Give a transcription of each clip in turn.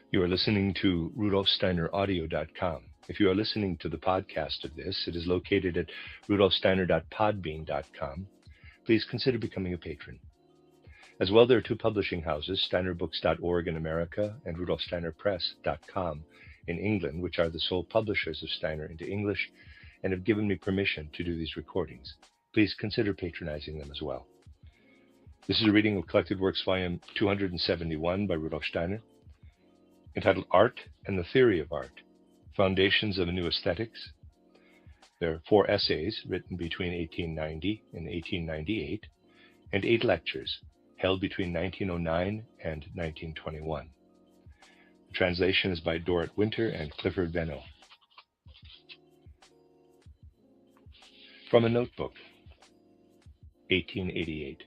You are listening to RudolfSteinerAudio.com. If you are listening to the podcast of this, it is located at RudolfSteiner.podbean.com. Please consider becoming a patron. As well, there are two publishing houses, SteinerBooks.org in America and RudolfSteinerPress.com in England, which are the sole publishers of Steiner into English and have given me permission to do these recordings. Please consider patronizing them as well. This is a reading of Collected Works, Volume 271 by Rudolf Steiner, entitled Art and the Theory of Art, Foundations of the New Aesthetics. There are 4 essays written between 1890 and 1898, and 8 lectures held between 1909 and 1921. The translation is by Dorrit Winter and Clifford Venno. From a notebook, 1888.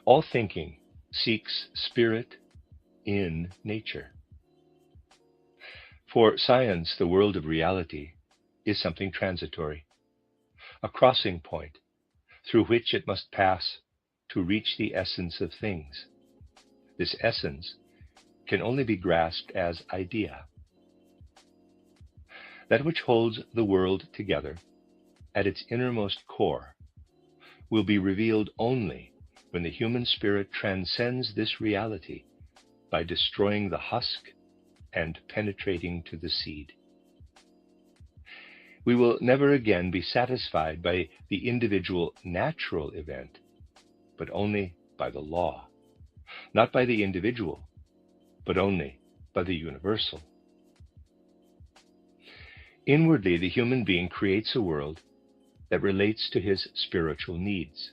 All thinking seeks spirit in nature. For science, the world of reality is something transitory, a crossing point through which it must pass to reach the essence of things. This essence can only be grasped as idea. That which holds the world together at its innermost core will be revealed only when the human spirit transcends this reality by destroying the husk and penetrating to the seed. We will never again be satisfied by the individual natural event, but only by the law, not by the individual, but only by the universal. Inwardly, the human being creates a world that relates to his spiritual needs,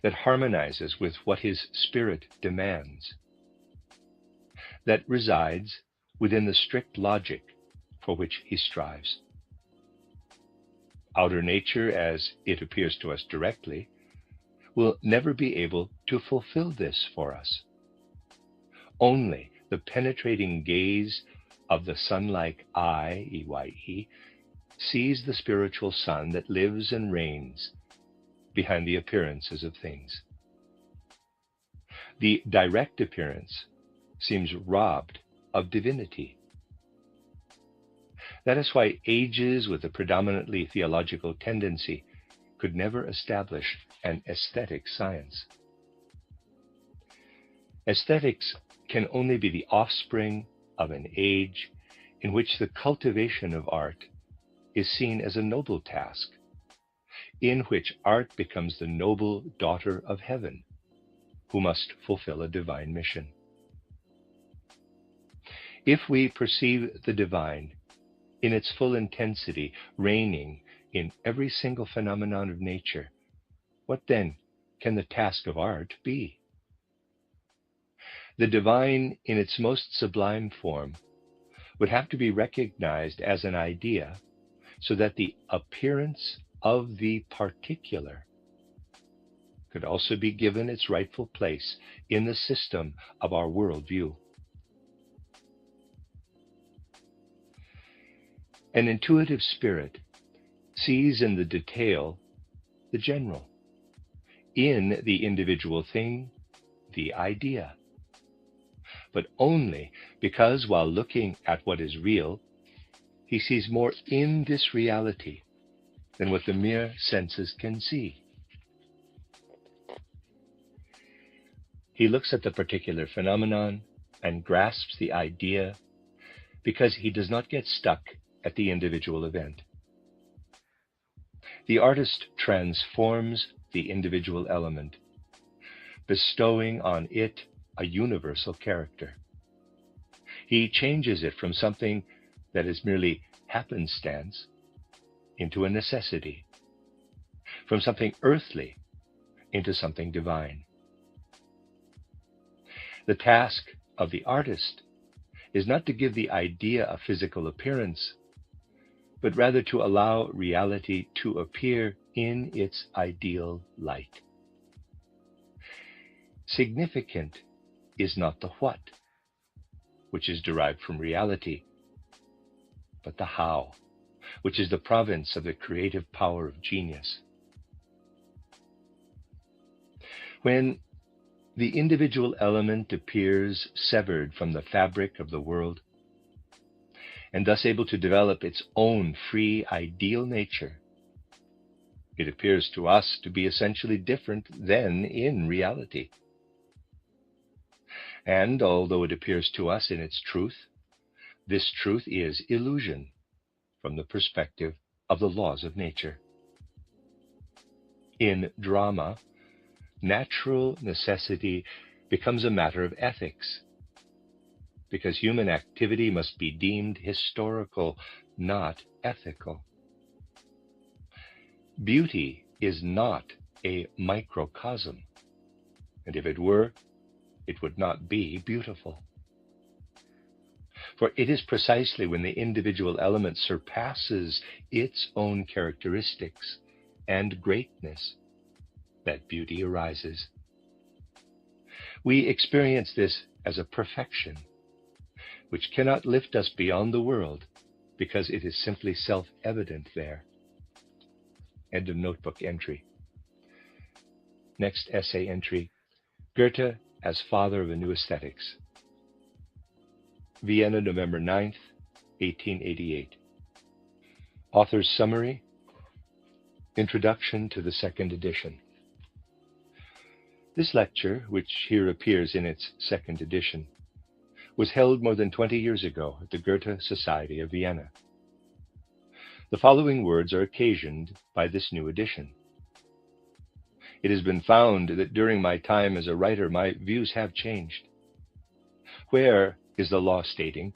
that harmonizes with what his spirit demands, that resides within the strict logic for which he strives. Outer nature, as it appears to us directly, will never be able to fulfill this for us. Only the penetrating gaze of the sun-like eye, E-Y-E, sees the spiritual sun that lives and reigns behind the appearances of things. The direct appearance seems robbed of divinity. That is why ages with a predominantly theological tendency could never establish an aesthetic science. Aesthetics can only be the offspring of an age in which the cultivation of art is seen as a noble task, in which art becomes the noble daughter of heaven, who must fulfill a divine mission. If we perceive the divine in its full intensity reigning in every single phenomenon of nature, what then can the task of art be? The divine in its most sublime form would have to be recognized as an idea so that the appearance of the particular could also be given its rightful place in the system of our worldview. An intuitive spirit sees in the detail the general, in the individual thing, the idea, but only because while looking at what is real, he sees more in this reality than what the mere senses can see. He looks at the particular phenomenon and grasps the idea because he does not get stuck at the individual event. The artist transforms the individual element, bestowing on it a universal character. He changes it from something that is merely happenstance into a necessity, from something earthly into something divine. The task of the artist is not to give the idea a physical appearance, but rather to allow reality to appear in its ideal light. Significant is not the what, which is derived from reality, but the how, which is the province of the creative power of genius. When the individual element appears severed from the fabric of the world, and thus able to develop its own free, ideal nature. It appears to us to be essentially different than in reality. And although it appears to us in its truth, this truth is illusion from the perspective of the laws of nature. In drama, natural necessity becomes a matter of ethics, because human activity must be deemed historical, not ethical. Beauty is not a microcosm, and if it were, it would not be beautiful. For it is precisely when the individual element surpasses its own characteristics and greatness that beauty arises. We experience this as a perfection, which cannot lift us beyond the world because it is simply self-evident there. End of notebook entry. Next essay entry, Goethe as father of the new aesthetics. Vienna, November 9th, 1888. Author's summary. Introduction to the second edition. This lecture, which here appears in its second edition, was held more than 20 years ago at the Goethe Society of Vienna. The following words are occasioned by this new edition. It has been found that during my time as a writer, my views have changed. Where is the law stating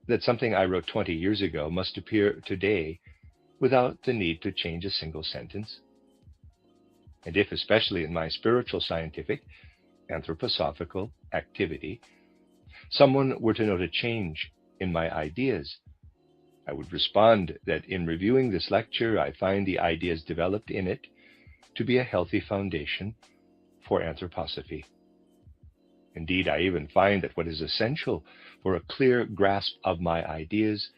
that something I wrote 20 years ago must appear today without the need to change a single sentence? And if, especially in my spiritual, scientific, anthroposophical activity, someone were to note a change in my ideas, I would respond that in reviewing this lecture, I find the ideas developed in it to be a healthy foundation for anthroposophy. Indeed, I even find that what is essential for a clear grasp of my ideas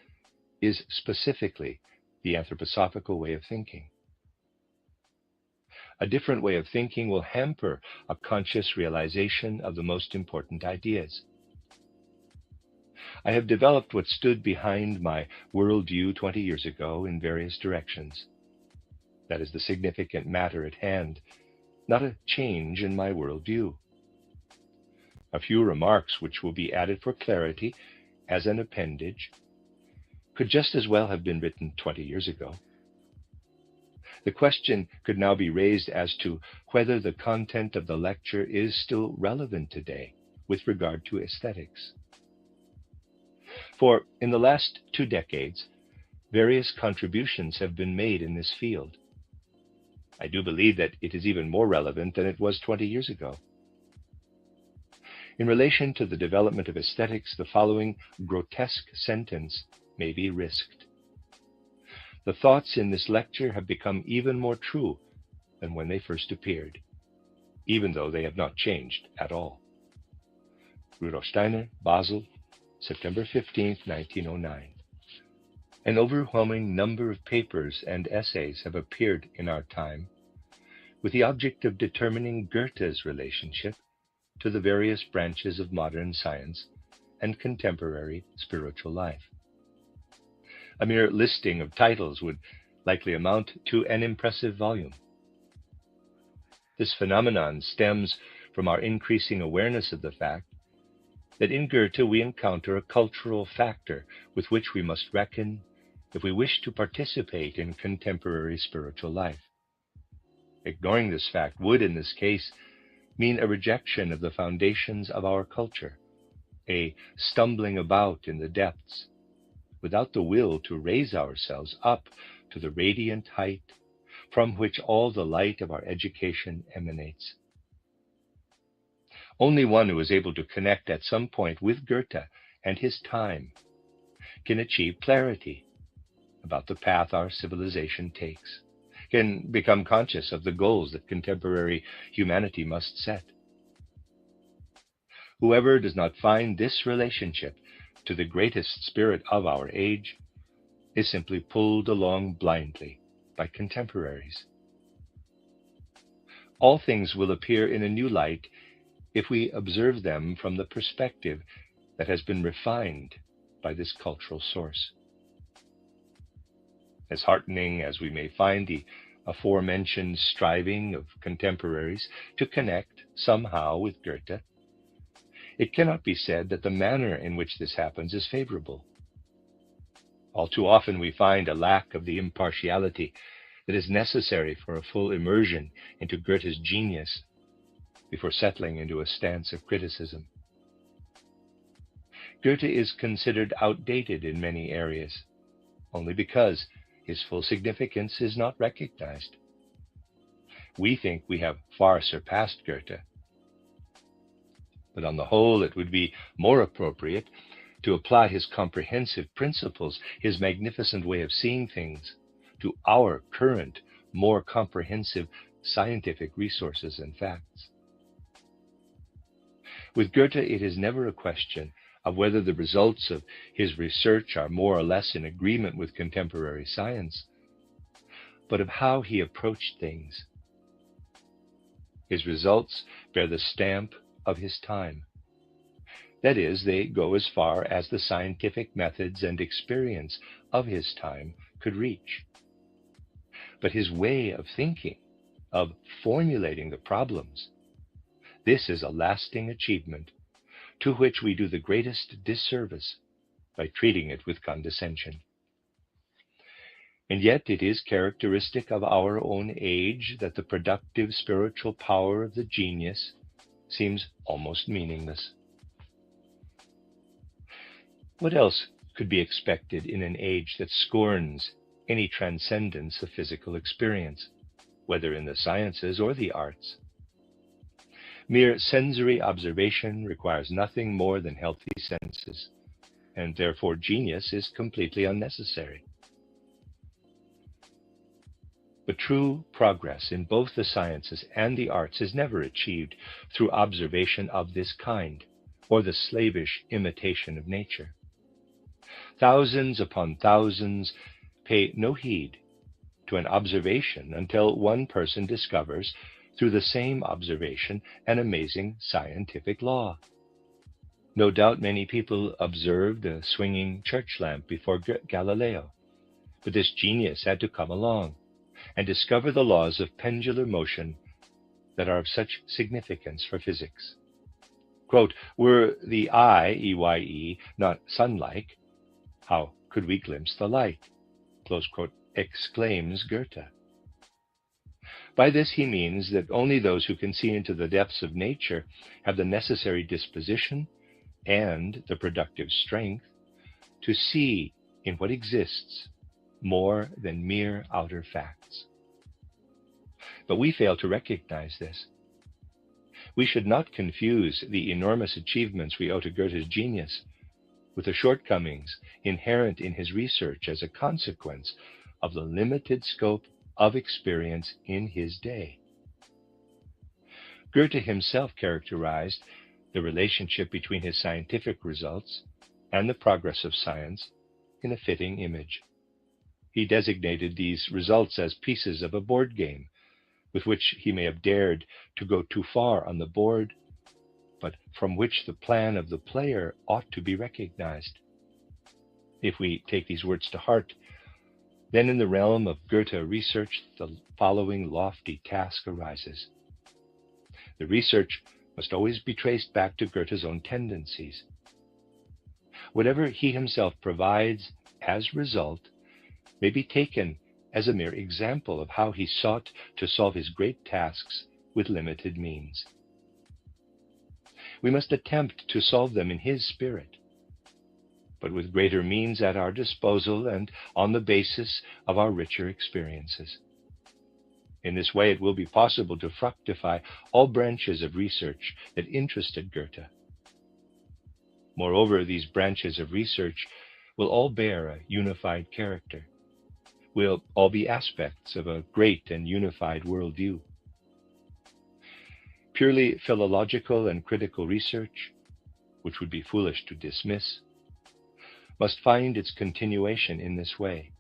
is specifically the anthroposophical way of thinking. A different way of thinking will hamper a conscious realization of the most important ideas. I have developed what stood behind my worldview 20 years ago in various directions. That is the significant matter at hand, not a change in my worldview. A few remarks which will be added for clarity as an appendage could just as well have been written 20 years ago. The question could now be raised as to whether the content of the lecture is still relevant today with regard to aesthetics. For in the last 2 decades, various contributions have been made in this field. I do believe that it is even more relevant than it was 20 years ago. In relation to the development of aesthetics, the following grotesque sentence may be risked. The thoughts in this lecture have become even more true than when they first appeared, even though they have not changed at all. Rudolf Steiner, Basel, September 15, 1909. An overwhelming number of papers and essays have appeared in our time with the object of determining Goethe's relationship to the various branches of modern science and contemporary spiritual life. A mere listing of titles would likely amount to an impressive volume. This phenomenon stems from our increasing awareness of the fact that in Goethe we encounter a cultural factor with which we must reckon if we wish to participate in contemporary spiritual life. Ignoring this fact would, in this case, mean a rejection of the foundations of our culture, a stumbling about in the depths, without the will to raise ourselves up to the radiant height from which all the light of our education emanates. Only one who is able to connect at some point with Goethe and his time can achieve clarity about the path our civilization takes, can become conscious of the goals that contemporary humanity must set. Whoever does not find this relationship to the greatest spirit of our age is simply pulled along blindly by contemporaries. All things will appear in a new light if we observe them from the perspective that has been refined by this cultural source. As heartening as we may find the aforementioned striving of contemporaries to connect somehow with Goethe, it cannot be said that the manner in which this happens is favorable. All too often we find a lack of the impartiality that is necessary for a full immersion into Goethe's genius before settling into a stance of criticism. Goethe is considered outdated in many areas, only because his full significance is not recognized. We think we have far surpassed Goethe, but on the whole it would be more appropriate to apply his comprehensive principles, his magnificent way of seeing things, to our current, more comprehensive scientific resources and facts. With Goethe, it is never a question of whether the results of his research are more or less in agreement with contemporary science, but of how he approached things. His results bear the stamp of his time. That is, they go as far as the scientific methods and experience of his time could reach. But his way of thinking, of formulating the problems, this is a lasting achievement to which we do the greatest disservice by treating it with condescension. And yet it is characteristic of our own age that the productive spiritual power of the genius seems almost meaningless. What else could be expected in an age that scorns any transcendence of physical experience, whether in the sciences or the arts? Mere sensory observation requires nothing more than healthy senses, and therefore genius is completely unnecessary. But true progress in both the sciences and the arts is never achieved through observation of this kind, or the slavish imitation of nature. Thousands upon thousands pay no heed to an observation until one person discovers, through the same observation, an amazing scientific law. No doubt many people observed a swinging church lamp before Galileo, but this genius had to come along and discover the laws of pendular motion that are of such significance for physics. Quote, "Were the eye, EYE, not sun-like, how could we glimpse the light?" Close quote, exclaims Goethe. By this he means that only those who can see into the depths of nature have the necessary disposition and the productive strength to see in what exists more than mere outer facts. But we fail to recognize this. We should not confuse the enormous achievements we owe to Goethe's genius with the shortcomings inherent in his research as a consequence of the limited scope of experience in his day. Goethe himself characterized the relationship between his scientific results and the progress of science in a fitting image. He designated these results as pieces of a board game, with which he may have dared to go too far on the board, but from which the plan of the player ought to be recognized. If we take these words to heart, then in the realm of Goethe research, the following lofty task arises. The research must always be traced back to Goethe's own tendencies. Whatever he himself provides as result may be taken as a mere example of how he sought to solve his great tasks with limited means. We must attempt to solve them in his spirit, but with greater means at our disposal and on the basis of our richer experiences. In this way, it will be possible to fructify all branches of research that interested Goethe. Moreover, these branches of research will all bear a unified character, will all be aspects of a great and unified worldview. Purely philological and critical research, which would be foolish to dismiss, must find its continuation in this way.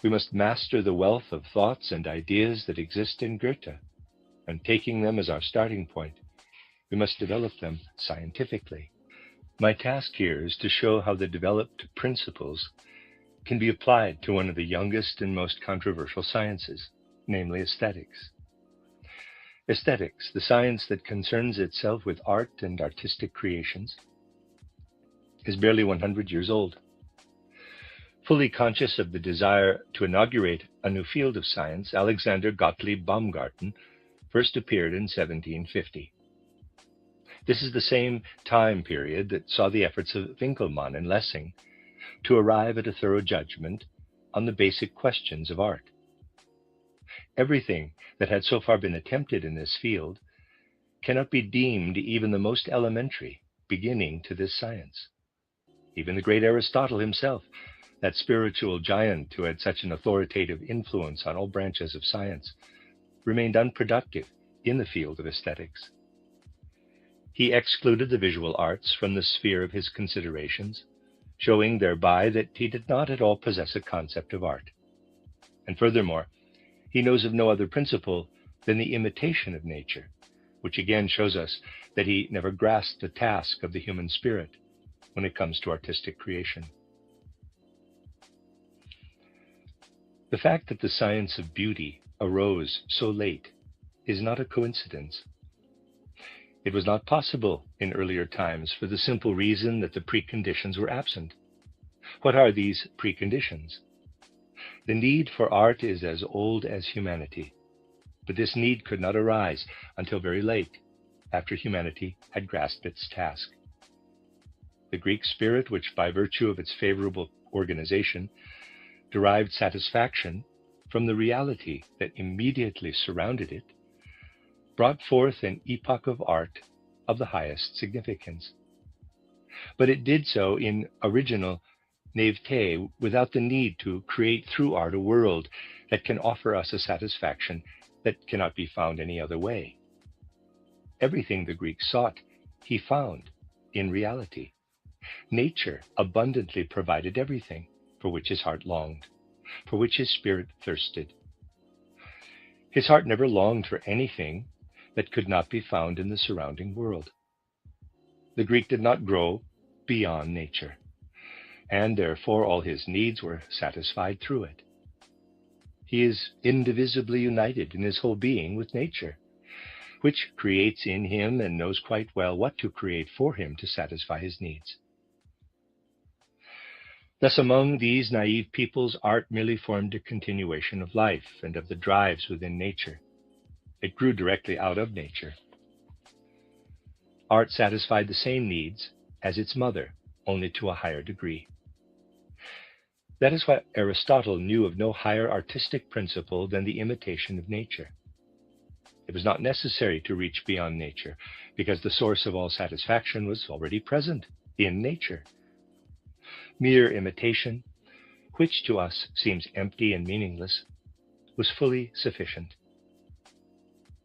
We must master the wealth of thoughts and ideas that exist in Goethe, and taking them as our starting point, We must develop them scientifically. My task here is to show how the developed principles can be applied to one of the youngest and most controversial sciences, namely aesthetics. Aesthetics, the science that concerns itself with art and artistic creations, is barely 100 years old. Fully conscious of the desire to inaugurate a new field of science, Alexander Gottlieb Baumgarten first appeared in 1750. This is the same time period that saw the efforts of Winckelmann and Lessing to arrive at a thorough judgment on the basic questions of art. Everything that had so far been attempted in this field cannot be deemed even the most elementary beginning to this science. Even the great Aristotle himself, that spiritual giant who had such an authoritative influence on all branches of science, remained unproductive in the field of aesthetics. He excluded the visual arts from the sphere of his considerations, showing thereby that he did not at all possess a concept of art. And furthermore, he knows of no other principle than the imitation of nature, which again shows us that he never grasped the task of the human spirit when it comes to artistic creation. The fact that the science of beauty arose so late is not a coincidence. It was not possible in earlier times for the simple reason that the preconditions were absent. What are these preconditions? The need for art is as old as humanity, but this need could not arise until very late, after humanity had grasped its task. The Greek spirit, which by virtue of its favorable organization derived satisfaction from the reality that immediately surrounded it, brought forth an epoch of art of the highest significance. But it did so in original naivete, without the need to create through art a world that can offer us a satisfaction that cannot be found any other way. Everything the Greek sought, he found in reality. Nature abundantly provided everything for which his heart longed, for which his spirit thirsted. His heart never longed for anything that could not be found in the surrounding world. The Greek did not grow beyond nature, and therefore all his needs were satisfied through it. He is indivisibly united in his whole being with nature, which creates in him and knows quite well what to create for him to satisfy his needs. Thus, among these naive peoples, art merely formed a continuation of life and of the drives within nature. It grew directly out of nature. Art satisfied the same needs as its mother, only to a higher degree. That is why Aristotle knew of no higher artistic principle than the imitation of nature. It was not necessary to reach beyond nature, because the source of all satisfaction was already present in nature. Mere imitation, which to us seems empty and meaningless, was fully sufficient.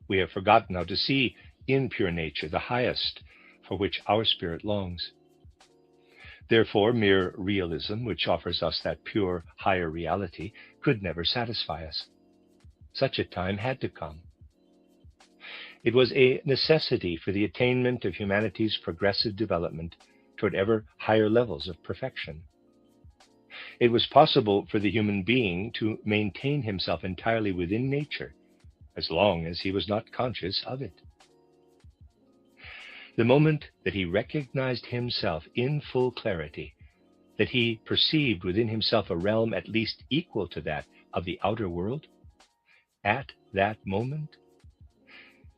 We have forgotten how to see in pure nature the highest for which our spirit longs. Therefore, mere realism, which offers us that pure, higher reality, could never satisfy us. Such a time had to come. It was a necessity for the attainment of humanity's progressive development toward ever higher levels of perfection. It was possible for the human being to maintain himself entirely within nature, as long as he was not conscious of it. The moment that he recognized himself in full clarity, that he perceived within himself a realm at least equal to that of the outer world, at that moment,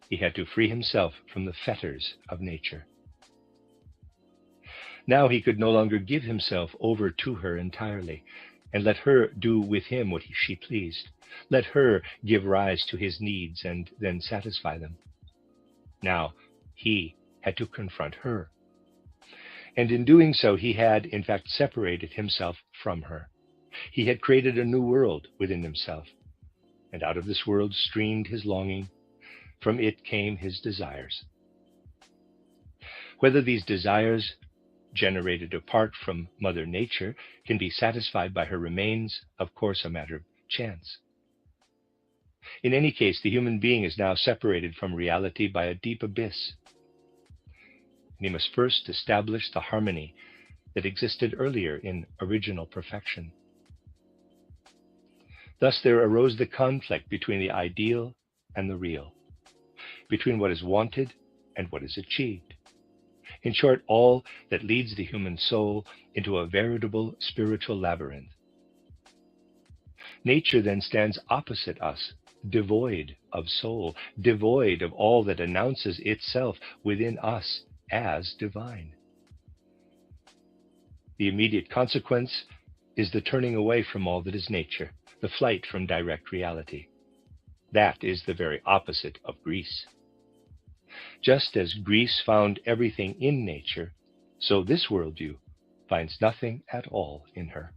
he had to free himself from the fetters of nature. Now he could no longer give himself over to her entirely, and let her do with him what she pleased. Let her give rise to his needs and then satisfy them. Now he had to confront her. And in doing so, he had, in fact, separated himself from her. He had created a new world within himself, and out of this world streamed his longing. From it came his desires. Whether these desires, generated apart from Mother Nature, can be satisfied by her remains, of course, a matter of chance. In any case, the human being is now separated from reality by a deep abyss. and he must first establish the harmony that existed earlier in original perfection. Thus there arose the conflict between the ideal and the real, between what is wanted and what is achieved. In short, all that leads the human soul into a veritable spiritual labyrinth. Nature then stands opposite us, devoid of soul, devoid of all that announces itself within us as divine. The immediate consequence is the turning away from all that is nature, the flight from direct reality. That is the very opposite of Greece. Just as Greece found everything in nature, so this worldview finds nothing at all in her.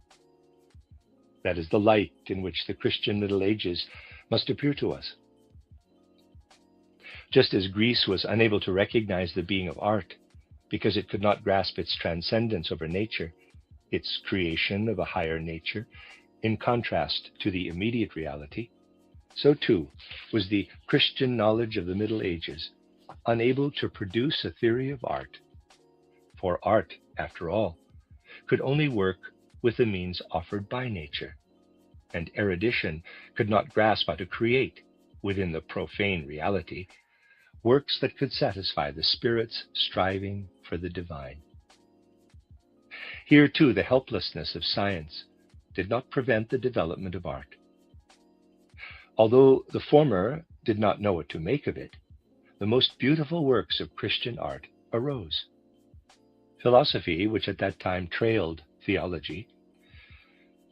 That is the light in which the Christian Middle Ages must appear to us. Just as Greece was unable to recognize the being of art because it could not grasp its transcendence over nature, its creation of a higher nature, in contrast to the immediate reality, so too was the Christian knowledge of the Middle Ages unable to produce a theory of art. For art, after all, could only work with the means offered by nature, and erudition could not grasp how to create, within the profane reality, works that could satisfy the spirit's striving for the divine. Here, too, the helplessness of science did not prevent the development of art. Although the former did not know what to make of it, the most beautiful works of Christian art arose. Philosophy, which at that time trailed theology,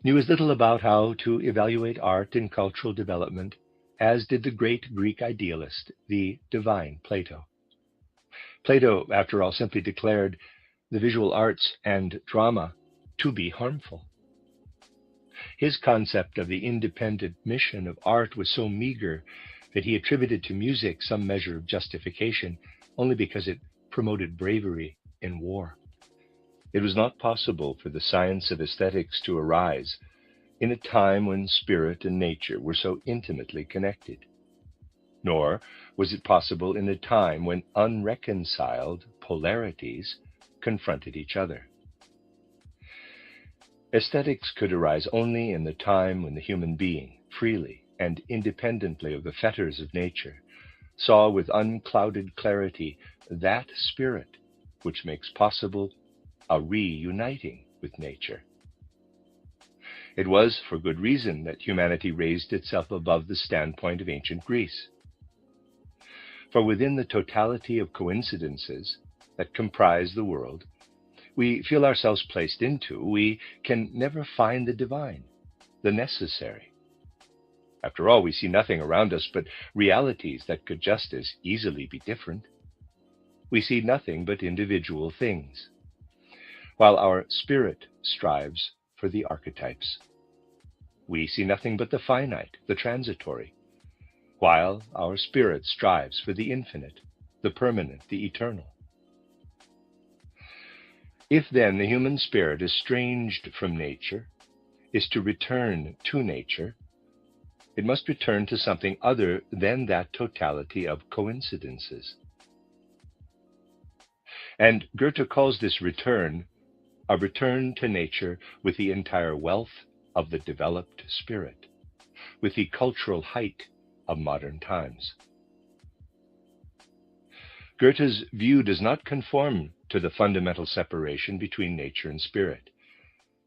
knew as little about how to evaluate art and cultural development as did the great Greek idealist, the divine Plato. Plato, after all, simply declared the visual arts and drama to be harmful. His concept of the independent mission of art was so meager that he attributed to music some measure of justification only because it promoted bravery in war. It was not possible for the science of aesthetics to arise in a time when spirit and nature were so intimately connected. Nor was it possible in a time when unreconciled polarities confronted each other. Aesthetics could arise only in the time when the human being, freely and independently of the fetters of nature, saw with unclouded clarity that spirit which makes possible a reuniting with nature. It was for good reason that humanity raised itself above the standpoint of ancient Greece. For within the totality of coincidences that comprise the world, we feel ourselves placed into, we can never find the divine, the necessary. After all, we see nothing around us but realities that could just as easily be different. We see nothing but individual things, while our spirit strives for the archetypes. We see nothing but the finite, the transitory, while our spirit strives for the infinite, the permanent, the eternal. If then the human spirit, estranged from nature, is to return to nature, it must return to something other than that totality of coincidences. And Goethe calls this return a return to nature with the entire wealth of the developed spirit, with the cultural height of modern times. Goethe's view does not conform to the fundamental separation between nature and spirit.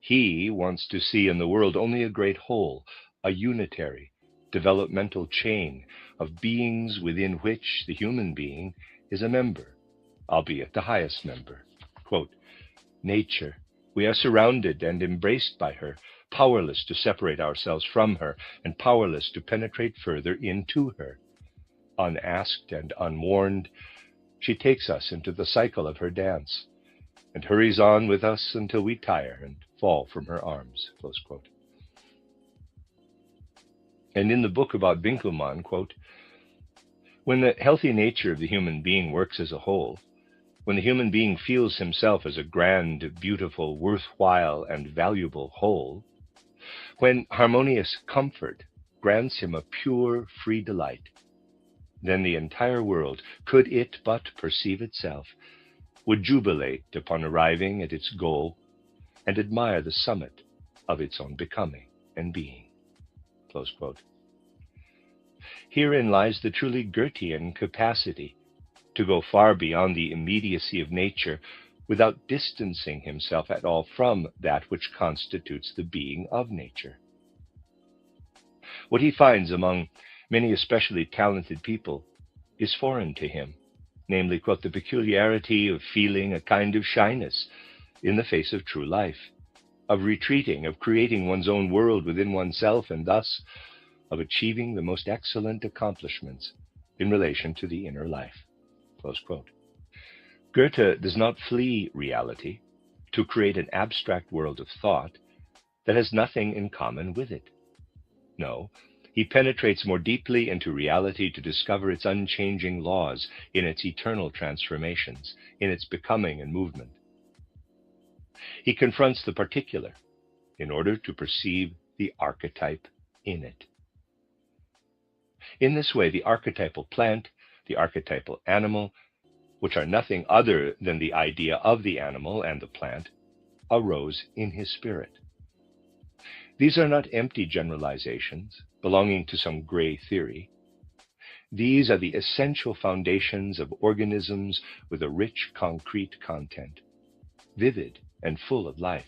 He wants to see in the world only a great whole, a unitary, developmental chain of beings within which the human being is a member, albeit the highest member. Quote, "Nature, we are surrounded and embraced by her, powerless to separate ourselves from her, and powerless to penetrate further into her. Unasked and unwarned, she takes us into the cycle of her dance, and hurries on with us until we tire and fall from her arms." Close quote. And in the book about Winckelmann, quote, "When the healthy nature of the human being works as a whole, when the human being feels himself as a grand, beautiful, worthwhile, and valuable whole, when harmonious comfort grants him a pure, free delight, then the entire world, could it but perceive itself, would jubilate upon arriving at its goal and admire the summit of its own becoming and being. Close quote. Herein lies the truly Goethean capacity to go far beyond the immediacy of nature without distancing himself at all from that which constitutes the being of nature. What he finds among many especially talented people is foreign to him, namely, quote, the peculiarity of feeling a kind of shyness in the face of true life, of retreating, of creating one's own world within oneself, and thus of achieving the most excellent accomplishments in relation to the inner life. Close quote. Goethe does not flee reality to create an abstract world of thought that has nothing in common with it. No, he penetrates more deeply into reality to discover its unchanging laws in its eternal transformations, in its becoming and movement. He confronts the particular in order to perceive the archetype in it. In this way, the archetypal plant, the archetypal animal, which are nothing other than the idea of the animal and the plant, arose in his spirit. These are not empty generalizations belonging to some gray theory. These are the essential foundations of organisms with a rich, concrete content, vivid and full of life.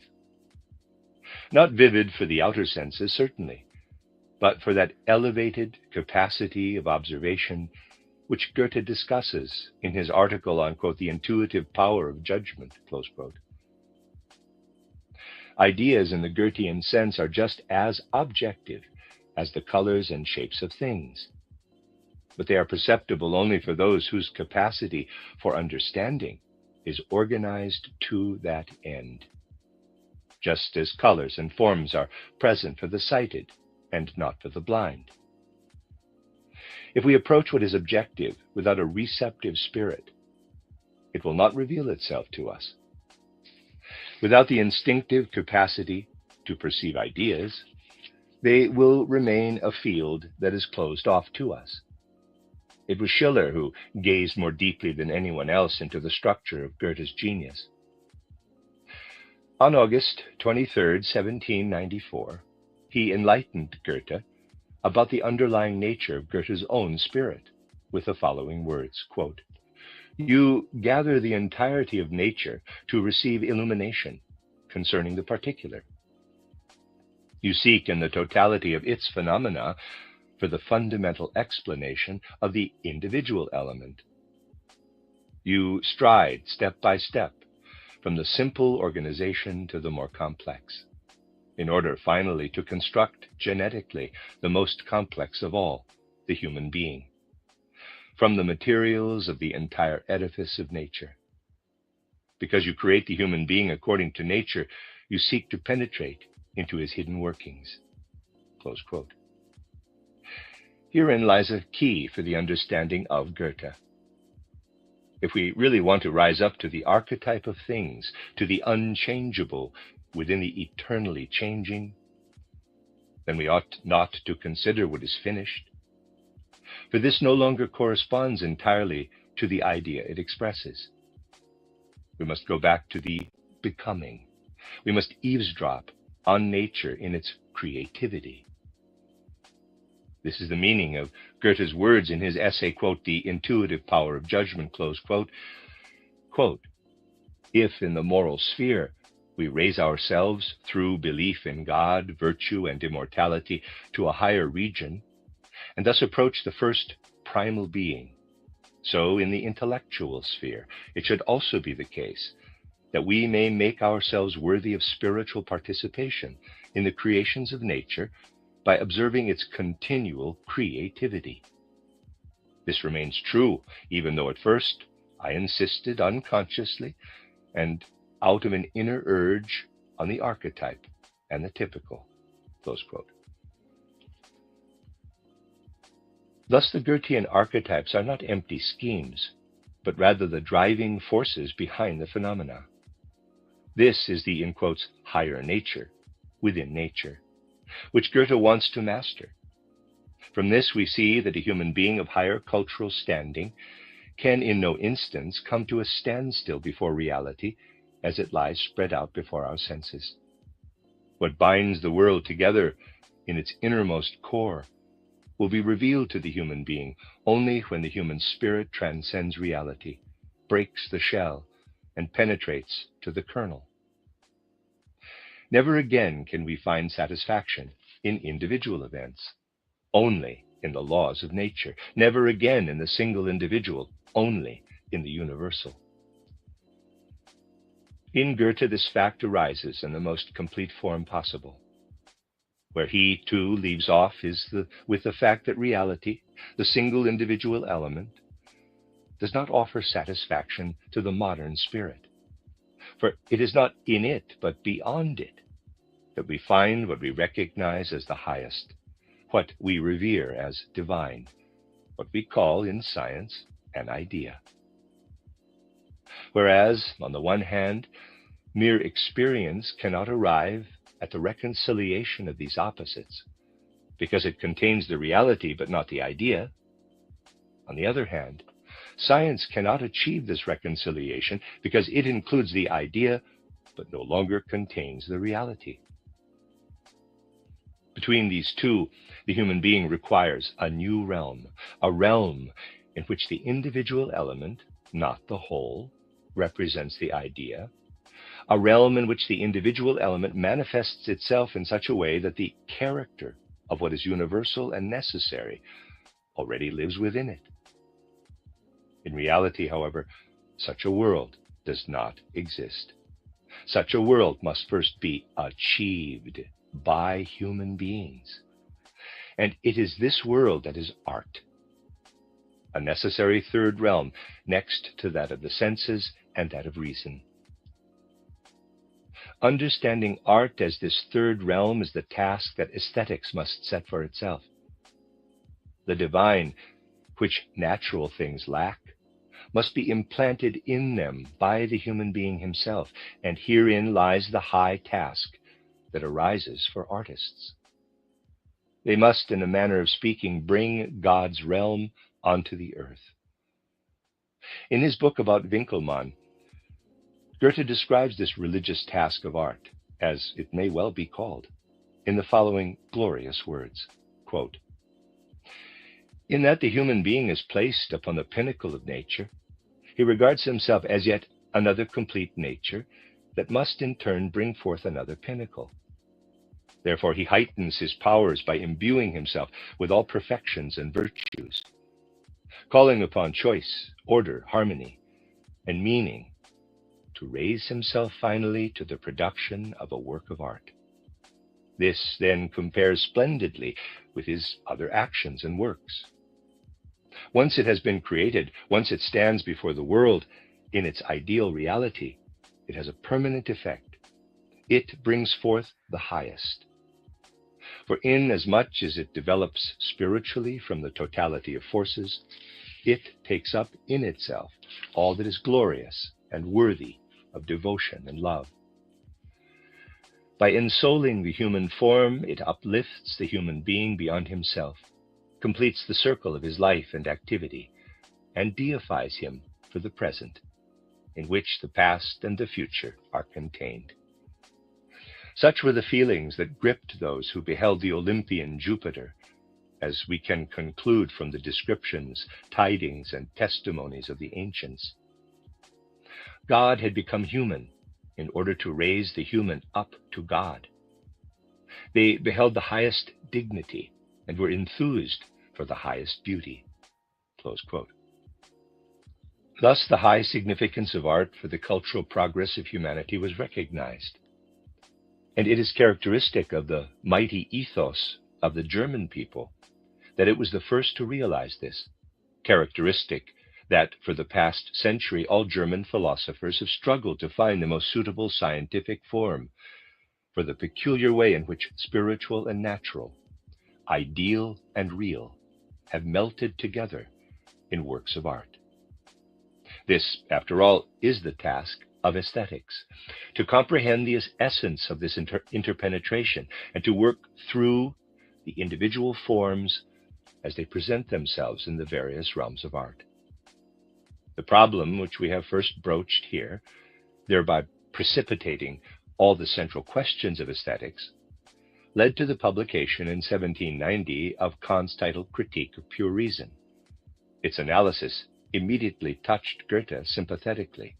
Not vivid for the outer senses, certainly, but for that elevated capacity of observation which Goethe discusses in his article on, quote, the intuitive power of judgment, close quote. Ideas in the Goethean sense are just as objective as the colors and shapes of things, but they are perceptible only for those whose capacity for understanding is organized to that end, just as colors and forms are present for the sighted and not for the blind. If we approach what is objective without a receptive spirit, it will not reveal itself to us. Without the instinctive capacity to perceive ideas, they will remain a field that is closed off to us. It was Schiller who gazed more deeply than anyone else into the structure of Goethe's genius. On August 23, 1794, he enlightened Goethe about the underlying nature of Goethe's own spirit with the following words, quote, "You gather the entirety of nature to receive illumination concerning the particular. You seek in the totality of its phenomena for the fundamental explanation of the individual element. You stride step by step from the simple organization to the more complex, in order finally to construct genetically the most complex of all, the human being, from the materials of the entire edifice of nature. Because you create the human being according to nature, you seek to penetrate into his hidden workings." Close quote. Herein lies a key for the understanding of Goethe. If we really want to rise up to the archetype of things, to the unchangeable within the eternally changing, then we ought not to consider what is finished, for this no longer corresponds entirely to the idea it expresses. We must go back to the becoming. We must eavesdrop on nature in its creativity. This is the meaning of Goethe's words in his essay, quote, "The Intuitive Power of Judgment," close quote. Quote, "If in the moral sphere we raise ourselves through belief in God, virtue, and immortality to a higher region, and thus approach the first primal being, so in the intellectual sphere it should also be the case that we may make ourselves worthy of spiritual participation in the creations of nature by observing its continual creativity. This remains true, even though at first I insisted unconsciously and out of an inner urge on the archetype and the typical." Close quote. Thus the Goethean archetypes are not empty schemes, but rather the driving forces behind the phenomena. This is the, in quotes, higher nature within nature, which Goethe wants to master. From this we see that a human being of higher cultural standing can in no instance come to a standstill before reality as it lies spread out before our senses. What binds the world together in its innermost core will be revealed to the human being only when the human spirit transcends reality, breaks the shell, and penetrates to the kernel. Never again can we find satisfaction in individual events, only in the laws of nature. Never again in the single individual, only in the universal. In Goethe, this fact arises in the most complete form possible. Where he, too, leaves off is with the fact that reality, the single individual element, does not offer satisfaction to the modern spirit. For it is not in it, but beyond it, that we find what we recognize as the highest, what we revere as divine, what we call in science an idea. Whereas, on the one hand, mere experience cannot arrive at the reconciliation of these opposites, because it contains the reality but not the idea. On the other hand, science cannot achieve this reconciliation because it includes the idea but no longer contains the reality. Between these two, the human being requires a new realm, a realm in which the individual element, not the whole, represents the idea, a realm in which the individual element manifests itself in such a way that the character of what is universal and necessary already lives within it. In reality, however, such a world does not exist. Such a world must first be achieved by human beings. And it is this world that is art, a necessary third realm next to that of the senses and that of reason. Understanding art as this third realm is the task that aesthetics must set for itself. The divine, which natural things lack, must be implanted in them by the human being himself, and herein lies the high task that arises for artists. They must, in a manner of speaking, bring God's realm onto the earth. In his book about Winckelmann, Goethe describes this religious task of art, as it may well be called, in the following glorious words, quote, "In that the human being is placed upon the pinnacle of nature, he regards himself as yet another complete nature that must in turn bring forth another pinnacle. Therefore he heightens his powers by imbuing himself with all perfections and virtues, calling upon choice, order, harmony, and meaning to raise himself finally to the production of a work of art. This then compares splendidly with his other actions and works. Once it has been created, once it stands before the world in its ideal reality, it has a permanent effect. It brings forth the highest. For inasmuch as it develops spiritually from the totality of forces, it takes up in itself all that is glorious and worthy of devotion and love. By ensouling the human form, it uplifts the human being beyond himself, completes the circle of his life and activity, and deifies him for the present, in which the past and the future are contained." Such were the feelings that gripped those who beheld the Olympian Jupiter, as we can conclude from the descriptions, tidings, and testimonies of the ancients. God had become human in order to raise the human up to God. They beheld the highest dignity and were enthused for the highest beauty. Close quote. Thus, the high significance of art for the cultural progress of humanity was recognized. And it is characteristic of the mighty ethos of the German people that it was the first to realize this, characteristic that for the past century all German philosophers have struggled to find the most suitable scientific form for the peculiar way in which spiritual and natural, ideal and real, have melted together in works of art. This, after all, is the task of aesthetics, to comprehend the essence of this interpenetration and to work through the individual forms as they present themselves in the various realms of art. The problem which we have first broached here, thereby precipitating all the central questions of aesthetics, led to the publication in 1790 of Kant's titled Critique of Pure Reason. Its analysis immediately touched Goethe sympathetically.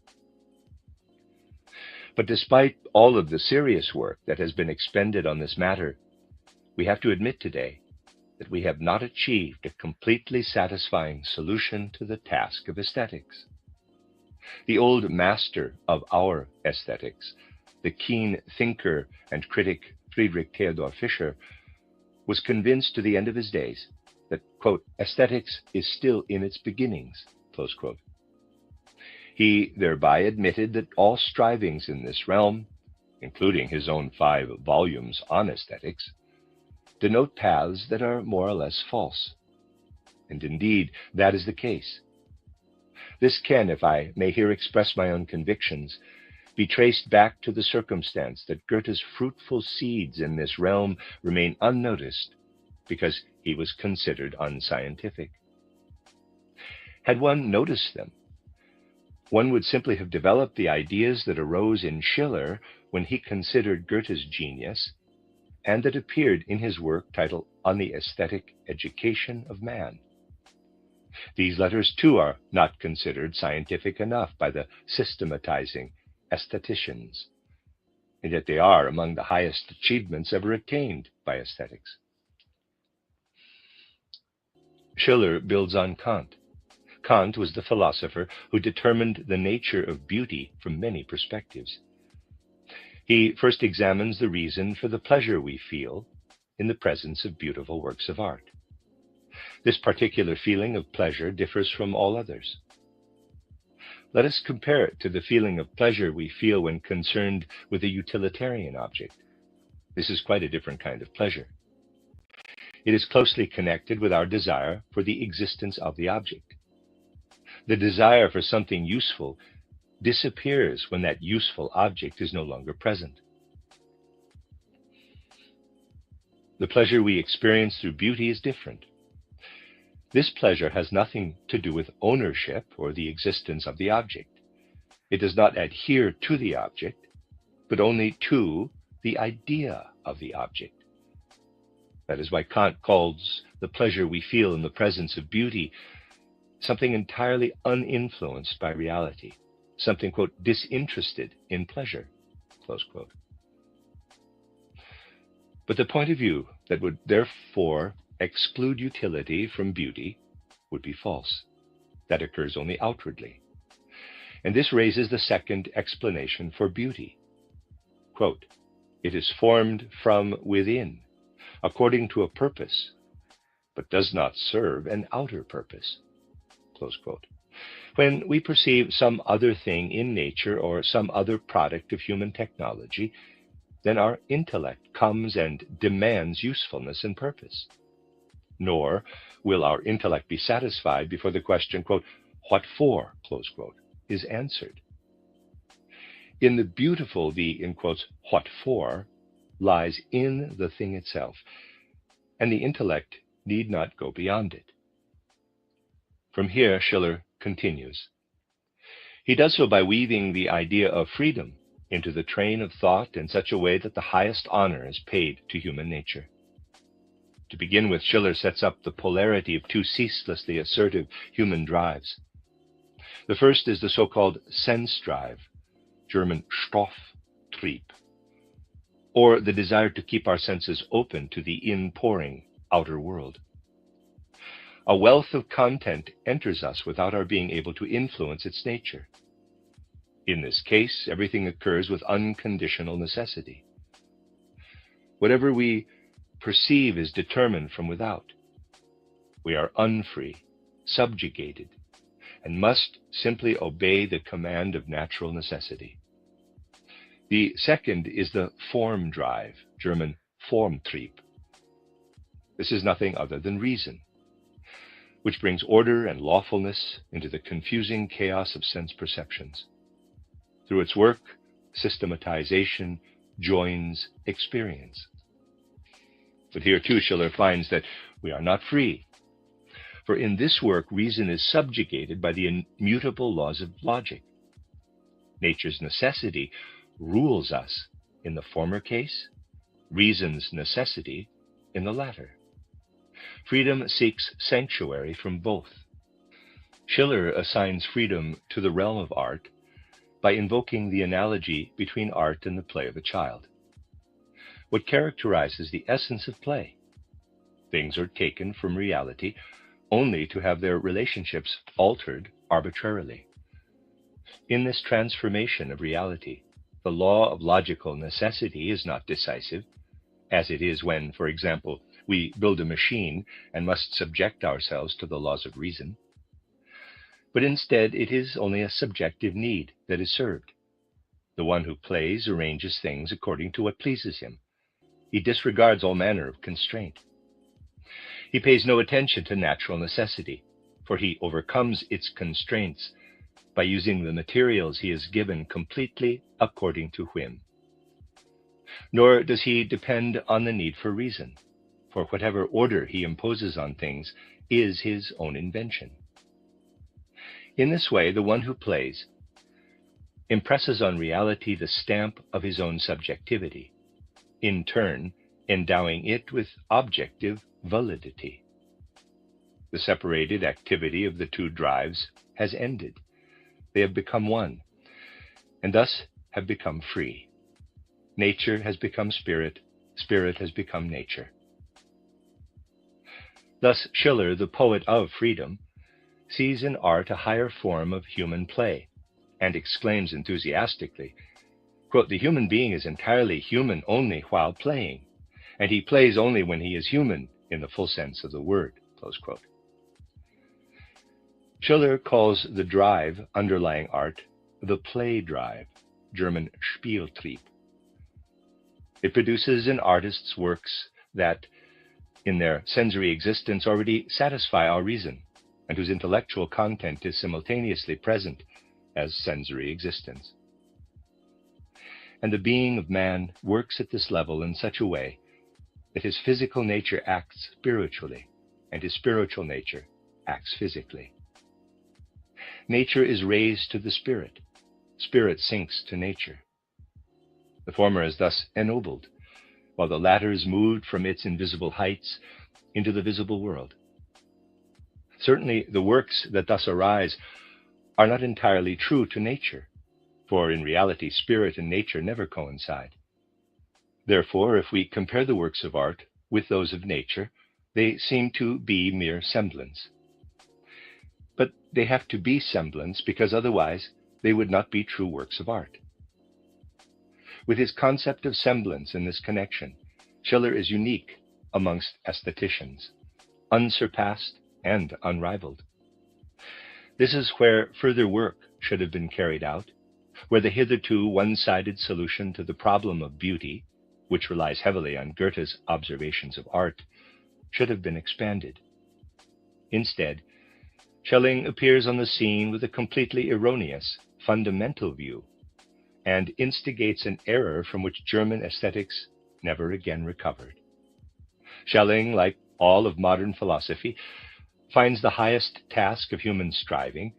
But despite all of the serious work that has been expended on this matter, we have to admit today that we have not achieved a completely satisfying solution to the task of aesthetics. The old master of our aesthetics, the keen thinker and critic Friedrich Theodor Fischer, was convinced to the end of his days that, quote, aesthetics is still in its beginnings, close quote. He thereby admitted that all strivings in this realm, including his own 5 volumes on aesthetics, denote paths that are more or less false. And indeed, that is the case. This can, if I may here express my own convictions, be traced back to the circumstance that Goethe's fruitful seeds in this realm remain unnoticed because he was considered unscientific. Had one noticed them, one would simply have developed the ideas that arose in Schiller when he considered Goethe's genius and that appeared in his work titled On the Aesthetic Education of Man. These letters, too, are not considered scientific enough by the systematizing aestheticians, and yet they are among the highest achievements ever attained by aesthetics. Schiller builds on Kant. Kant was the philosopher who determined the nature of beauty from many perspectives. He first examines the reason for the pleasure we feel in the presence of beautiful works of art. This particular feeling of pleasure differs from all others. Let us compare it to the feeling of pleasure we feel when concerned with a utilitarian object. This is quite a different kind of pleasure. It is closely connected with our desire for the existence of the object. The desire for something useful disappears when that useful object is no longer present. The pleasure we experience through beauty is different. This pleasure has nothing to do with ownership or the existence of the object. It does not adhere to the object, but only to the idea of the object. That is why Kant calls the pleasure we feel in the presence of beauty something entirely uninfluenced by reality, something, quote, disinterested in pleasure, close quote. But the point of view that would therefore exclude utility from beauty would be false. That occurs only outwardly. And this raises the second explanation for beauty. Quote, it is formed from within, according to a purpose, but does not serve an outer purpose, close quote. When we perceive some other thing in nature or some other product of human technology, then our intellect comes and demands usefulness and purpose. Nor will our intellect be satisfied before the question, quote, what for, close quote, is answered. In the beautiful, the, in quotes, what for, lies in the thing itself, and the intellect need not go beyond it. From here, Schiller continues. He does so by weaving the idea of freedom into the train of thought in such a way that the highest honor is paid to human nature. To begin with, Schiller sets up the polarity of 2 ceaselessly assertive human drives. The first is the so-called sense drive, German Stofftrieb, or the desire to keep our senses open to the inpouring outer world. A wealth of content enters us without our being able to influence its nature. In this case, everything occurs with unconditional necessity. Whatever we perceive is determined from without. We are unfree, subjugated, and must simply obey the command of natural necessity. The second is the form drive, German Formtrieb. This is nothing other than reason, which brings order and lawfulness into the confusing chaos of sense perceptions. Through its work, systematization joins experience. But here too Schiller finds that we are not free. For in this work, reason is subjugated by the immutable laws of logic. Nature's necessity rules us in the former case, reason's necessity in the latter. Freedom seeks sanctuary from both. Schiller assigns freedom to the realm of art by invoking the analogy between art and the play of a child. What characterizes the essence of play? Things are taken from reality only to have their relationships altered arbitrarily. In this transformation of reality, the law of logical necessity is not decisive, as it is when, for example, we build a machine and must subject ourselves to the laws of reason. But instead, it is only a subjective need that is served. The one who plays arranges things according to what pleases him. He disregards all manner of constraint. He pays no attention to natural necessity, for he overcomes its constraints by using the materials he is given completely according to whim. Nor does he depend on the need for reason, for whatever order he imposes on things is his own invention. In this way, the one who plays impresses on reality the stamp of his own subjectivity, in turn endowing it with objective validity. The separated activity of the two drives has ended. They have become one, and thus have become free. Nature has become spirit, spirit has become nature. Thus Schiller, the poet of freedom, sees in art a higher form of human play, and exclaims enthusiastically, quote, "The human being is entirely human only while playing, and he plays only when he is human in the full sense of the word," close quote. Schiller calls the drive underlying art the play drive, German Spieltrieb. It produces in artists works that, in their sensory existence, already satisfy our reason, and whose intellectual content is simultaneously present as sensory existence. And the being of man works at this level in such a way that his physical nature acts spiritually, and his spiritual nature acts physically. Nature is raised to the spirit, spirit sinks to nature. The former is thus ennobled, while the latter is moved from its invisible heights into the visible world. Certainly, the works that thus arise are not entirely true to nature, for in reality, spirit and nature never coincide. Therefore, if we compare the works of art with those of nature, they seem to be mere semblance. But they have to be semblance because otherwise they would not be true works of art. With his concept of semblance in this connection, Schiller is unique amongst aestheticians, unsurpassed and unrivaled. This is where further work should have been carried out, where the hitherto one-sided solution to the problem of beauty, which relies heavily on Goethe's observations of art, should have been expanded. Instead, Schelling appears on the scene with a completely erroneous, fundamental view, and instigates an error from which German aesthetics never again recovered. Schelling, like all of modern philosophy, finds the highest task of human striving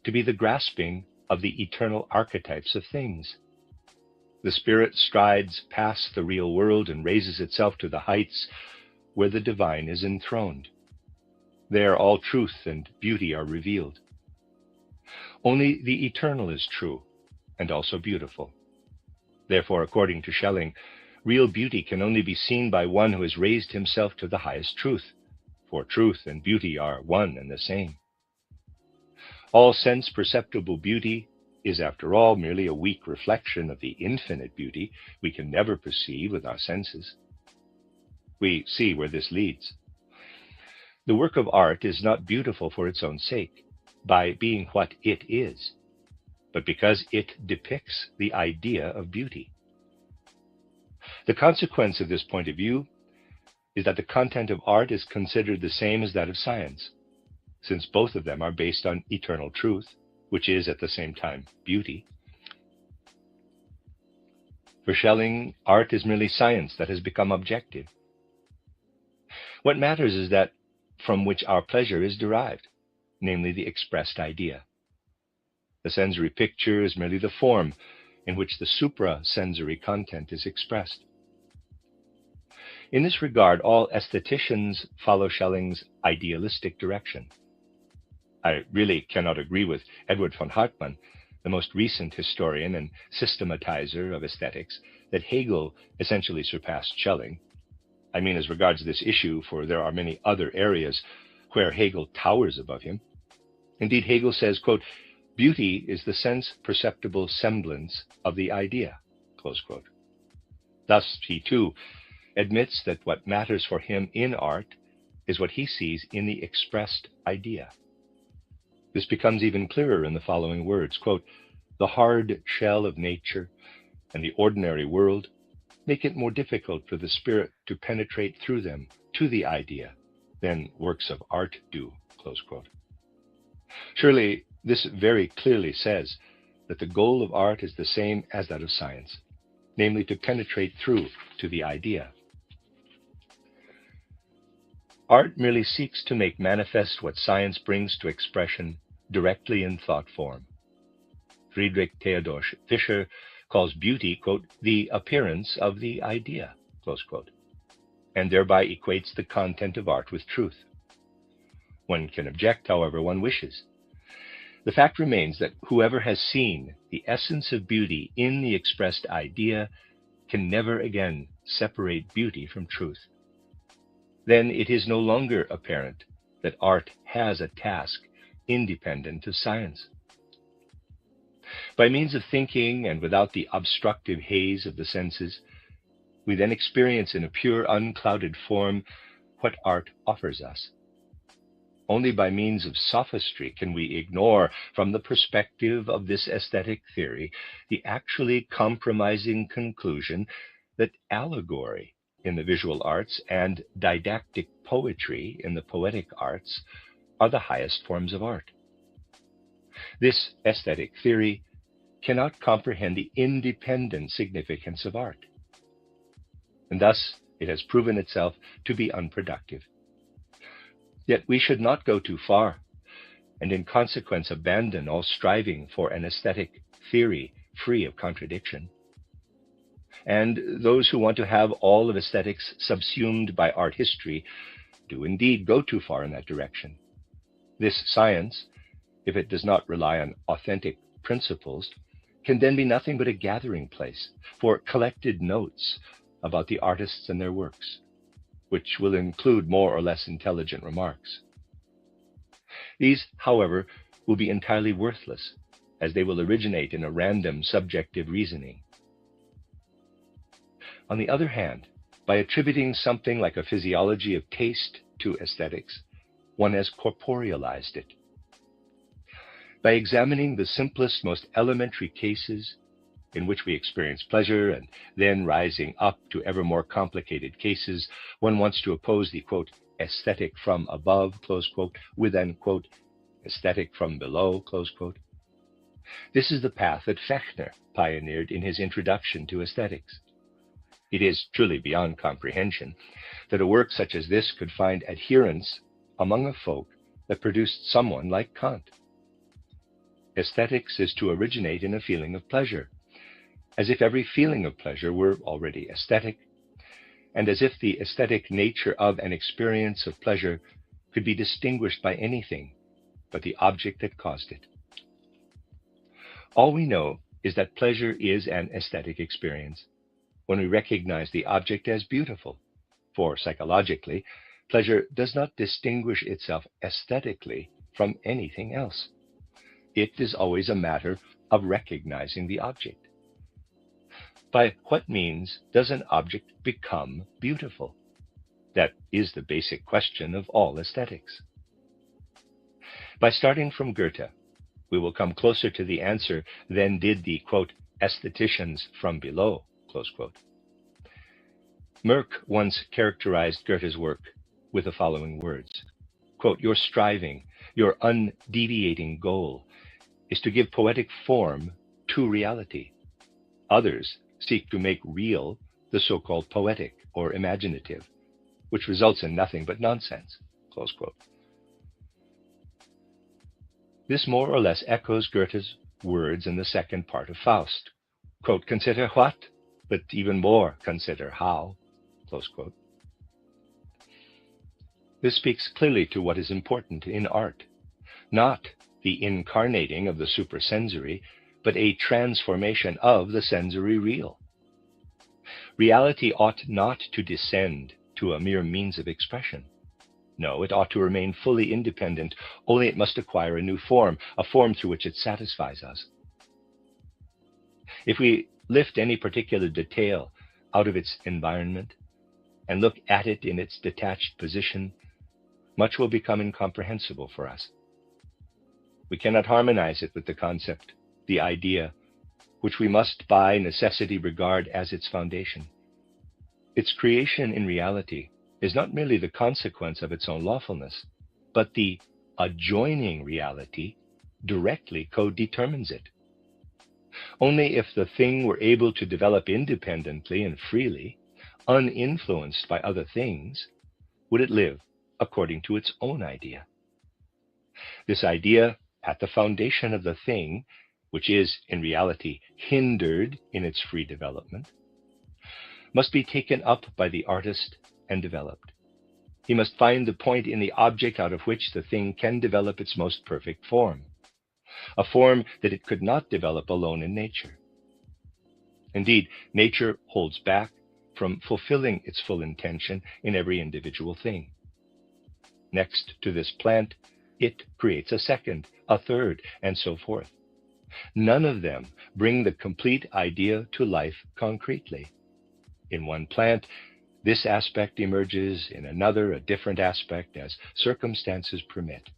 to be the grasping of the eternal archetypes of things. The spirit strides past the real world and raises itself to the heights where the divine is enthroned. There all truth and beauty are revealed. Only the eternal is true and also beautiful. Therefore, according to Schelling, real beauty can only be seen by one who has raised himself to the highest truth, for truth and beauty are one and the same. All sense-perceptible beauty is, after all, merely a weak reflection of the infinite beauty we can never perceive with our senses. We see where this leads. The work of art is not beautiful for its own sake, by being what it is, but because it depicts the idea of beauty. The consequence of this point of view is that the content of art is considered the same as that of science, since both of them are based on eternal truth, which is at the same time beauty. For Schelling, art is merely science that has become objective. What matters is that from which our pleasure is derived, namely the expressed idea. The sensory picture is merely the form in which the suprasensory content is expressed. In this regard, all aestheticians follow Schelling's idealistic direction. I really cannot agree with Edward von Hartmann, the most recent historian and systematizer of aesthetics, that Hegel essentially surpassed Schelling. I mean as regards this issue, for there are many other areas where Hegel towers above him. Indeed, Hegel says, quote, "Beauty is the sense-perceptible semblance of the idea," close quote. Thus, he too admits that what matters for him in art is what he sees in the expressed idea. This becomes even clearer in the following words, quote, "The hard shell of nature and the ordinary world make it more difficult for the spirit to penetrate through them to the idea than works of art do," close quote. Surely this very clearly says that the goal of art is the same as that of science, namely to penetrate through to the idea. Art merely seeks to make manifest what science brings to expression directly in thought form. Friedrich Theodor Fischer calls beauty, quote, "the appearance of the idea," close quote, and thereby equates the content of art with truth. One can object, however one wishes. The fact remains that whoever has seen the essence of beauty in the expressed idea can never again separate beauty from truth. Then it is no longer apparent that art has a task independent of science. By means of thinking and without the obstructive haze of the senses, we then experience in a pure, unclouded form what art offers us. Only by means of sophistry can we ignore, from the perspective of this aesthetic theory, the actually compromising conclusion that allegory in the visual arts and didactic poetry in the poetic arts are the highest forms of art. This aesthetic theory cannot comprehend the independent significance of art, and thus it has proven itself to be unproductive. Yet we should not go too far, and in consequence abandon all striving for an aesthetic theory free of contradiction. And those who want to have all of aesthetics subsumed by art history do indeed go too far in that direction. This science, if it does not rely on authentic principles, can then be nothing but a gathering place for collected notes about the artists and their works, which will include more or less intelligent remarks. These, however, will be entirely worthless, as they will originate in a random subjective reasoning. On the other hand, by attributing something like a physiology of taste to aesthetics, one has corporealized it. By examining the simplest, most elementary cases in which we experience pleasure, and then rising up to ever more complicated cases, one wants to oppose the, quote, aesthetic from above, close quote, with an, quote, aesthetic from below, close quote. This is the path that Fechner pioneered in his introduction to aesthetics. It is truly beyond comprehension that a work such as this could find adherents among a folk that produced someone like Kant. Aesthetics is to originate in a feeling of pleasure, as if every feeling of pleasure were already aesthetic, and as if the aesthetic nature of an experience of pleasure could be distinguished by anything but the object that caused it. All we know is that pleasure is an aesthetic experience when we recognize the object as beautiful, for psychologically, pleasure does not distinguish itself aesthetically from anything else. It is always a matter of recognizing the object. By what means does an object become beautiful? That is the basic question of all aesthetics. By starting from Goethe, we will come closer to the answer than did the, quote, aestheticians from below, close quote. Merck once characterized Goethe's work with the following words, quote, your striving, your undeviating goal is to give poetic form to reality. Others seek to make real the so-called poetic or imaginative, which results in nothing but nonsense, Close quote. This more or less echoes Goethe's words in the second part of Faust. Quote, consider what, but even more consider how. Close quote. This speaks clearly to what is important in art, not the incarnating of the supersensory, but a transformation of the sensory real. Reality ought not to descend to a mere means of expression. No, it ought to remain fully independent, only it must acquire a new form, a form through which it satisfies us. If we lift any particular detail out of its environment and look at it in its detached position, much will become incomprehensible for us. We cannot harmonize it with the concept, the idea, which we must by necessity regard as its foundation. Its creation in reality is not merely the consequence of its own lawfulness, but the adjoining reality directly co-determines it. Only if the thing were able to develop independently and freely, uninfluenced by other things, would it live according to its own idea. This idea, at the foundation of the thing, which is in reality hindered in its free development, must be taken up by the artist and developed. He must find the point in the object out of which the thing can develop its most perfect form, a form that it could not develop alone in nature. Indeed, nature holds back from fulfilling its full intention in every individual thing. Next to this plant, it creates a second, a third, and so forth. None of them bring the complete idea to life concretely. In one plant, this aspect emerges, in another, a different aspect, as circumstances permit.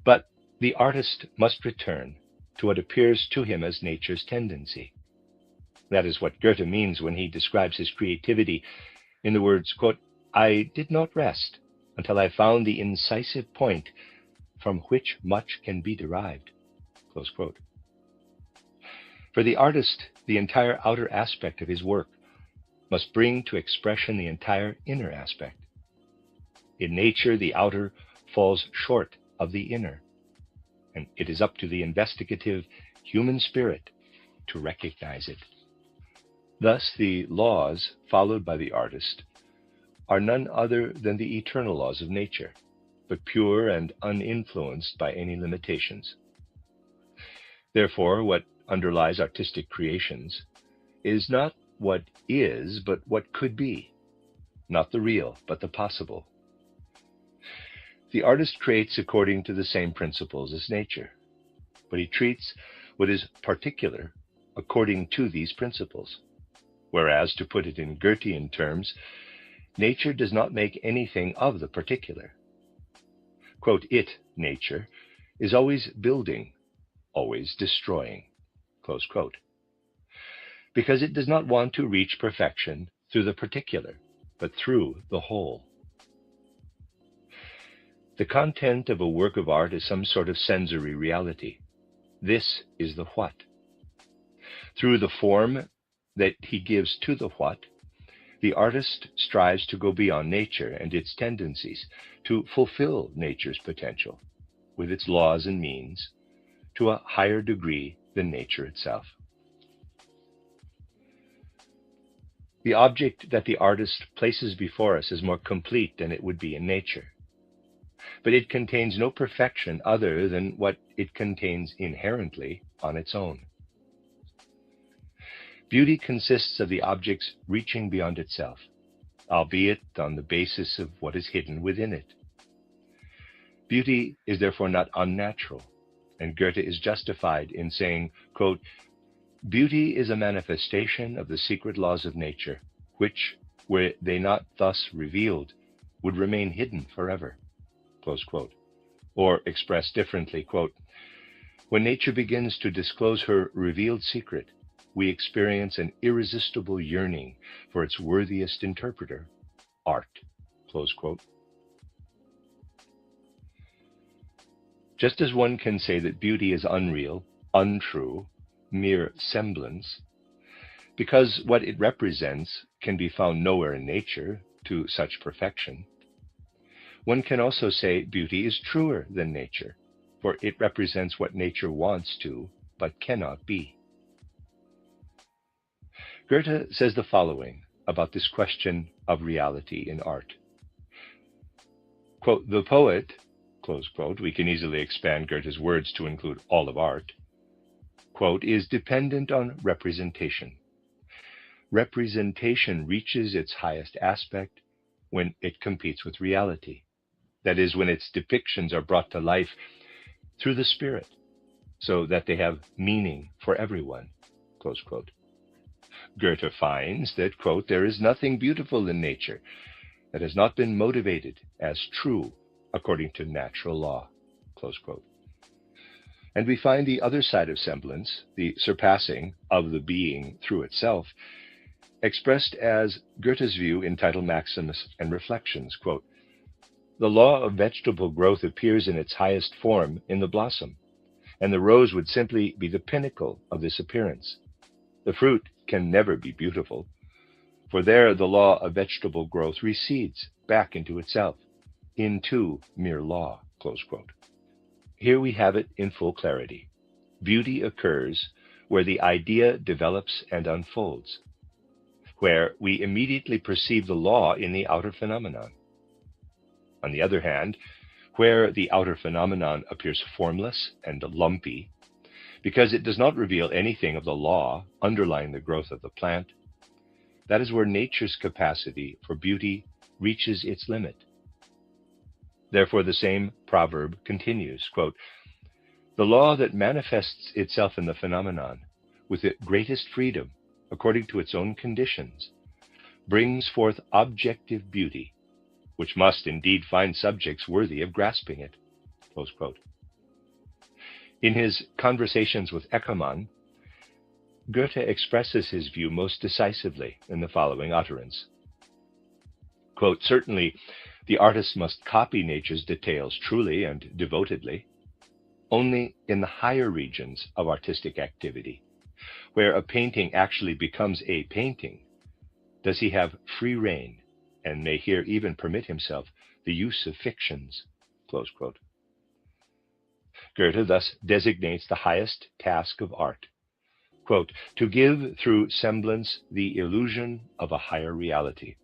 But the artist must return to what appears to him as nature's tendency. That is what Goethe means when he describes his creativity in the words, quote, I did not rest until I found the incisive point from which much can be derived. Close quote. For the artist, the entire outer aspect of his work must bring to expression the entire inner aspect. In nature, the outer falls short of the inner, and it is up to the investigative human spirit to recognize it. Thus, the laws followed by the artist are none other than the eternal laws of nature, but pure and uninfluenced by any limitations. Therefore, what underlies artistic creations is not what is, but what could be, not the real, but the possible. The artist creates according to the same principles as nature, but he treats what is particular according to these principles. Whereas, to put it in Goethean terms, nature does not make anything of the particular. Quote, it, nature, is always building, always destroying, close quote, because it does not want to reach perfection through the particular, but through the whole. The content of a work of art is some sort of sensory reality. This is the what. Through the form that he gives to the what, the artist strives to go beyond nature and its tendencies, to fulfill nature's potential, with its laws and means, to a higher degree than nature itself. The object that the artist places before us is more complete than it would be in nature, but it contains no perfection other than what it contains inherently on its own. Beauty consists of the object's reaching beyond itself, albeit on the basis of what is hidden within it. Beauty is therefore not unnatural, and Goethe is justified in saying, quote, beauty is a manifestation of the secret laws of nature, which, were they not thus revealed, would remain hidden forever, close quote. Or expressed differently, quote, when nature begins to disclose her revealed secret, we experience an irresistible yearning for its worthiest interpreter, art, close quote. Just as one can say that beauty is unreal, untrue, mere semblance, because what it represents can be found nowhere in nature to such perfection, One can also say beauty is truer than nature, for it represents what nature wants to, but cannot be. Goethe says the following about this question of reality in art. Quote, the poet, close quote, we can easily expand Goethe's words to include all of art, quote, is dependent on representation. Representation reaches its highest aspect when it competes with reality. That is, when its depictions are brought to life through the spirit, so that they have meaning for everyone, close quote. Goethe finds that, quote, there is nothing beautiful in nature that has not been motivated as true according to natural law, close quote. And we find the other side of semblance, the surpassing of the being through itself, expressed as Goethe's view in Title Maximus and Reflections, quote, the law of vegetable growth appears in its highest form in the blossom, and the rose would simply be the pinnacle of this appearance. The fruit can never be beautiful, for there the law of vegetable growth recedes back into itself, into mere law, close quote. Here we have it in full clarity. Beauty occurs where the idea develops and unfolds, where we immediately perceive the law in the outer phenomenon. On the other hand, where the outer phenomenon appears formless and lumpy, because it does not reveal anything of the law underlying the growth of the plant, that is where nature's capacity for beauty reaches its limit. Therefore, the same proverb continues, quote, the law that manifests itself in the phenomenon with the greatest freedom according to its own conditions brings forth objective beauty, which must indeed find subjects worthy of grasping it, close quote. In his Conversations with Eckermann, Goethe expresses his view most decisively in the following utterance. Quote, certainly, the artist must copy nature's details truly and devotedly. Only in the higher regions of artistic activity, where a painting actually becomes a painting, does he have free rein and may here even permit himself the use of fictions, close quote. Goethe thus designates the highest task of art, quote, to give through semblance the illusion of a higher reality.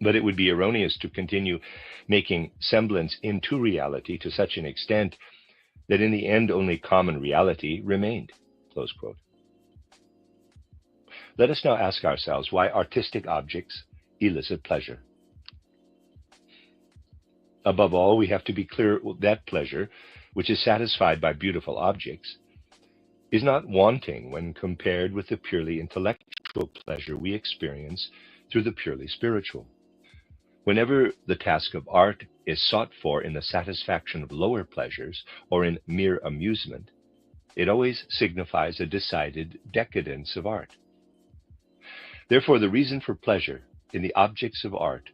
But it would be erroneous to continue making semblance into reality to such an extent that in the end only common reality remained, close quote. Let us now ask ourselves why artistic objects elicit pleasure. Above all, we have to be clear that pleasure, which is satisfied by beautiful objects, is not wanting when compared with the purely intellectual pleasure we experience through the purely spiritual. Whenever the task of art is sought for in the satisfaction of lower pleasures or in mere amusement, it always signifies a decided decadence of art. Therefore, the reason for pleasure in the objects of art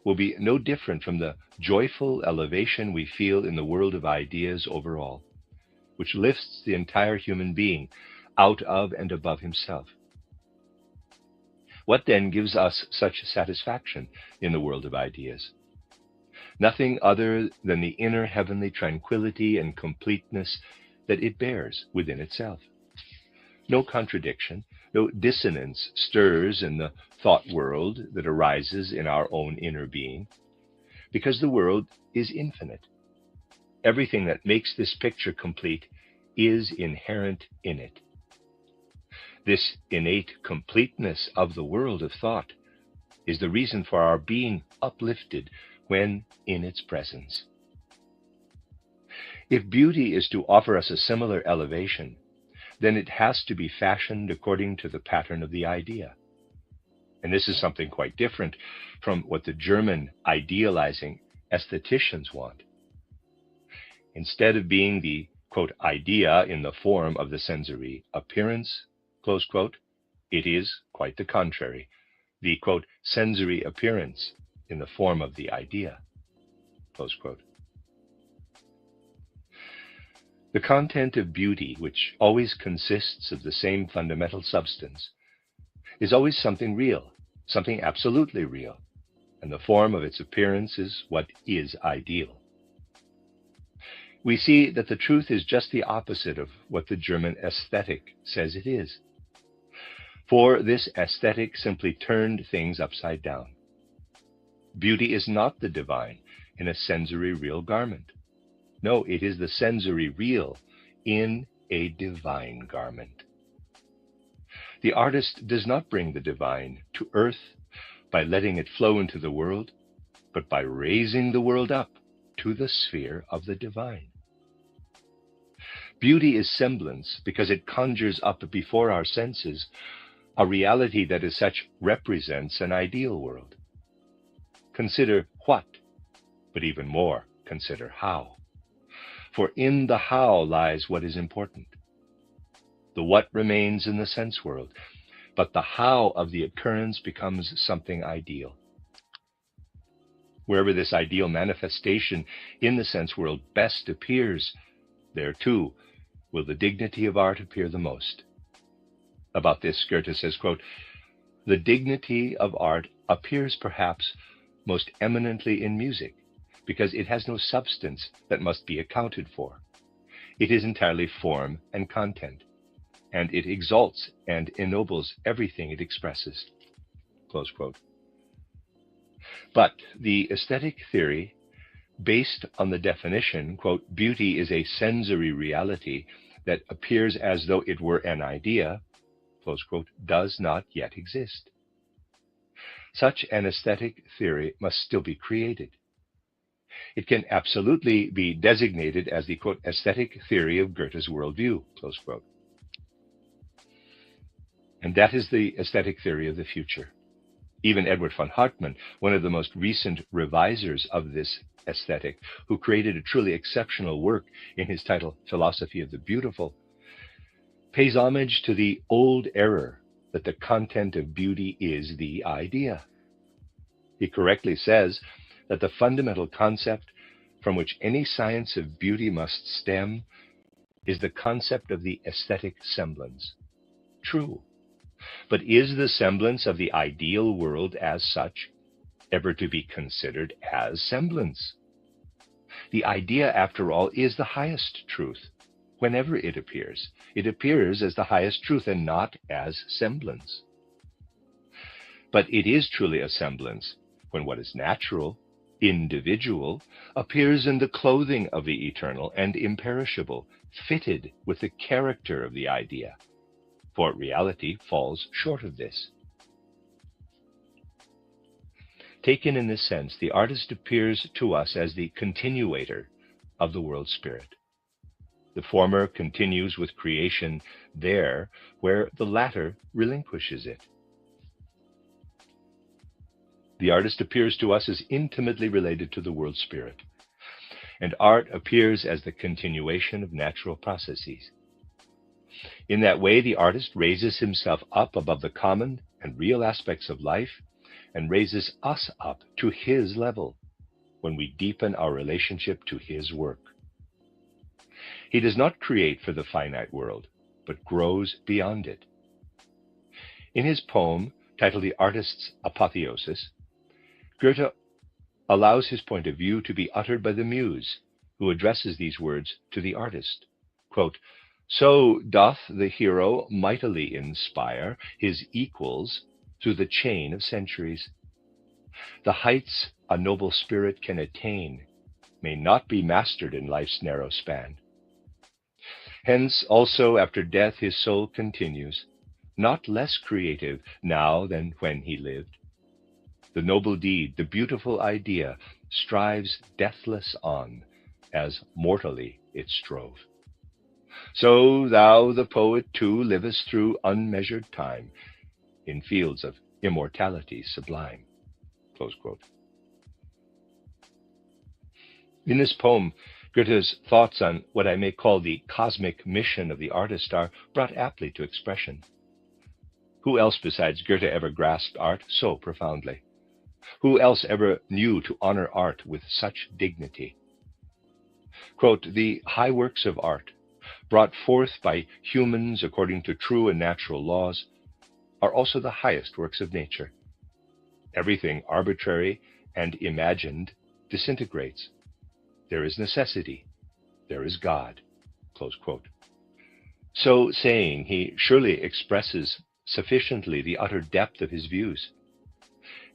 will be no different from the joyful elevation we feel in the world of ideas overall, which lifts the entire human being out of and above himself. What then gives us such satisfaction in the world of ideas? Nothing other than the inner heavenly tranquility and completeness that it bears within itself. No contradiction, no dissonance stirs in the thought world that arises in our own inner being, because the world is infinite. Everything that makes this picture complete is inherent in it. This innate completeness of the world of thought is the reason for our being uplifted when in its presence. If beauty is to offer us a similar elevation, then it has to be fashioned according to the pattern of the idea. And this is something quite different from what the German idealizing aestheticians want. Instead of being the, quote, idea in the form of the sensory appearance, close quote, it is quite the contrary, the, quote, sensory appearance in the form of the idea, close quote. The content of beauty, which always consists of the same fundamental substance, is always something real, something absolutely real. and the form of its appearance is what is ideal. We see that the truth is just the opposite of what the German aesthetic says it is. For this aesthetic simply turned things upside down. Beauty is not the divine in a sensory real garment. No, it is the sensory real in a divine garment. The artist does not bring the divine to earth by letting it flow into the world, but by raising the world up to the sphere of the divine. Beauty is semblance because it conjures up before our senses a reality that as such represents an ideal world. Consider what, but even more, consider how. For in the how lies what is important. The what remains in the sense world, but the how of the occurrence becomes something ideal. Wherever this ideal manifestation in the sense world best appears, there too will the dignity of art appear the most. About this, Goethe says, quote, "The dignity of art appears perhaps most eminently in music, because it has no substance that must be accounted for. It is entirely form and content, and it exalts and ennobles everything it expresses." Close quote. But the aesthetic theory, based on the definition, quote, "Beauty is a sensory reality that appears as though it were an idea," close quote, does not yet exist. Such an aesthetic theory must still be created. It can absolutely be designated as the, quote, "aesthetic theory of Goethe's worldview," close quote. And that is the aesthetic theory of the future. Even Edward von Hartmann, one of the most recent revisers of this aesthetic, who created a truly exceptional work in his title, Philosophy of the Beautiful, pays homage to the old error that the content of beauty is the idea. He correctly says that the fundamental concept from which any science of beauty must stem is the concept of the aesthetic semblance. True. But is the semblance of the ideal world as such ever to be considered as semblance? The idea, after all, is the highest truth. Whenever it appears as the highest truth and not as semblance. But it is truly a semblance when what is natural, individual, appears in the clothing of the eternal and imperishable, fitted with the character of the idea. For reality falls short of this. Taken in this sense, the artist appears to us as the continuator of the world spirit. The former continues with creation there where the latter relinquishes it. The artist appears to us as intimately related to the world spirit, and art appears as the continuation of natural processes. In that way, the artist raises himself up above the common and real aspects of life and raises us up to his level when we deepen our relationship to his work. He does not create for the finite world, but grows beyond it. In his poem, titled The Artist's Apotheosis, Goethe allows his point of view to be uttered by the muse, who addresses these words to the artist. Quote, "So doth the hero mightily inspire his equals through the chain of centuries. The heights a noble spirit can attain may not be mastered in life's narrow span. Hence also after death his soul continues, not less creative now than when he lived. The noble deed, the beautiful idea, strives deathless on, as mortally it strove. So thou, the poet, too, livest through unmeasured time, in fields of immortality sublime." Close quote. In this poem, Goethe's thoughts on what I may call the cosmic mission of the artist are brought aptly to expression. Who else besides Goethe ever grasped art so profoundly? Who else ever knew to honor art with such dignity? Quote, "The high works of art, brought forth by humans according to true and natural laws, are also the highest works of nature. Everything arbitrary and imagined disintegrates. There is necessity. There is God. Close quote. So saying, he surely expresses sufficiently the utter depth of his views.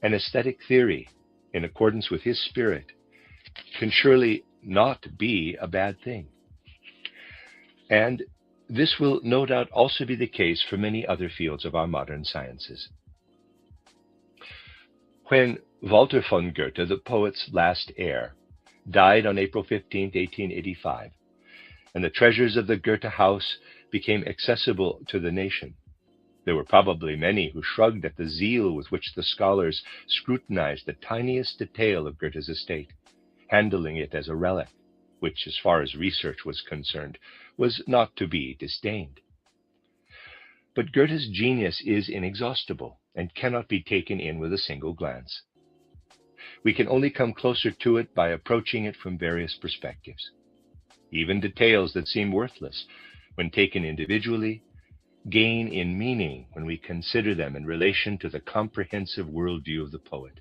An aesthetic theory, in accordance with his spirit, can surely not be a bad thing. And this will no doubt also be the case for many other fields of our modern sciences. When Walter von Goethe, the poet's last heir, died on April 15, 1885, and the treasures of the Goethe house became accessible to the nation, there were probably many who shrugged at the zeal with which the scholars scrutinized the tiniest detail of Goethe's estate, handling it as a relic, which, as far as research was concerned, was not to be disdained. But Goethe's genius is inexhaustible and cannot be taken in with a single glance. We can only come closer to it by approaching it from various perspectives. Even details that seem worthless, when taken individually, gain in meaning when we consider them in relation to the comprehensive worldview of the poet.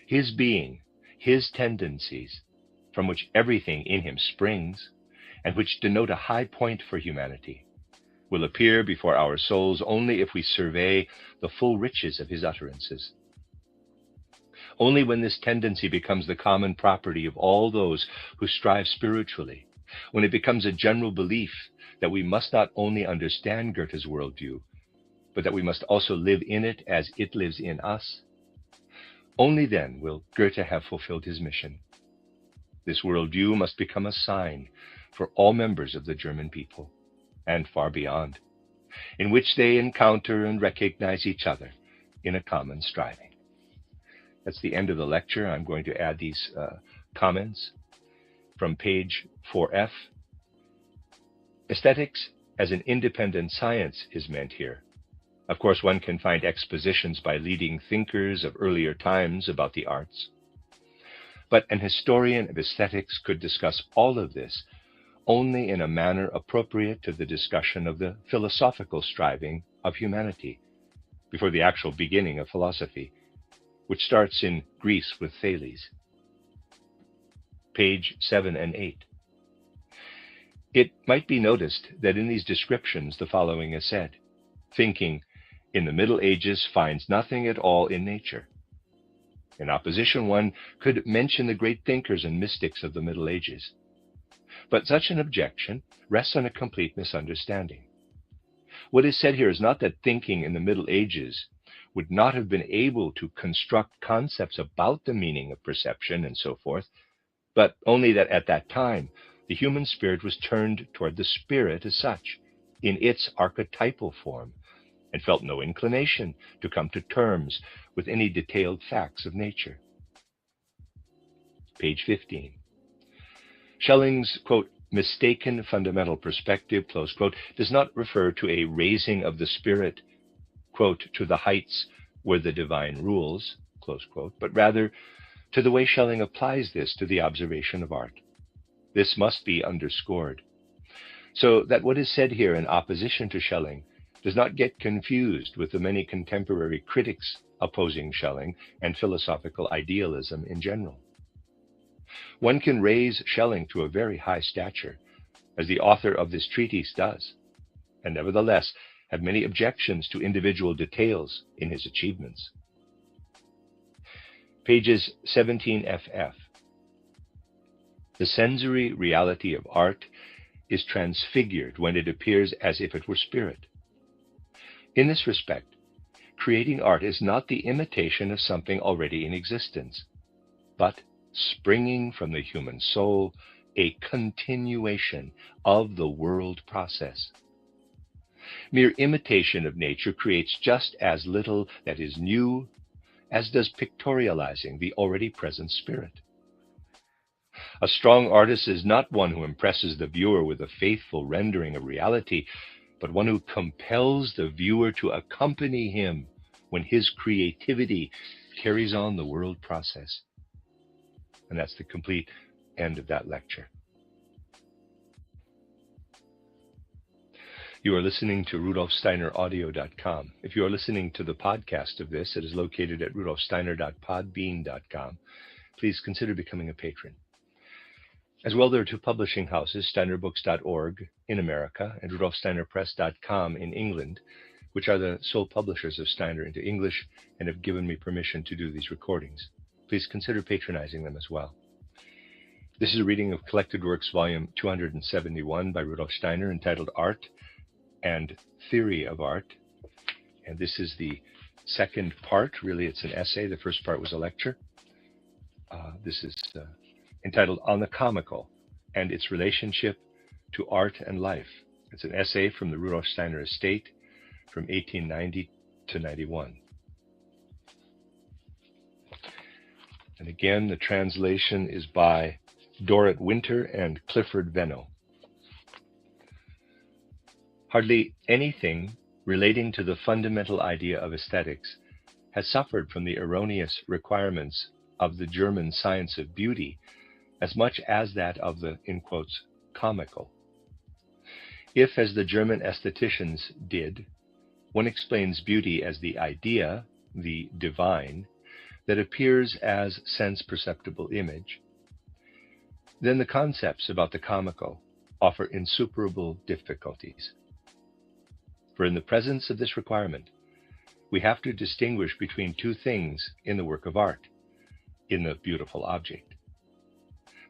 His being, his tendencies, from which everything in him springs, and which denote a high point for humanity, will appear before our souls only if we survey the full riches of his utterances. Only when this tendency becomes the common property of all those who strive spiritually, when it becomes a general belief that we must not only understand Goethe's worldview, but that we must also live in it as it lives in us, only then will Goethe have fulfilled his mission. This worldview must become a sign for all members of the German people, and far beyond, in which they encounter and recognize each other in a common striving. That's the end of the lecture. I'm going to add these comments from page 4F. Aesthetics as an independent science is meant here. Of course, one can find expositions by leading thinkers of earlier times about the arts. But an historian of aesthetics could discuss all of this only in a manner appropriate to the discussion of the philosophical striving of humanity, before the actual beginning of philosophy, which starts in Greece with Thales. Page 7 and 8. It might be noticed that in these descriptions the following is said: thinking in the Middle Ages finds nothing at all in nature. In opposition, one could mention the great thinkers and mystics of the Middle Ages. But such an objection rests on a complete misunderstanding. What is said here is not that thinking in the Middle Ages would not have been able to construct concepts about the meaning of perception and so forth, but only that at that time the human spirit was turned toward the spirit as such, in its archetypal form, and felt no inclination to come to terms with any detailed facts of nature. Page 15. Schelling's, quote, mistaken fundamental perspective, close quote, does not refer to a raising of the spirit, quote, to the heights where the divine rules, close quote, but rather to the way Schelling applies this to the observation of art. This must be underscored, so that what is said here in opposition to Schelling does not get confused with the many contemporary critics opposing Schelling and philosophical idealism in general. One can raise Schelling to a very high stature, as the author of this treatise does, and nevertheless have many objections to individual details in his achievements. Pages 17FF. The sensory reality of art is transfigured when it appears as if it were spirit. In this respect, creating art is not the imitation of something already in existence, but springing from the human soul, a continuation of the world process. Mere imitation of nature creates just as little that is new as does pictorializing the already present spirit. A strong artist is not one who impresses the viewer with a faithful rendering of reality, but one who compels the viewer to accompany him when his creativity carries on the world process. And that's the complete end of that lecture. You are listening to RudolfSteinerAudio.com. If you are listening to the podcast of this, it is located at RudolfSteiner.podbean.com. Please consider becoming a patron. As well, there are two publishing houses, SteinerBooks.org in America and RudolfSteinerPress.com in England, which are the sole publishers of Steiner into English and have given me permission to do these recordings. Please consider patronizing them as well. This is a reading of Collected Works, Volume 271 by Rudolf Steiner, entitled Art and Theory of Art. And this is the second part. Really, it's an essay. The first part was a lecture. This is entitled On the Comical and Its Relationship to Art and Life. It's an essay from the Rudolf Steiner estate from 1890 to 91. And again, the translation is by Dorrit Winter and Clifford Venno. Hardly anything relating to the fundamental idea of aesthetics has suffered from the erroneous requirements of the German science of beauty as much as that of the, in quotes, comical. If, as the German aestheticians did, one explains beauty as the idea, the divine, that appears as sense-perceptible image, then the concepts about the comical offer insuperable difficulties. For in the presence of this requirement, we have to distinguish between two things in the work of art, in the beautiful object.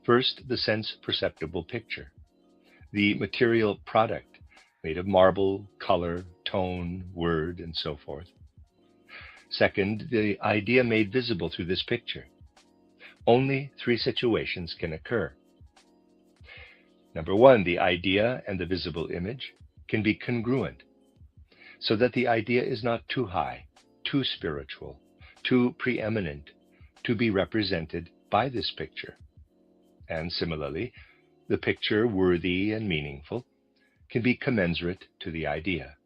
First, the sense-perceptible picture, the material product made of marble, color, tone, word, and so forth. Second, the idea made visible through this picture. Only three situations can occur. Number one, the idea and the visible image can be congruent, so that the idea is not too high, too spiritual, too preeminent to be represented by this picture. And similarly, the picture, worthy and meaningful, can be commensurate to the idea.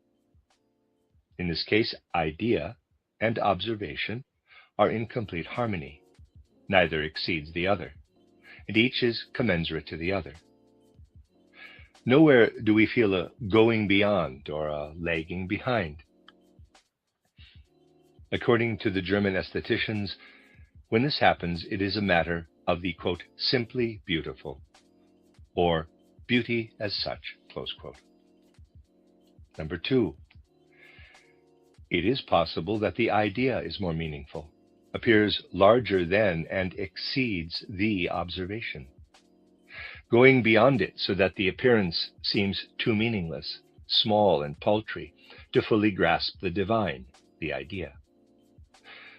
In this case, idea and observation are in complete harmony. Neither exceeds the other, and each is commensurate to the other. Nowhere do we feel a going beyond or a lagging behind. According to the German aestheticians, when this happens, it is a matter of the, quote, simply beautiful, or beauty as such, close quote. Number two, it is possible that the idea is more meaningful, appears larger than and exceeds the observation, going beyond it so that the appearance seems too meaningless, small and paltry, to fully grasp the divine, the idea.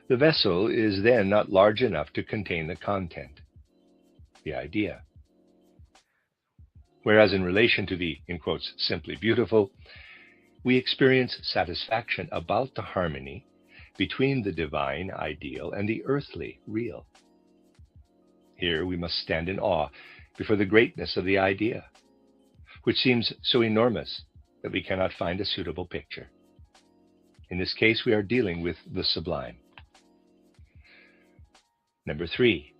The vessel is then not large enough to contain the content, the idea. Whereas in relation to the, in quotes, simply beautiful, we experience satisfaction about the harmony between the divine ideal and the earthly real. Here we must stand in awe before the greatness of the idea, which seems so enormous that we cannot find a suitable picture. In this case, we are dealing with the sublime. Number three,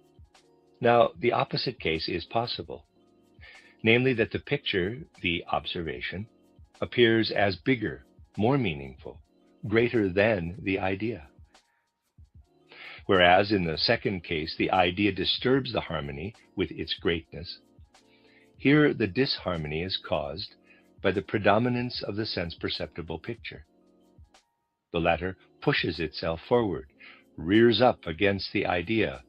now the opposite case is possible, namely that the picture, the observation, appears as bigger, more meaningful, greater than the idea. Whereas in the second case, the idea disturbs the harmony with its greatness. Here, the disharmony is caused by the predominance of the sense-perceptible picture. The latter pushes itself forward, rears up against the idea,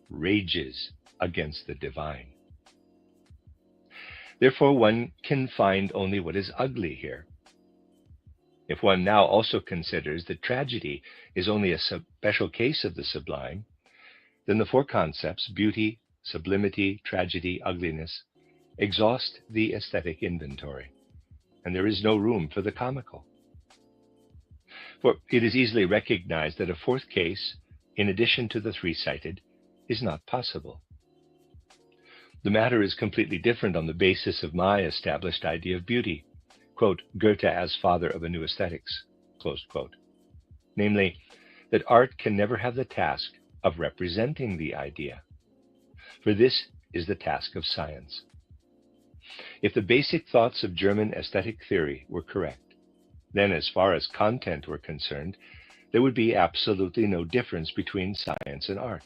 rages against the divine. Therefore, one can find only what is ugly here. If one now also considers that tragedy is only a special case of the sublime, then the four concepts, beauty, sublimity, tragedy, ugliness, exhaust the aesthetic inventory, and there is no room for the comical. For it is easily recognized that a fourth case, in addition to the three cited, is not possible. The matter is completely different on the basis of my established idea of beauty, quote, Goethe as father of a new aesthetics, close quote. Namely, that art can never have the task of representing the idea, for this is the task of science. If the basic thoughts of German aesthetic theory were correct, then as far as content were concerned, there would be absolutely no difference between science and art.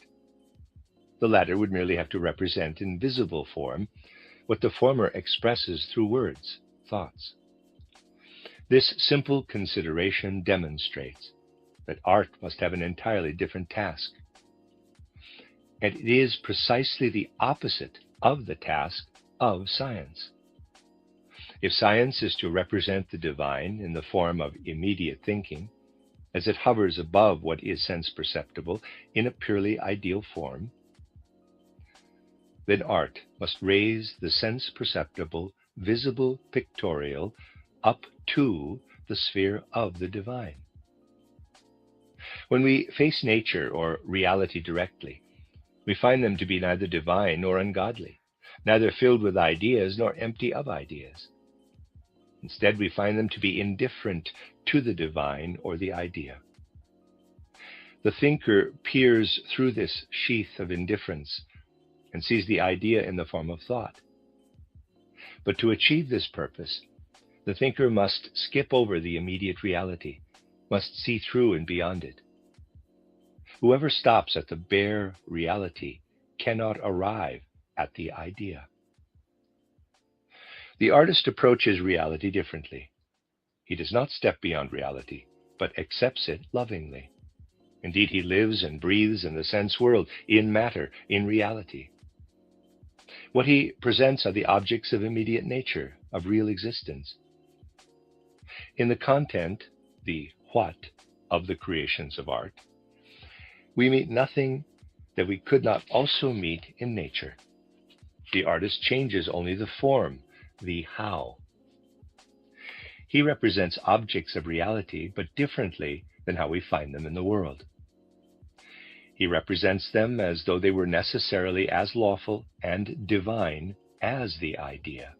The latter would merely have to represent in visible form what the former expresses through words, thoughts. This simple consideration demonstrates that art must have an entirely different task. And it is precisely the opposite of the task of science. If science is to represent the divine in the form of immediate thinking, as it hovers above what is sense perceptible in a purely ideal form, then art must raise the sense perceptible, visible, pictorial up to the sphere of the divine. When we face nature or reality directly, we find them to be neither divine nor ungodly, neither filled with ideas nor empty of ideas. Instead, we find them to be indifferent to the divine or the idea. The thinker peers through this sheath of indifference and sees the idea in the form of thought. But to achieve this purpose, the thinker must skip over the immediate reality, must see through and beyond it. Whoever stops at the bare reality cannot arrive at the idea. The artist approaches reality differently. He does not step beyond reality, but accepts it lovingly. Indeed, he lives and breathes in the sense world, in matter, in reality. What he presents are the objects of immediate nature, of real existence. In the content, the what, of the creations of art, we meet nothing that we could not also meet in nature. The artist changes only the form, the how. He represents objects of reality, but differently than how we find them in the world. He represents them as though they were necessarily as lawful and divine as the idea.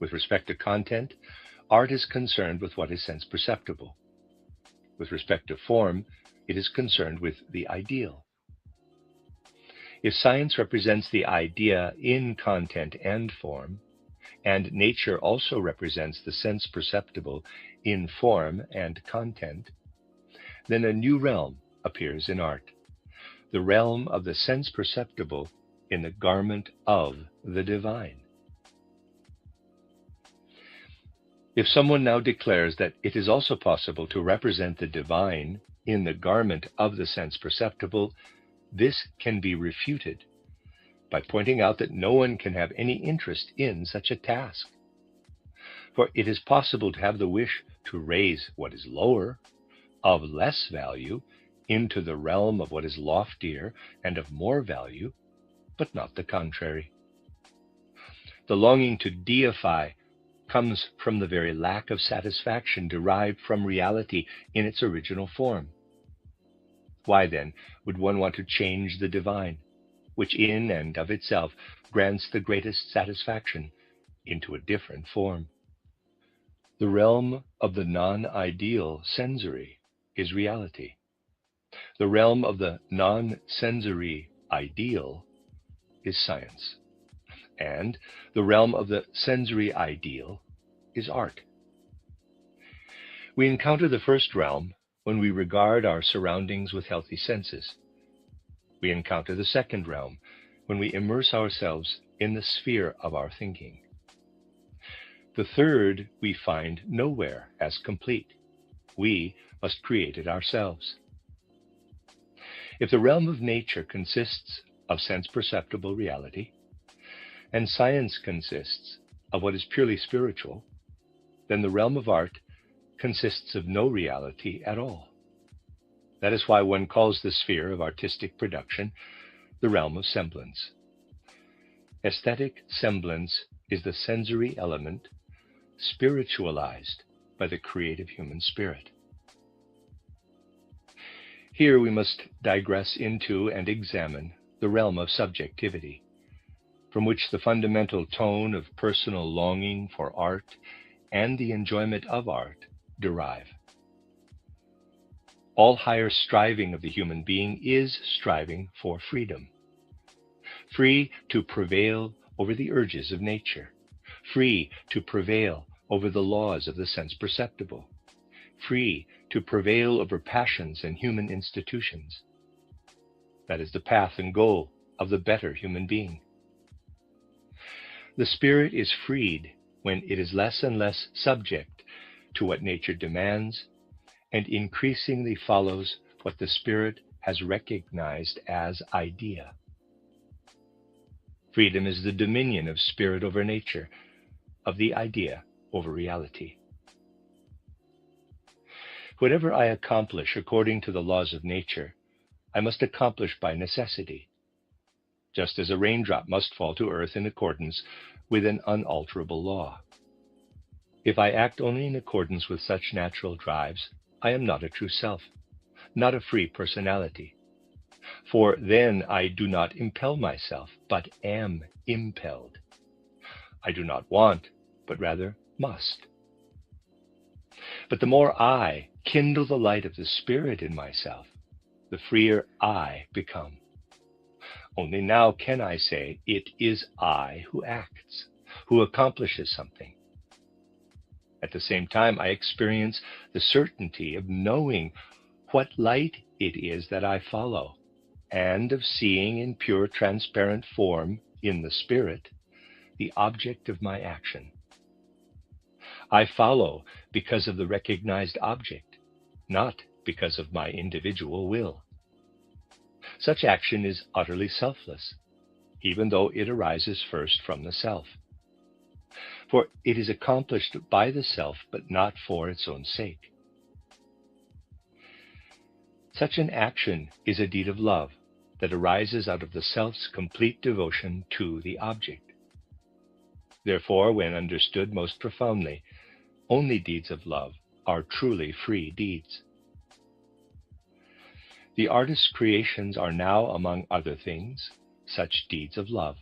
With respect to content, art is concerned with what is sense perceptible. With respect to form, it is concerned with the ideal. If science represents the idea in content and form, and nature also represents the sense perceptible in form and content, then a new realm appears in art, the realm of the sense perceptible in the garment of the divine. If someone now declares that it is also possible to represent the divine in the garment of the sense perceptible, this can be refuted by pointing out that no one can have any interest in such a task. For it is possible to have the wish to raise what is lower, of less value, into the realm of what is loftier and of more value, but not the contrary. The longing to deify comes from the very lack of satisfaction derived from reality in its original form. Why then would one want to change the divine, which in and of itself grants the greatest satisfaction, into a different form? The realm of the non-ideal sensory is reality. The realm of the non-sensory ideal is science. And the realm of the sensory ideal is art. We encounter the first realm when we regard our surroundings with healthy senses. We encounter the second realm when we immerse ourselves in the sphere of our thinking. The third we find nowhere as complete. We must create it ourselves. If the realm of nature consists of sense-perceptible reality, and science consists of what is purely spiritual, then the realm of art consists of no reality at all. That is why one calls the sphere of artistic production the realm of semblance. Aesthetic semblance is the sensory element spiritualized by the creative human spirit. Here we must digress into and examine the realm of subjectivity, from which the fundamental tone of personal longing for art and the enjoyment of art derive. All higher striving of the human being is striving for freedom, free to prevail over the urges of nature, free to prevail over the laws of the sense perceptible, free to prevail over passions and human institutions. That is the path and goal of the better human being. The spirit is freed when it is less and less subject to what nature demands and increasingly follows what the spirit has recognized as idea. Freedom is the dominion of spirit over nature, of the idea over reality. Whatever I accomplish according to the laws of nature, I must accomplish by necessity, just as a raindrop must fall to earth in accordance with an unalterable law. If I act only in accordance with such natural drives, I am not a true self, not a free personality. For then I do not impel myself, but am impelled. I do not want, but rather must. But the more I kindle the light of the Spirit in myself, the freer I become. Only now can I say, it is I who acts, who accomplishes something. At the same time, I experience the certainty of knowing what light it is that I follow, and of seeing in pure transparent form, in the Spirit, the object of my action. I follow because of the recognized object, not because of my individual will. Such action is utterly selfless, even though it arises first from the self. For it is accomplished by the self, but not for its own sake. Such an action is a deed of love that arises out of the self's complete devotion to the object. Therefore, when understood most profoundly, only deeds of love are truly free deeds. The artist's creations are now, among other things, such deeds of love,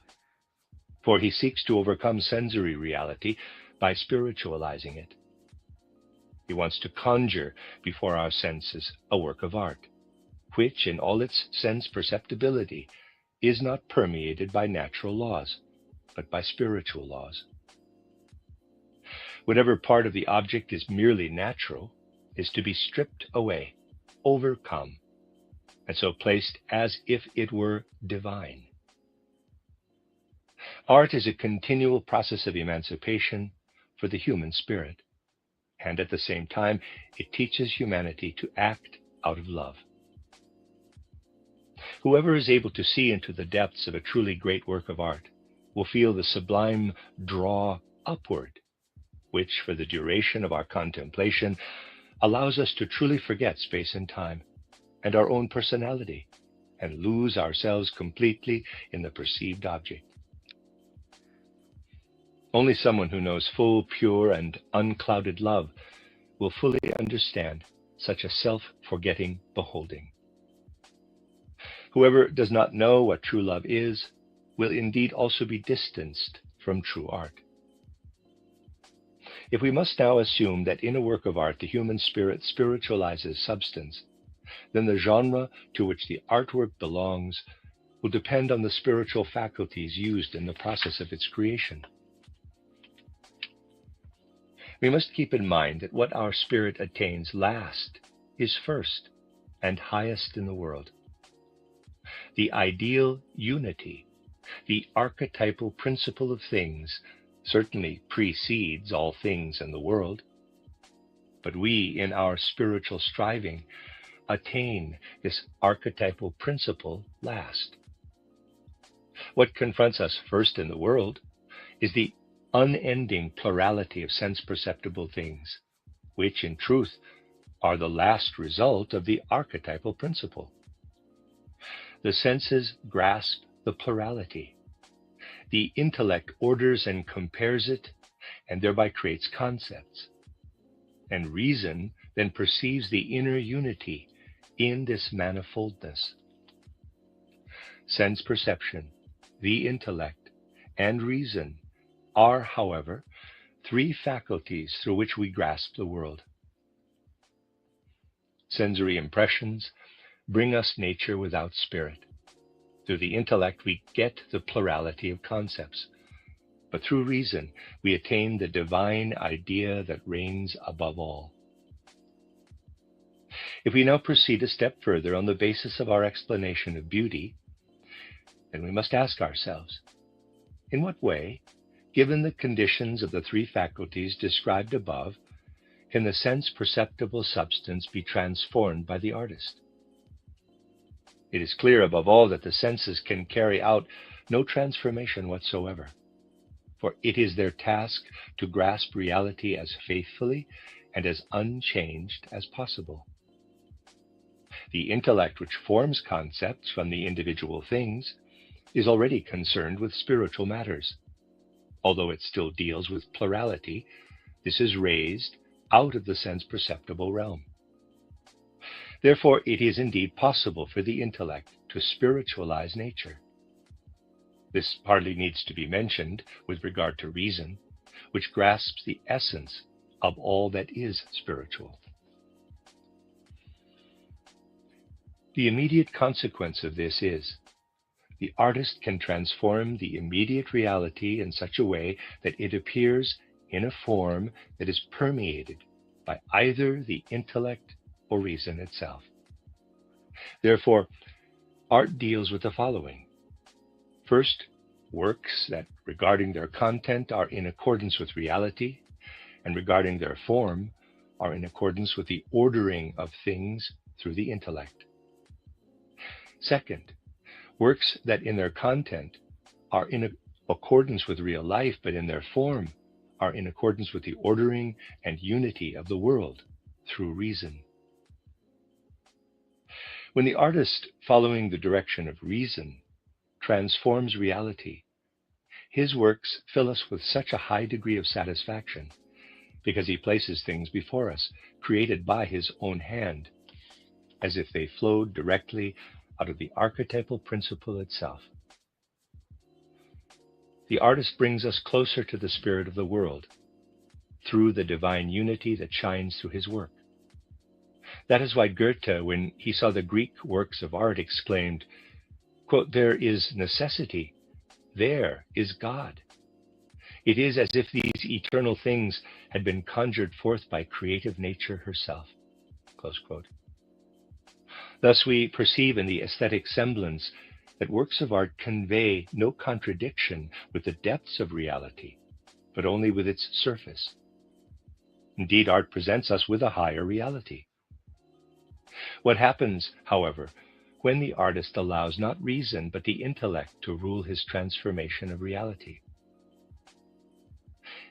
for he seeks to overcome sensory reality by spiritualizing it. He wants to conjure before our senses a work of art, which in all its sense perceptibility is not permeated by natural laws, but by spiritual laws. Whatever part of the object is merely natural is to be stripped away, overcome, and so placed as if it were divine. Art is a continual process of emancipation for the human spirit, and at the same time, it teaches humanity to act out of love. Whoever is able to see into the depths of a truly great work of art will feel the sublime draw upward, which, for the duration of our contemplation, allows us to truly forget space and time, and our own personality, and lose ourselves completely in the perceived object. Only someone who knows full, pure, and unclouded love will fully understand such a self-forgetting beholding. Whoever does not know what true love is will indeed also be distanced from true art. If we must now assume that in a work of art the human spirit spiritualizes substance, then the genre to which the artwork belongs will depend on the spiritual faculties used in the process of its creation. We must keep in mind that what our spirit attains last is first and highest in the world. The ideal unity, the archetypal principle of things, certainly precedes all things in the world, but we, in our spiritual striving, attain this archetypal principle last. What confronts us first in the world is the unending plurality of sense-perceptible things, which, in truth, are the last result of the archetypal principle. The senses grasp the plurality. The intellect orders and compares it, and thereby creates concepts. And reason then perceives the inner unity in this manifoldness. Sense perception, the intellect, and reason are, however, three faculties through which we grasp the world. Sensory impressions bring us nature without spirit. Through the intellect we get the plurality of concepts, but through reason we attain the divine idea that reigns above all. If we now proceed a step further on the basis of our explanation of beauty, then we must ask ourselves, in what way, given the conditions of the three faculties described above, can the sense-perceptible substance be transformed by the artist? It is clear above all that the senses can carry out no transformation whatsoever, for it is their task to grasp reality as faithfully and as unchanged as possible. The intellect which forms concepts from the individual things is already concerned with spiritual matters. Although it still deals with plurality, this is raised out of the sense-perceptible realm. Therefore, it is indeed possible for the intellect to spiritualize nature. This hardly needs to be mentioned with regard to reason, which grasps the essence of all that is spiritual. The immediate consequence of this is the artist can transform the immediate reality in such a way that it appears in a form that is permeated by either the intellect or reason itself. Therefore, art deals with the following. First, works that regarding their content are in accordance with reality, and regarding their form are in accordance with the ordering of things through the intellect. Second, works that in their content are in accordance with real life, but in their form are in accordance with the ordering and unity of the world through reason. When the artist, following the direction of reason, transforms reality, his works fill us with such a high degree of satisfaction, because he places things before us, created by his own hand, as if they flowed directly out of the archetypal principle itself. The artist brings us closer to the spirit of the world, through the divine unity that shines through his work. That is why Goethe, when he saw the Greek works of art, exclaimed, quote, "There is necessity, there is God. It is as if these eternal things had been conjured forth by creative nature herself." Close quote. Thus we perceive in the aesthetic semblance that works of art convey no contradiction with the depths of reality, but only with its surface. Indeed, art presents us with a higher reality. What happens, however, when the artist allows not reason but the intellect to rule his transformation of reality?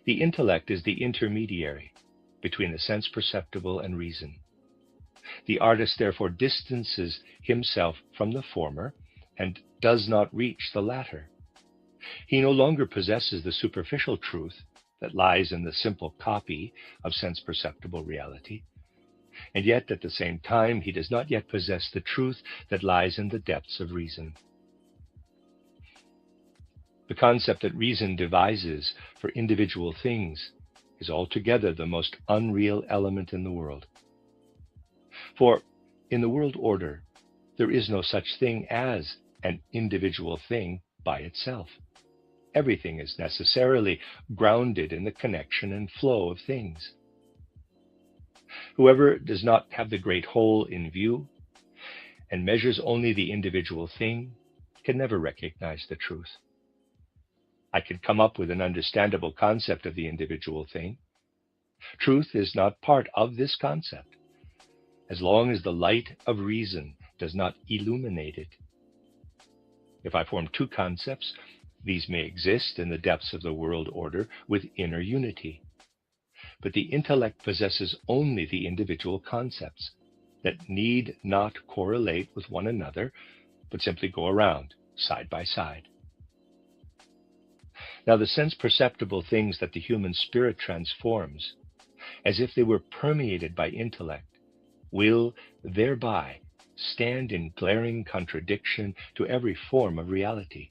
The intellect is the intermediary between the sense perceptible and reason. The artist therefore distances himself from the former and does not reach the latter. He no longer possesses the superficial truth that lies in the simple copy of sense-perceptible reality, and yet at the same time he does not yet possess the truth that lies in the depths of reason. The concept that reason devises for individual things is altogether the most unreal element in the world. For in the world order, there is no such thing as an individual thing by itself. Everything is necessarily grounded in the connection and flow of things. Whoever does not have the great whole in view and measures only the individual thing can never recognize the truth. I can come up with an understandable concept of the individual thing. Truth is not part of this concept, as long as the light of reason does not illuminate it. If I form two concepts, these may exist in the depths of the world order with inner unity. But the intellect possesses only the individual concepts that need not correlate with one another, but simply go around side by side. Now, the sense-perceptible things that the human spirit transforms, as if they were permeated by intellect, will thereby stand in glaring contradiction to every form of reality.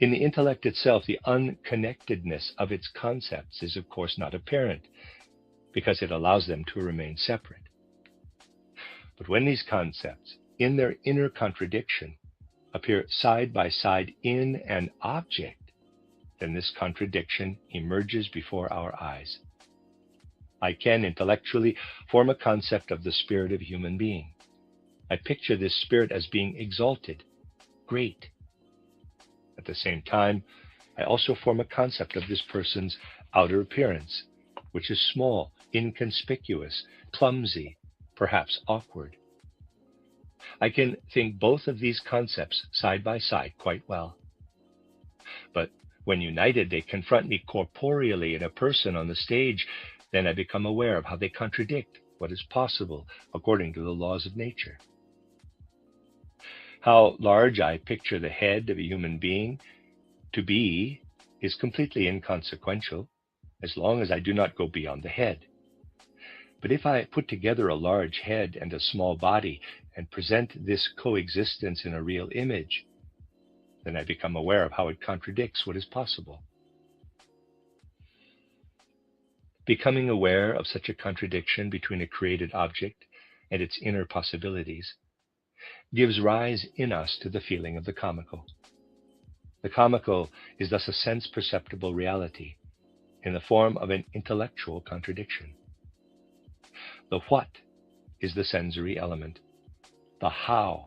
In the intellect itself, the unconnectedness of its concepts is of course not apparent, because it allows them to remain separate. But when these concepts, in their inner contradiction, appear side by side in an object, then this contradiction emerges before our eyes. I can intellectually form a concept of the spirit of a human being. I picture this spirit as being exalted, great. At the same time, I also form a concept of this person's outer appearance, which is small, inconspicuous, clumsy, perhaps awkward. I can think both of these concepts side by side quite well. But when united, they confront me corporeally in a person on the stage, then I become aware of how they contradict what is possible according to the laws of nature. How large I picture the head of a human being to be is completely inconsequential, as long as I do not go beyond the head. But if I put together a large head and a small body and present this coexistence in a real image, then I become aware of how it contradicts what is possible. Becoming aware of such a contradiction between a created object and its inner possibilities gives rise in us to the feeling of the comical. The comical is thus a sense-perceptible reality in the form of an intellectual contradiction. The what is the sensory element. The how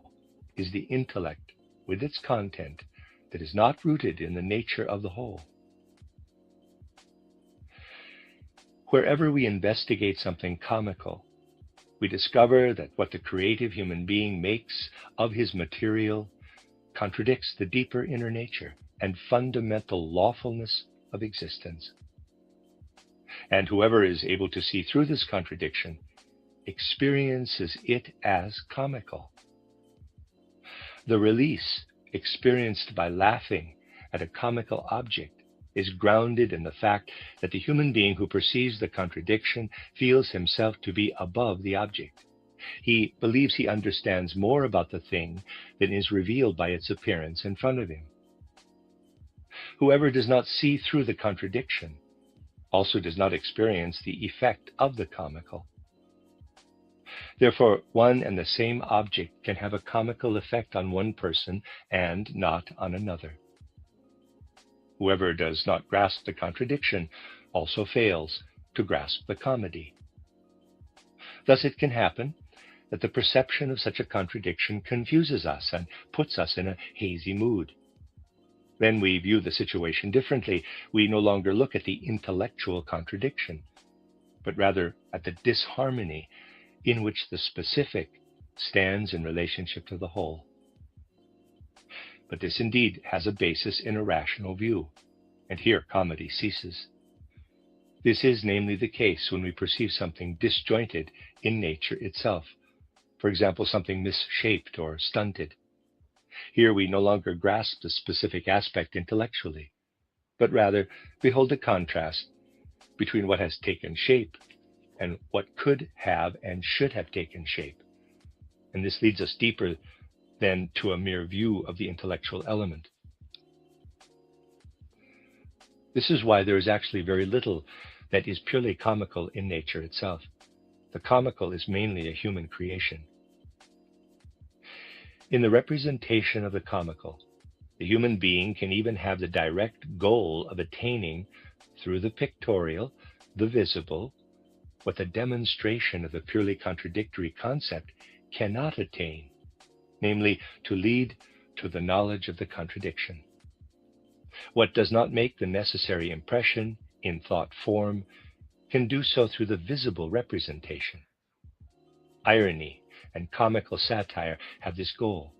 is the intellect with its content that is not rooted in the nature of the whole. Wherever we investigate something comical, we discover that what the creative human being makes of his material contradicts the deeper inner nature and fundamental lawfulness of existence. And whoever is able to see through this contradiction experiences it as comical. The release experienced by laughing at a comical object is grounded in the fact that the human being who perceives the contradiction feels himself to be above the object. He believes he understands more about the thing than is revealed by its appearance in front of him. Whoever does not see through the contradiction also does not experience the effect of the comical. Therefore, one and the same object can have a comical effect on one person and not on another. Whoever does not grasp the contradiction also fails to grasp the comedy. Thus it can happen that the perception of such a contradiction confuses us and puts us in a hazy mood. Then we view the situation differently. We no longer look at the intellectual contradiction, but rather at the disharmony in which the specific stands in relationship to the whole. But this indeed has a basis in a rational view, and here comedy ceases. This is namely the case when we perceive something disjointed in nature itself, for example, something misshaped or stunted. Here we no longer grasp the specific aspect intellectually, but rather behold the contrast between what has taken shape and what could have and should have taken shape. And this leads us deeper than to a mere view of the intellectual element. This is why there is actually very little that is purely comical in nature itself. The comical is mainly a human creation. In the representation of the comical, the human being can even have the direct goal of attaining, through the pictorial, the visible, what the demonstration of the purely contradictory concept cannot attain, namely to lead to the knowledge of the contradiction. What does not make the necessary impression in thought form can do so through the visible representation. Irony and comical satire have this goal.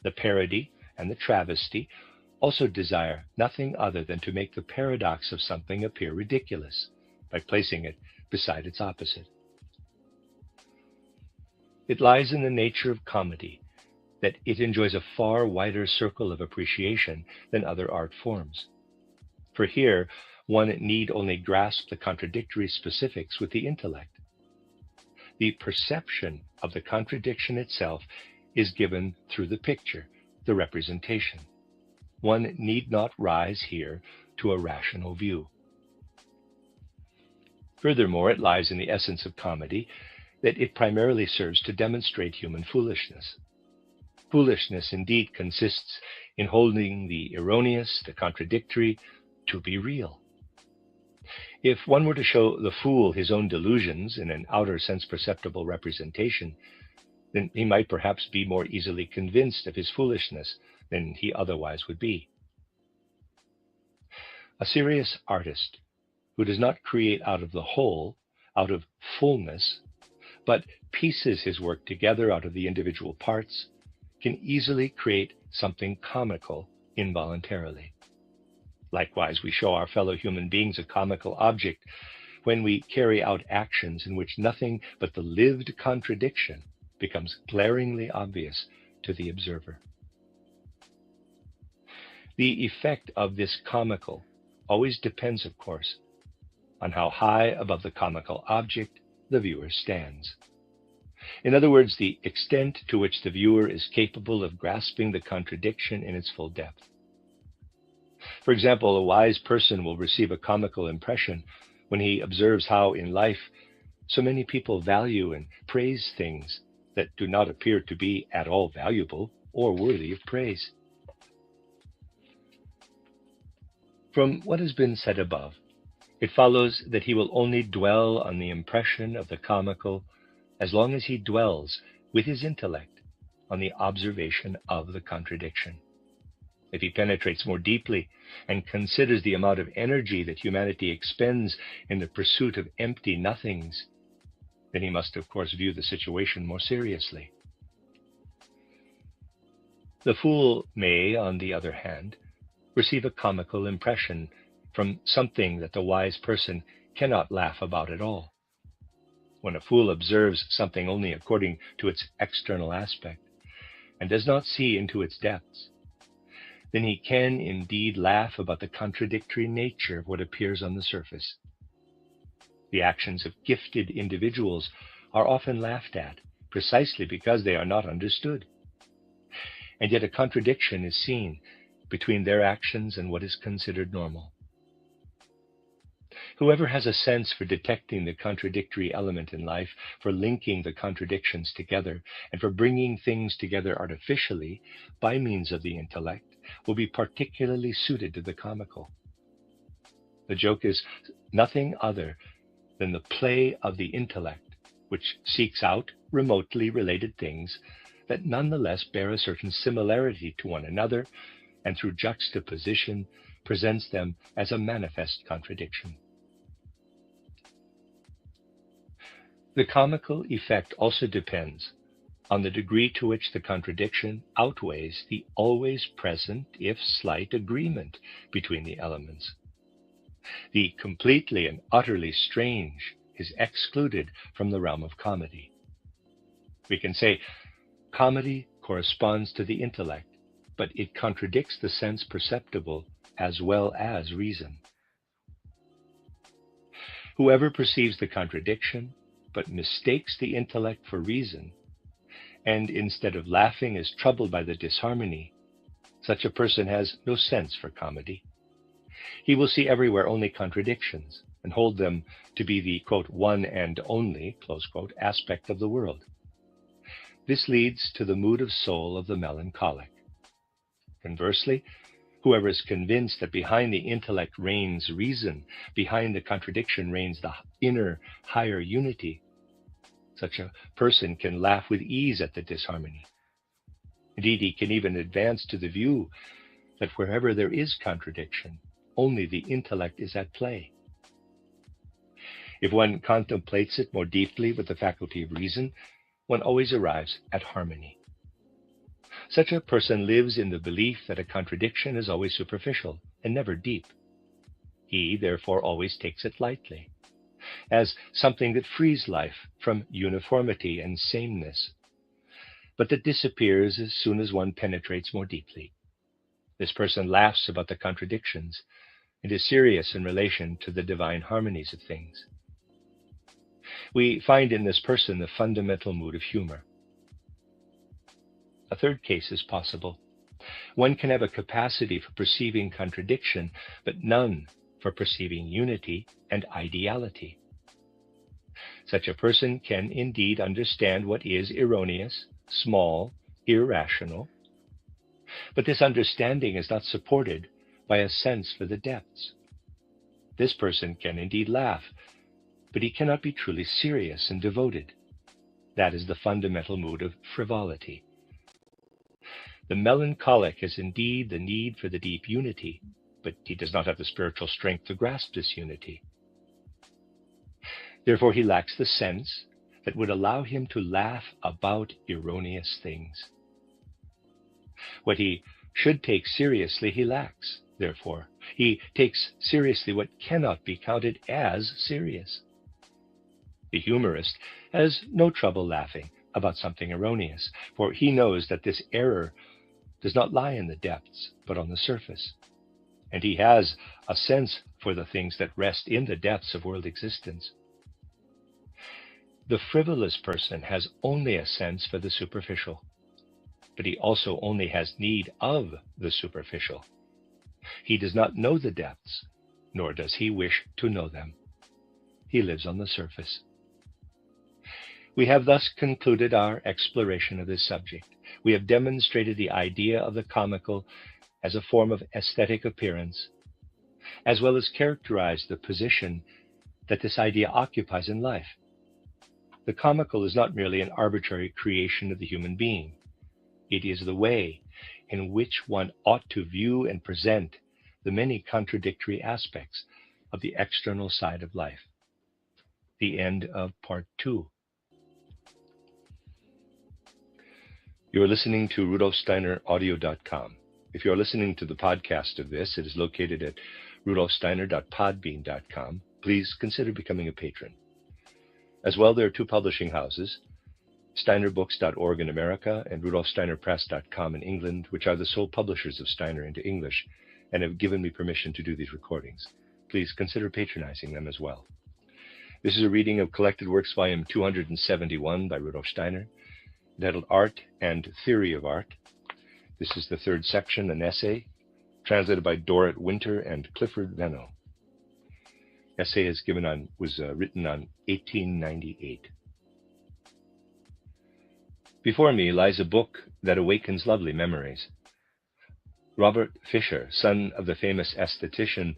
The parody and the travesty also desire nothing other than to make the paradox of something appear ridiculous by placing it beside its opposite. It lies in the nature of comedy that it enjoys a far wider circle of appreciation than other art forms. For here, one need only grasp the contradictory specifics with the intellect. The perception of the contradiction itself is given through the picture, the representation. One need not rise here to a rational view. Furthermore, it lies in the essence of comedy that it primarily serves to demonstrate human foolishness. Foolishness indeed consists in holding the erroneous, the contradictory, to be real. If one were to show the fool his own delusions in an outer sense perceptible representation, then he might perhaps be more easily convinced of his foolishness than he otherwise would be. A serious artist who does not create out of the whole, out of fullness, but pieces his work together out of the individual parts, can easily create something comical involuntarily. Likewise, we show our fellow human beings a comical object when we carry out actions in which nothing but the lived contradiction becomes glaringly obvious to the observer. The effect of this comical always depends, of course, on how high above the comical object the viewer stands. In other words, the extent to which the viewer is capable of grasping the contradiction in its full depth. For example, a wise person will receive a comical impression when he observes how in life so many people value and praise things that do not appear to be at all valuable or worthy of praise. From what has been said above, it follows that he will only dwell on the impression of the comical as long as he dwells with his intellect on the observation of the contradiction. If he penetrates more deeply and considers the amount of energy that humanity expends in the pursuit of empty nothings, then he must, of course, view the situation more seriously. The fool may, on the other hand, receive a comical impression from something that the wise person cannot laugh about at all. When a fool observes something only according to its external aspect and does not see into its depths, then he can indeed laugh about the contradictory nature of what appears on the surface. The actions of gifted individuals are often laughed at precisely because they are not understood. And yet a contradiction is seen between their actions and what is considered normal. Whoever has a sense for detecting the contradictory element in life, for linking the contradictions together, and for bringing things together artificially by means of the intellect, will be particularly suited to the comical. The joke is nothing other than the play of the intellect, which seeks out remotely related things that nonetheless bear a certain similarity to one another, and through juxtaposition presents them as a manifest contradiction. The comical effect also depends on the degree to which the contradiction outweighs the always present, if slight, agreement between the elements. The completely and utterly strange is excluded from the realm of comedy. We can say comedy corresponds to the intellect, but it contradicts the sense perceptible as well as reason. Whoever perceives the contradiction, but mistakes the intellect for reason, and instead of laughing is troubled by the disharmony, such a person has no sense for comedy. He will see everywhere only contradictions and hold them to be the, quote, one and only, close quote, aspect of the world. This leads to the mood of soul of the melancholic. Conversely, whoever is convinced that behind the intellect reigns reason, behind the contradiction reigns the inner, higher unity, such a person can laugh with ease at the disharmony. Indeed, he can even advance to the view that wherever there is contradiction, only the intellect is at play. If one contemplates it more deeply with the faculty of reason, one always arrives at harmony. Such a person lives in the belief that a contradiction is always superficial and never deep. He, therefore, always takes it lightly, as something that frees life from uniformity and sameness, but that disappears as soon as one penetrates more deeply. This person laughs about the contradictions and is serious in relation to the divine harmonies of things. We find in this person the fundamental mood of humor. A third case is possible. One can have a capacity for perceiving contradiction, but none for perceiving unity and ideality. Such a person can indeed understand what is erroneous, small, irrational, but this understanding is not supported by a sense for the depths. This person can indeed laugh, but he cannot be truly serious and devoted. That is the fundamental mood of frivolity. The melancholic has indeed the need for the deep unity, but he does not have the spiritual strength to grasp this unity. Therefore, he lacks the sense that would allow him to laugh about erroneous things. What he should take seriously, he lacks. Therefore, he takes seriously what cannot be counted as serious. The humorist has no trouble laughing about something erroneous, for he knows that this error does not lie in the depths, but on the surface. And he has a sense for the things that rest in the depths of world existence. The frivolous person has only a sense for the superficial, but he also only has need of the superficial. He does not know the depths, nor does he wish to know them. He lives on the surface. We have thus concluded our exploration of this subject. We have demonstrated the idea of the comical as a form of aesthetic appearance, as well as characterized the position that this idea occupies in life. The comical is not merely an arbitrary creation of the human being. It is the way in which one ought to view and present the many contradictory aspects of the external side of life. The end of part 2. You are listening to RudolfSteinerAudio.com. If you are listening to the podcast of this, it is located at RudolfSteiner.podbean.com. Please consider becoming a patron. As well, there are 2 publishing houses, SteinerBooks.org in America and RudolfSteinerPress.com in England, which are the sole publishers of Steiner into English and have given me permission to do these recordings. Please consider patronizing them as well. This is a reading of Collected Works, Volume 271 by Rudolf Steiner, entitled Art and Theory of Art. This is the 3rd section, an essay, translated by Dorrit Winter and Clifford Venno. Essay was written on 1898. Before me lies a book that awakens lovely memories. Robert Fischer, son of the famous aesthetician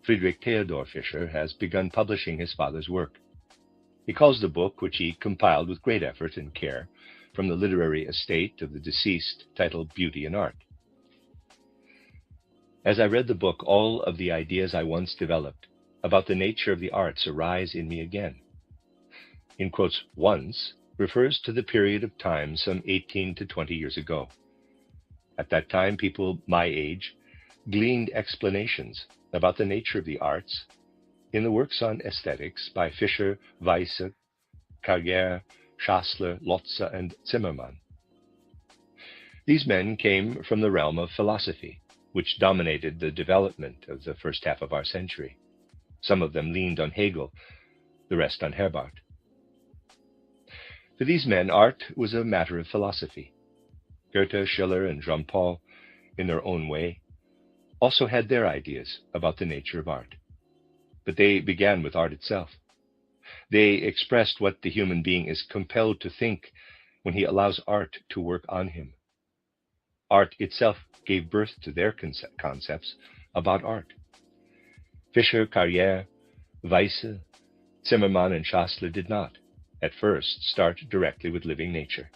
Friedrich Theodor Fischer, has begun publishing his father's work. He calls the book, which he compiled with great effort and care from the literary estate of the deceased, titled Beauty and Art. As I read the book, all of the ideas I once developed about the nature of the arts arise in me again. In quotes, once refers to the period of time some 18 to 20 years ago. At that time, people my age gleaned explanations about the nature of the arts in the works on aesthetics by Fischer, Weisse, Carrière, Schassler, Lotze, and Zimmermann. These men came from the realm of philosophy, which dominated the development of the first half of our century. Some of them leaned on Hegel, the rest on Herbart. For these men, art was a matter of philosophy. Goethe, Schiller, and Jean-Paul, in their own way, also had their ideas about the nature of art. But they began with art itself. They expressed what the human being is compelled to think when he allows art to work on him. Art itself gave birth to their concepts about art. Fischer, Carrière, Weisse, Zimmermann, and Schassler did not, at first, start directly with living nature.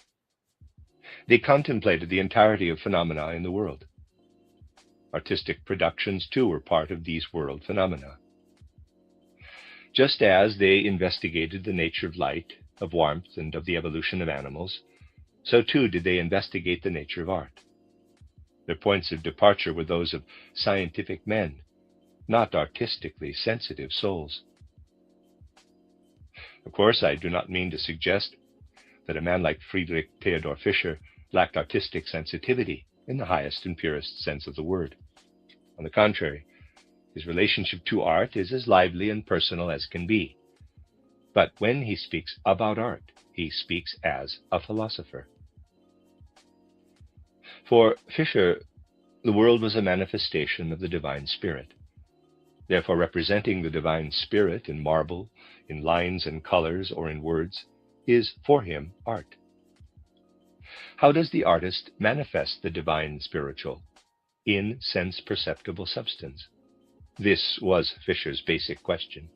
They contemplated the entirety of phenomena in the world. Artistic productions, too, were part of these world phenomena. Just as they investigated the nature of light, of warmth, and of the evolution of animals, so too did they investigate the nature of art. Their points of departure were those of scientific men, not artistically sensitive souls. Of course, I do not mean to suggest that a man like Friedrich Theodor Fischer lacked artistic sensitivity in the highest and purest sense of the word. On the contrary, his relationship to art is as lively and personal as can be. But when he speaks about art, he speaks as a philosopher. For Fischer, the world was a manifestation of the divine spirit. Therefore, representing the divine spirit in marble, in lines and colors, or in words, is for him art. How does the artist manifest the divine spiritual? in sense-perceptible substance? This was Fisher's basic question.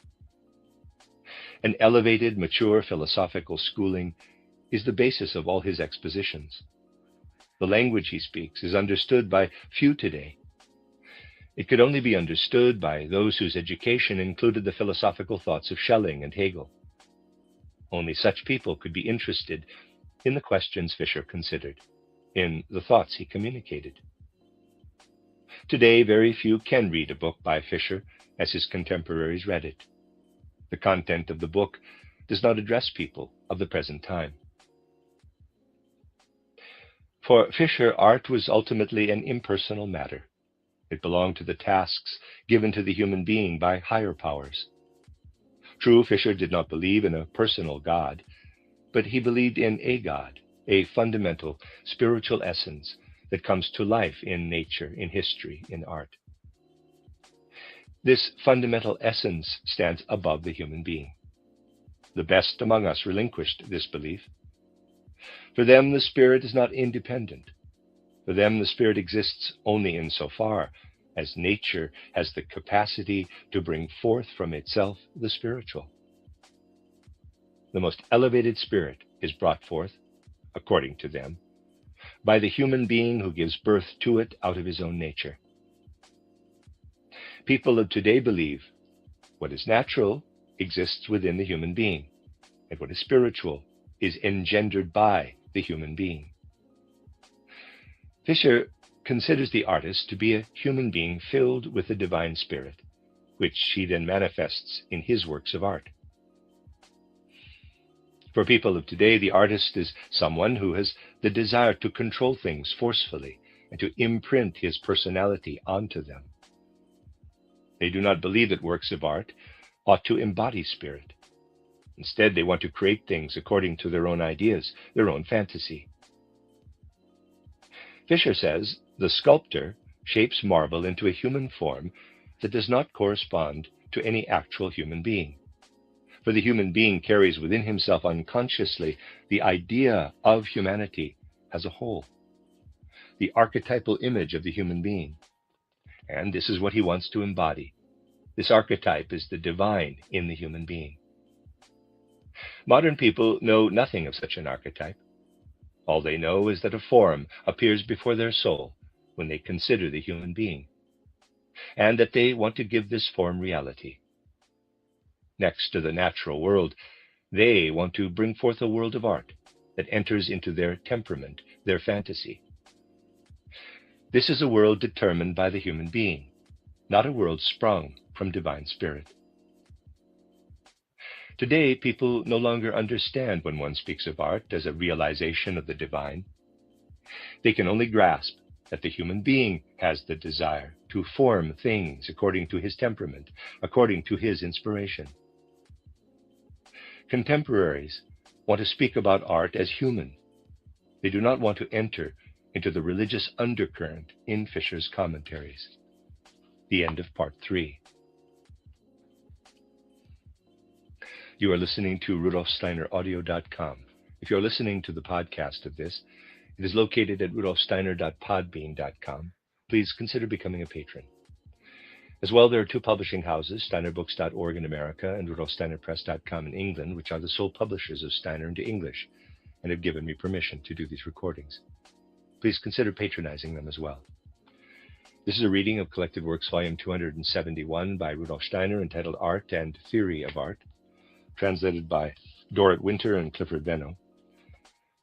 An elevated, mature philosophical schooling is the basis of all his expositions. The language he speaks is understood by few today. It could only be understood by those whose education included the philosophical thoughts of Schelling and Hegel. Only such people could be interested in the questions Fisher considered, in the thoughts he communicated. Today, very few can read a book by Fisher as his contemporaries read it. The content of the book does not address people of the present time. For Fisher, art was ultimately an impersonal matter. It belonged to the tasks given to the human being by higher powers. True, Fisher did not believe in a personal God, but he believed in a God, a fundamental spiritual essence that comes to life in nature, in history, in art. This fundamental essence stands above the human being. The best among us relinquished this belief. For them, the spirit is not independent. For them, the spirit exists only insofar as nature has the capacity to bring forth from itself the spiritual. The most elevated spirit is brought forth, according to them, by the human being who gives birth to it out of his own nature. People of today believe what is natural exists within the human being, and what is spiritual is engendered by the human being. Fisher considers the artist to be a human being filled with the divine spirit, which he then manifests in his works of art. For people of today, the artist is someone who has the desire to control things forcefully and to imprint his personality onto them. They do not believe that works of art ought to embody spirit. Instead, they want to create things according to their own ideas, their own fantasy. Fisher says the sculptor shapes marble into a human form that does not correspond to any actual human being. For the human being carries within himself unconsciously the idea of humanity as a whole, the archetypal image of the human being. And this is what he wants to embody. This archetype is the divine in the human being. Modern people know nothing of such an archetype. All they know is that a form appears before their soul when they consider the human being, and that they want to give this form reality. Next to the natural world, they want to bring forth a world of art that enters into their temperament, their fantasy. This is a world determined by the human being, not a world sprung from divine spirit. Today, people no longer understand when one speaks of art as a realization of the divine. They can only grasp that the human being has the desire to form things according to his temperament, according to his inspiration. Contemporaries want to speak about art as human. They do not want to enter into the religious undercurrent in Fisher's commentaries. The end of part 3. You are listening to RudolfSteinerAudio.com. If you're listening to the podcast of this, it is located at RudolfSteiner.podbean.com. Please consider becoming a patron. As well, there are 2 publishing houses, SteinerBooks.org in America and RudolfSteinerPress.com in England, which are the sole publishers of Steiner into English and have given me permission to do these recordings. Please consider patronizing them as well. This is a reading of Collected Works, Volume 271 by Rudolf Steiner, entitled Art and Theory of Art, translated by Dorrit Winter and Clifford Benno.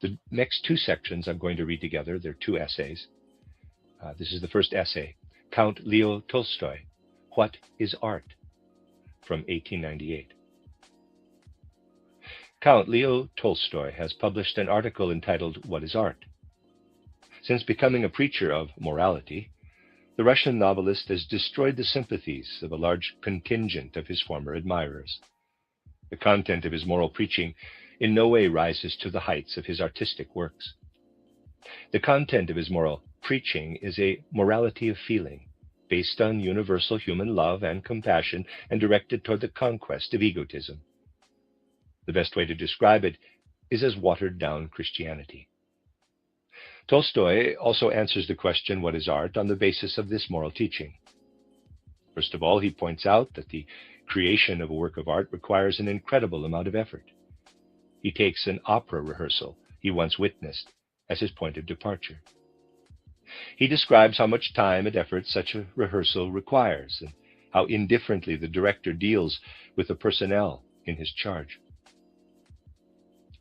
The next 2 sections I'm going to read together. They're 2 essays. This is the first essay, Count Leo Tolstoy, What is Art? From 1898. Count Leo Tolstoy has published an article entitled What is Art? Since becoming a preacher of morality, the Russian novelist has destroyed the sympathies of a large contingent of his former admirers. The content of his moral preaching in no way rises to the heights of his artistic works. The content of his moral preaching is a morality of feeling, based on universal human love and compassion and directed toward the conquest of egotism. The best way to describe it is as watered-down Christianity. Tolstoy also answers the question, what is art, on the basis of this moral teaching. First of all, he points out that the creation of a work of art requires an incredible amount of effort. He takes an opera rehearsal he once witnessed as his point of departure. He describes how much time and effort such a rehearsal requires, and how indifferently the director deals with the personnel in his charge.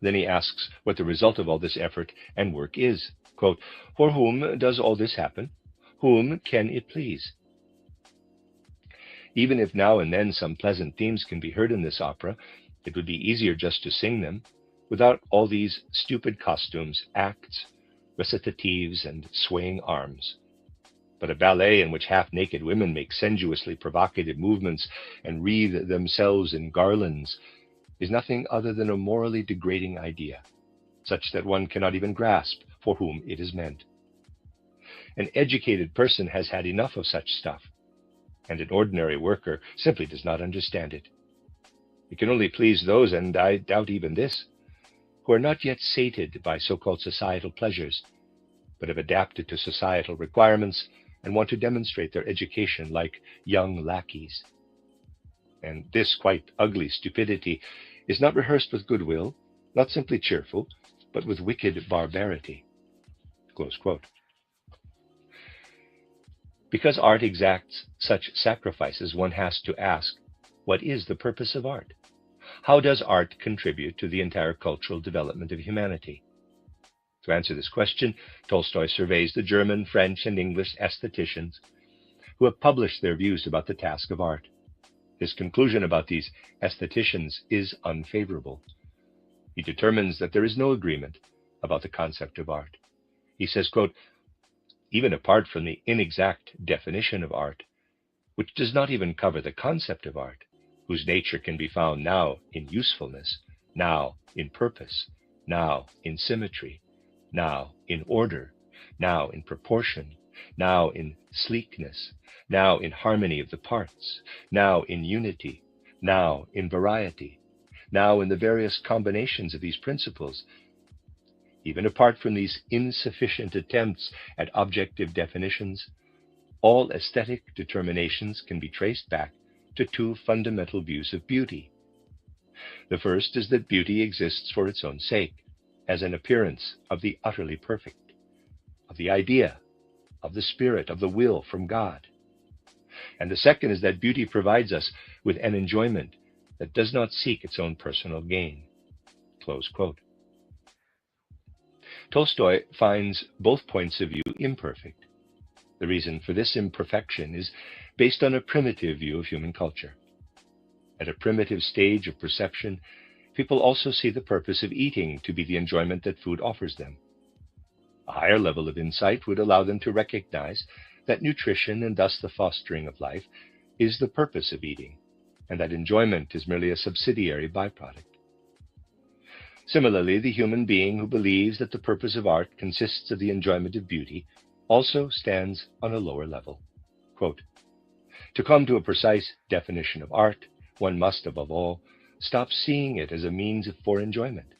Then he asks what the result of all this effort and work is. Quote, "For whom does all this happen? Whom can it please?" Even if now and then some pleasant themes can be heard in this opera, it would be easier just to sing them, without all these stupid costumes, acts, recitatives, and swaying arms. But a ballet in which half-naked women make sensuously provocative movements and wreathe themselves in garlands is nothing other than a morally degrading idea, such that one cannot even grasp for whom it is meant. An educated person has had enough of such stuff, and an ordinary worker simply does not understand it. It can only please those, and I doubt even this, who are not yet sated by so-called societal pleasures, but have adapted to societal requirements and want to demonstrate their education like young lackeys. And this quite ugly stupidity is not rehearsed with goodwill, not simply cheerful, but with wicked barbarity. Close quote. Because art exacts such sacrifices, one has to ask, what is the purpose of art? How does art contribute to the entire cultural development of humanity? To answer this question, Tolstoy surveys the German, French, and English aestheticians who have published their views about the task of art. His conclusion about these aestheticians is unfavorable. He determines that there is no agreement about the concept of art. He says, quote, "Even apart from the inexact definition of art, which does not even cover the concept of art, whose nature can be found now in usefulness, now in purpose, now in symmetry, now in order, now in proportion, now in sleekness, now in harmony of the parts, now in unity, now in variety, now in the various combinations of these principles. Even apart from these insufficient attempts at objective definitions, all aesthetic determinations can be traced back to two fundamental views of beauty. The first is that beauty exists for its own sake, as an appearance of the utterly perfect, of the idea, of the spirit, of the will from God. And the second is that beauty provides us with an enjoyment that does not seek its own personal gain." Close quote. Tolstoy finds both points of view imperfect. The reason for this imperfection is based on a primitive view of human culture. At a primitive stage of perception, people also see the purpose of eating to be the enjoyment that food offers them. A higher level of insight would allow them to recognize that nutrition, and thus the fostering of life, is the purpose of eating, and that enjoyment is merely a subsidiary byproduct. Similarly, the human being who believes that the purpose of art consists of the enjoyment of beauty also stands on a lower level. Quote, "To come to a precise definition of art, one must, above all, stop seeing it as a means for enjoyment.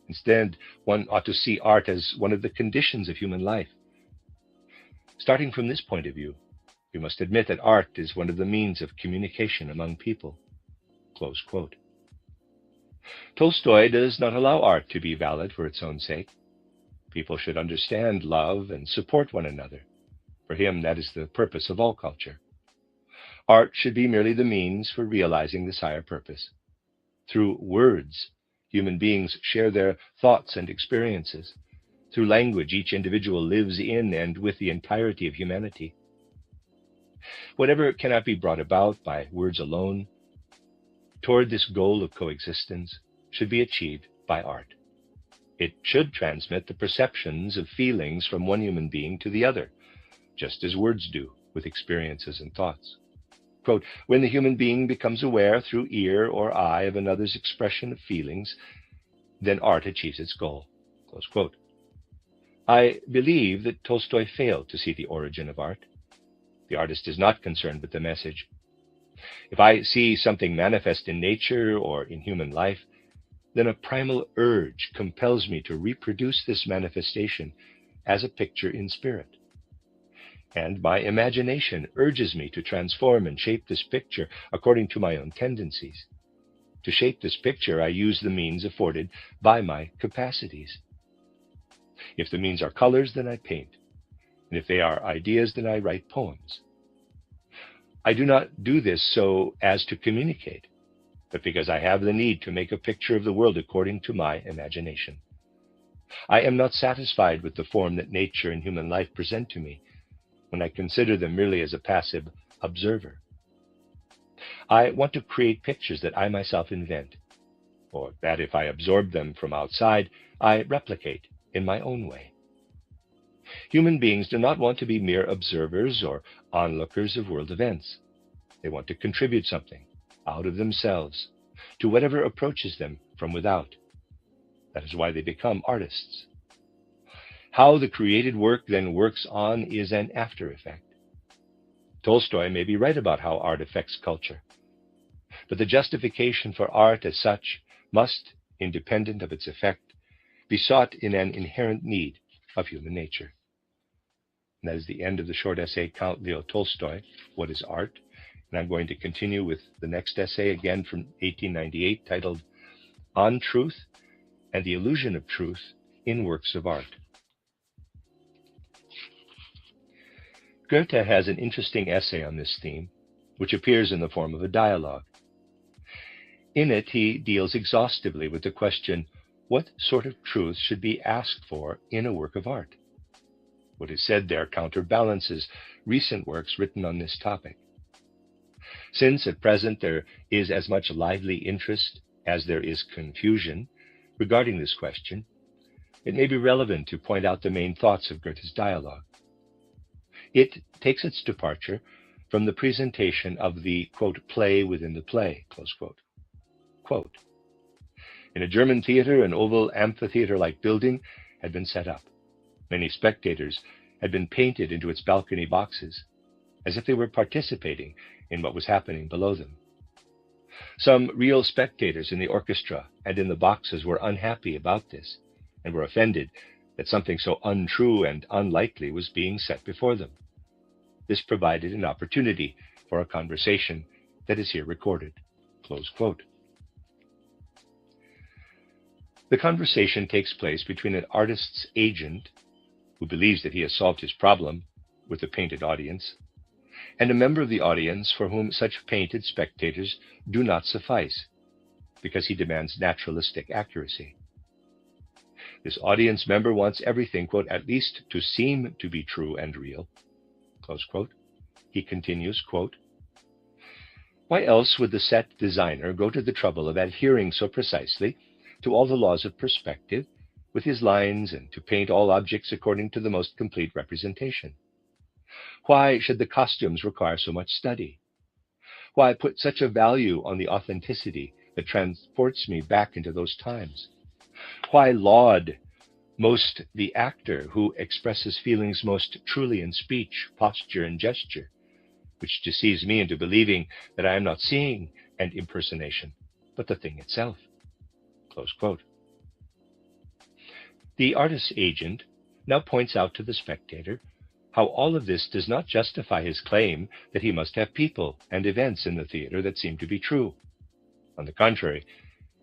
Instead, one ought to see art as one of the conditions of human life. Starting from this point of view, we must admit that art is one of the means of communication among people." Close quote. Tolstoy does not allow art to be valid for its own sake. People should understand, love, and support one another. For him, that is the purpose of all culture. Art should be merely the means for realizing this higher purpose. Through words, human beings share their thoughts and experiences. Through language, each individual lives in and with the entirety of humanity. Whatever cannot be brought about by words alone, toward this goal of coexistence, should be achieved by art. It should transmit the perceptions of feelings from one human being to the other, just as words do with experiences and thoughts. Quote, "When the human being becomes aware through ear or eye of another's expression of feelings, then art achieves its goal." Close quote. I believe that Tolstoy failed to see the origin of art. The artist is not concerned with the message. If I see something manifest in nature or in human life, then a primal urge compels me to reproduce this manifestation as a picture in spirit. And my imagination urges me to transform and shape this picture according to my own tendencies. To shape this picture, I use the means afforded by my capacities. If the means are colors, then I paint. And if they are ideas, then I write poems. I do not do this so as to communicate, but because I have the need to make a picture of the world according to my imagination. I am not satisfied with the form that nature and human life present to me when I consider them merely as a passive observer. I want to create pictures that I myself invent, or that if I absorb them from outside, I replicate in my own way. Human beings do not want to be mere observers or onlookers of world events. They want to contribute something out of themselves to whatever approaches them from without. That is why they become artists. How the created work then works on is an after effect. Tolstoy may be right about how art affects culture, but the justification for art as such must, independent of its effect, be sought in an inherent need of human nature. And that is the end of the short essay, Count Leo Tolstoy, What is Art? And I'm going to continue with the next essay, again from 1898, titled On Truth and the Illusion of Truth in Works of Art. Goethe has an interesting essay on this theme, which appears in the form of a dialogue. In it, he deals exhaustively with the question, what sort of truth should be asked for in a work of art? What is said there counterbalances recent works written on this topic. Since at present there is as much lively interest as there is confusion regarding this question, it may be relevant to point out the main thoughts of Goethe's dialogue. It takes its departure from the presentation of the, quote, play within the play, close quote. Quote, in a German theater, an oval amphitheater-like building had been set up. Many spectators had been painted into its balcony boxes, as if they were participating in what was happening below them. Some real spectators in the orchestra and in the boxes were unhappy about this, and were offended that something so untrue and unlikely was being set before them. This provided an opportunity for a conversation that is here recorded. Close quote. The conversation takes place between an artist's agent, who believes that he has solved his problem with the painted audience, and a member of the audience for whom such painted spectators do not suffice, because he demands naturalistic accuracy. This audience member wants everything, quote, at least to seem to be true and real, close quote. He continues, quote, why else would the set designer go to the trouble of adhering so precisely to all the laws of perspective with his lines and to paint all objects according to the most complete representation? Why should the costumes require so much study? Why put such a value on the authenticity that transports me back into those times? Why laud most the actor who expresses feelings most truly in speech, posture, and gesture, which deceives me into believing that I am not seeing an impersonation, but the thing itself? Close quote. The artist's agent now points out to the spectator how all of this does not justify his claim that he must have people and events in the theater that seem to be true. On the contrary,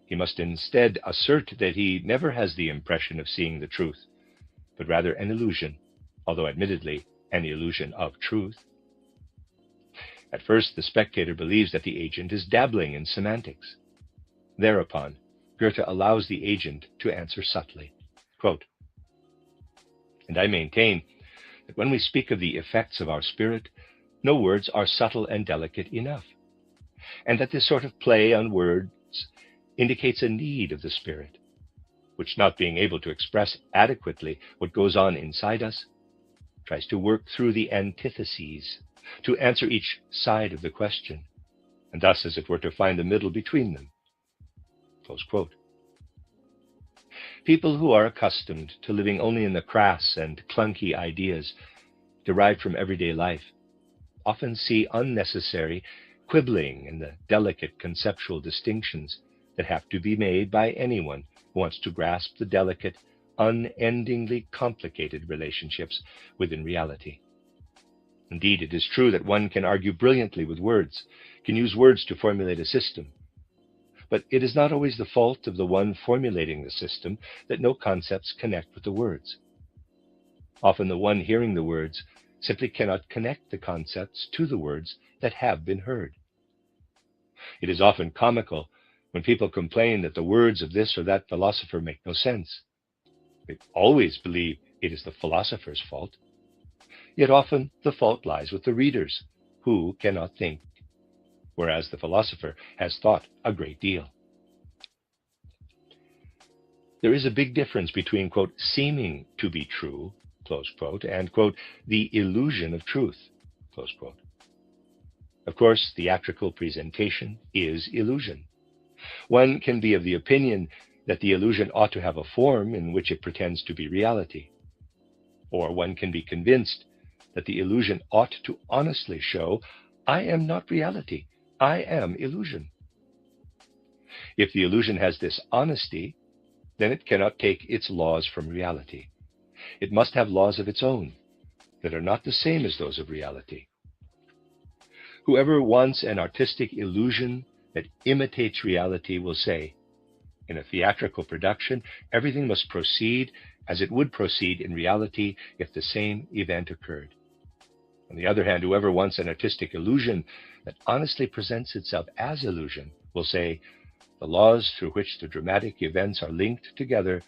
he must instead assert that he never has the impression of seeing the truth, but rather an illusion, although admittedly an illusion of truth. At first, the spectator believes that the agent is dabbling in semantics. Thereupon, Goethe allows the agent to answer subtly, quote, and I maintain that when we speak of the effects of our spirit, no words are subtle and delicate enough, and that this sort of play on words indicates a need of the spirit, which, not being able to express adequately what goes on inside us, tries to work through the antitheses, to answer each side of the question, and thus, as it were, to find the middle between them. Close quote. People who are accustomed to living only in the crass and clunky ideas derived from everyday life often see unnecessary quibbling in the delicate conceptual distinctions that have to be made by anyone who wants to grasp the delicate, unendingly complicated relationships within reality. Indeed, it is true that one can argue brilliantly with words, can use words to formulate a system. But it is not always the fault of the one formulating the system that no concepts connect with the words. Often the one hearing the words simply cannot connect the concepts to the words that have been heard. It is often comical when people complain that the words of this or that philosopher make no sense. They always believe it is the philosopher's fault. Yet often the fault lies with the readers, who cannot think, whereas the philosopher has thought a great deal. There is a big difference between, quote, seeming to be true, close quote, and, quote, the illusion of truth, close quote. Of course, theatrical presentation is illusion. One can be of the opinion that the illusion ought to have a form in which it pretends to be reality. Or one can be convinced that the illusion ought to honestly show, I am not reality, I am illusion. If the illusion has this honesty, then it cannot take its laws from reality. It must have laws of its own that are not the same as those of reality. Whoever wants an artistic illusion that imitates reality will say, in a theatrical production, everything must proceed as it would proceed in reality if the same event occurred. On the other hand, whoever wants an artistic illusion that honestly presents itself as illusion will say, the laws through which the dramatic events are linked together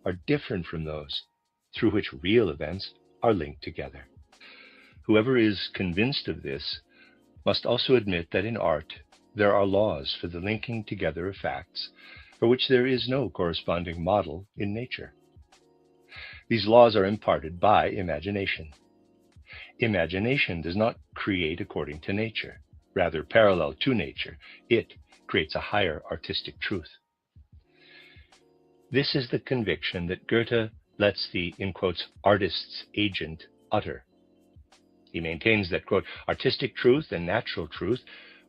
are different from those through which real events are linked together. Whoever is convinced of this must also admit that in art there are laws for the linking together of facts for which there is no corresponding model in nature. These laws are imparted by imagination. Imagination does not create according to nature, rather parallel to nature. It creates a higher artistic truth. This is the conviction that Goethe lets the, in quotes, artist's agent utter. He maintains that, quote, artistic truth and natural truth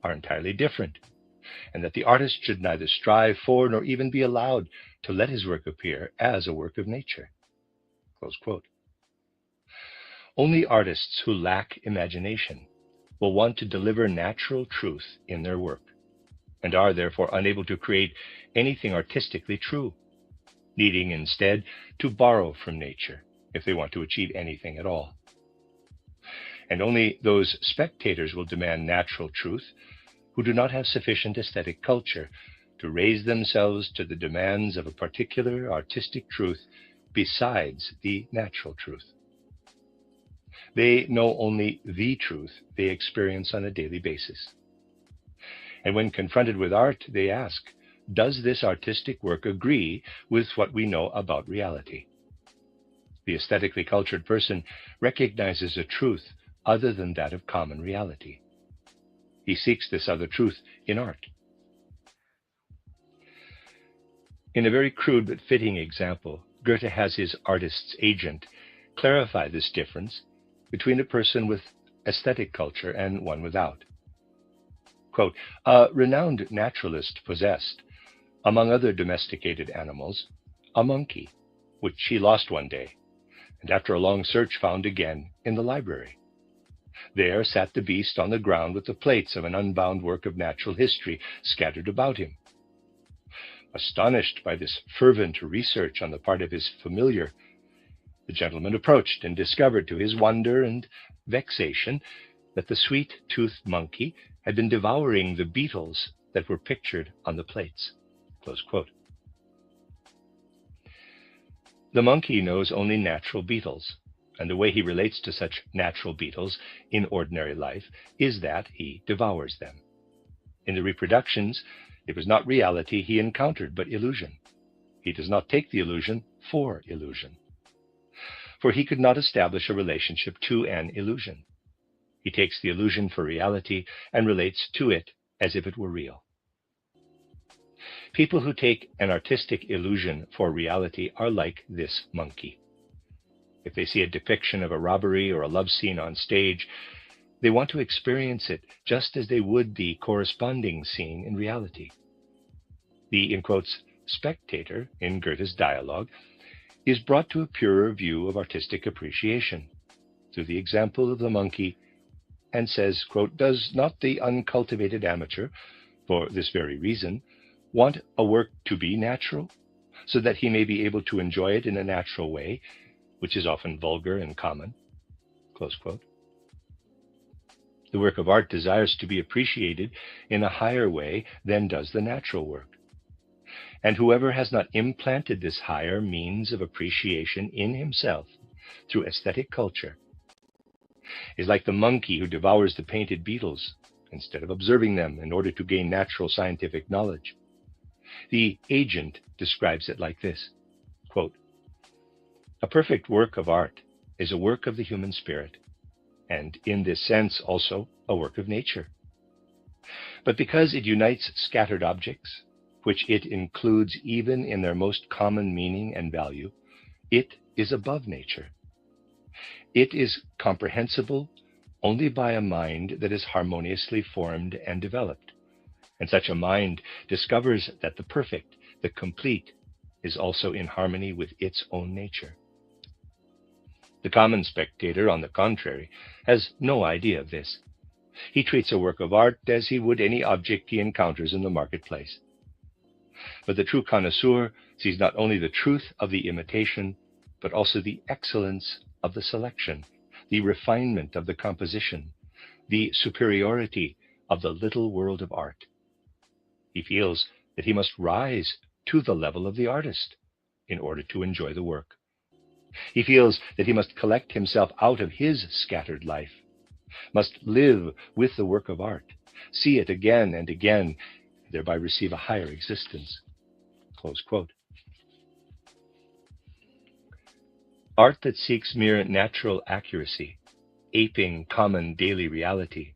are entirely different, and that the artist should neither strive for nor even be allowed to let his work appear as a work of nature, close quote. Only artists who lack imagination will want to deliver natural truth in their work, and are therefore unable to create anything artistically true, needing instead to borrow from nature if they want to achieve anything at all. And only those spectators will demand natural truth who do not have sufficient aesthetic culture to raise themselves to the demands of a particular artistic truth besides the natural truth. They know only the truth they experience on a daily basis. And when confronted with art, they ask, does this artistic work agree with what we know about reality? The aesthetically cultured person recognizes a truth other than that of common reality. He seeks this other truth in art. In a very crude but fitting example, Goethe has his artist's agent clarify this difference between a person with aesthetic culture and one without. Quote, a renowned naturalist possessed, among other domesticated animals, a monkey, which he lost one day, and after a long search found again in the library. There sat the beast on the ground with the plates of an unbound work of natural history scattered about him. Astonished by this fervent research on the part of his familiar, the gentleman approached and discovered to his wonder and vexation that the sweet-toothed monkey had been devouring the beetles that were pictured on the plates. Close quote. The monkey knows only natural beetles, and the way he relates to such natural beetles in ordinary life is that he devours them. In the reproductions, it was not reality he encountered, but illusion. He does not take the illusion for illusion, for he could not establish a relationship to an illusion. He takes the illusion for reality and relates to it as if it were real. People who take an artistic illusion for reality are like this monkey. If they see a depiction of a robbery or a love scene on stage, they want to experience it just as they would the corresponding scene in reality. The, in quotes, spectator in Goethe's dialogue is brought to a purer view of artistic appreciation through the example of the monkey, and says, quote, "Does not the uncultivated amateur, for this very reason, want a work to be natural, so that he may be able to enjoy it in a natural way, which is often vulgar and common?" Close quote. The work of art desires to be appreciated in a higher way than does the natural work. And whoever has not implanted this higher means of appreciation in himself through aesthetic culture is like the monkey who devours the painted beetles instead of observing them in order to gain natural scientific knowledge. The agent describes it like this, quote, "A perfect work of art is a work of the human spirit, and in this sense also a work of nature. But because it unites scattered objects, which it includes even in their most common meaning and value, it is above nature. It is comprehensible only by a mind that is harmoniously formed and developed, and such a mind discovers that the perfect, the complete, is also in harmony with its own nature. The common spectator, on the contrary, has no idea of this. He treats a work of art as he would any object he encounters in the marketplace. But the true connoisseur sees not only the truth of the imitation, but also the excellence of the selection, the refinement of the composition, the superiority of the little world of art. He feels that he must rise to the level of the artist in order to enjoy the work. He feels that he must collect himself out of his scattered life, must live with the work of art, see it again and again, thereby receive a higher existence." Close quote. Art that seeks mere natural accuracy, aping common daily reality,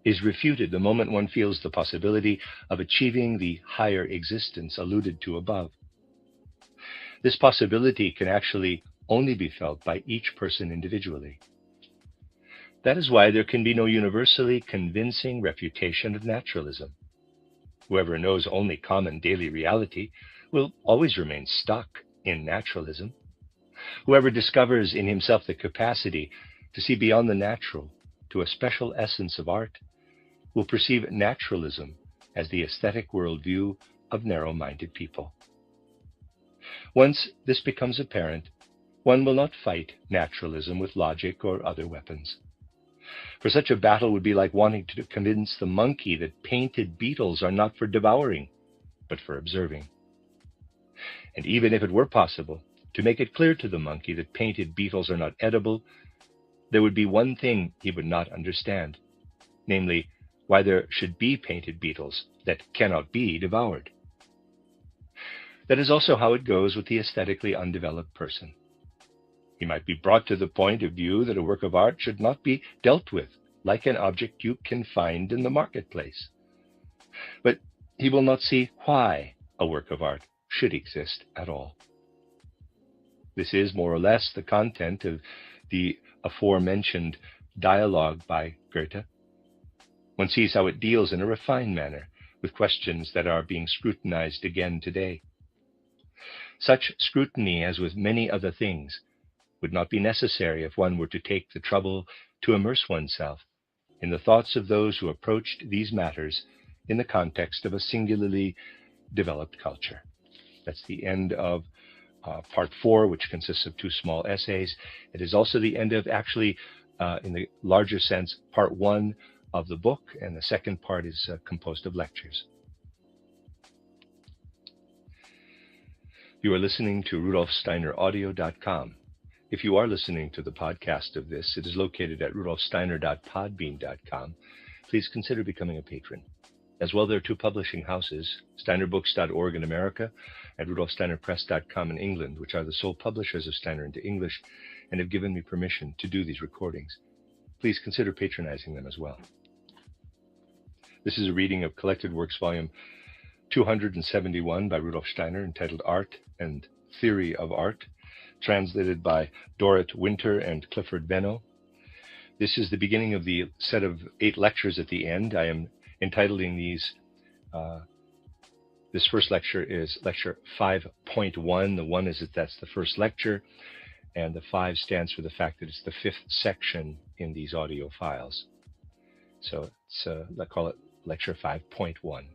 is refuted the moment one feels the possibility of achieving the higher existence alluded to above. This possibility can actually only be felt by each person individually. That is why there can be no universally convincing refutation of naturalism. Whoever knows only common daily reality will always remain stuck in naturalism. Whoever discovers in himself the capacity to see beyond the natural to a special essence of art will perceive naturalism as the aesthetic worldview of narrow-minded people. Once this becomes apparent, one will not fight naturalism with logic or other weapons. For such a battle would be like wanting to convince the monkey that painted beetles are not for devouring, but for observing. And even if it were possible to make it clear to the monkey that painted beetles are not edible, there would be one thing he would not understand, namely, why there should be painted beetles that cannot be devoured. That is also how it goes with the aesthetically undeveloped person. He might be brought to the point of view that a work of art should not be dealt with like an object you can find in the marketplace. But he will not see why a work of art should exist at all. This is more or less the content of the aforementioned dialogue by Goethe. One sees how it deals in a refined manner with questions that are being scrutinized again today. Such scrutiny, as with many other things, would not be necessary if one were to take the trouble to immerse oneself in the thoughts of those who approached these matters in the context of a singularly developed culture. That's the end of part 4, which consists of 2 small essays. It is also the end of, actually, in the larger sense, part 1 of the book, and the second part is composed of lectures. You are listening to RudolfSteinerAudio.com. If you are listening to the podcast of this, it is located at rudolfsteiner.podbean.com. Please consider becoming a patron. As well, there are 2 publishing houses, steinerbooks.org in America and rudolfsteinerpress.com in England, which are the sole publishers of Steiner into English and have given me permission to do these recordings. Please consider patronizing them as well. This is a reading of Collected Works Volume 271 by Rudolf Steiner, entitled Art and Theory of Art, translated by Dorrit Winter and Clifford Benno. This is the beginning of the set of 8 lectures at the end. I am entitling these This first lecture is lecture 5.1. The 1 is that that's the first lecture, and the 5 stands for the fact that it's the 5th section in these audio files. So let's call it lecture 5.1.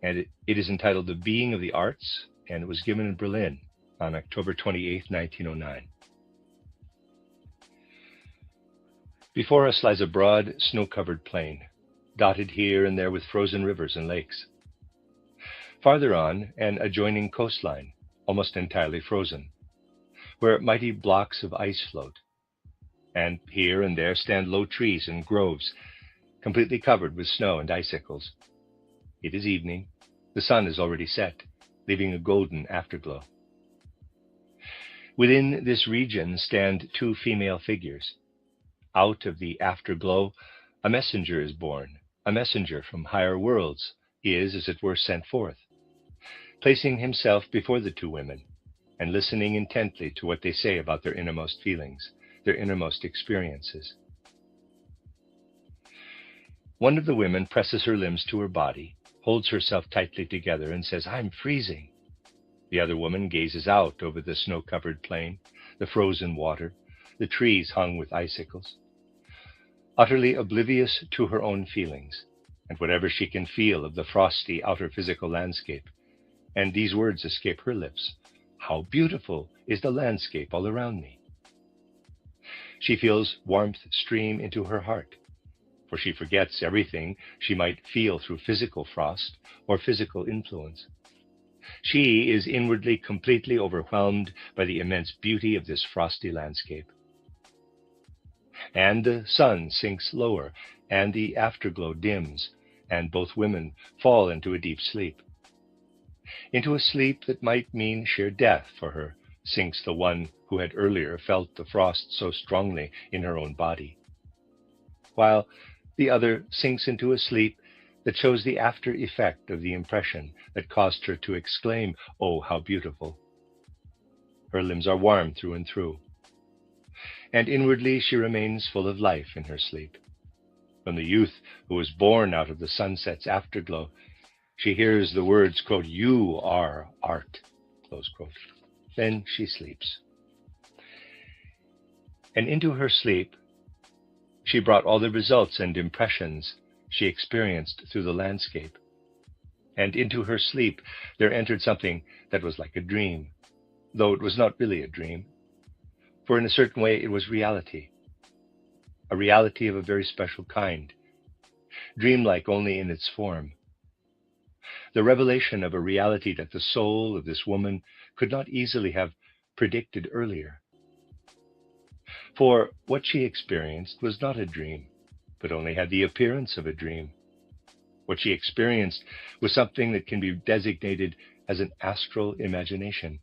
And it is entitled The Being of the Arts, and it was given in Berlin on October 28, 1909. Before us lies a broad, snow-covered plain, dotted here and there with frozen rivers and lakes. Farther on, an adjoining coastline, almost entirely frozen, where mighty blocks of ice float. And here and there stand low trees and groves, completely covered with snow and icicles. It is evening. The sun is already set, leaving a golden afterglow. Within this region stand 2 female figures. Out of the afterglow, a messenger is born. A messenger from higher worlds is, as it were, sent forth, placing himself before the 2 women and listening intently to what they say about their innermost feelings, their innermost experiences. One of the women presses her limbs to her body, holds herself tightly together, and says, "I'm freezing." The other woman gazes out over the snow-covered plain, the frozen water, the trees hung with icicles, utterly oblivious to her own feelings and whatever she can feel of the frosty outer physical landscape. And these words escape her lips: "How beautiful is the landscape all around me." She feels warmth stream into her heart, for she forgets everything she might feel through physical frost or physical influence. She is inwardly completely overwhelmed by the immense beauty of this frosty landscape. And the sun sinks lower, and the afterglow dims, and both women fall into a deep sleep. Into a sleep that might mean sheer death for her, sinks the one who had earlier felt the frost so strongly in her own body, while the other sinks into a sleep that shows the after effect of the impression that caused her to exclaim, "Oh, how beautiful!" Her limbs are warm through and through, and inwardly she remains full of life in her sleep. From the youth who was born out of the sunset's afterglow, she hears the words, quote, "You are art," close quote. Then she sleeps. And into her sleep, she brought all the results and impressions she experienced through the landscape. And into her sleep there entered something that was like a dream, though it was not really a dream, for in a certain way it was reality, a reality of a very special kind, dreamlike only in its form, the revelation of a reality that the soul of this woman could not easily have predicted earlier. For what she experienced was not a dream, but only had the appearance of a dream. What she experienced was something that can be designated as an astral imagination.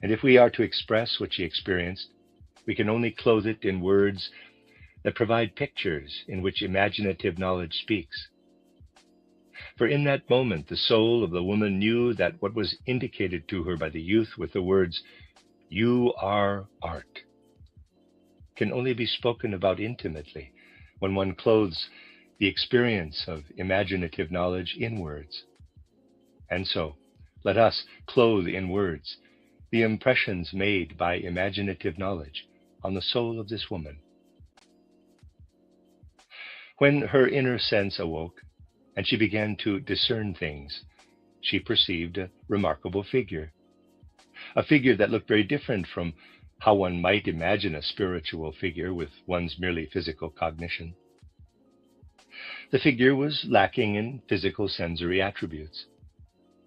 And if we are to express what she experienced, we can only clothe it in words that provide pictures in which imaginative knowledge speaks. For in that moment, the soul of the woman knew that what was indicated to her by the youth with the words, "You are art," can only be spoken about intimately when one clothes the experience of imaginative knowledge in words. And so, let us clothe in words the impressions made by imaginative knowledge on the soul of this woman. When her inner sense awoke, and she began to discern things, she perceived a remarkable figure, a figure that looked very different from how one might imagine a spiritual figure with one's merely physical cognition. The figure was lacking in physical sensory attributes.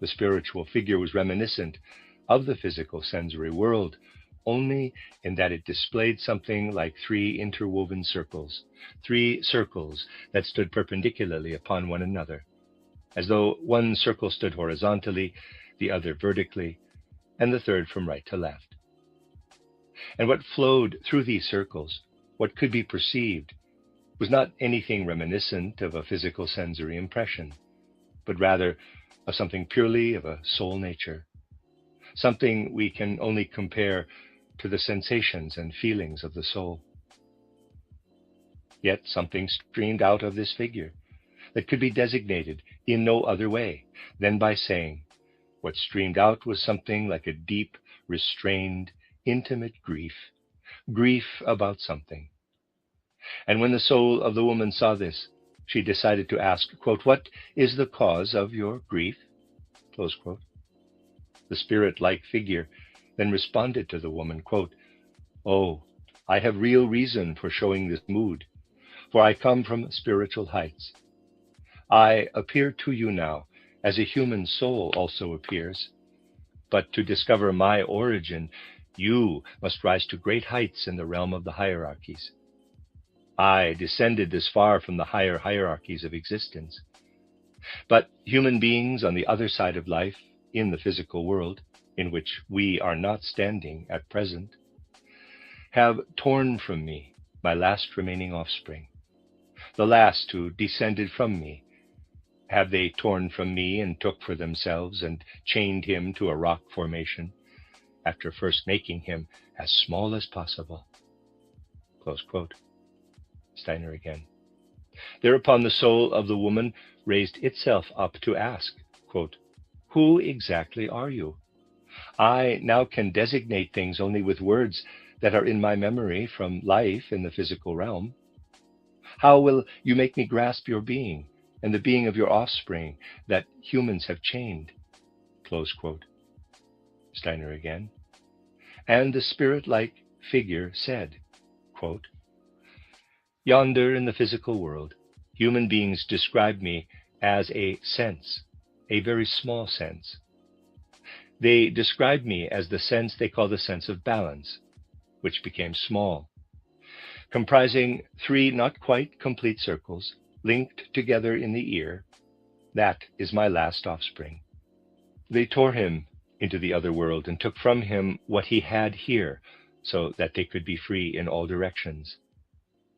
The spiritual figure was reminiscent of the physical sensory world, only in that it displayed something like 3 interwoven circles, 3 circles that stood perpendicularly upon one another, as though one circle stood horizontally, the other vertically, and the third from right to left. And what flowed through these circles, what could be perceived, was not anything reminiscent of a physical sensory impression, but rather of something purely of a soul nature, something we can only compare to the sensations and feelings of the soul. Yet something streamed out of this figure, that could be designated in no other way than by saying what streamed out was something like a deep, restrained, intimate grief about something. And when the soul of the woman saw this, she decided to ask, quote, "What is the cause of your grief?" Close quote. The spirit-like figure then responded to the woman, quote, "Oh, I have real reason for showing this mood, for I come from spiritual heights. I appear to you now as a human soul also appears, but to discover my origin, you must rise to great heights in the realm of the hierarchies. I descended this far from the higher hierarchies of existence. But human beings on the other side of life, in the physical world, in which we are not standing at present, have torn from me my last remaining offspring, the last who descended from me. Have they torn from me and took for themselves and chained him to a rock formation, after first making him as small as possible." Close quote. Steiner again. Thereupon the soul of the woman raised itself up to ask, quote, "Who exactly are you? I now can designate things only with words that are in my memory from life in the physical realm. How will you make me grasp your being and the being of your offspring that humans have chained?" Close quote. Steiner again. And the spirit-like figure said, quote, "Yonder in the physical world, human beings describe me as a sense, a very small sense. They describe me as the sense they call the sense of balance, which became small, comprising 3 not quite complete circles linked together in the ear. That is my last offspring. They tore him into the other world and took from him what he had here so that they could be free in all directions.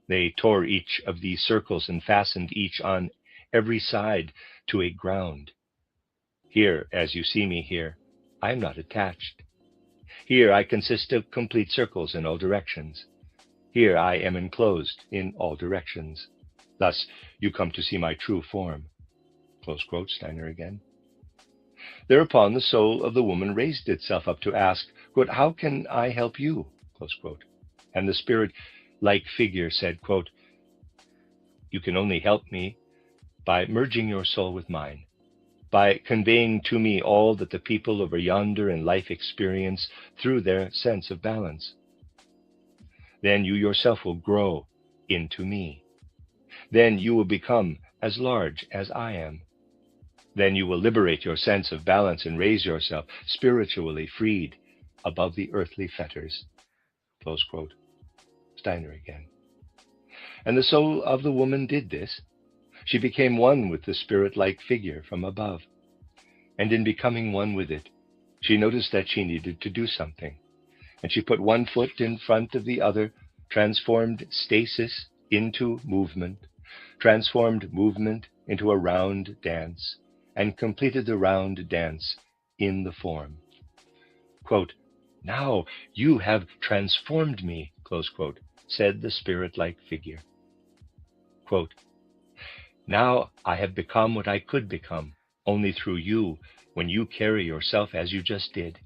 They tore each of these circles and fastened each on every side to a ground. Here, as you see me here, I am not attached. Here I consist of complete circles in all directions. Here I am enclosed in all directions. Thus you come to see my true form." Close quote, Steiner again. Thereupon the soul of the woman raised itself up to ask, quote, "How can I help you?" Close quote. And the spirit-like figure said, quote, "You can only help me by merging your soul with mine, by conveying to me all that the people over yonder in life experience through their sense of balance. Then you yourself will grow into me. Then you will become as large as I am. Then you will liberate your sense of balance and raise yourself spiritually freed above the earthly fetters." Close quote. Steiner again. And the soul of the woman did this. She became one with the spirit-like figure from above. And in becoming one with it, she noticed that she needed to do something. And she put one foot in front of the other, transformed stasis into movement, transformed movement into a round dance, and completed the round dance in the form. Quote, "Now you have transformed me," close quote, said the spirit-like figure. Quote, "Now I have become what I could become only through you when you carry yourself as you just did.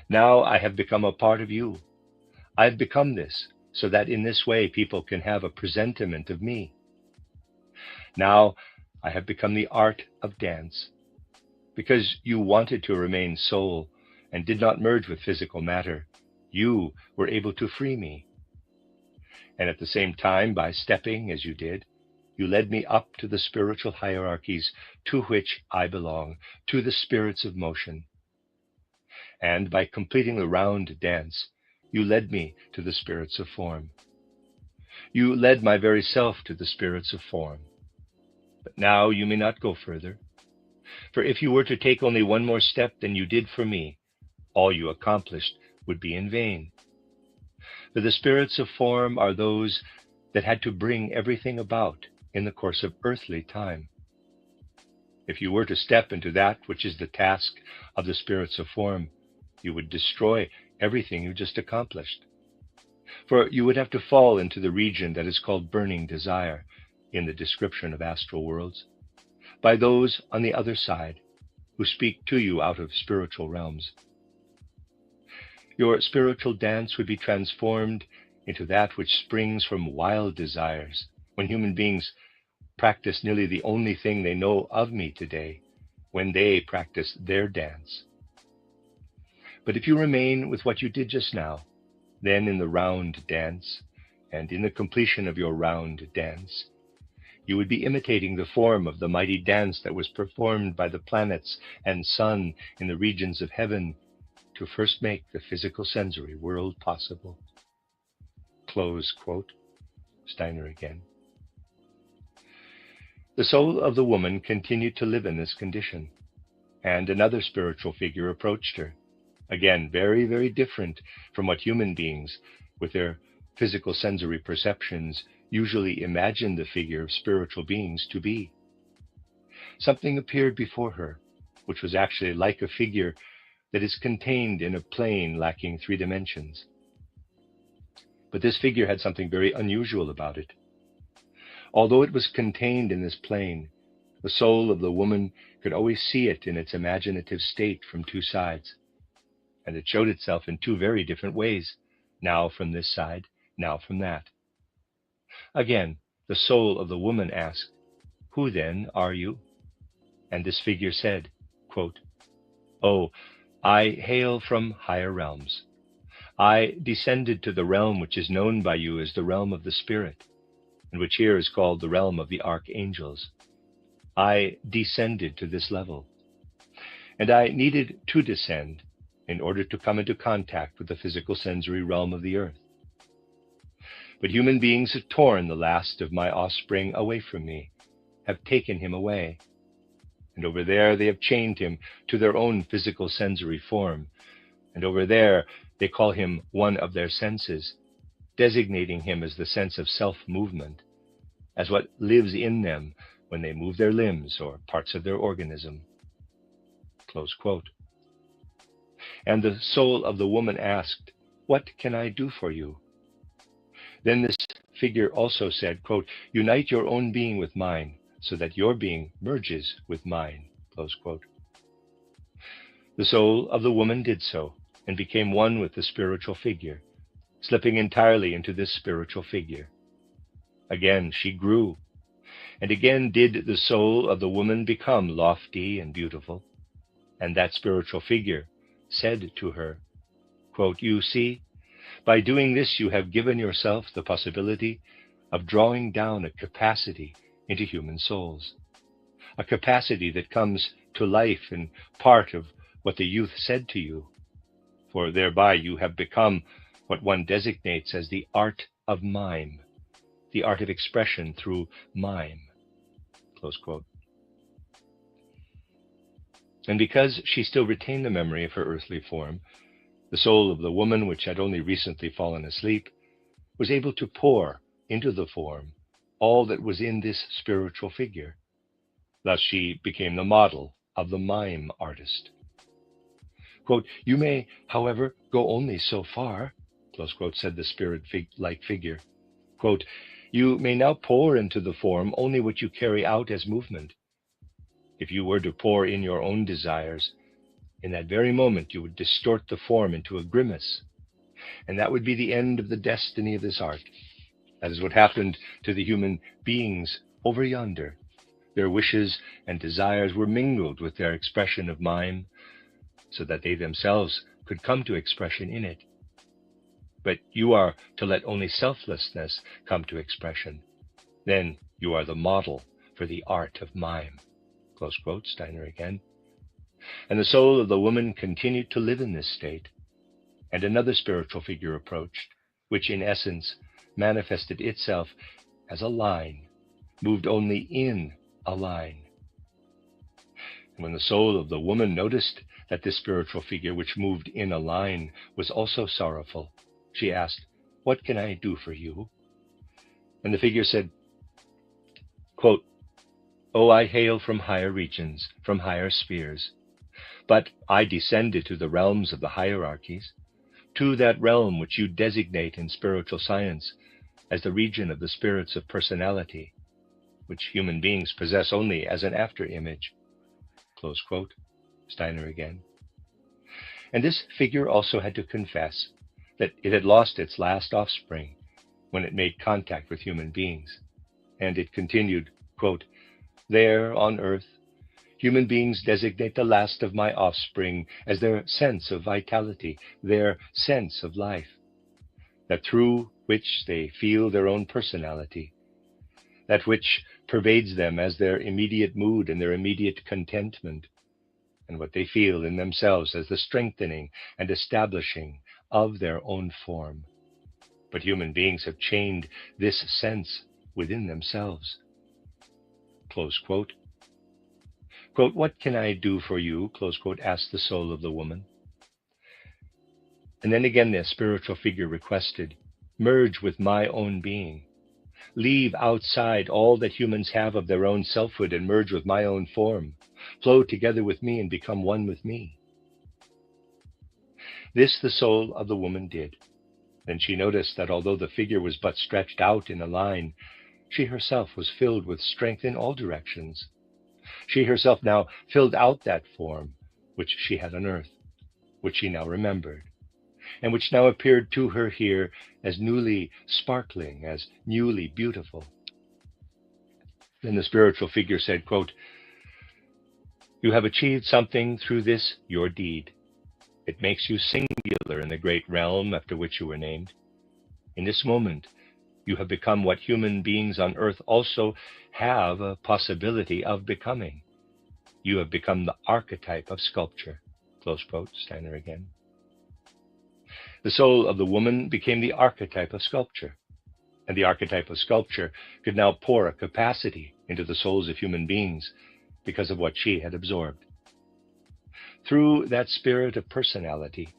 Now I have become a part of you. I have become this so that in this way people can have a presentiment of me. Now I have become the art of dance. Because you wanted to remain soul and did not merge with physical matter, you were able to free me. And at the same time, by stepping as you did, you led me up to the spiritual hierarchies to which I belong, to the spirits of motion. And by completing the round dance, you led me to the spirits of form. You led my very self to the spirits of form. But now you may not go further. For if you were to take only one more step than you did for me, all you accomplished would be in vain. For the spirits of form are those that had to bring everything about in the course of earthly time. If you were to step into that which is the task of the spirits of form, you would destroy everything you just accomplished. For you would have to fall into the region that is called burning desire, in the description of astral worlds, by those on the other side who speak to you out of spiritual realms. Your spiritual dance would be transformed into that which springs from wild desires when human beings practice nearly the only thing they know of me today, when they practice their dance. But if you remain with what you did just now, then in the round dance, and in the completion of your round dance, you would be imitating the form of the mighty dance that was performed by the planets and sun in the regions of heaven to first make the physical sensory world possible. Close quote. Steiner again. The soul of the woman continued to live in this condition, and another spiritual figure approached her, again very, very different from what human beings, with their physical sensory perceptions, usually imagine the figure of spiritual beings to be. Something appeared before her, which was actually like a figure that is contained in a plane lacking 3 dimensions. But this figure had something very unusual about it. Although it was contained in this plane, the soul of the woman could always see it in its imaginative state from 2 sides, and it showed itself in 2 very different ways, now from this side, now from that. Again, the soul of the woman asked, "Who then are you?" And this figure said, quote, "Oh, I hail from higher realms. I descended to the realm which is known by you as the realm of the spirit, and which here is called the realm of the archangels. I descended to this level, and I needed to descend in order to come into contact with the physical sensory realm of the earth. But human beings have torn the last of my offspring away from me, have taken him away, and over there they have chained him to their own physical sensory form, and over there they call him one of their senses, designating him as the sense of self-movement, as what lives in them when they move their limbs or parts of their organism." Close quote. And the soul of the woman asked, "What can I do for you?" Then this figure also said, quote, "Unite your own being with mine, so that your being merges with mine." Close quote. The soul of the woman did so, and became one with the spiritual figure, slipping entirely into this spiritual figure. Again she grew, and again did the soul of the woman become lofty and beautiful, and that spiritual figure said to her, quote, "You see, by doing this you have given yourself the possibility of drawing down a capacity into human souls, a capacity that comes to life and part of what the youth said to you, for thereby you have become what one designates as the art of mime, the art of expression through mime." Close quote. And because she still retained the memory of her earthly form, the soul of the woman, which had only recently fallen asleep, was able to pour into the form all that was in this spiritual figure. Thus she became the model of the mime artist. Quote, "You may, however, go only so far," close quote, said the spirit-like figure. Quote, "You may now pour into the form only what you carry out as movement. If you were to pour in your own desires, in that very moment you would distort the form into a grimace, and that would be the end of the destiny of this art. That is what happened to the human beings over yonder. Their wishes and desires were mingled with their expression of mime, so that they themselves could come to expression in it. But you are to let only selflessness come to expression. Then you are the model for the art of mime." Close quote, Steiner again. And the soul of the woman continued to live in this state, and another spiritual figure approached, which in essence manifested itself as a line, moved only in a line. And when the soul of the woman noticed that this spiritual figure, which moved in a line, was also sorrowful, she asked, "What can I do for you?" And the figure said, quote, "Oh, I hail from higher regions, from higher spheres, but I descended to the realms of the hierarchies, to that realm which you designate in spiritual science as the region of the spirits of personality, which human beings possess only as an after-image. Close quote. Steiner again. And this figure also had to confess that it had lost its last offspring when it made contact with human beings. And it continued, quote, "There on earth, human beings designate the last of my offspring as their sense of vitality, their sense of life, that through which they feel their own personality, that which pervades them as their immediate mood and their immediate contentment, and what they feel in themselves as the strengthening and establishing of their own form. But human beings have chained this sense within themselves." Close quote. Quote, "What can I do for you?" close quote, asked the soul of the woman. And then again the spiritual figure requested, "Merge with my own being. Leave outside all that humans have of their own selfhood and merge with my own form. Flow together with me and become one with me." This the soul of the woman did. Then she noticed that although the figure was but stretched out in a line, she herself was filled with strength in all directions. She herself now filled out that form which she had unearthed, which she now remembered, and which now appeared to her here as newly sparkling, as newly beautiful. Then the spiritual figure said, quote, "You have achieved something through this, your deed. It makes you singular in the great realm after which you were named. In this moment, you have become what human beings on earth also have a possibility of becoming. You have become the archetype of sculpture." Close quote, Steiner again. The soul of the woman became the archetype of sculpture, and the archetype of sculpture could now pour a capacity into the souls of human beings because of what she had absorbed. Through that spirit of personality,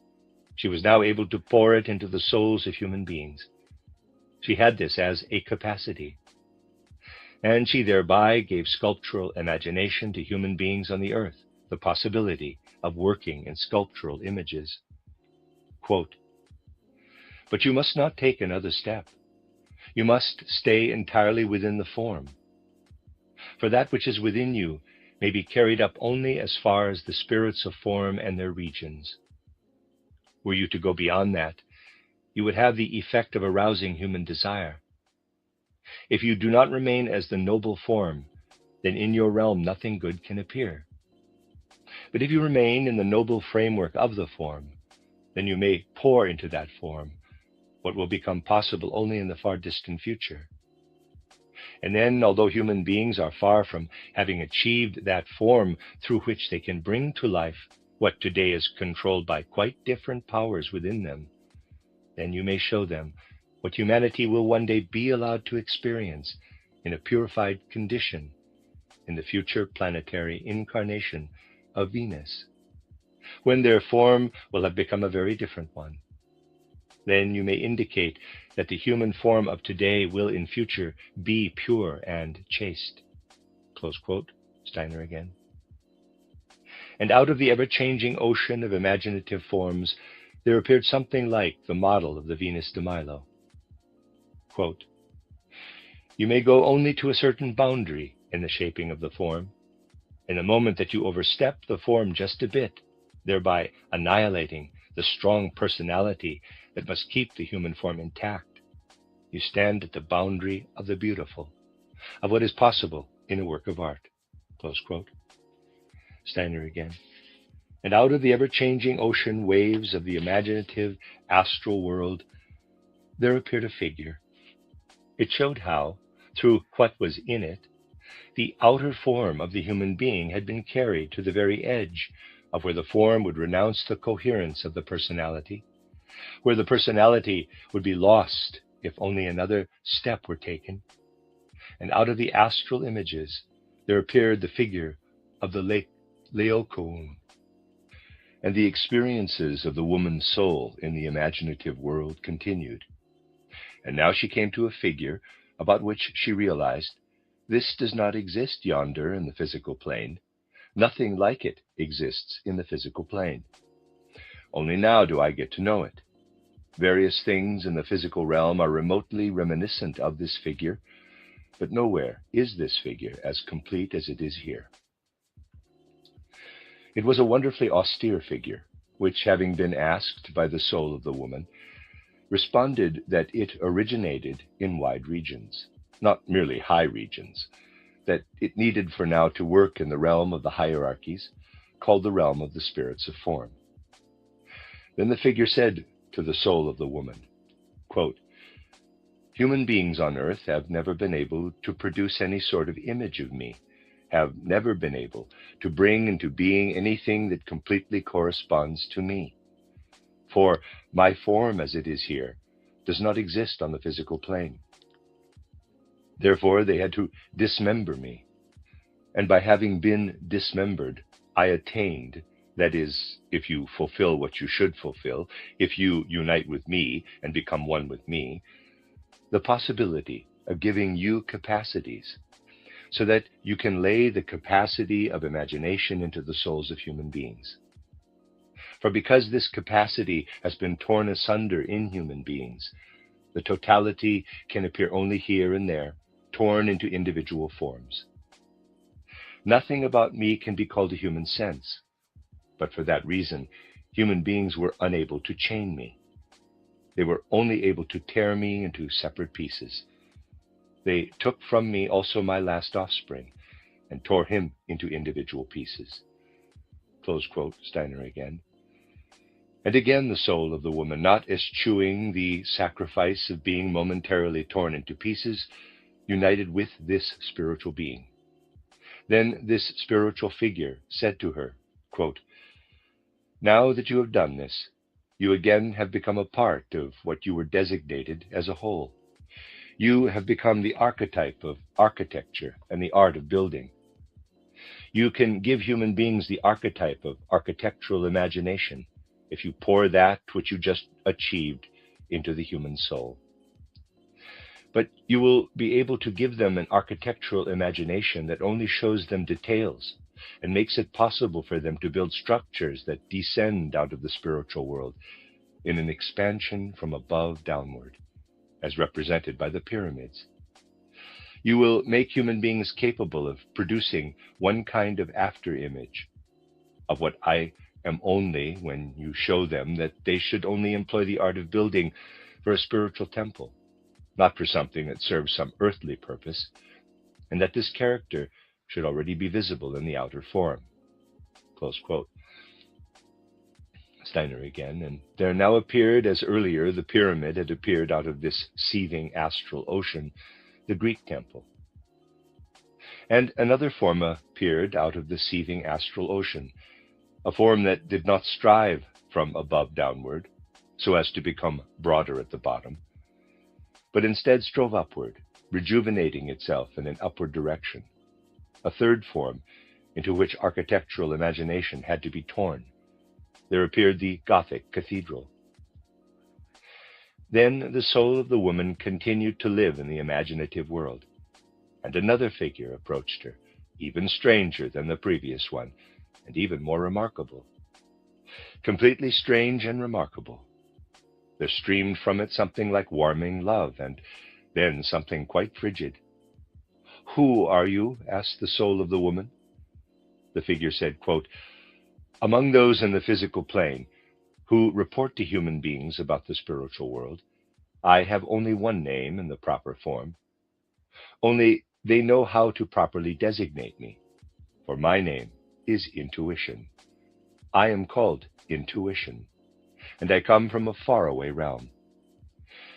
she was now able to pour it into the souls of human beings. She had this as a capacity, and she thereby gave sculptural imagination to human beings on the earth, the possibility of working in sculptural images. Quote, "But you must not take another step. You must stay entirely within the form. For that which is within you may be carried up only as far as the spirits of form and their regions. Were you to go beyond that, you would have the effect of arousing human desire. If you do not remain as the noble form, then in your realm nothing good can appear. But if you remain in the noble framework of the form, then you may pour into that form what will become possible only in the far distant future. And then, although human beings are far from having achieved that form through which they can bring to life what today is controlled by quite different powers within them, then you may show them what humanity will one day be allowed to experience in a purified condition in the future planetary incarnation of Venus, when their form will have become a very different one. Then you may indicate that the human form of today will in future be pure and chaste." Close quote, Steiner again. And out of the ever-changing ocean of imaginative forms, there appeared something like the model of the Venus de Milo. Quote, "You may go only to a certain boundary in the shaping of the form. In the moment that you overstep the form just a bit, thereby annihilating the strong personality that must keep the human form intact, you stand at the boundary of the beautiful, of what is possible in a work of art." Close quote. Steiner again. And out of the ever-changing ocean waves of the imaginative astral world, there appeared a figure. It showed how, through what was in it, the outer form of the human being had been carried to the very edge of where the form would renounce the coherence of the personality, where the personality would be lost if only another step were taken. And out of the astral images, there appeared the figure of the Laocoon. And the experiences of the woman's soul in the imaginative world continued. And now she came to a figure about which she realized, this does not exist yonder in the physical plane. Nothing like it exists in the physical plane. Only now do I get to know it. Various things in the physical realm are remotely reminiscent of this figure, but nowhere is this figure as complete as it is here. It was a wonderfully austere figure, which, having been asked by the soul of the woman, responded that it originated in wide regions, not merely high regions, that it needed for now to work in the realm of the hierarchies, called the realm of the spirits of form. Then the figure said to the soul of the woman, quote, "Human beings on earth have never been able to produce any sort of image of me, have never been able to bring into being anything that completely corresponds to me. For my form as it is here does not exist on the physical plane. Therefore, they had to dismember me. And by having been dismembered, I attained, that is, if you fulfill what you should fulfill, if you unite with me and become one with me, the possibility of giving you capacities, so that you can lay the capacity of imagination into the souls of human beings. For because this capacity has been torn asunder in human beings, the totality can appear only here and there, torn into individual forms. Nothing about me can be called a human sense, but for that reason, human beings were unable to chain me. They were only able to tear me into separate pieces. They took from me also my last offspring, and tore him into individual pieces." Close quote, Steiner again. And again the soul of the woman, not eschewing the sacrifice of being momentarily torn into pieces, united with this spiritual being. Then this spiritual figure said to her, quote, "Now that you have done this, you again have become a part of what you were designated as a whole. You have become the archetype of architecture and the art of building. You can give human beings the archetype of architectural imagination if you pour that which you just achieved into the human soul. But you will be able to give them an architectural imagination that only shows them details and makes it possible for them to build structures that descend out of the spiritual world in an expansion from above downward, as represented by the pyramids. You will make human beings capable of producing one kind of after-image of what I am only when you show them that they should only employ the art of building for a spiritual temple, not for something that serves some earthly purpose, and that this character should already be visible in the outer form." Close quote. Steiner again. "And there now appeared, as earlier the pyramid had appeared out of this seething astral ocean, the Greek temple. And another form appeared out of the seething astral ocean, a form that did not strive from above downward, so as to become broader at the bottom, but instead strove upward, rejuvenating itself in an upward direction. A third form, into which architectural imagination had to be torn. There appeared the Gothic cathedral. Then the soul of the woman continued to live in the imaginative world, and another figure approached her, even stranger than the previous one, and even more remarkable. Completely strange and remarkable. There streamed from it something like warming love, and then something quite frigid. "Who are you?" asked the soul of the woman. The figure said, quote, "Among those in the physical plane who report to human beings about the spiritual world, I have only one name in the proper form. Only they know how to properly designate me, for my name is Intuition. I am called Intuition, and I come from a faraway realm.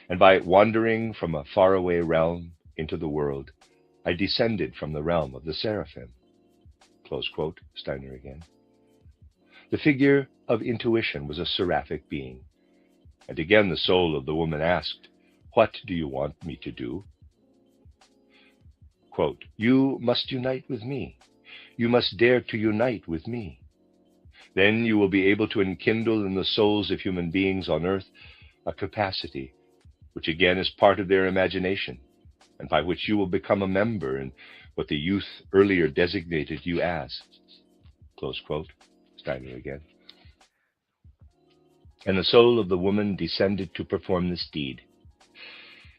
And by wandering from a faraway realm into the world, I descended from the realm of the seraphim." Close quote, Steiner again. The figure of Intuition was a seraphic being. And again the soul of the woman asked, "What do you want me to do?" Quote, "You must unite with me. You must dare to unite with me. Then you will be able to enkindle in the souls of human beings on earth a capacity, which again is part of their imagination, and by which you will become a member in what the youth earlier designated you as." Close quote, Steiner again. And the soul of the woman descended to perform this deed.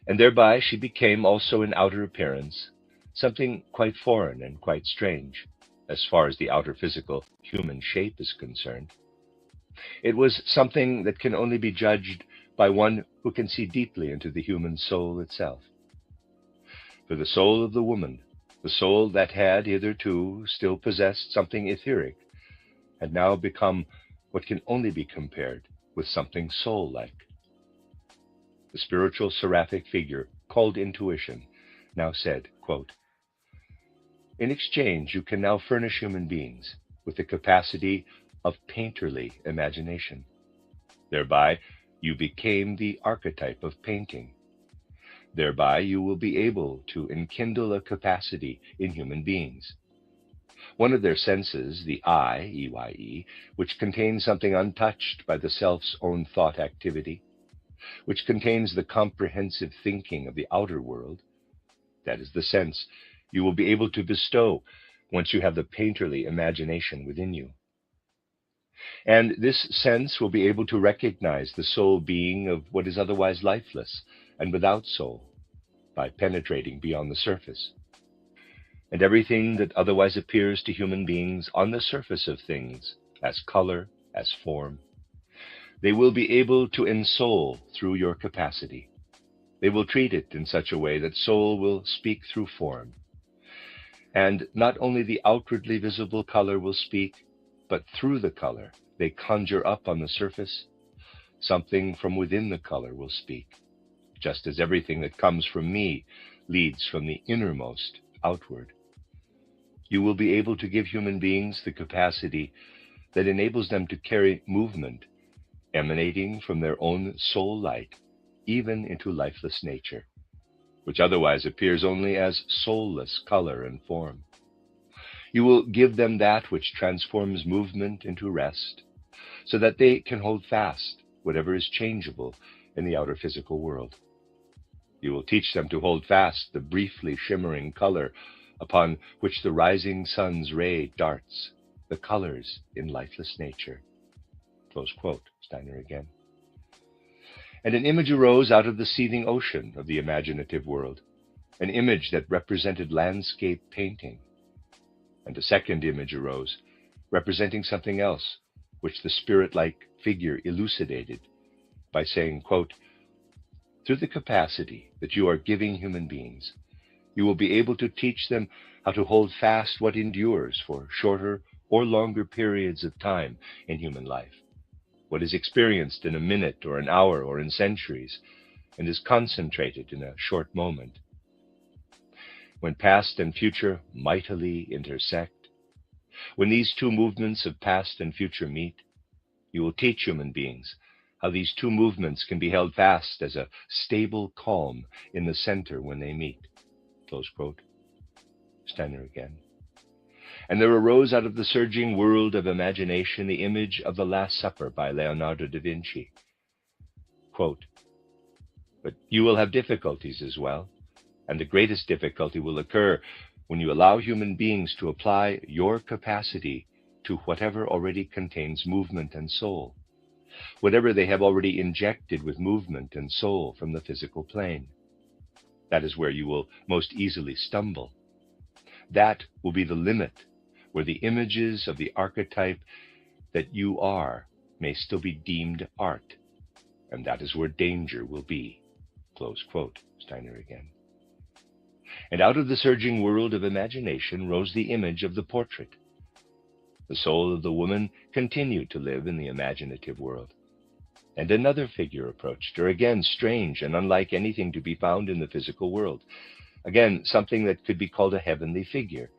And thereby she became also in outer appearance something quite foreign and quite strange, as far as the outer physical human shape is concerned. It was something that can only be judged by one who can see deeply into the human soul itself. For the soul of the woman, the soul that had hitherto still possessed something etheric, had now become what can only be compared with something soul-like. The spiritual seraphic figure, called intuition, now said, quote, "In exchange, you can now furnish human beings with the capacity of painterly imagination. Thereby, you became the archetype of painting. Thereby, you will be able to enkindle a capacity in human beings. One of their senses, the eye, EYE, which contains something untouched by the self's own thought activity, which contains the comprehensive thinking of the outer world, that is the sense you will be able to bestow once you have the painterly imagination within you. And this sense will be able to recognize the soul being of what is otherwise lifeless and without soul by penetrating beyond the surface. And everything that otherwise appears to human beings on the surface of things, as color, as form, they will be able to ensoul through your capacity. They will treat it in such a way that soul will speak through form. And not only the outwardly visible color will speak, but through the color they conjure up on the surface, something from within the color will speak, just as everything that comes from me leads from the innermost outward. You will be able to give human beings the capacity that enables them to carry movement emanating from their own soul light, even into lifeless nature, which otherwise appears only as soulless color and form. You will give them that which transforms movement into rest, so that they can hold fast whatever is changeable in the outer physical world. You will teach them to hold fast the briefly shimmering color upon which the rising sun's ray darts, the colors in lifeless nature." Close quote, Steiner again. And an image arose out of the seething ocean of the imaginative world, an image that represented landscape painting. And a second image arose, representing something else, which the spirit-like figure elucidated by saying, quote, "Through the capacity that you are giving human beings, you will be able to teach them how to hold fast what endures for shorter or longer periods of time in human life, what is experienced in a minute or an hour or in centuries, and is concentrated in a short moment. When past and future mightily intersect, when these two movements of past and future meet, you will teach human beings how these two movements can be held fast as a stable calm in the center when they meet." Close quote. Steiner again. "And there arose out of the surging world of imagination the image of the Last Supper by Leonardo da Vinci." Quote, "But you will have difficulties as well, and the greatest difficulty will occur when you allow human beings to apply your capacity to whatever already contains movement and soul, whatever they have already injected with movement and soul from the physical plane. That is where you will most easily stumble. That will be the limit where the images of the archetype that you are may still be deemed art, and that is where danger will be." Close quote, Steiner again. "And out of the surging world of imagination rose the image of the portrait. The soul of the woman continued to live in the imaginative world. And another figure approached her, again strange and unlike anything to be found in the physical world. Again, something that could be called a heavenly figure,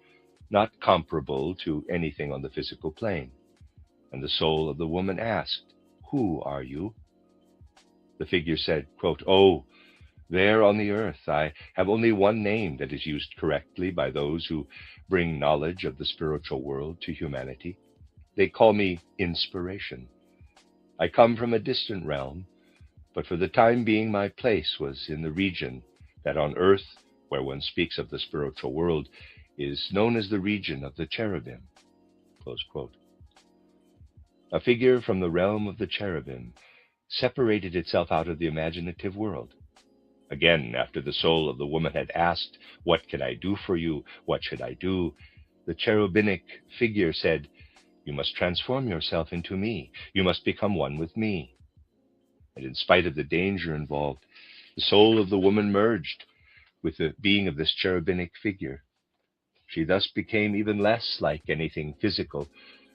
not comparable to anything on the physical plane. And the soul of the woman asked, 'Who are you?' The figure said, quote, 'Oh, there on the earth I have only one name that is used correctly by those who bring knowledge of the spiritual world to humanity. They call me Inspiration. I come from a distant realm, but for the time being my place was in the region that on earth, where one speaks of the spiritual world, is known as the region of the cherubim.'" Close quote. A figure from the realm of the cherubim separated itself out of the imaginative world. Again, after the soul of the woman had asked, "What can I do for you? What should I do?" the cherubic figure said, "You must transform yourself into me. You must become one with me." And in spite of the danger involved, the soul of the woman merged with the being of this cherubic figure. She thus became even less like anything physical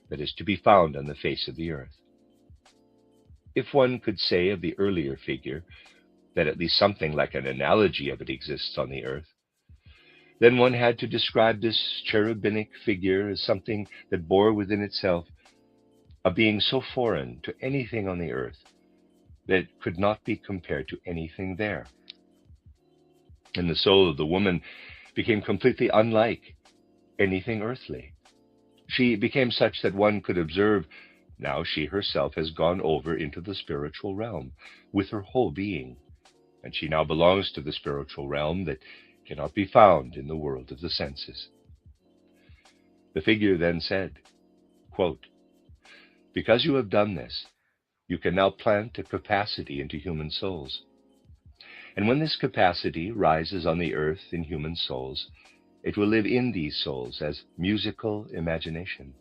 that is to be found on the face of the earth. If one could say of the earlier figure that at least something like an analogy of it exists on the earth, then one had to describe this cherubic figure as something that bore within itself a being so foreign to anything on the earth that it could not be compared to anything there. And the soul of the woman became completely unlike anything earthly. She became such that one could observe now she herself has gone over into the spiritual realm with her whole being, and she now belongs to the spiritual realm that cannot be found in the world of the senses. The figure then said, quote, "Because you have done this, you can now plant a capacity into human souls. And when this capacity rises on the earth in human souls, it will live in these souls as musical imagination.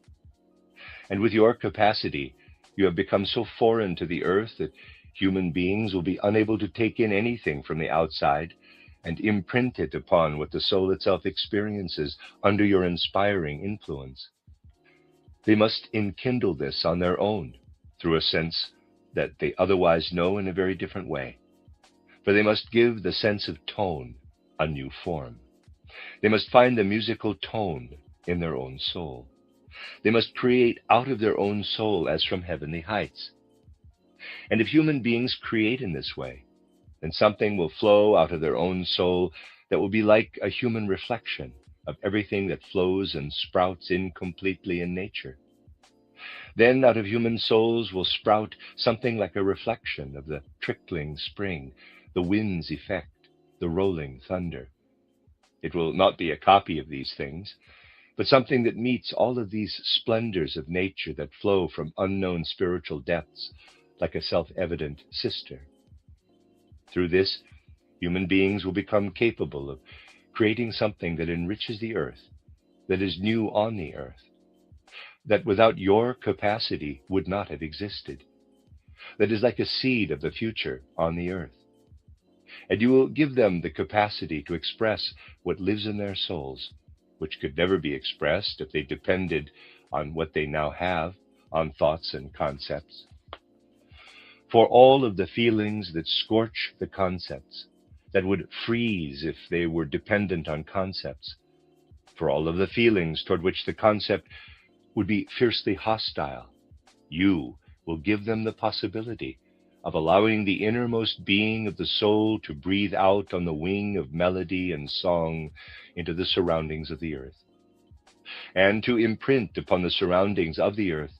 And with your capacity, you have become so foreign to the earth that human beings will be unable to take in anything from the outside and imprint it upon what the soul itself experiences under your inspiring influence. They must enkindle this on their own through a sense that they otherwise know in a very different way. For they must give the sense of tone a new form. They must find the musical tone in their own soul. They must create out of their own soul as from heavenly heights. And if human beings create in this way, then something will flow out of their own soul that will be like a human reflection of everything that flows and sprouts incompletely in nature. Then out of human souls will sprout something like a reflection of the trickling spring, the wind's effect, the rolling thunder. It will not be a copy of these things, but something that meets all of these splendors of nature that flow from unknown spiritual depths, like a self-evident sister. Through this, human beings will become capable of creating something that enriches the earth, that is new on the earth, that without your capacity would not have existed, that is like a seed of the future on the earth. And you will give them the capacity to express what lives in their souls, which could never be expressed if they depended on what they now have, on thoughts and concepts. For all of the feelings that scorch the concepts, that would freeze if they were dependent on concepts, for all of the feelings toward which the concept would be fiercely hostile, you will give them the possibility of allowing the innermost being of the soul to breathe out on the wing of melody and song into the surroundings of the earth, and to imprint upon the surroundings of the earth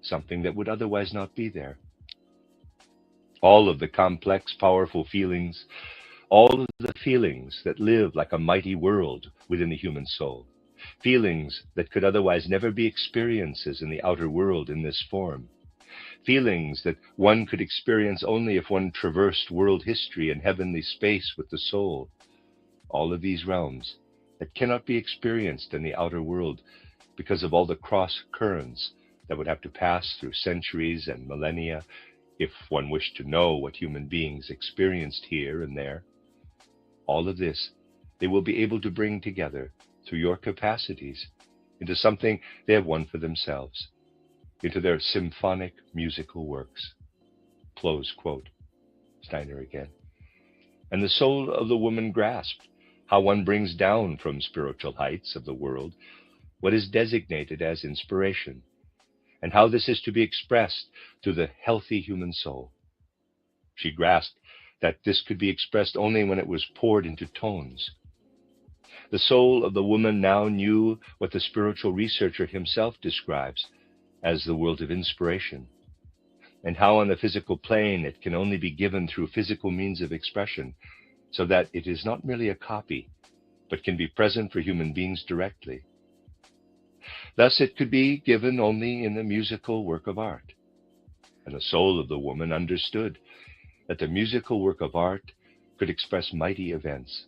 something that would otherwise not be there. All of the complex, powerful feelings, all of the feelings that live like a mighty world within the human soul, feelings that could otherwise never be experiences in the outer world in this form, feelings that one could experience only if one traversed world history and heavenly space with the soul, all of these realms that cannot be experienced in the outer world because of all the cross currents that would have to pass through centuries and millennia if one wished to know what human beings experienced here and there. All of this they will be able to bring together through your capacities into something they have won for themselves, into their symphonic musical works. Close quote. Steiner again. And the soul of the woman grasped how one brings down from spiritual heights of the world what is designated as inspiration, and how this is to be expressed through the healthy human soul. She grasped that this could be expressed only when it was poured into tones. The soul of the woman now knew what the spiritual researcher himself describes as the world of inspiration, and how on the physical plane it can only be given through physical means of expression, so that it is not merely a copy, but can be present for human beings directly. Thus it could be given only in the musical work of art. And the soul of the woman understood that the musical work of art could express mighty events,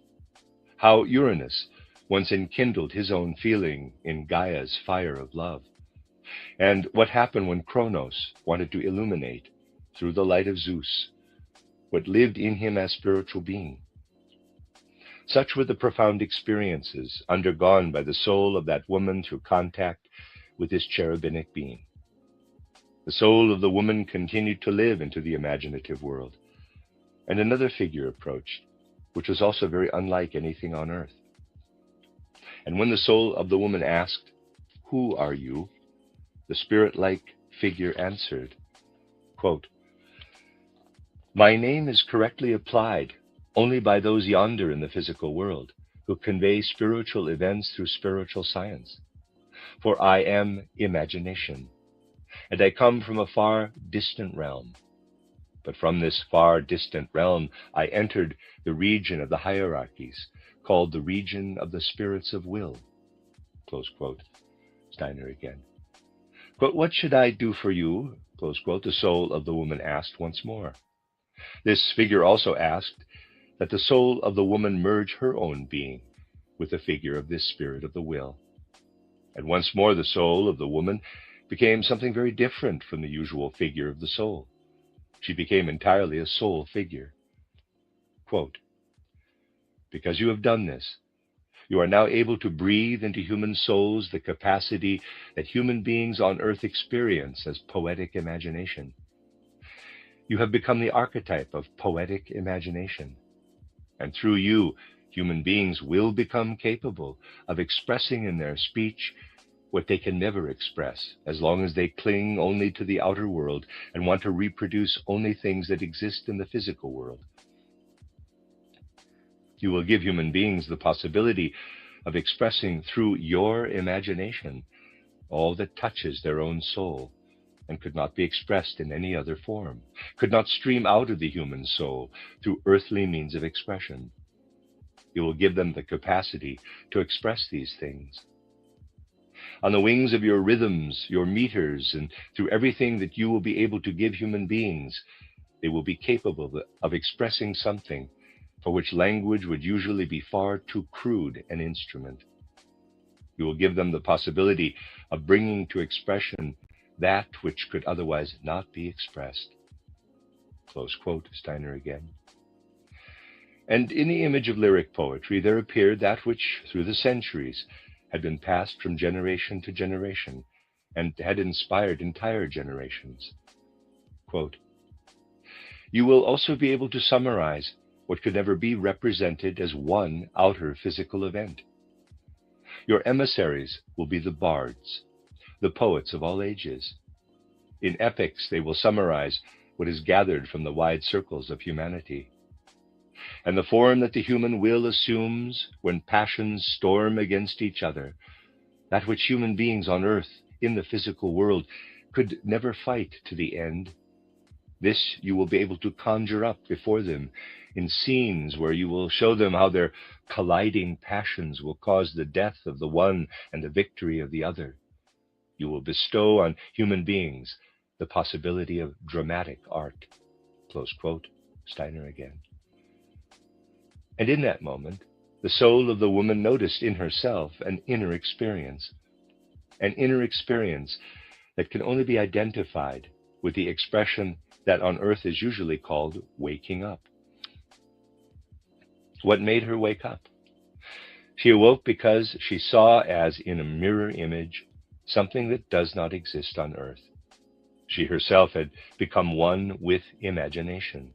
how Uranus once enkindled his own feeling in Gaia's fire of love, and what happened when Kronos wanted to illuminate, through the light of Zeus, what lived in him as spiritual being. Such were the profound experiences undergone by the soul of that woman through contact with this cherubinic being. The soul of the woman continued to live into the imaginative world, and another figure approached, which was also very unlike anything on earth. And when the soul of the woman asked, "Who are you?" the spirit-like figure answered, quote, "My name is correctly applied only by those yonder in the physical world, who convey spiritual events through spiritual science. For I am imagination, and I come from a far distant realm. But from this far distant realm I entered the region of the hierarchies, called the region of the spirits of will." Close quote. Steiner again. "But what should I do for you?" Close quote. The soul of the woman asked once more. This figure also asked that the soul of the woman merge her own being with the figure of this spirit of the will. And once more the soul of the woman became something very different from the usual figure of the soul. She became entirely a soul figure. Quote, "Because you have done this, you are now able to breathe into human souls the capacity that human beings on earth experience as poetic imagination. You have become the archetype of poetic imagination. And through you, human beings will become capable of expressing in their speech what they can never express, as long as they cling only to the outer world and want to reproduce only things that exist in the physical world. You will give human beings the possibility of expressing through your imagination all that touches their own soul and could not be expressed in any other form, could not stream out of the human soul through earthly means of expression. You will give them the capacity to express these things. On the wings of your rhythms, your meters, and through everything that you will be able to give human beings, they will be capable of expressing something for which language would usually be far too crude an instrument. You will give them the possibility of bringing to expression that which could otherwise not be expressed." Close quote, Steiner again. And in the image of lyric poetry, there appeared that which, through the centuries, had been passed from generation to generation, and had inspired entire generations. Quote, "You will also be able to summarize what could never be represented as one outer physical event. Your emissaries will be the bards, the poets of all ages. In epics, they will summarize what is gathered from the wide circles of humanity. And the form that the human will assumes when passions storm against each other, that which human beings on earth, in the physical world, could never fight to the end, this you will be able to conjure up before them in scenes where you will show them how their colliding passions will cause the death of the one and the victory of the other. You will bestow on human beings the possibility of dramatic art." Close quote, Steiner again. And in that moment, the soul of the woman noticed in herself an inner experience that can only be identified with the expression that on earth is usually called waking up. What made her wake up? She awoke because she saw as in a mirror image something that does not exist on earth. She herself had become one with imagination.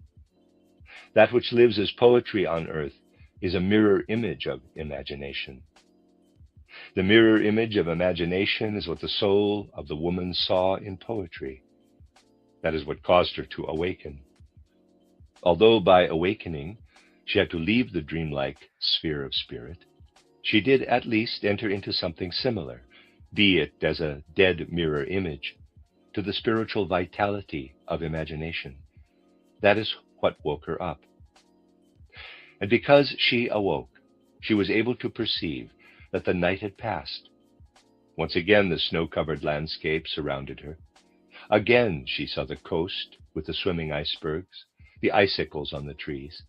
That which lives as poetry on earth is a mirror image of imagination. The mirror image of imagination is what the soul of the woman saw in poetry. That is what caused her to awaken. Although by awakening, she had to leave the dreamlike sphere of spirit, she did at least enter into something similar, be it as a dead mirror image, to the spiritual vitality of imagination. That is what woke her up. And because she awoke, she was able to perceive that the night had passed. Once again, the snow-covered landscape surrounded her. Again, she saw the coast with the swimming icebergs, the icicles on the trees.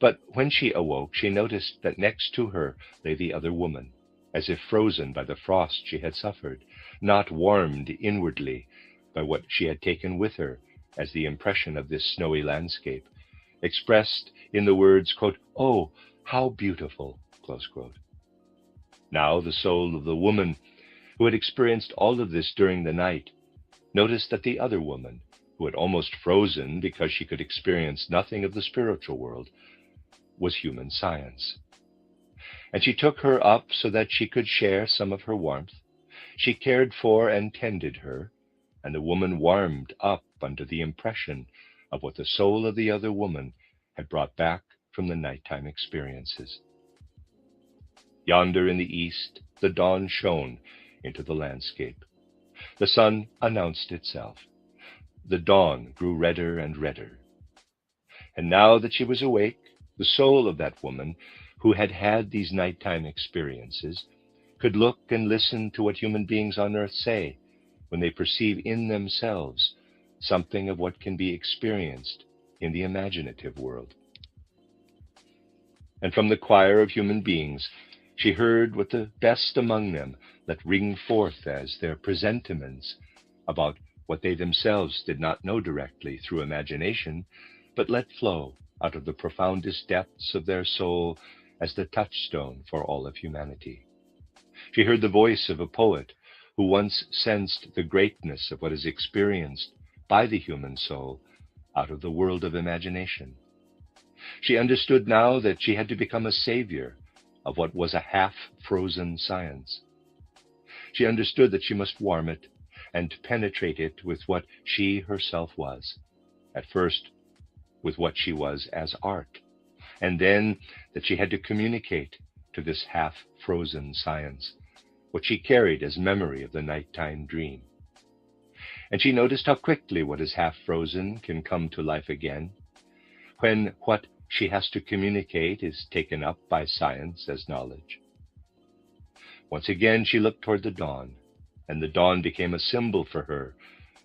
But when she awoke, she noticed that next to her lay the other woman, as if frozen by the frost she had suffered, not warmed inwardly by what she had taken with her as the impression of this snowy landscape, expressed in the words, quote, "Oh, how beautiful," close quote. Now the soul of the woman who had experienced all of this during the night noticed that the other woman, who had almost frozen because she could experience nothing of the spiritual world, was human science. And she took her up so that she could share some of her warmth. She cared for and tended her, and the woman warmed up under the impression of what the soul of the other woman had brought back from the nighttime experiences. Yonder in the east, the dawn shone into the landscape. The sun announced itself. The dawn grew redder and redder. And now that she was awake, the soul of that woman who had had these nighttime experiences could look and listen to what human beings on earth say when they perceive in themselves something of what can be experienced in the imaginative world. And from the choir of human beings, she heard what the best among them let ring forth as their presentiments about what they themselves did not know directly through imagination, but let flow out of the profoundest depths of their soul as the touchstone for all of humanity. She heard the voice of a poet who once sensed the greatness of what is experienced by the human soul out of the world of imagination. She understood now that she had to become a savior of what was a half-frozen science. She understood that she must warm it and penetrate it with what she herself was, at first with what she was as art, and then that she had to communicate to this half-frozen science what she carried as memory of the nighttime dream. And she noticed how quickly what is half-frozen can come to life again, when what she has to communicate is taken up by science as knowledge. Once again she looked toward the dawn, and the dawn became a symbol for her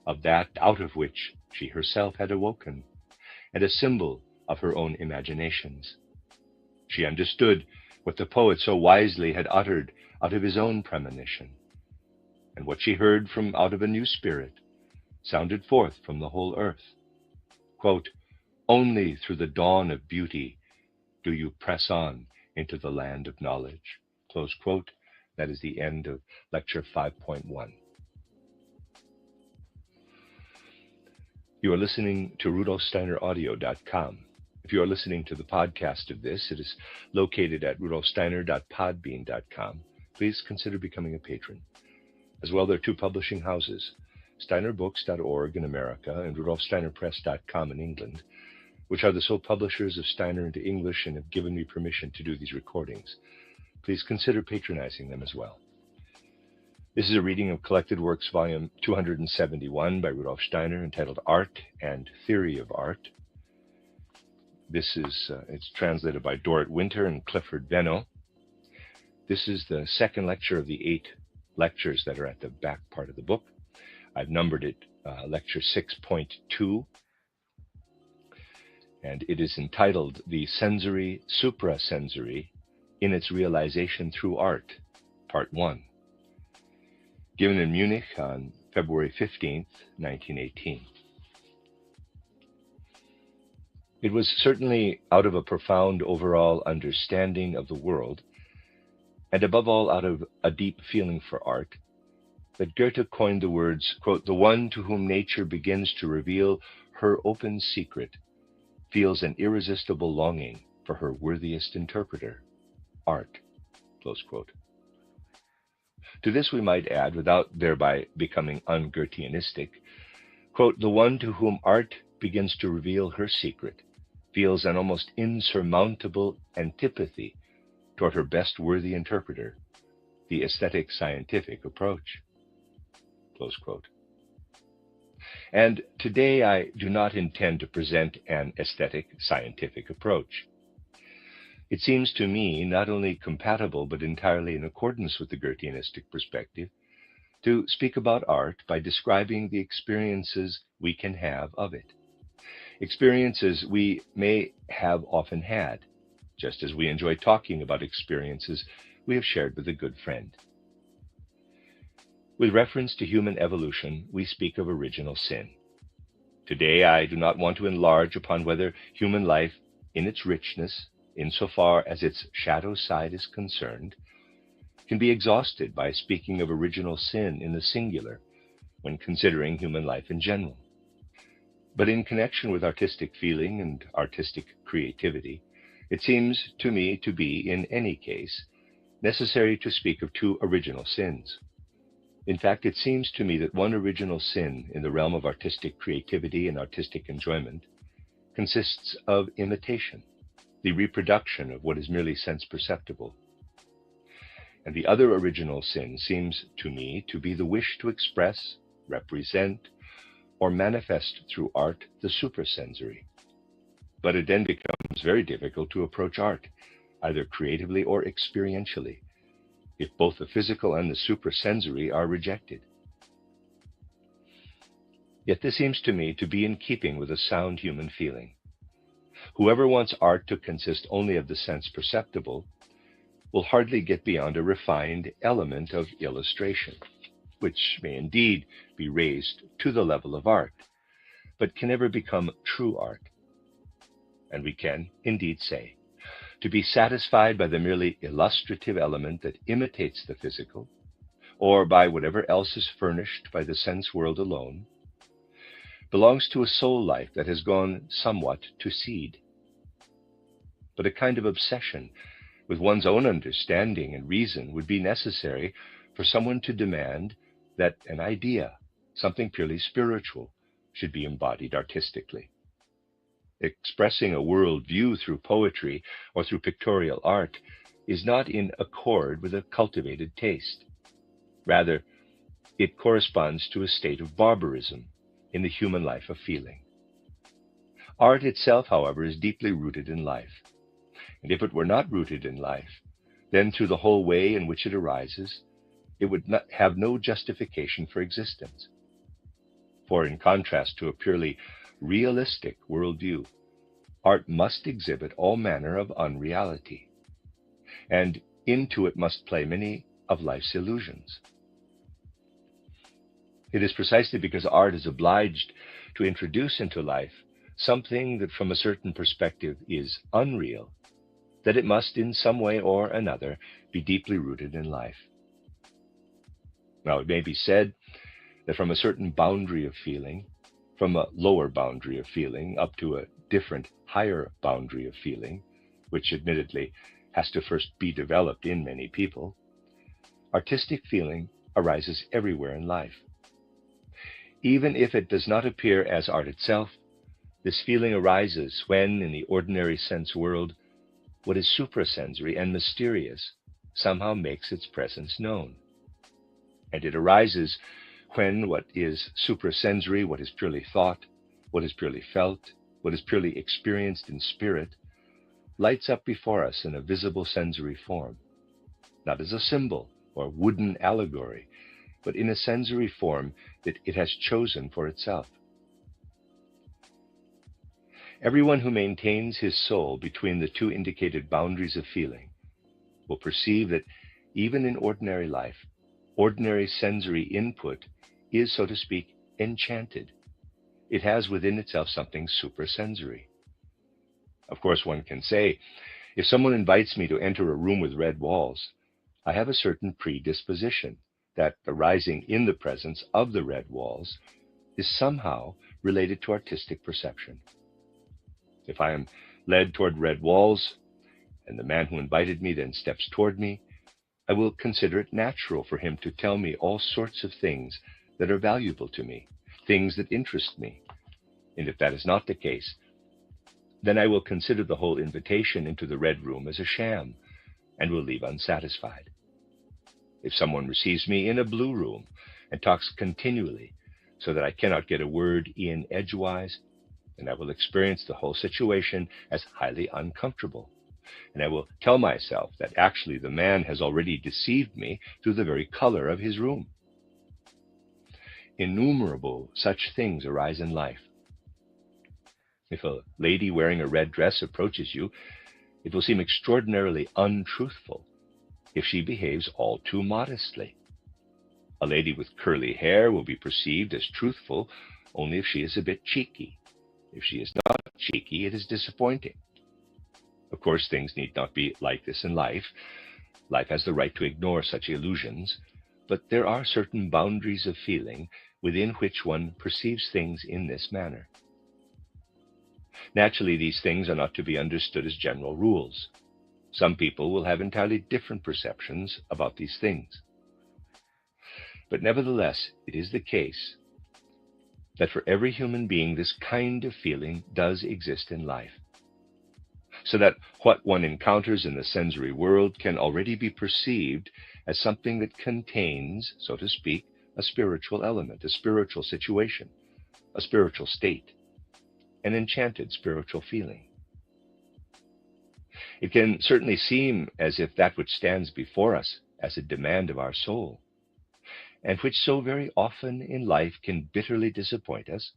of that out of which she herself had awoken, and a symbol of her own imaginations. She understood what the poet so wisely had uttered out of his own premonition, and what she heard from out of a new spirit sounded forth from the whole earth. Quote, "Only through the dawn of beauty do you press on into the land of knowledge." Close quote. That is the end of lecture 5.1. You are listening to RudolfSteinerAudio.com. If you are listening to the podcast of this, it is located at RudolfSteiner.podbean.com. Please consider becoming a patron. As well, there are two publishing houses, SteinerBooks.org in America and RudolfSteinerPress.com in England, which are the sole publishers of Steiner into English and have given me permission to do these recordings. Please consider patronizing them as well. This is a reading of Collected Works, Volume 271 by Rudolf Steiner, entitled Art and Theory of Art. This is it's translated by Dorrit Winter and Clifford Benno. This is the second lecture of the 8 lectures that are at the back part of the book. I've numbered it lecture 6.2, and it is entitled The Sensory Suprasensory in its Realization Through Art, Part 1, given in Munich on February 15th, 1918. It was certainly out of a profound overall understanding of the world, and above all out of a deep feeling for art, that Goethe coined the words, quote, "The one to whom nature begins to reveal her open secret feels an irresistible longing for her worthiest interpreter, art," close quote. To this we might add, without thereby becoming un-Goetheanistic, quote, "The one to whom art begins to reveal her secret feels an almost insurmountable antipathy toward her best worthy interpreter, the aesthetic scientific approach," close quote. And today I do not intend to present an aesthetic scientific approach. It seems to me not only compatible but entirely in accordance with the Goetheanistic perspective to speak about art by describing the experiences we can have of it. Experiences we may have often had, just as we enjoy talking about experiences we have shared with a good friend. With reference to human evolution, we speak of original sin. Today, I do not want to enlarge upon whether human life, in its richness, insofar as its shadow side is concerned, can be exhausted by speaking of original sin in the singular when considering human life in general. But in connection with artistic feeling and artistic creativity, it seems to me to be, in any case, necessary to speak of two original sins. In fact, it seems to me that one original sin in the realm of artistic creativity and artistic enjoyment consists of imitation, the reproduction of what is merely sense perceptible. And the other original sin seems to me to be the wish to express, represent, or manifest through art the suprasensory. But it then becomes very difficult to approach art, either creatively or experientially, if both the physical and the suprasensory are rejected. Yet this seems to me to be in keeping with a sound human feeling. Whoever wants art to consist only of the sense perceptible will hardly get beyond a refined element of illustration, which may indeed be raised to the level of art, but can never become true art. And we can indeed say, to be satisfied by the merely illustrative element that imitates the physical, or by whatever else is furnished by the sense world alone, belongs to a soul life that has gone somewhat to seed. But a kind of obsession with one's own understanding and reason would be necessary for someone to demand that an idea, something purely spiritual, should be embodied artistically. Expressing a world view through poetry or through pictorial art is not in accord with a cultivated taste. Rather, it corresponds to a state of barbarism in the human life of feeling. Art itself, however, is deeply rooted in life. And if it were not rooted in life, then through the whole way in which it arises, it would have no justification for existence. For in contrast to a purely realistic worldview, art must exhibit all manner of unreality, and into it must play many of life's illusions. It is precisely because art is obliged to introduce into life something that from a certain perspective is unreal, that it must in some way or another be deeply rooted in life. Now, it may be said that from a certain boundary of feeling, from a lower boundary of feeling up to a different higher boundary of feeling, which admittedly has to first be developed in many people, artistic feeling arises everywhere in life. Even if it does not appear as art itself, this feeling arises when, in the ordinary sense world, what is suprasensory and mysterious somehow makes its presence known. And it arises when what is suprasensory, what is purely thought, what is purely felt, what is purely experienced in spirit, lights up before us in a visible sensory form, not as a symbol or wooden allegory, but in a sensory form that it has chosen for itself. Everyone who maintains his soul between the two indicated boundaries of feeling will perceive that even in ordinary life, ordinary sensory input is, so to speak, enchanted. It has within itself something suprasensory. Of course, one can say, if someone invites me to enter a room with red walls, I have a certain predisposition that arising in the presence of the red walls is somehow related to artistic perception. If I am led toward red walls, and the man who invited me then steps toward me, I will consider it natural for him to tell me all sorts of things that are valuable to me, things that interest me. And if that is not the case, then I will consider the whole invitation into the red room as a sham, and will leave unsatisfied. If someone receives me in a blue room and talks continually so that I cannot get a word in edgewise, then I will experience the whole situation as highly uncomfortable. And I will tell myself that actually the man has already deceived me through the very color of his room. Innumerable such things arise in life. If a lady wearing a red dress approaches you, it will seem extraordinarily untruthful if she behaves all too modestly. A lady with curly hair will be perceived as truthful only if she is a bit cheeky. If she is not cheeky, it is disappointing. Of course, things need not be like this in life. Life has the right to ignore such illusions, but there are certain boundaries of feeling within which one perceives things in this manner. Naturally, these things are not to be understood as general rules. Some people will have entirely different perceptions about these things. But nevertheless, it is the case that for every human being, this kind of feeling does exist in life, so that what one encounters in the sensory world can already be perceived as something that contains, so to speak, a spiritual element, a spiritual situation, a spiritual state, an enchanted spiritual feeling. It can certainly seem as if that which stands before us as a demand of our soul, and which so very often in life can bitterly disappoint us,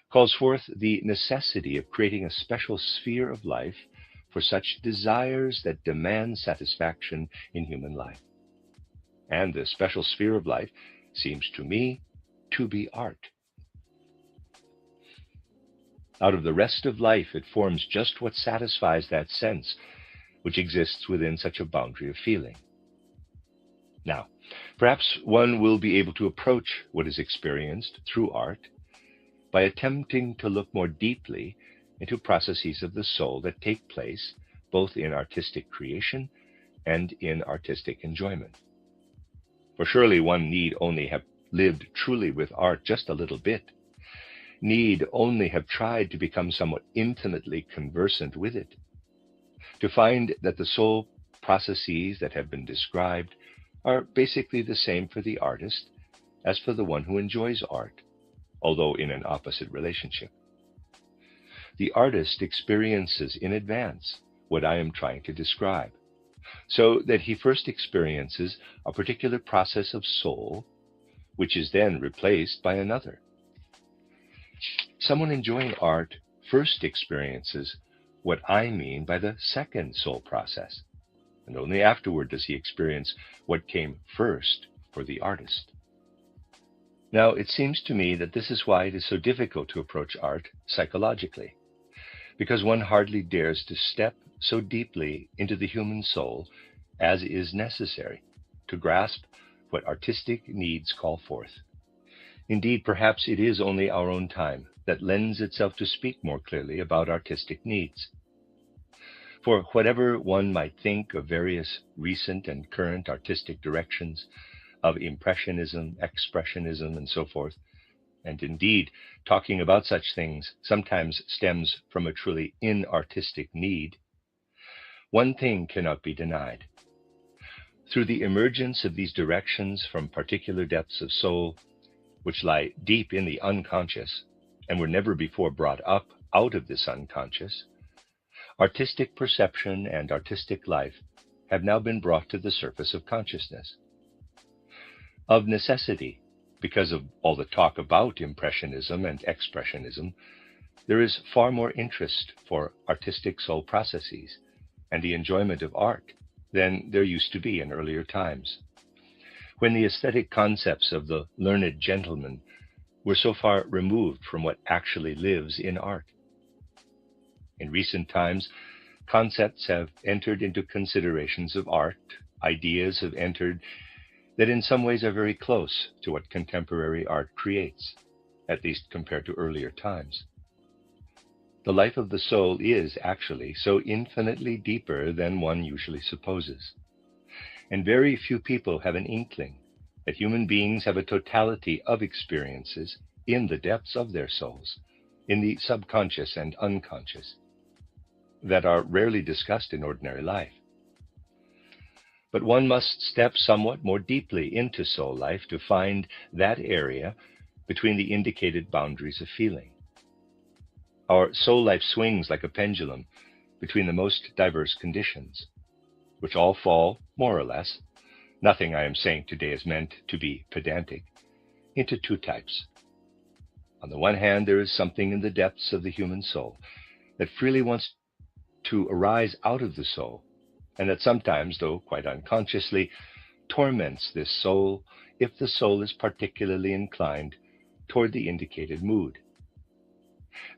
calls forth the necessity of creating a special sphere of life for such desires that demand satisfaction in human life. And the special sphere of life seems to me to be art. Out of the rest of life, it forms just what satisfies that sense which exists within such a boundary of feeling. Now, perhaps one will be able to approach what is experienced through art by attempting to look more deeply into processes of the soul that take place both in artistic creation and in artistic enjoyment. For surely one need only have lived truly with art just a little bit, need only have tried to become somewhat intimately conversant with it, to find that the soul processes that have been described are basically the same for the artist as for the one who enjoys art, although in an opposite relationship. The artist experiences in advance what I am trying to describe, so that he first experiences a particular process of soul, which is then replaced by another. Someone enjoying art first experiences what I mean by the second soul process, and only afterward does he experience what came first for the artist. Now, it seems to me that this is why it is so difficult to approach art psychologically, because one hardly dares to step so deeply into the human soul as is necessary to grasp what artistic needs call forth. Indeed, perhaps it is only our own time that lends itself to speak more clearly about artistic needs. For whatever one might think of various recent and current artistic directions, of Impressionism, Expressionism, and so forth, and indeed, talking about such things sometimes stems from a truly inartistic need, one thing cannot be denied. Through the emergence of these directions from particular depths of soul, which lie deep in the unconscious, and were never before brought up out of this unconscious, artistic perception and artistic life have now been brought to the surface of consciousness. Of necessity, because of all the talk about Impressionism and Expressionism, there is far more interest for artistic soul processes and the enjoyment of art than there used to be in earlier times, when the aesthetic concepts of the learned gentleman were so far removed from what actually lives in art. In recent times, concepts have entered into considerations of art, ideas have entered that in some ways are very close to what contemporary art creates, at least compared to earlier times. The life of the soul is actually so infinitely deeper than one usually supposes, and very few people have an inkling that human beings have a totality of experiences in the depths of their souls, in the subconscious and unconscious, that are rarely discussed in ordinary life. But one must step somewhat more deeply into soul life to find that area between the indicated boundaries of feeling. Our soul life swings like a pendulum between the most diverse conditions, which all fall, more or less, nothing I am saying today is meant to be pedantic, into two types. On the one hand, there is something in the depths of the human soul that freely wants to arise out of the soul, and that sometimes, though quite unconsciously, torments this soul if the soul is particularly inclined toward the indicated mood.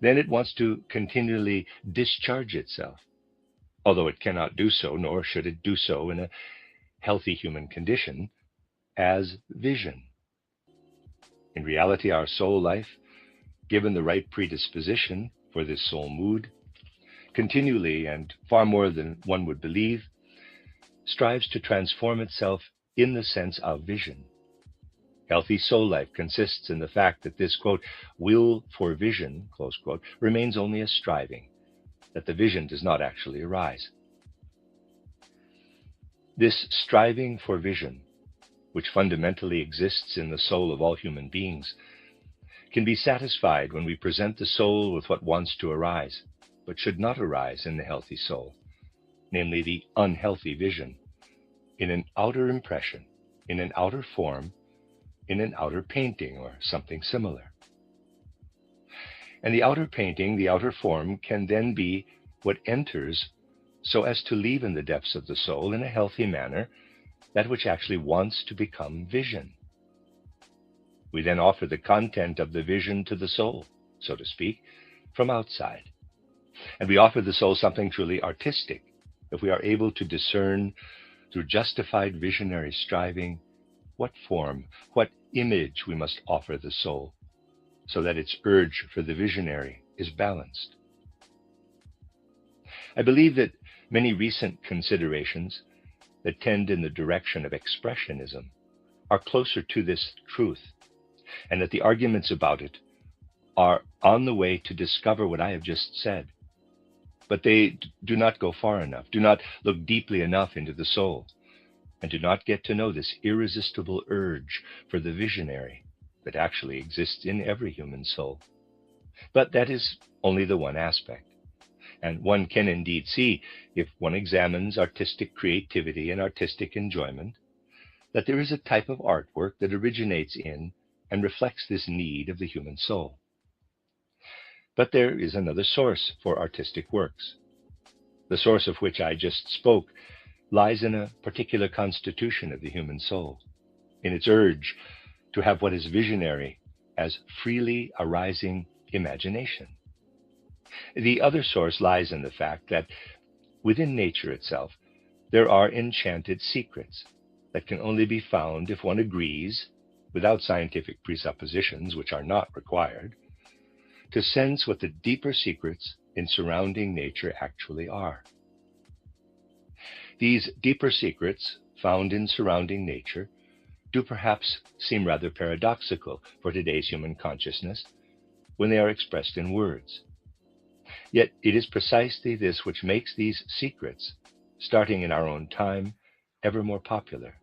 Then it wants to continually discharge itself, although it cannot do so, nor should it do so in a healthy human condition, as vision. In reality, our soul life, given the right predisposition for this soul mood, continually and far more than one would believe, strives to transform itself in the sense of vision. Healthy soul life consists in the fact that this, quote, will for vision, close quote, remains only a striving, that the vision does not actually arise. This striving for vision, which fundamentally exists in the soul of all human beings, can be satisfied when we present the soul with what wants to arise, but should not arise in the healthy soul, namely the unhealthy vision, in an outer impression, in an outer form, in an outer painting, or something similar. And the outer painting, the outer form, can then be what enters so as to leave in the depths of the soul, in a healthy manner, that which actually wants to become vision. We then offer the content of the vision to the soul, so to speak, from outside. And we offer the soul something truly artistic, if we are able to discern, through justified visionary striving, what form, what image we must offer the soul, so that its urge for the visionary is balanced. I believe that many recent considerations that tend in the direction of expressionism are closer to this truth, and that the arguments about it are on the way to discover what I have just said. But they do not go far enough, do not look deeply enough into the soul, and do not get to know this irresistible urge for the visionary that actually exists in every human soul. But that is only the one aspect. And one can indeed see, if one examines artistic creativity and artistic enjoyment, that there is a type of artwork that originates in and reflects this need of the human soul. But there is another source for artistic works. The source of which I just spoke lies in a particular constitution of the human soul, in its urge to have what is visionary as freely arising imagination. The other source lies in the fact that within nature itself, there are enchanted secrets that can only be found if one agrees, without scientific presuppositions which are not required, to sense what the deeper secrets in surrounding nature actually are. These deeper secrets found in surrounding nature do perhaps seem rather paradoxical for today's human consciousness when they are expressed in words. Yet it is precisely this which makes these secrets, starting in our own time, ever more popular.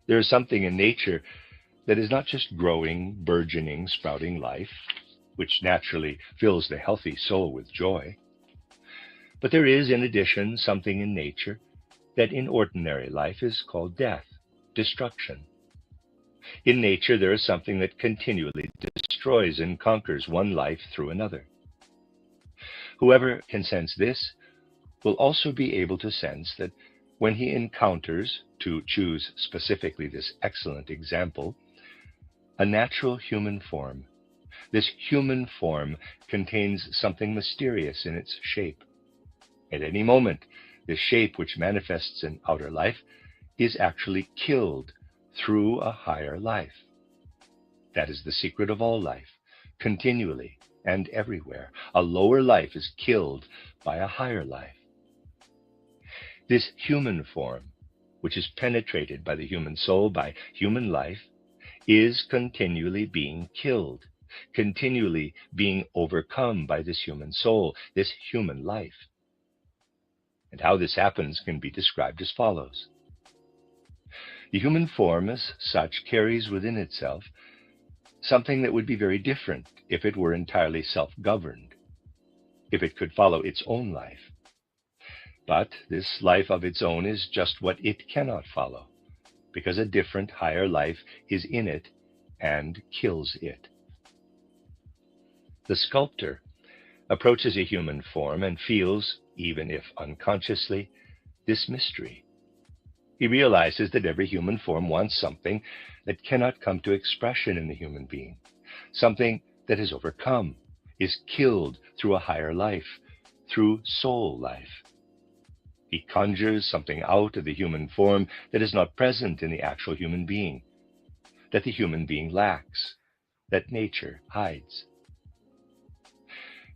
There is something in nature that is not just growing, burgeoning, sprouting life, which naturally fills the healthy soul with joy, but there is, in addition, something in nature that in ordinary life is called death, destruction. In nature, there is something that continually destroys and conquers one life through another. Whoever can sense this will also be able to sense that when he encounters, to choose specifically this excellent example, a natural human form, this human form contains something mysterious in its shape. At any moment, this shape which manifests in outer life is actually killed through a higher life. That is the secret of all life, continually and everywhere. A lower life is killed by a higher life. This human form, which is penetrated by the human soul, by human life, is continually being killed, continually being overcome by this human soul, this human life. And how this happens can be described as follows. The human form as such carries within itself something that would be very different if it were entirely self-governed, if it could follow its own life. But this life of its own is just what it cannot follow, because a different, higher life is in it and kills it. The sculptor approaches a human form and feels, even if unconsciously, this mystery. He realizes that every human form wants something that cannot come to expression in the human being, something that is overcome, is killed through a higher life, through soul life. He conjures something out of the human form that is not present in the actual human being, that the human being lacks, that nature hides.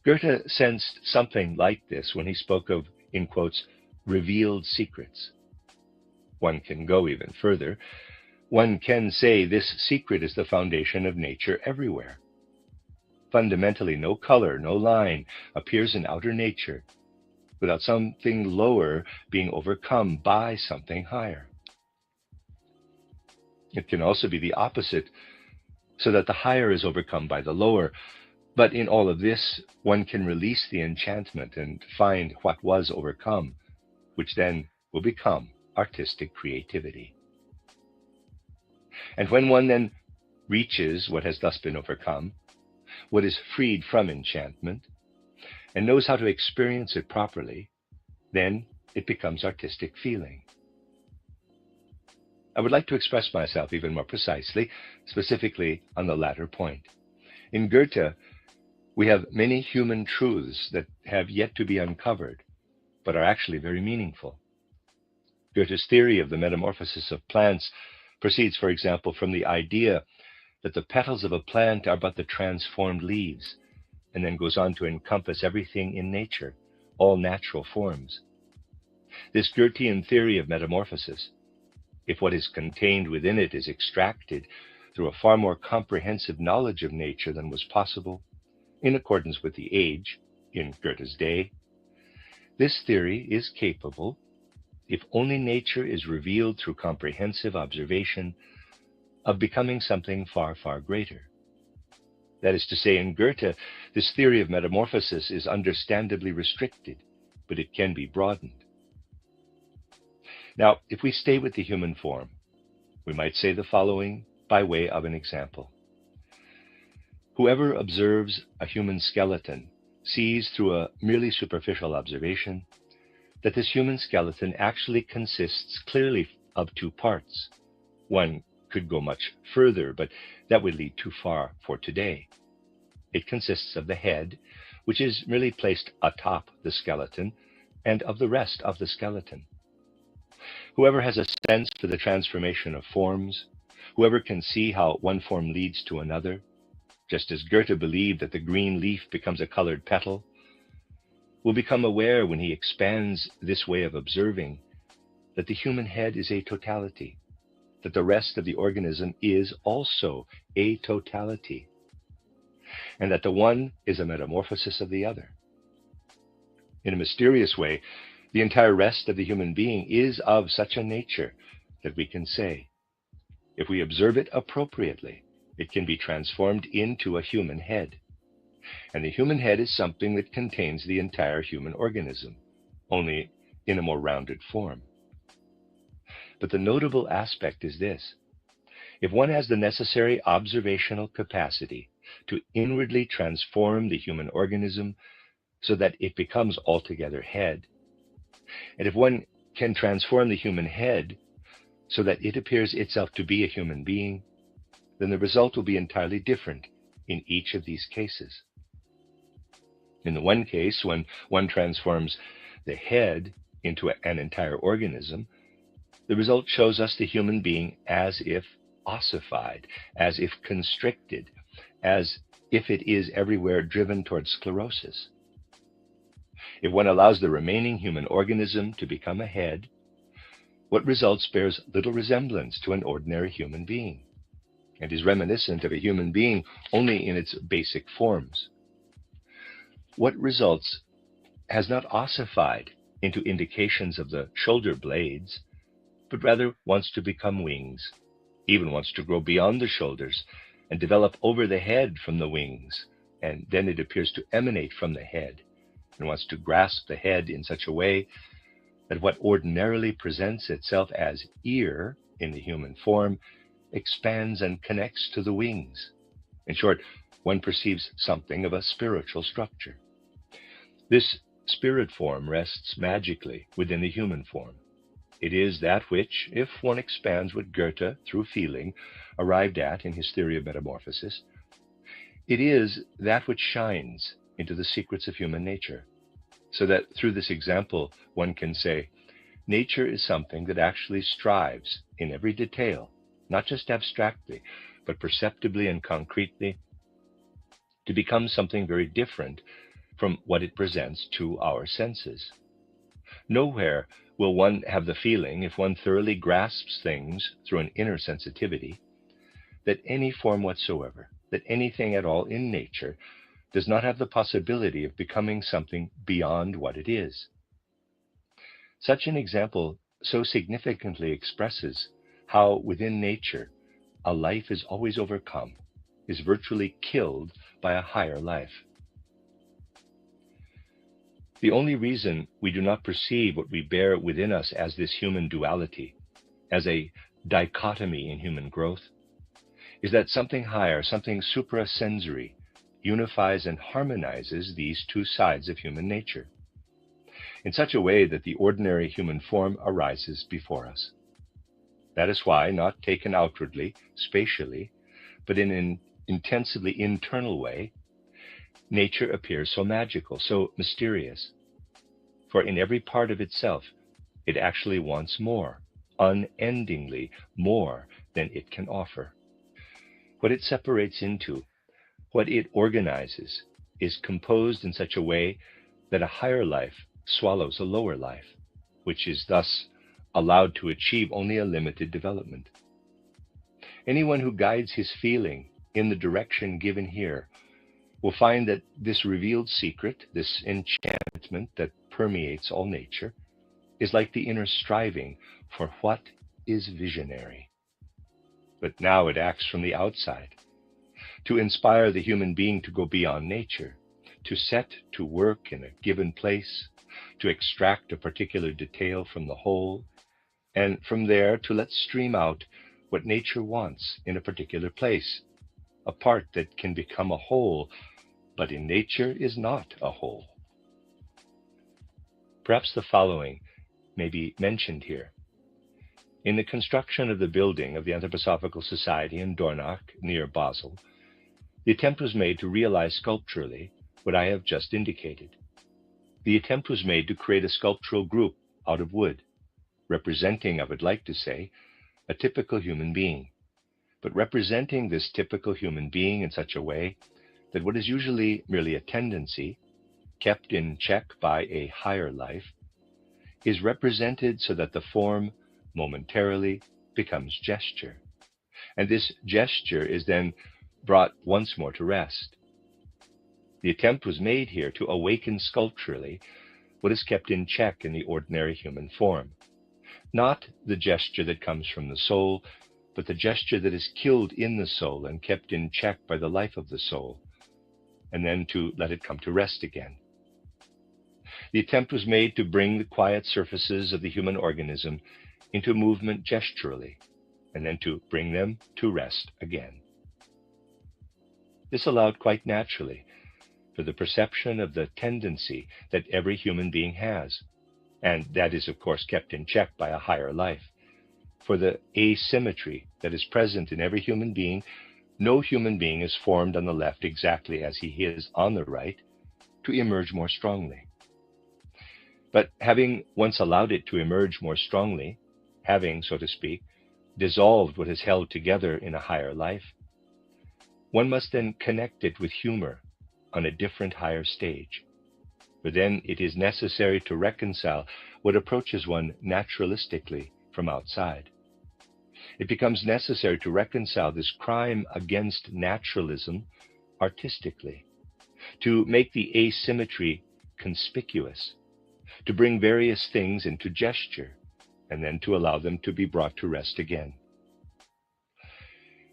Goethe sensed something like this when he spoke of, in quotes, revealed secrets. One can go even further. One can say this secret is the foundation of nature everywhere. Fundamentally, no color, no line appears in outer nature without something lower being overcome by something higher. It can also be the opposite, so that the higher is overcome by the lower. But in all of this, one can release the enchantment and find what was overcome, which then will become artistic creativity. And when one then reaches what has thus been overcome, what is freed from enchantment, and knows how to experience it properly, then it becomes artistic feeling. I would like to express myself even more precisely, specifically on the latter point. In Goethe, we have many human truths that have yet to be uncovered, but are actually very meaningful. Goethe's theory of the metamorphosis of plants proceeds, for example, from the idea that the petals of a plant are but the transformed leaves, and then goes on to encompass everything in nature, all natural forms. This Goethean theory of metamorphosis, if what is contained within it is extracted through a far more comprehensive knowledge of nature than was possible, in accordance with the age in Goethe's day, this theory is capable, if only nature is revealed through comprehensive observation, of becoming something far, far greater. That is to say, in Goethe, this theory of metamorphosis is understandably restricted, but it can be broadened. Now, if we stay with the human form, we might say the following by way of an example. Whoever observes a human skeleton sees through a merely superficial observation that this human skeleton actually consists clearly of two parts. One could go much further, but that would lead too far for today. It consists of the head, which is merely placed atop the skeleton, and of the rest of the skeleton. Whoever has a sense for the transformation of forms, whoever can see how one form leads to another, just as Goethe believed that the green leaf becomes a colored petal, will become aware when he expands this way of observing that the human head is a totality, that the rest of the organism is also a totality, and that the one is a metamorphosis of the other. In a mysterious way, the entire rest of the human being is of such a nature that we can say, if we observe it appropriately, it can be transformed into a human head. And the human head is something that contains the entire human organism, only in a more rounded form. But the notable aspect is this. If one has the necessary observational capacity to inwardly transform the human organism so that it becomes altogether head, and if one can transform the human head so that it appears itself to be a human being, then the result will be entirely different in each of these cases. In the one case, when one transforms the head into an entire organism, the result shows us the human being as if ossified, as if constricted, as if it is everywhere driven towards sclerosis. If one allows the remaining human organism to become a head, what results bears little resemblance to an ordinary human being, and is reminiscent of a human being only in its basic forms. What results has not ossified into indications of the shoulder blades, but rather wants to become wings, even wants to grow beyond the shoulders and develop over the head from the wings, and then it appears to emanate from the head, and wants to grasp the head in such a way that what ordinarily presents itself as ear in the human form expands and connects to the wings. In short, one perceives something of a spiritual structure. This spirit form rests magically within the human form. It is that which, if one expands what Goethe, through feeling, arrived at in his theory of metamorphosis, it is that which shines into the secrets of human nature, so that through this example one can say, nature is something that actually strives in every detail, not just abstractly, but perceptibly and concretely, to become something very different from what it presents to our senses. Nowhere will one have the feeling, if one thoroughly grasps things through an inner sensitivity, that any form whatsoever, that anything at all in nature, does not have the possibility of becoming something beyond what it is. Such an example so significantly expresses how within nature a life is always overcome, is virtually killed by a higher life. The only reason we do not perceive what we bear within us as this human duality, as a dichotomy in human growth, is that something higher, something suprasensory, unifies and harmonizes these two sides of human nature, in such a way that the ordinary human form arises before us. That is why, not taken outwardly, spatially, but in an intensively internal way, nature appears so magical, so mysterious. For in every part of itself, it actually wants more, unendingly more than it can offer. What it separates into, what it organizes, is composed in such a way that a higher life swallows a lower life, which is thus allowed to achieve only a limited development. Anyone who guides his feeling in the direction given here will find that this revealed secret, this enchantment that permeates all nature, is like the inner striving for what is visionary. But now it acts from the outside, to inspire the human being to go beyond nature, to set to work in a given place, to extract a particular detail from the whole, and from there to let stream out what nature wants in a particular place, a part that can become a whole, but in nature is not a whole. Perhaps the following may be mentioned here. In the construction of the building of the Anthroposophical Society in Dornach, near Basel, the attempt was made to realize sculpturally what I have just indicated. The attempt was made to create a sculptural group out of wood, representing, I would like to say, a typical human being, but representing this typical human being in such a way that what is usually merely a tendency, kept in check by a higher life, is represented so that the form momentarily becomes gesture, and this gesture is then brought once more to rest. The attempt was made here to awaken sculpturally what is kept in check in the ordinary human form, not the gesture that comes from the soul, but the gesture that is killed in the soul and kept in check by the life of the soul, and then to let it come to rest again. The attempt was made to bring the quiet surfaces of the human organism into movement gesturally, and then to bring them to rest again. This allowed quite naturally for the perception of the tendency that every human being has, and that is of course kept in check by a higher life, for the asymmetry that is present in every human being. No human being is formed on the left exactly as he is on the right, to emerge more strongly. But having once allowed it to emerge more strongly, having, so to speak, dissolved what is held together in a higher life, one must then connect it with humor on a different higher stage. For then it is necessary to reconcile what approaches one naturalistically from outside. It becomes necessary to reconcile this crime against naturalism artistically, to make the asymmetry conspicuous, to bring various things into gesture, and then to allow them to be brought to rest again.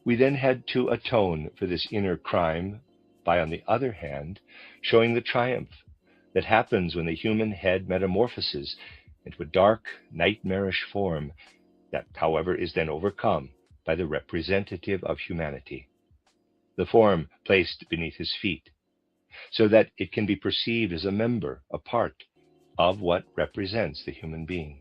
We then had to atone for this inner crime by, on the other hand, showing the triumph that happens when the human head metamorphoses into a dark, nightmarish form that, however, is then overcome by the representative of humanity. the form placed beneath his feet, so that it can be perceived as a member, a part of what represents the human being.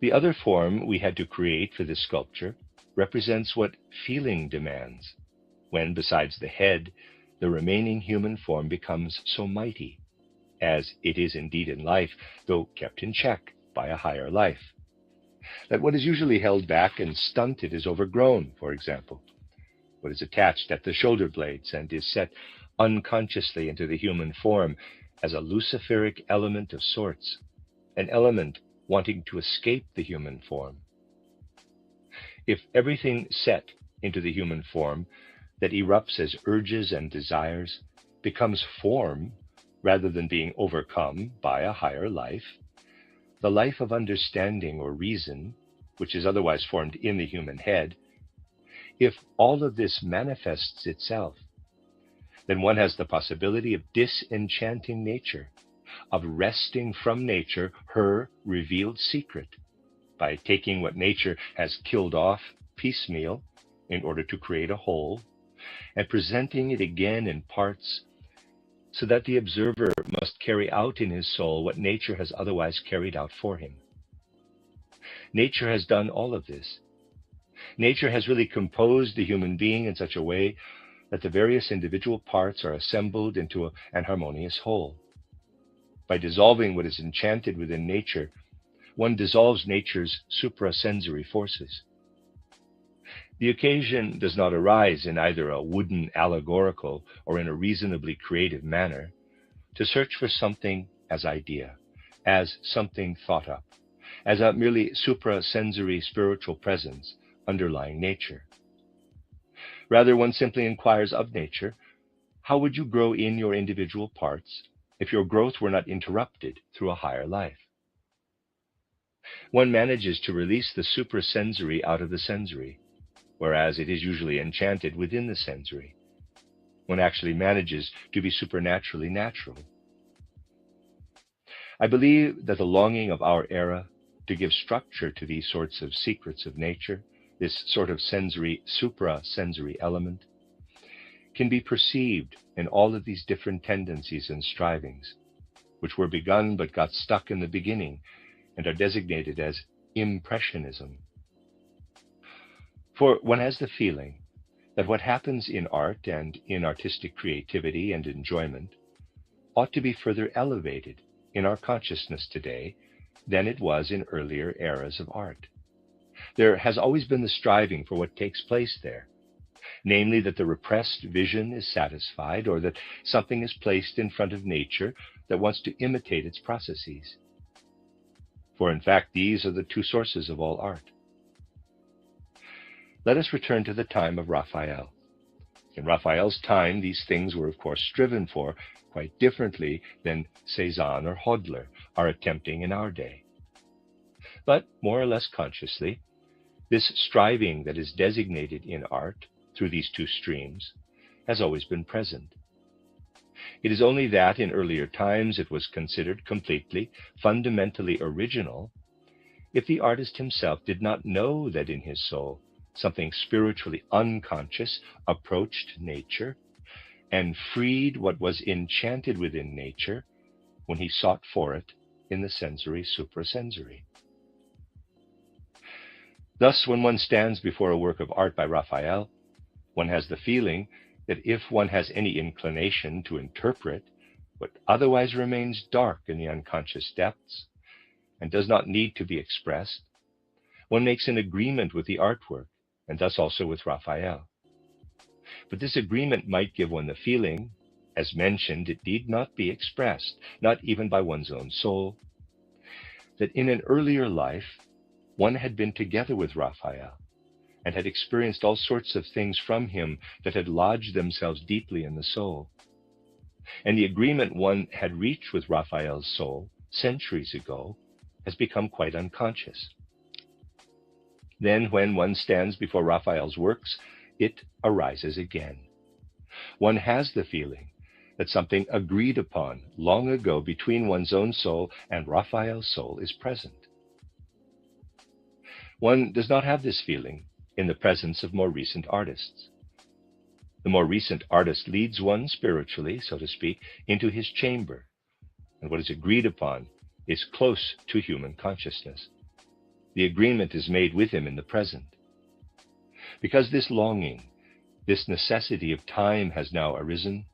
The other form we had to create for this sculpture represents what feeling demands, when, besides the head, the remaining human form becomes so mighty, as it is indeed in life, though kept in check by a higher life, that what is usually held back and stunted is overgrown, for example, what is attached at the shoulder blades and is set unconsciously into the human form as a luciferic element of sorts, an element wanting to escape the human form. If everything set into the human form that erupts as urges and desires becomes form rather than being overcome by a higher life, the life of understanding or reason, which is otherwise formed in the human head, if all of this manifests itself, then one has the possibility of disenchanting nature, of wresting from nature her revealed secret, by taking what nature has killed off piecemeal in order to create a whole, and presenting it again in parts, so that the observer must carry out in his soul what nature has otherwise carried out for him. Nature has done all of this. Nature has really composed the human being in such a way that the various individual parts are assembled into an harmonious whole. By dissolving what is enchanted within nature, one dissolves nature's suprasensory forces. The occasion does not arise in either a wooden allegorical or in a reasonably creative manner to search for something as idea, as something thought up, as a merely suprasensory spiritual presence underlying nature. Rather, one simply inquires of nature, how would you grow in your individual parts if your growth were not interrupted through a higher life? One manages to release the suprasensory out of the sensory, whereas it is usually enchanted within the sensory. One actually manages to be supernaturally natural. I believe that the longing of our era to give structure to these sorts of secrets of nature, this sort of sensory, suprasensory element, can be perceived in all of these different tendencies and strivings, which were begun but got stuck in the beginning and are designated as impressionism. For one has the feeling that what happens in art and in artistic creativity and enjoyment ought to be further elevated in our consciousness today than it was in earlier eras of art. There has always been the striving for what takes place there, namely that the repressed vision is satisfied, or that something is placed in front of nature that wants to imitate its processes. For in fact, these are the two sources of all art. Let us return to the time of Raphael. In Raphael's time, these things were of course striven for quite differently than Cézanne or Hodler are attempting in our day. But more or less consciously, this striving that is designated in art through these two streams has always been present. It is only that in earlier times it was considered completely, fundamentally original if the artist himself did not know that in his soul something spiritually unconscious approached nature and freed what was enchanted within nature when he sought for it in the sensory suprasensory. Thus, when one stands before a work of art by Raphael, one has the feeling that if one has any inclination to interpret what otherwise remains dark in the unconscious depths and does not need to be expressed, one makes an agreement with the artwork, and thus also with Raphael. But this agreement might give one the feeling, as mentioned, it need not be expressed, not even by one's own soul, that in an earlier life, one had been together with Raphael and had experienced all sorts of things from him that had lodged themselves deeply in the soul. And the agreement one had reached with Raphael's soul centuries ago has become quite unconscious. Then, when one stands before Raphael's works, it arises again. One has the feeling that something agreed upon long ago between one's own soul and Raphael's soul is present. One does not have this feeling in the presence of more recent artists. The more recent artist leads one spiritually, so to speak, into his chamber, and what is agreed upon is close to human consciousness. The agreement is made with him in the present. Because this longing, this necessity of time has now arisen,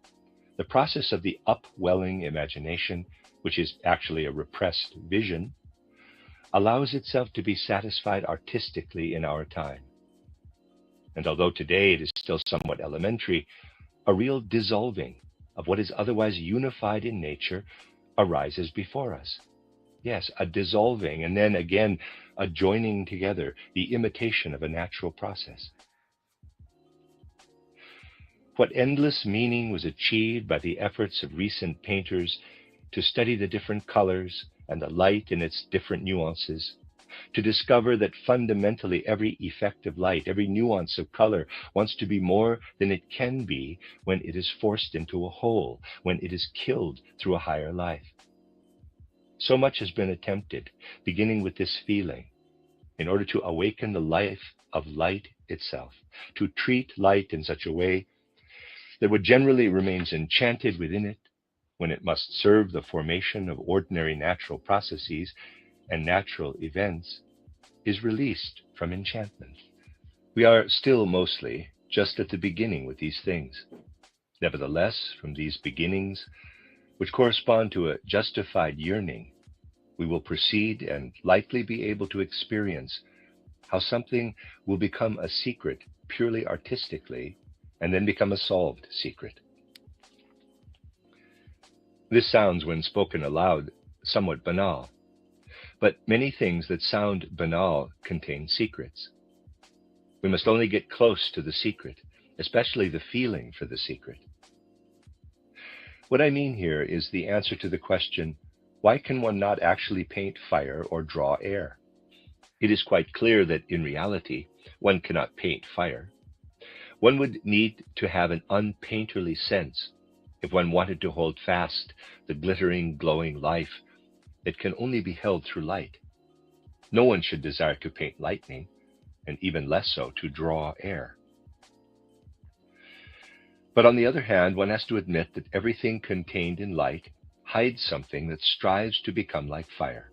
the process of the upwelling imagination, which is actually a repressed vision, allows itself to be satisfied artistically in our time. And although today it is still somewhat elementary, a real dissolving of what is otherwise unified in nature arises before us. Yes, a dissolving, and then again a joining together, the imitation of a natural process. What endless meaning was achieved by the efforts of recent painters to study the different colors and the light in its different nuances, to discover that fundamentally every effect of light, every nuance of color wants to be more than it can be when it is forced into a whole, when it is killed through a higher life. So much has been attempted, beginning with this feeling, in order to awaken the life of light itself, to treat light in such a way that what generally remains enchanted within it, when it must serve the formation of ordinary natural processes and natural events, is released from enchantment. We are still mostly just at the beginning with these things. Nevertheless, from these beginnings, which correspond to a justified yearning, we will proceed and likely be able to experience how something will become a secret purely artistically and then become a solved secret. This sounds, when spoken aloud, somewhat banal, but many things that sound banal contain secrets. We must only get close to the secret, especially the feeling for the secret. What I mean here is the answer to the question, why can one not actually paint fire or draw air? It is quite clear that in reality, one cannot paint fire. One would need to have an unpainterly sense if one wanted to hold fast the glittering, glowing life that can only be held through light. No one should desire to paint lightning, and even less so to draw air. But on the other hand, one has to admit that everything contained in light hides something that strives to become like fire,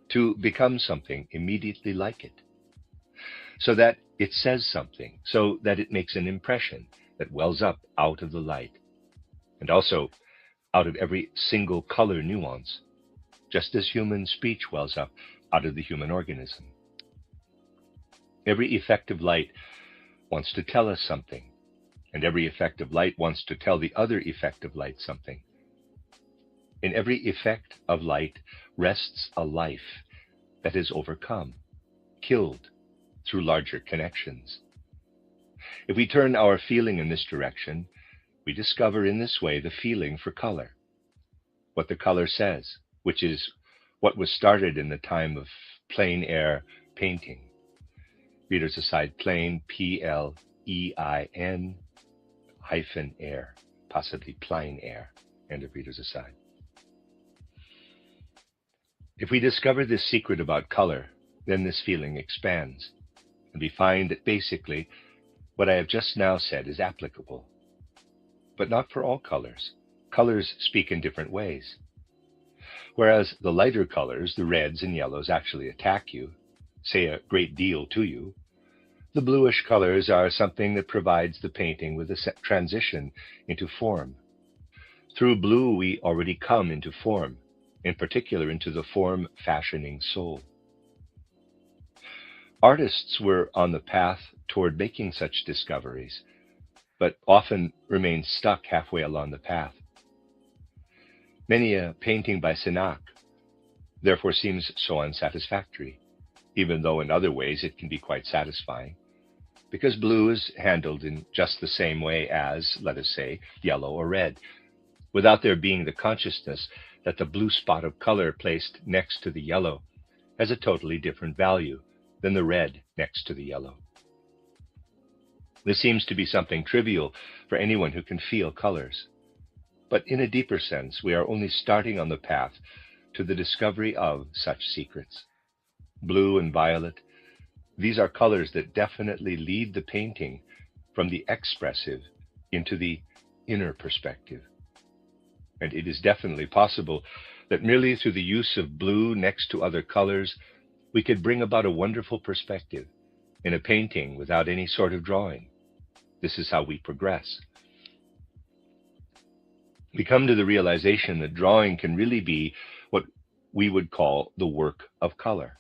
to become something immediately like it, so that it says something, so that it makes an impression that wells up out of the light, and also out of every single color nuance, just as human speech wells up out of the human organism. Every effect of light wants to tell us something, and every effect of light wants to tell the other effect of light something. In every effect of light rests a life that is overcome, killed through larger connections. If we turn our feeling in this direction, we discover in this way the feeling for color, what the color says, which is what was started in the time of plein air painting. Readers aside, plein, P-L-E-I-N hyphen air, possibly plein air, end of readers aside. If we discover this secret about color, then this feeling expands, and we find that basically what I have just now said is applicable. But not for all colors. Colors speak in different ways. Whereas the lighter colors, the reds and yellows, actually attack you, say a great deal to you, the bluish colors are something that provides the painting with a transition into form. Through blue, we already come into form, in particular into the form-fashioning soul. Artists were on the path toward making such discoveries, but often remained stuck halfway along the path. Many a painting by Steiner therefore seems so unsatisfactory, even though in other ways it can be quite satisfying, because blue is handled in just the same way as, let us say, yellow or red, without there being the consciousness that the blue spot of color placed next to the yellow has a totally different value than the red next to the yellow. This seems to be something trivial for anyone who can feel colors, but in a deeper sense, we are only starting on the path to the discovery of such secrets. Blue and violet, These are colors that definitely lead the painting from the expressive into the inner perspective. And it is definitely possible that merely through the use of blue next to other colors, we could bring about a wonderful perspective in a painting without any sort of drawing. This is how we progress. We come to the realization that drawing can really be what we would call the work of color.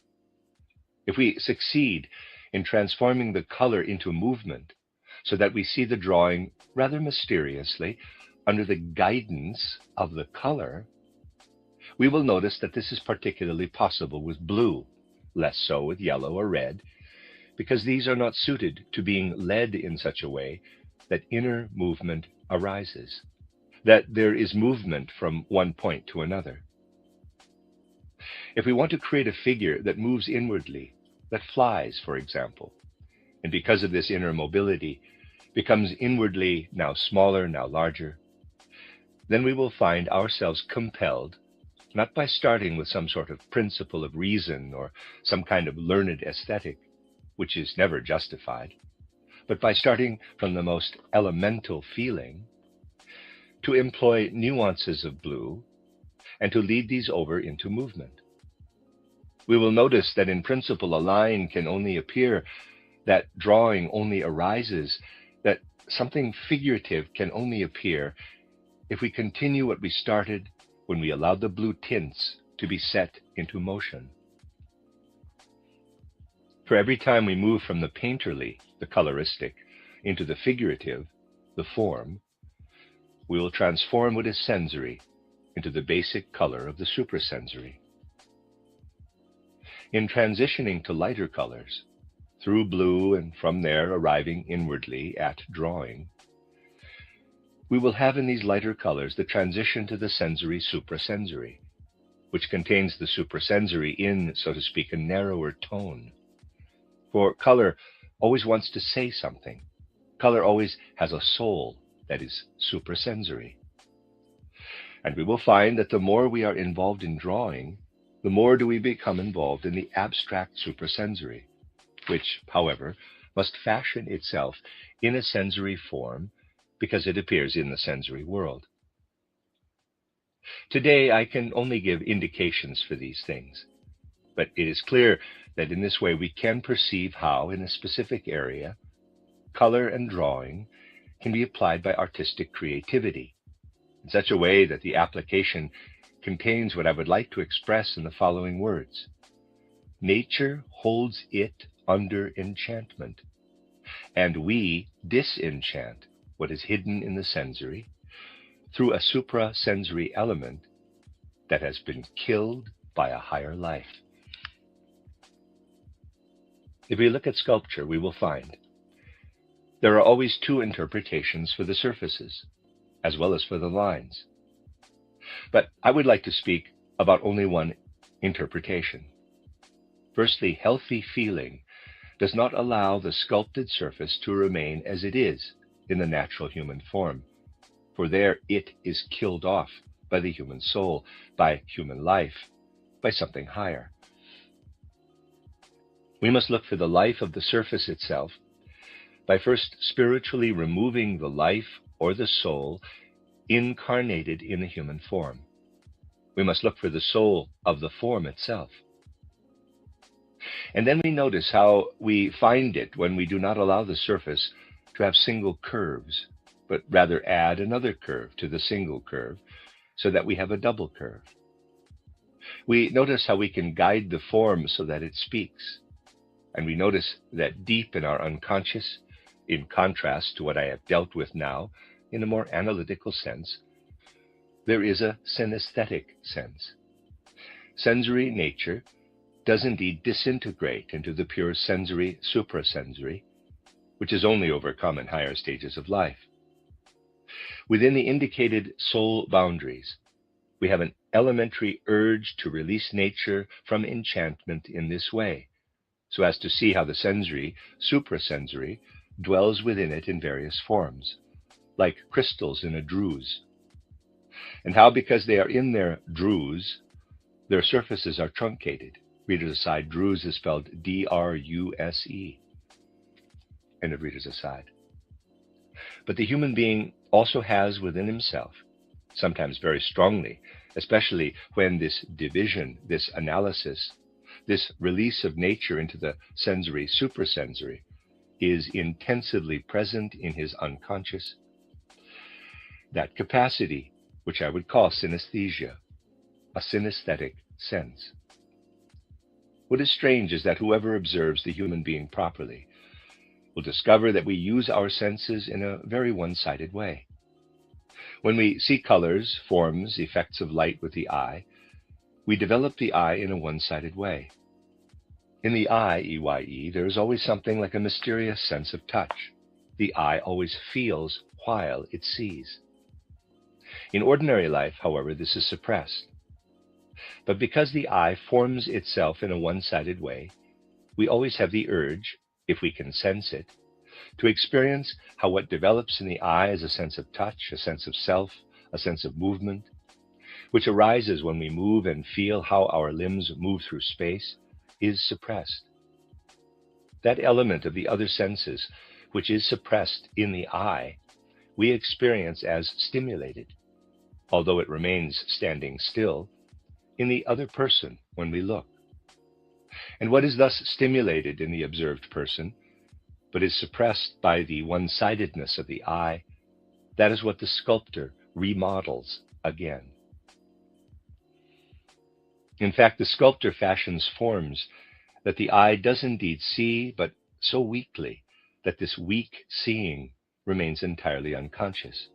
If we succeed in transforming the color into movement so that we see the drawing rather mysteriously under the guidance of the color, we will notice that this is particularly possible with blue, less so with yellow or red, because these are not suited to being led in such a way that inner movement arises, that there is movement from one point to another. If we want to create a figure that moves inwardly, that flies, for example, and because of this inner mobility becomes inwardly now smaller, now larger, then we will find ourselves compelled, not by starting with some sort of principle of reason or some kind of learned aesthetic, which is never justified, but by starting from the most elemental feeling, to employ nuances of blue and to lead these over into movement. We will notice that in principle a line can only appear, that drawing only arises, that something figurative can only appear if we continue what we started when we allowed the blue tints to be set into motion. For every time we move from the painterly, the coloristic, into the figurative, the form, we will transform what is sensory into the basic color of the suprasensory. In transitioning to lighter colors, through blue and from there arriving inwardly at drawing, we will have in these lighter colors the transition to the sensory suprasensory, which contains the suprasensory in, so to speak, a narrower tone. For color always wants to say something. Color always has a soul that is suprasensory. And we will find that the more we are involved in drawing, the more do we become involved in the abstract suprasensory, which, however, must fashion itself in a sensory form because it appears in the sensory world. Today, I can only give indications for these things, but it is clear that in this way we can perceive how, in a specific area, color and drawing can be applied by artistic creativity in such a way that the application contains what I would like to express in the following words. Nature holds it under enchantment, and we disenchant what is hidden in the sensory through a suprasensory element that has been killed by a higher life. If we look at sculpture, we will find there are always two interpretations for the surfaces, as well as for the lines. But I would like to speak about only one interpretation. Firstly, healthy feeling does not allow the sculpted surface to remain as it is in the natural human form, for there it is killed off by the human soul, by human life, by something higher. We must look for the life of the surface itself by first spiritually removing the life or the soul incarnated in the human form. We must look for the soul of the form itself. And then we notice how we find it when we do not allow the surface to have single curves, but rather add another curve to the single curve so that we have a double curve. We notice how we can guide the form so that it speaks. And we notice that deep in our unconscious, in contrast to what I have dealt with now, in a more analytical sense, there is a synesthetic sense. Sensory nature does indeed disintegrate into the pure sensory suprasensory, which is only overcome in higher stages of life. Within the indicated soul boundaries, we have an elementary urge to release nature from enchantment in this way, so as to see how the sensory, suprasensory, dwells within it in various forms, like crystals in a druse, and how, because they are in their druse, their surfaces are truncated, Reader's aside, Druse is spelled D-R-U-S-E. End of reader's aside. But the human being also has within himself, sometimes very strongly, especially when this division, this analysis, this release of nature into the sensory, suprasensory, is intensively present in his unconscious, that capacity, which I would call synesthesia, a synesthetic sense. What is strange is that whoever observes the human being properly will discover that we use our senses in a very one-sided way. When we see colors, forms, effects of light with the eye, we develop the eye in a one-sided way. In the eye, E-Y-E, there is always something like a mysterious sense of touch. The eye always feels while it sees. In ordinary life, however, this is suppressed. But because the eye forms itself in a one-sided way, we always have the urge, if we can sense it, to experience how what develops in the eye is a sense of touch, a sense of self, a sense of movement, which arises when we move and feel how our limbs move through space, is suppressed. That element of the other senses, which is suppressed in the eye, we experience as stimulated, although it remains standing still, in the other person when we look. And what is thus stimulated in the observed person, but is suppressed by the one-sidedness of the eye, that is what the sculptor remodels again. In fact, the sculptor fashions forms that the eye does indeed see, but so weakly that this weak seeing remains entirely unconscious.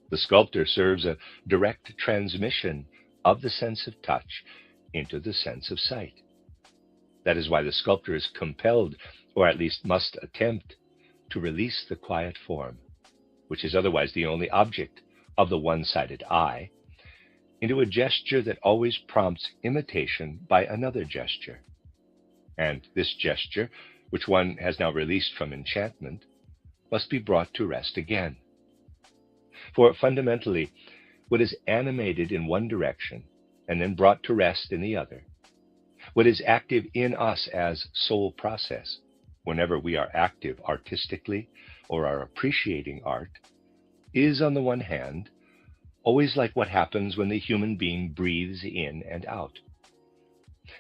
The sculptor serves a direct transmission of the sense of touch into the sense of sight. That is why the sculptor is compelled, or at least must attempt, to release the quiet form, which is otherwise the only object of the one-sided eye, into a gesture that always prompts imitation by another gesture. And this gesture, which one has now released from enchantment, must be brought to rest again. For fundamentally, what is animated in one direction and then brought to rest in the other, what is active in us as soul process, whenever we are active artistically or are appreciating art, is on the one hand always like what happens when the human being breathes in and out.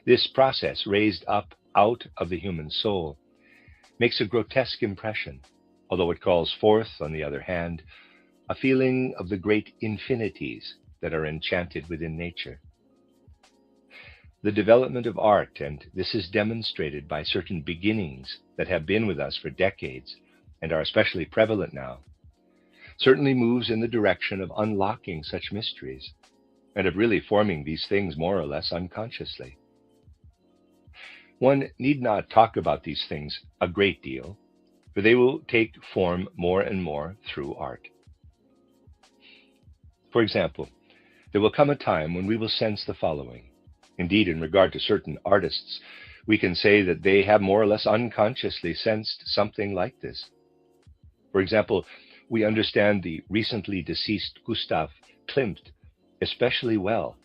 This process, raised up out of the human soul, makes a grotesque impression, although it calls forth, on the other hand, a feeling of the great infinities that are enchanted within nature. The development of art, and this is demonstrated by certain beginnings that have been with us for decades and are especially prevalent now, certainly moves in the direction of unlocking such mysteries and of really forming these things more or less unconsciously. One need not talk about these things a great deal, for they will take form more and more through art. For example, there will come a time when we will sense the following. Indeed, in regard to certain artists, we can say that they have more or less unconsciously sensed something like this. For example, we understand the recently deceased Gustav Klimt especially well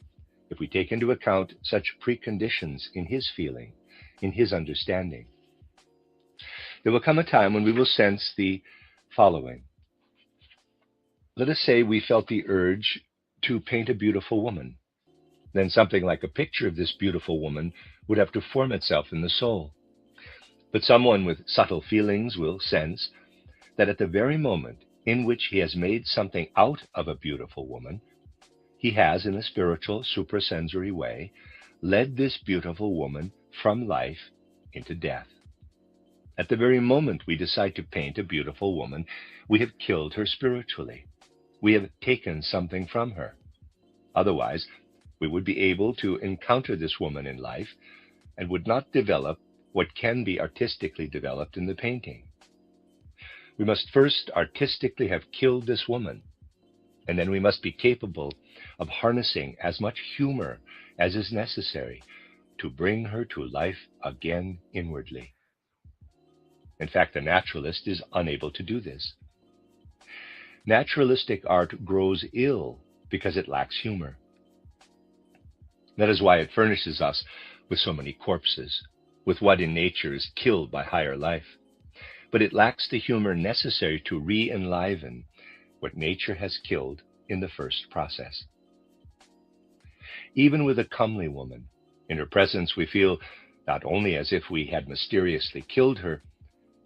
if we take into account such preconditions in his feeling, in his understanding. There will come a time when we will sense the following. Let us say we felt the urge to paint a beautiful woman. Then something like a picture of this beautiful woman would have to form itself in the soul. But someone with subtle feelings will sense that at the very moment in which he has made something out of a beautiful woman, he has, in a spiritual, suprasensory way, led this beautiful woman from life into death. At the very moment we decide to paint a beautiful woman, we have killed her spiritually. We have taken something from her. Otherwise, we would be able to encounter this woman in life and would not develop what can be artistically developed in the painting. We must first artistically have killed this woman, and then we must be capable of harnessing as much humor as is necessary to bring her to life again inwardly. In fact, the naturalist is unable to do this. Naturalistic art grows ill because it lacks humor. That is why it furnishes us with so many corpses, with what in nature is killed by higher life, but it lacks the humor necessary to re-enliven what nature has killed in the first process. Even with a comely woman, in her presence we feel not only as if we had mysteriously killed her,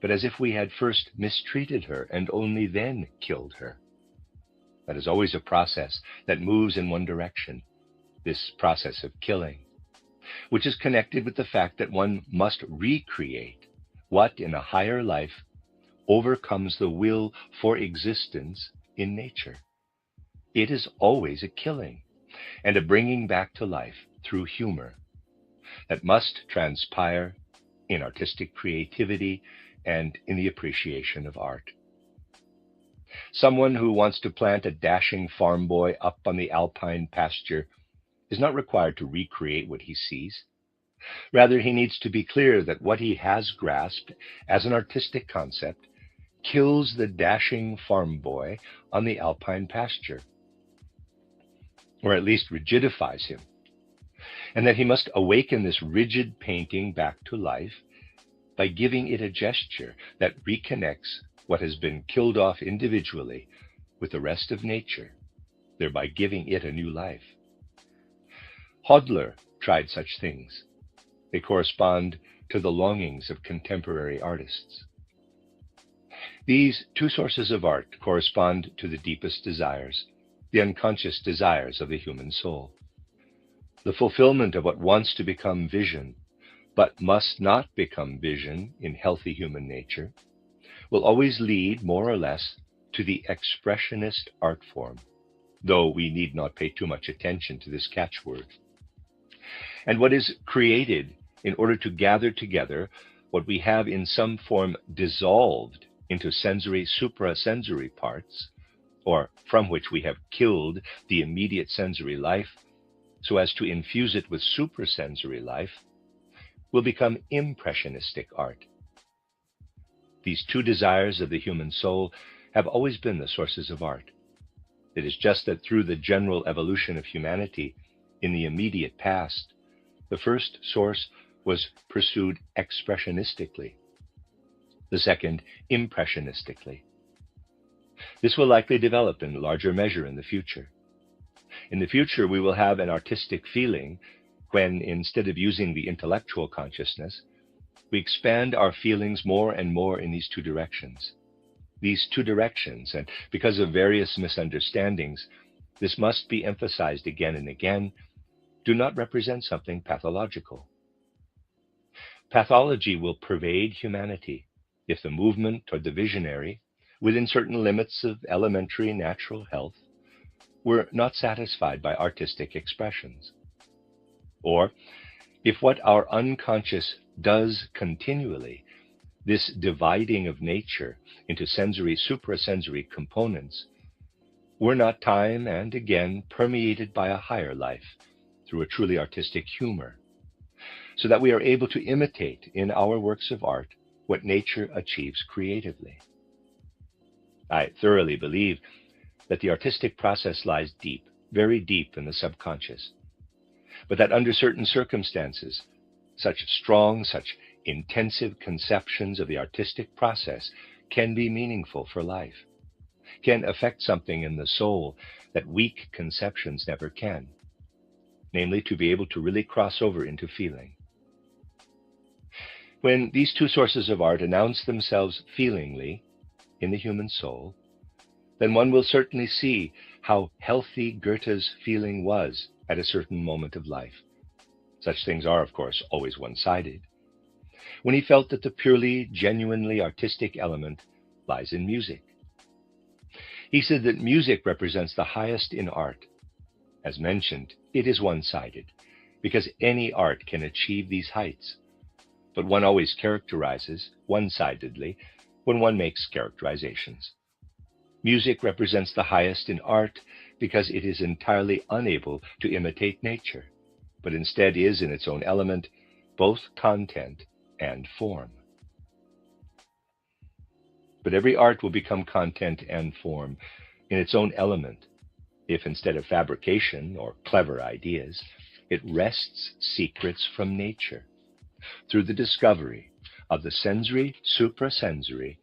but as if we had first mistreated her and only then killed her. That is always a process that moves in one direction, this process of killing, which is connected with the fact that one must recreate what in a higher life overcomes the will for existence in nature. It is always a killing and a bringing back to life through humor that must transpire in artistic creativity and in the appreciation of art. Someone who wants to plant a dashing farm boy up on the alpine pasture is not required to recreate what he sees. Rather, he needs to be clear that what he has grasped as an artistic concept kills the dashing farm boy on the alpine pasture, or at least rigidifies him, and that he must awaken this rigid painting back to life by giving it a gesture that reconnects what has been killed off individually with the rest of nature, thereby giving it a new life. Hodler tried such things. They correspond to the longings of contemporary artists. These two sources of art correspond to the deepest desires, the unconscious desires of the human soul. The fulfillment of what wants to become vision, but must not become vision in healthy human nature, will always lead more or less to the expressionist art form, though we need not pay too much attention to this catchword. And what is created in order to gather together what we have in some form dissolved into sensory suprasensory parts, or from which we have killed the immediate sensory life so as to infuse it with suprasensory life, will become impressionistic art. These two desires of the human soul have always been the sources of art. It is just that through the general evolution of humanity in the immediate past, the first source was pursued expressionistically, the second impressionistically. This will likely develop in larger measure in the future. In the future, we will have an artistic feeling when, instead of using the intellectual consciousness, we expand our feelings more and more in these two directions. These two directions, and because of various misunderstandings, this must be emphasized again and again, do not represent something pathological. Pathology will pervade humanity if the movement toward the visionary, within certain limits of elementary natural health, were not satisfied by artistic expressions. Or if what our unconscious does continually, this dividing of nature into sensory, suprasensory components, were not time and again permeated by a higher life through a truly artistic humor, so that we are able to imitate in our works of art what nature achieves creatively. I thoroughly believe that the artistic process lies deep, very deep in the subconscious, but that under certain circumstances, such strong, such intensive conceptions of the artistic process can be meaningful for life, can affect something in the soul that weak conceptions never can, namely to be able to really cross over into feeling. When these two sources of art announce themselves feelingly in the human soul, then one will certainly see how healthy Goethe's feeling was at a certain moment of life. Such things are, of course, always one-sided. When he felt that the purely, genuinely artistic element lies in music. He said that music represents the highest in art. As mentioned, it is one-sided, because any art can achieve these heights, but one always characterizes one-sidedly when one makes characterizations. Music represents the highest in art because it is entirely unable to imitate nature, but instead is in its own element, both content and form. But every art will become content and form in its own element if, instead of fabrication or clever ideas, it wrests secrets from nature through the discovery of the sensory suprasensory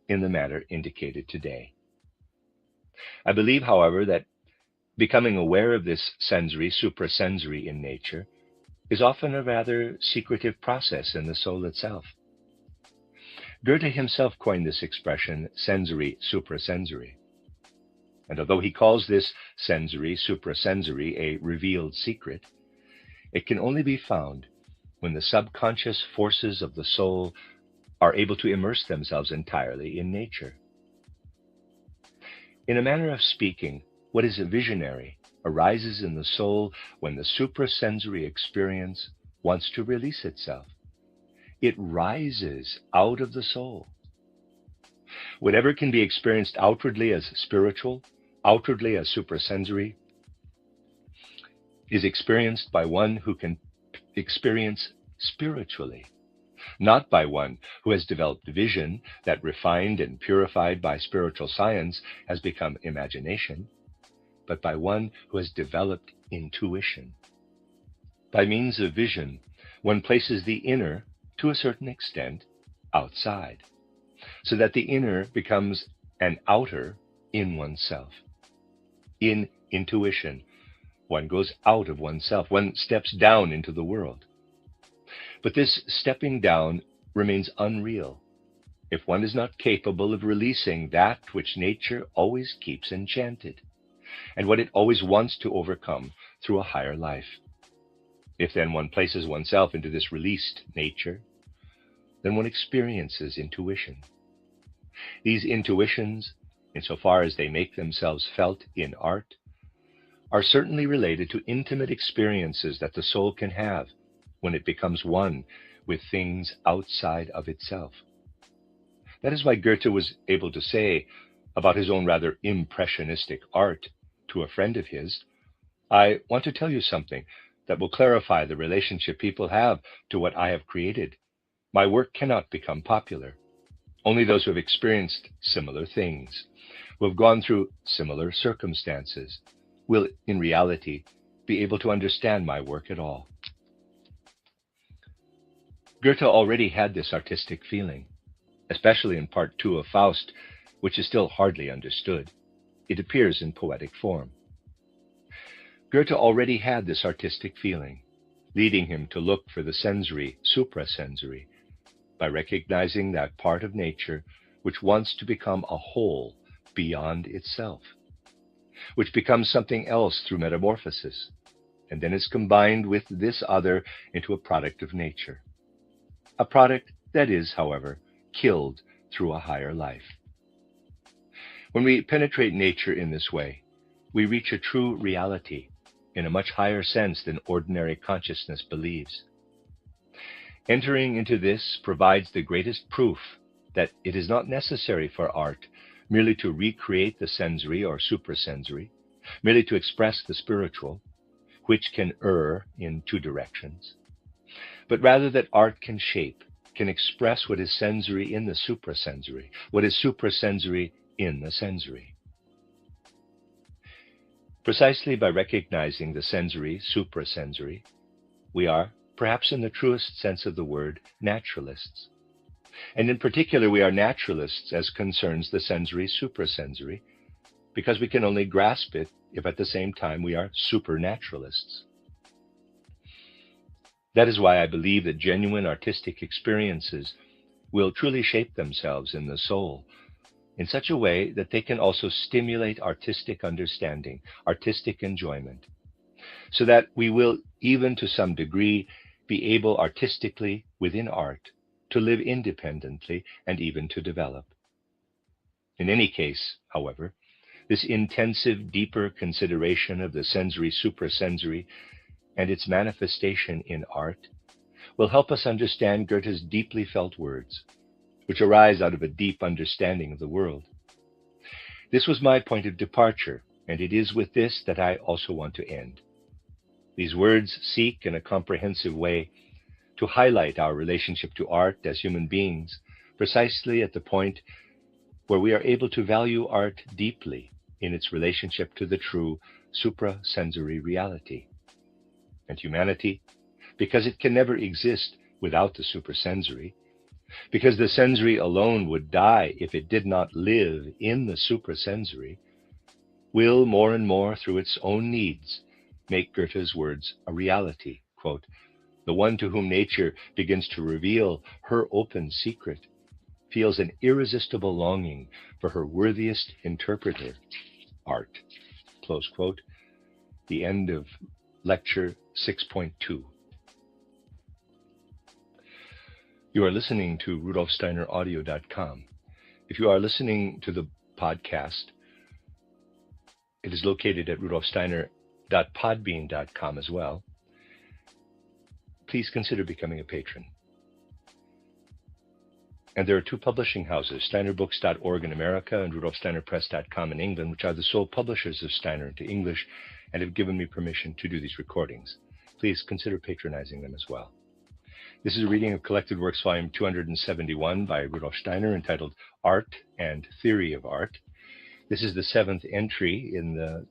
in the manner indicated today. I believe, however, that becoming aware of this sensory suprasensory in nature is often a rather secretive process in the soul itself. Goethe himself coined this expression, sensory suprasensory. And although he calls this sensory suprasensory a revealed secret, it can only be found when the subconscious forces of the soul are able to immerse themselves entirely in nature. In a manner of speaking, what is a visionary arises in the soul when the suprasensory experience wants to release itself. It rises out of the soul. Whatever can be experienced outwardly as spiritual, outwardly as suprasensory, is experienced by one who can experience spiritually, not by one who has developed vision that, refined and purified by spiritual science, has become imagination, but by one who has developed intuition. By means of vision, one places the inner, to a certain extent, outside, so that the inner becomes an outer in oneself. In intuition, one goes out of oneself, one steps down into the world. But this stepping down remains unreal if one is not capable of releasing that which nature always keeps enchanted, and what it always wants to overcome through a higher life. If then one places oneself into this released nature, then one experiences intuition. These intuitions, insofar as they make themselves felt in art, are certainly related to intimate experiences that the soul can have when it becomes one with things outside of itself. That is why Goethe was able to say about his own rather impressionistic art to a friend of his, "I want to tell you something that will clarify the relationship people have to what I have created. My work cannot become popular. Only those who have experienced similar things, who have gone through similar circumstances, will, in reality, be able to understand my work at all." Goethe already had this artistic feeling, especially in Part 2 of Faust, which is still hardly understood. It appears in poetic form. Goethe already had this artistic feeling, leading him to look for the sensory suprasensory, by recognizing that part of nature which wants to become a whole beyond itself, which becomes something else through metamorphosis, and then is combined with this other into a product of nature. A product that is, however, killed through a higher life. When we penetrate nature in this way, we reach a true reality in a much higher sense than ordinary consciousness believes. Entering into this provides the greatest proof that it is not necessary for art merely to recreate the sensory or suprasensory, merely to express the spiritual, which can err in two directions, but rather that art can shape, can express what is sensory in the suprasensory, what is suprasensory in the sensory. Precisely by recognizing the sensory suprasensory, we are, perhaps in the truest sense of the word, naturalists. And in particular, we are naturalists as concerns the sensory suprasensory, because we can only grasp it if at the same time we are supernaturalists. That is why I believe that genuine artistic experiences will truly shape themselves in the soul in such a way that they can also stimulate artistic understanding, artistic enjoyment, so that we will, even to some degree, be able artistically within art to live independently and even to develop. In any case, however, this intensive, deeper consideration of the sensory suprasensory and its manifestation in art will help us understand Goethe's deeply felt words, which arise out of a deep understanding of the world. This was my point of departure, and it is with this that I also want to end. These words seek in a comprehensive way to highlight our relationship to art as human beings, precisely at the point where we are able to value art deeply in its relationship to the true suprasensory reality. and humanity, because it can never exist without the suprasensory, because the sensory alone would die if it did not live in the suprasensory, will more and more through its own needs make Goethe's words a reality. Quote, "The one to whom nature begins to reveal her open secret feels an irresistible longing for her worthiest interpreter, art." Close quote. The end of lecture 6.2. You are listening to RudolfSteinerAudio.com. If you are listening to the podcast, it is located at RudolfSteiner.podbean.com as well. Please consider becoming a patron. And there are two publishing houses, SteinerBooks.org in America and RudolfSteinerPress.com in England, which are the sole publishers of Steiner into English and have given me permission to do these recordings. Please consider patronizing them as well. This is a reading of Collected Works, Volume 271 by Rudolf Steiner, entitled Art and Theory of Art. This is the seventh entry in the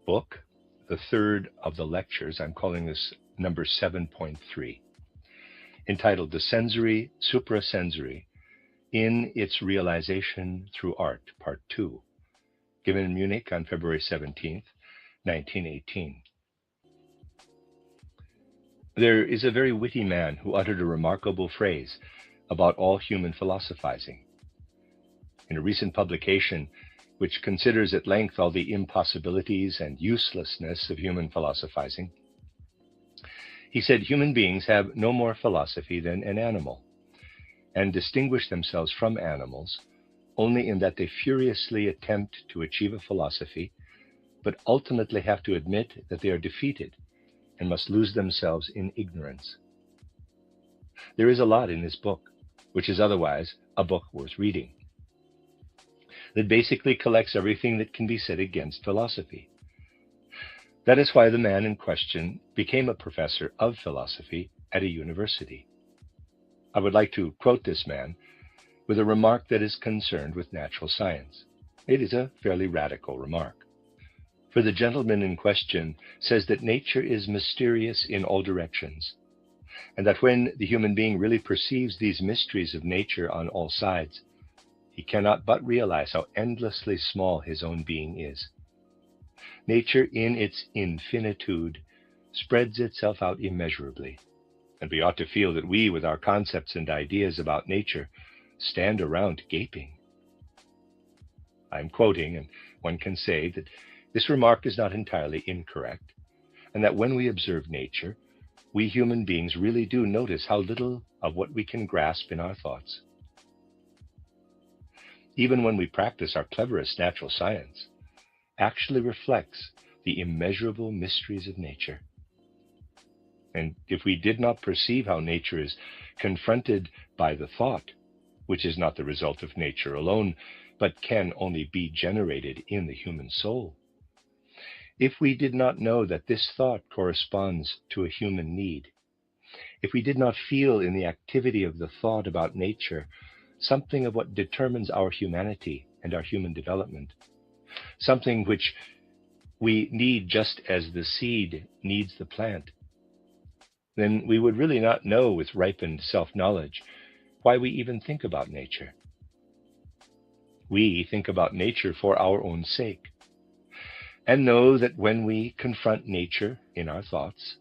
book, the third of the lectures. I'm calling this number 7.3. entitled The Sensory Suprasensory in Its Realization Through Art, Part 2, given in Munich on February 17th, 1918. There is a very witty man who uttered a remarkable phrase about all human philosophizing. In a recent publication, which considers at length all the impossibilities and uselessness of human philosophizing, he said human beings have no more philosophy than an animal, and distinguish themselves from animals only in that they furiously attempt to achieve a philosophy, but ultimately have to admit that they are defeated and must lose themselves in ignorance. There is a lot in this book, which is otherwise a book worth reading, that basically collects everything that can be said against philosophy. That is why the man in question became a professor of philosophy at a university. I would like to quote this man with a remark that is concerned with natural science. It is a fairly radical remark. For the gentleman in question says that nature is mysterious in all directions, and that when the human being really perceives these mysteries of nature on all sides, he cannot but realize how endlessly small his own being is. Nature in its infinitude spreads itself out immeasurably, and we ought to feel that we, with our concepts and ideas about nature, stand around gaping. I'm quoting, and one can say that this remark is not entirely incorrect, and that when we observe nature, we human beings really do notice how little of what we can grasp in our thoughts. Even when we practice our cleverest natural science, actually reflects the immeasurable mysteries of nature. And if we did not perceive how nature is confronted by the thought, which is not the result of nature alone, but can only be generated in the human soul, if we did not know that this thought corresponds to a human need, if we did not feel in the activity of the thought about nature something of what determines our humanity and our human development, something which we need just as the seed needs the plant, then we would really not know with ripened self-knowledge why we even think about nature. We think about nature for our own sake, and know that when we confront nature in our thoughts,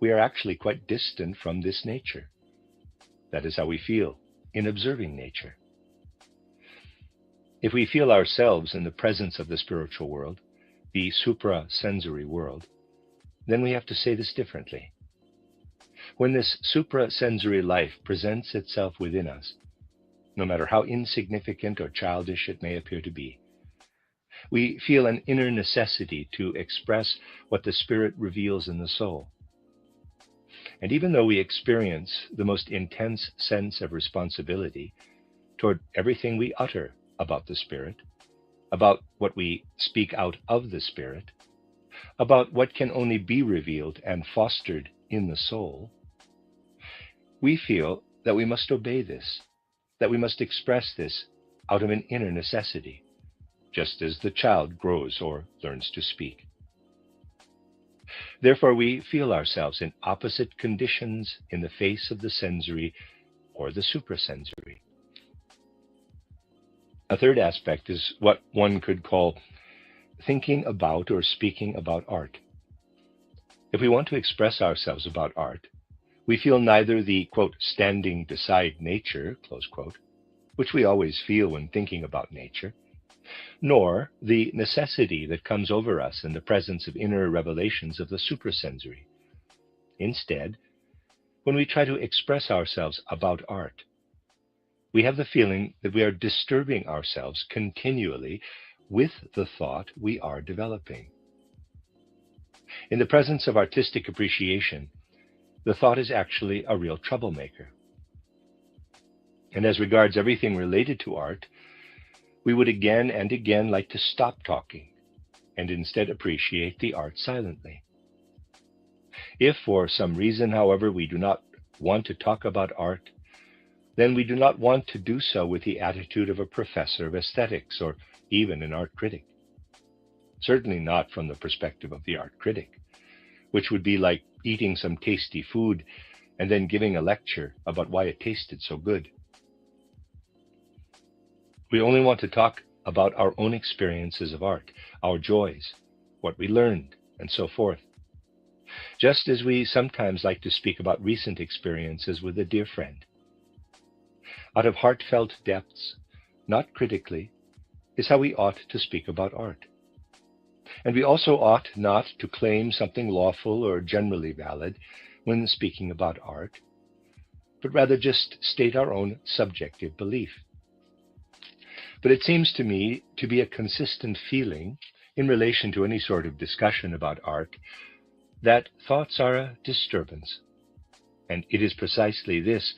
we are actually quite distant from this nature. That is how we feel in observing nature. If we feel ourselves in the presence of the spiritual world, the suprasensory world, then we have to say this differently. When this suprasensory life presents itself within us, no matter how insignificant or childish it may appear to be, we feel an inner necessity to express what the Spirit reveals in the soul. And even though we experience the most intense sense of responsibility toward everything we utter about the Spirit, about what we speak out of the Spirit, about what can only be revealed and fostered in the soul, we feel that we must obey this, that we must express this out of an inner necessity, just as the child grows or learns to speak. Therefore, we feel ourselves in opposite conditions in the face of the sensory or the suprasensory. A third aspect is what one could call thinking about or speaking about art. If we want to express ourselves about art, we feel neither the, quote, standing beside nature, close quote, which we always feel when thinking about nature, nor the necessity that comes over us in the presence of inner revelations of the suprasensory. Instead, when we try to express ourselves about art, we have the feeling that we are disturbing ourselves continually with the thought we are developing. In the presence of artistic appreciation, the thought is actually a real troublemaker. And as regards everything related to art, we would again and again like to stop talking and instead appreciate the art silently. If for some reason, however, we do not want to talk about art, then we do not want to do so with the attitude of a professor of aesthetics or even an art critic. Certainly not from the perspective of the art critic, which would be like eating some tasty food and then giving a lecture about why it tasted so good. We only want to talk about our own experiences of art, our joys, what we learned, and so forth. Just as we sometimes like to speak about recent experiences with a dear friend. Out of heartfelt depths, not critically, is how we ought to speak about art. And we also ought not to claim something lawful or generally valid when speaking about art, but rather just state our own subjective belief. But it seems to me to be a consistent feeling in relation to any sort of discussion about art that thoughts are a disturbance. And it is precisely this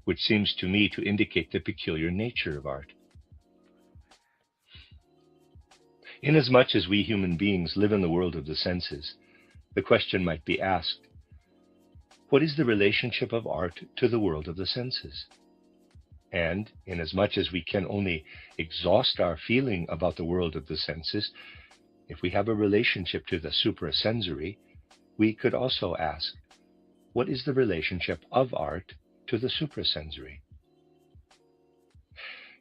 which seems to me to indicate the peculiar nature of art. Inasmuch as we human beings live in the world of the senses, the question might be asked, what is the relationship of art to the world of the senses? And inasmuch as we can only exhaust our feeling about the world of the senses, if we have a relationship to the suprasensory, we could also ask, what is the relationship of art to the suprasensory?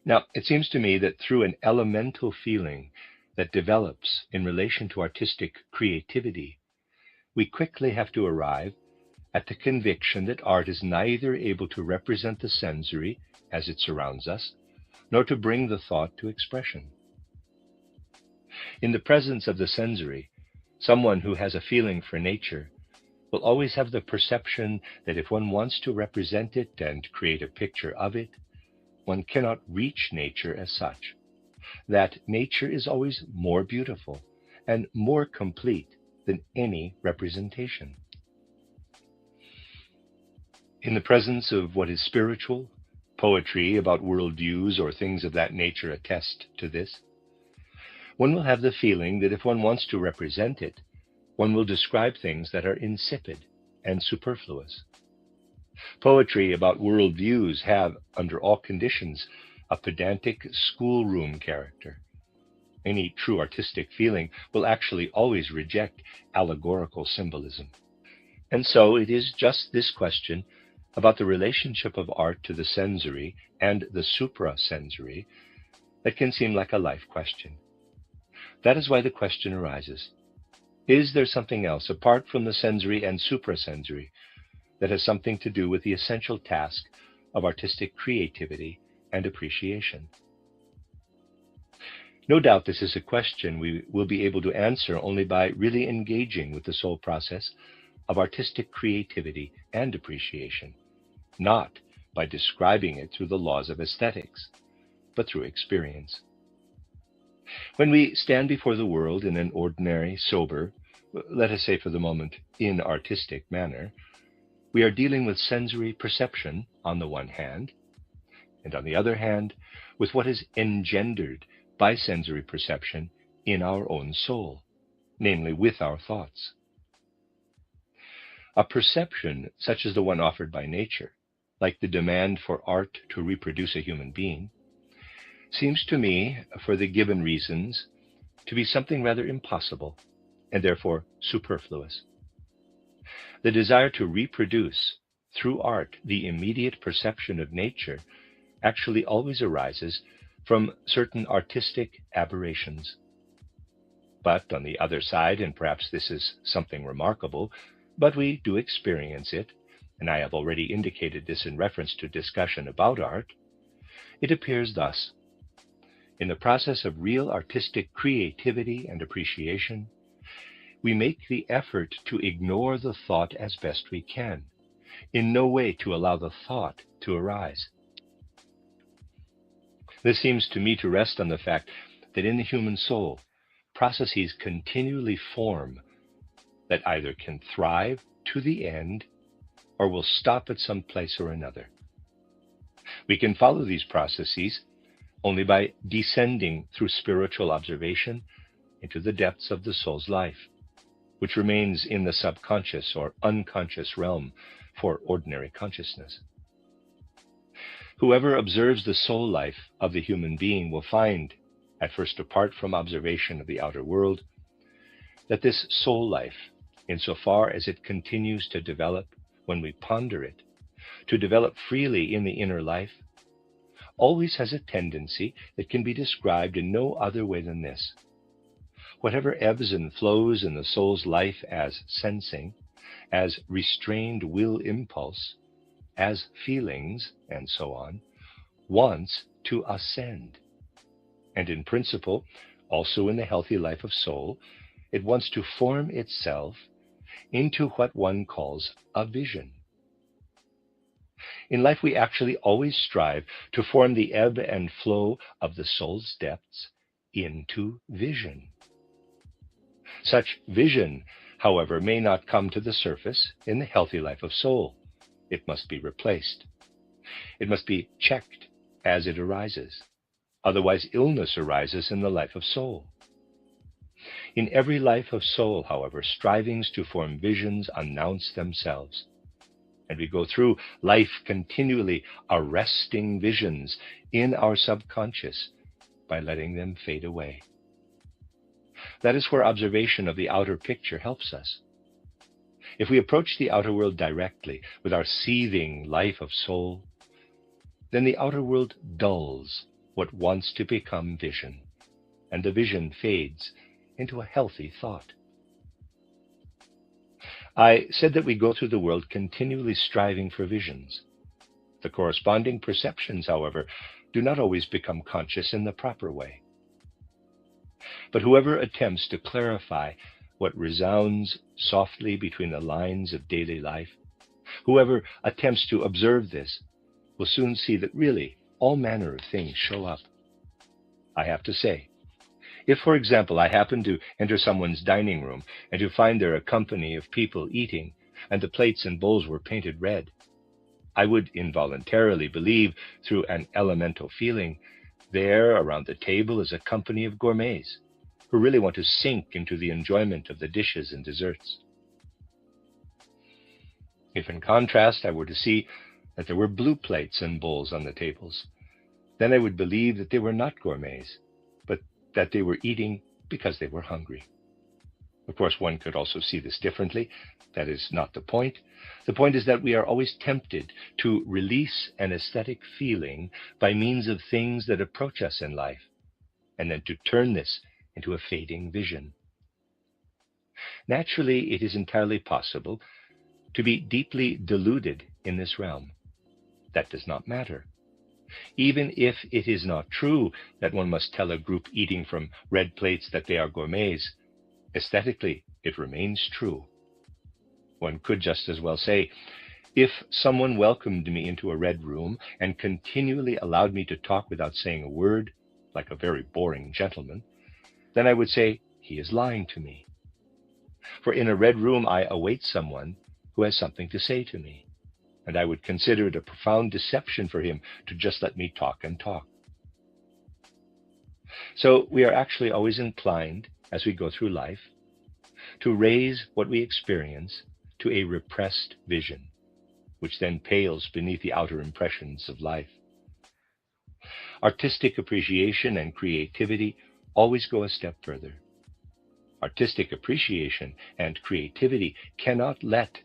Now, it seems to me that through an elemental feeling that develops in relation to artistic creativity, we quickly have to arrive at the conviction that art is neither able to represent the sensory as it surrounds us, nor to bring the thought to expression. In the presence of the sensory, someone who has a feeling for nature will always have the perception that if one wants to represent it and create a picture of it, one cannot reach nature as such, that nature is always more beautiful and more complete than any representation. In the presence of what is spiritual, poetry about worldviews or things of that nature attest to this, one will have the feeling that if one wants to represent it, one will describe things that are insipid and superfluous. Poetry about worldviews have, under all conditions, a pedantic schoolroom character. Any true artistic feeling will actually always reject allegorical symbolism. And so it is just this question about the relationship of art to the sensory and the suprasensory that can seem like a life question. That is why the question arises. Is there something else apart from the sensory and suprasensory that has something to do with the essential task of artistic creativity and appreciation? No doubt this is a question we will be able to answer only by really engaging with the soul process of artistic creativity and appreciation, not by describing it through the laws of aesthetics, but through experience. When we stand before the world in an ordinary, sober, let us say for the moment, inartistic manner, we are dealing with sensory perception on the one hand, and on the other hand, with what is engendered by sensory perception in our own soul, namely with our thoughts. A perception such as the one offered by nature, like the demand for art to reproduce a human being, seems to me, for the given reasons, to be something rather impossible, and therefore superfluous. The desire to reproduce, through art, the immediate perception of nature actually always arises from certain artistic aberrations. But on the other side, and perhaps this is something remarkable, but we do experience it, and I have already indicated this in reference to discussion about art, it appears thus. In the process of real artistic creativity and appreciation, we make the effort to ignore the thought as best we can, in no way to allow the thought to arise. This seems to me to rest on the fact that in the human soul, processes continually form that either can thrive to the end or will stop at some place or another. We can follow these processes only by descending through spiritual observation into the depths of the soul's life, which remains in the subconscious or unconscious realm for ordinary consciousness. Whoever observes the soul life of the human being will find, at first apart from observation of the outer world, that this soul life, insofar as it continues to develop when we ponder it, to develop freely in the inner life, always has a tendency that can be described in no other way than this. Whatever ebbs and flows in the soul's life as sensing, as restrained will impulse, as feelings, and so on, wants to ascend. And in principle, also in the healthy life of soul, it wants to form itself into what one calls a vision. In life, we actually always strive to form the ebb and flow of the soul's depths into vision. Such vision, however, may not come to the surface in the healthy life of soul. It must be replaced. It must be checked as it arises. Otherwise, illness arises in the life of soul. In every life of soul, however, strivings to form visions announce themselves. And we go through life continually arresting visions in our subconscious by letting them fade away. That is where observation of the outer picture helps us. If we approach the outer world directly with our seething life of soul, then the outer world dulls what wants to become vision, and the vision fades into a healthy thought. I said that we go through the world continually striving for visions. The corresponding perceptions, however, do not always become conscious in the proper way. But whoever attempts to clarify what resounds softly between the lines of daily life, whoever attempts to observe this, will soon see that really all manner of things show up. I have to say, if, for example, I happen to enter someone's dining room and to find there a company of people eating, and the plates and bowls were painted red, I would involuntarily believe, through an elemental feeling, there around the table is a company of gourmets who really want to sink into the enjoyment of the dishes and desserts. If, in contrast, I were to see that there were blue plates and bowls on the tables, then I would believe that they were not gourmets, but that they were eating because they were hungry. Of course, one could also see this differently. That is not the point. The point is that we are always tempted to release an aesthetic feeling by means of things that approach us in life, and then to turn this into a fading vision. Naturally, it is entirely possible to be deeply deluded in this realm. That does not matter. Even if it is not true that one must tell a group eating from red plates that they are gourmets, aesthetically, it remains true. One could just as well say, if someone welcomed me into a red room and continually allowed me to talk without saying a word, like a very boring gentleman, then I would say, he is lying to me. For in a red room, I await someone who has something to say to me, and I would consider it a profound deception for him to just let me talk and talk. So we are actually always inclined, as we go through life, to raise what we experience to a repressed vision, which then pales beneath the outer impressions of life. Artistic appreciation and creativity always go a step further. Artistic appreciation and creativity cannot let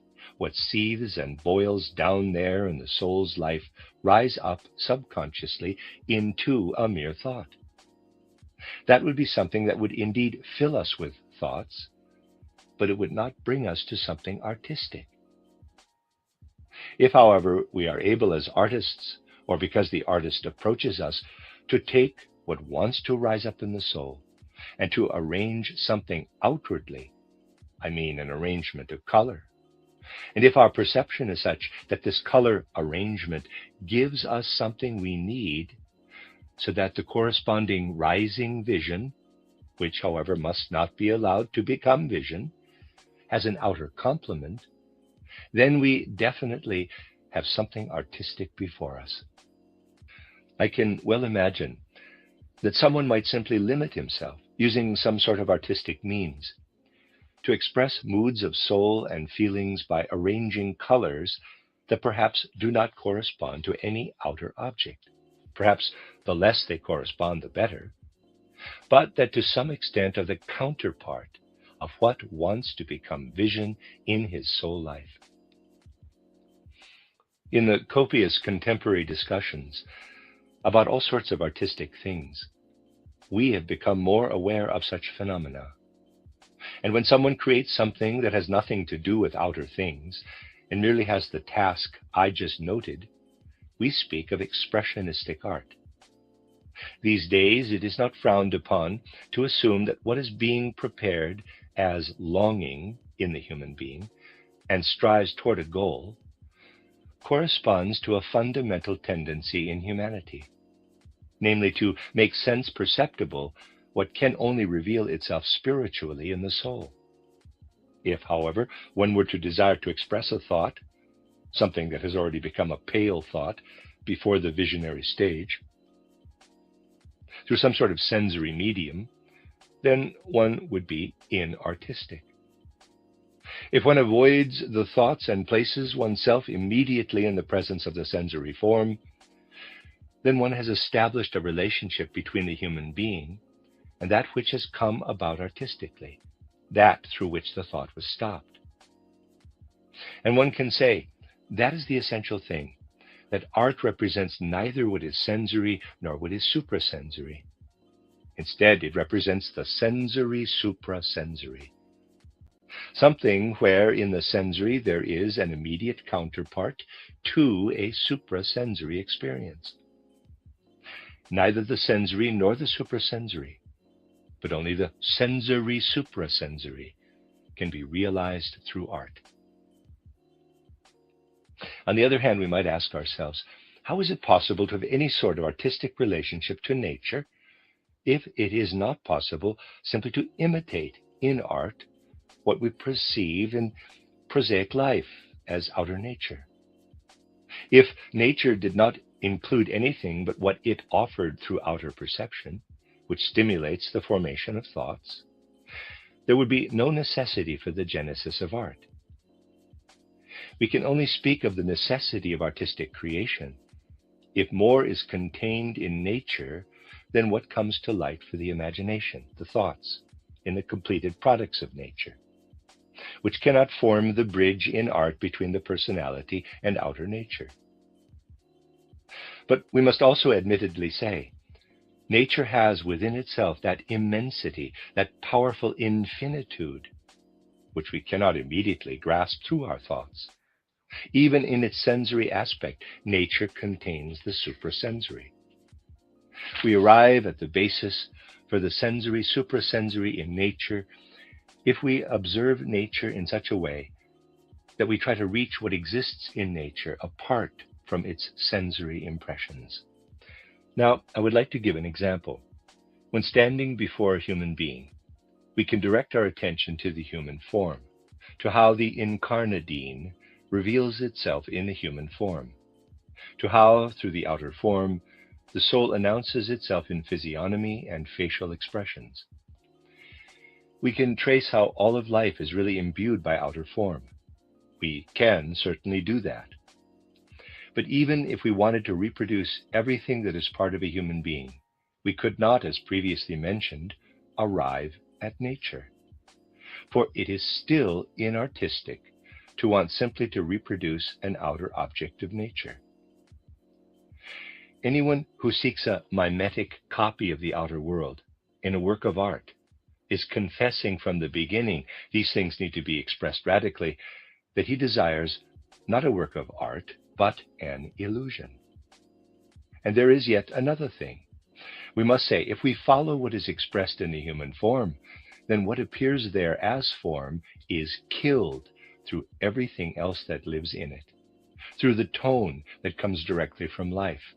what seethes and boils down there in the soul's life rise up subconsciously into a mere thought. That would be something that would indeed fill us with thoughts, but it would not bring us to something artistic. If, however, we are able as artists, or because the artist approaches us, to take what wants to rise up in the soul and to arrange something outwardly, I mean an arrangement of color, and if our perception is such that this color arrangement gives us something we need, so that the corresponding rising vision, which, however, must not be allowed to become vision, has an outer complement, then we definitely have something artistic before us. I can well imagine that someone might simply limit himself, using some sort of artistic means, to express moods of soul and feelings by arranging colors that perhaps do not correspond to any outer object. Perhaps the less they correspond, the better, but that to some extent are the counterpart of what wants to become vision in his soul life. In the copious contemporary discussions about all sorts of artistic things, we have become more aware of such phenomena. And when someone creates something that has nothing to do with outer things and merely has the task I just noted, we speak of expressionistic art. These days, it is not frowned upon to assume that what is being prepared as longing in the human being and strives toward a goal corresponds to a fundamental tendency in humanity, namely to make sense perceptible what can only reveal itself spiritually in the soul. If, however, one were to desire to express a thought, something that has already become a pale thought before the visionary stage, through some sort of sensory medium, then one would be inartistic. If one avoids the thoughts and places oneself immediately in the presence of the sensory form, then one has established a relationship between the human being and that which has come about artistically, that through which the thought was stopped. And one can say, that is the essential thing, that art represents neither what is sensory nor what is suprasensory. Instead, it represents the sensory suprasensory, something where in the sensory there is an immediate counterpart to a suprasensory experience. Neither the sensory nor the suprasensory, but only the sensory suprasensory can be realized through art. On the other hand, we might ask ourselves, how is it possible to have any sort of artistic relationship to nature if it is not possible simply to imitate in art what we perceive in prosaic life as outer nature? If nature did not include anything but what it offered through outer perception, which stimulates the formation of thoughts, there would be no necessity for the genesis of art. We can only speak of the necessity of artistic creation if more is contained in nature than what comes to light for the imagination, the thoughts, in the completed products of nature, which cannot form the bridge in art between the personality and outer nature. But we must also admittedly say, nature has within itself that immensity, that powerful infinitude, which we cannot immediately grasp through our thoughts. Even in its sensory aspect, nature contains the suprasensory. We arrive at the basis for the sensory suprasensory in nature if we observe nature in such a way that we try to reach what exists in nature apart from its sensory impressions. Now, I would like to give an example. When standing before a human being, we can direct our attention to the human form, to how the incarnadine reveals itself in the human form, to how, through the outer form, the soul announces itself in physiognomy and facial expressions. We can trace how all of life is really imbued by outer form. We can certainly do that. But even if we wanted to reproduce everything that is part of a human being, we could not, as previously mentioned, arrive at nature. For it is still inartistic to want simply to reproduce an outer object of nature. Anyone who seeks a mimetic copy of the outer world in a work of art is confessing from the beginning, these things need to be expressed radically, that he desires not a work of art, but an illusion. And there is yet another thing. We must say, if we follow what is expressed in the human form, then what appears there as form is killed through everything else that lives in it, through the tone that comes directly from life,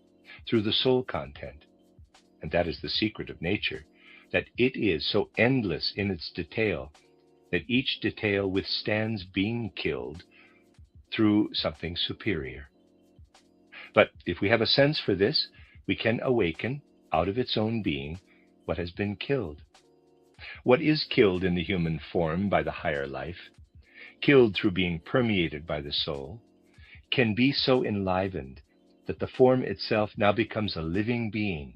through the soul content. And that is the secret of nature, that it is so endless in its detail that each detail withstands being killed through something superior. But if we have a sense for this, we can awaken out of its own being what has been killed. What is killed in the human form by the higher life, killed through being permeated by the soul, can be so enlivened that the form itself now becomes a living being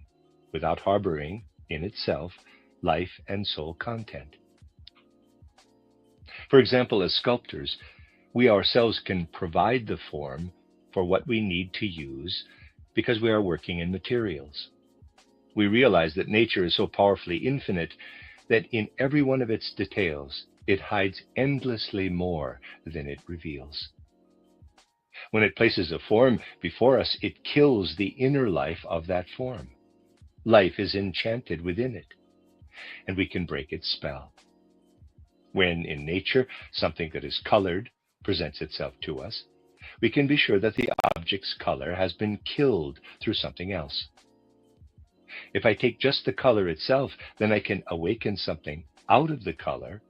without harboring in itself life and soul content. For example, as sculptors, we ourselves can provide the form for what we need to use because we are working in materials. We realize that nature is so powerfully infinite that in every one of its details, it hides endlessly more than it reveals. When it places a form before us, it kills the inner life of that form. Life is enchanted within it, and we can break its spell. When in nature something that is colored presents itself to us, we can be sure that the object's color has been killed through something else. If I take just the color itself, then I can awaken something out of the color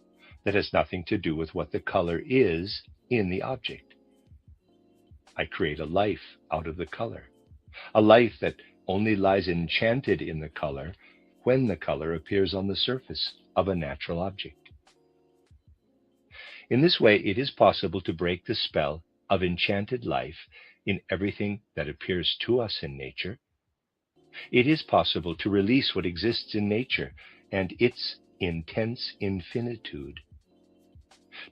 that has nothing to do with what the color is in the object. I create a life out of the color, a life that only lies enchanted in the color when the color appears on the surface of a natural object. In this way, it is possible to break the spell of enchanted life in everything that appears to us in nature. It is possible to release what exists in nature and its intense infinitude,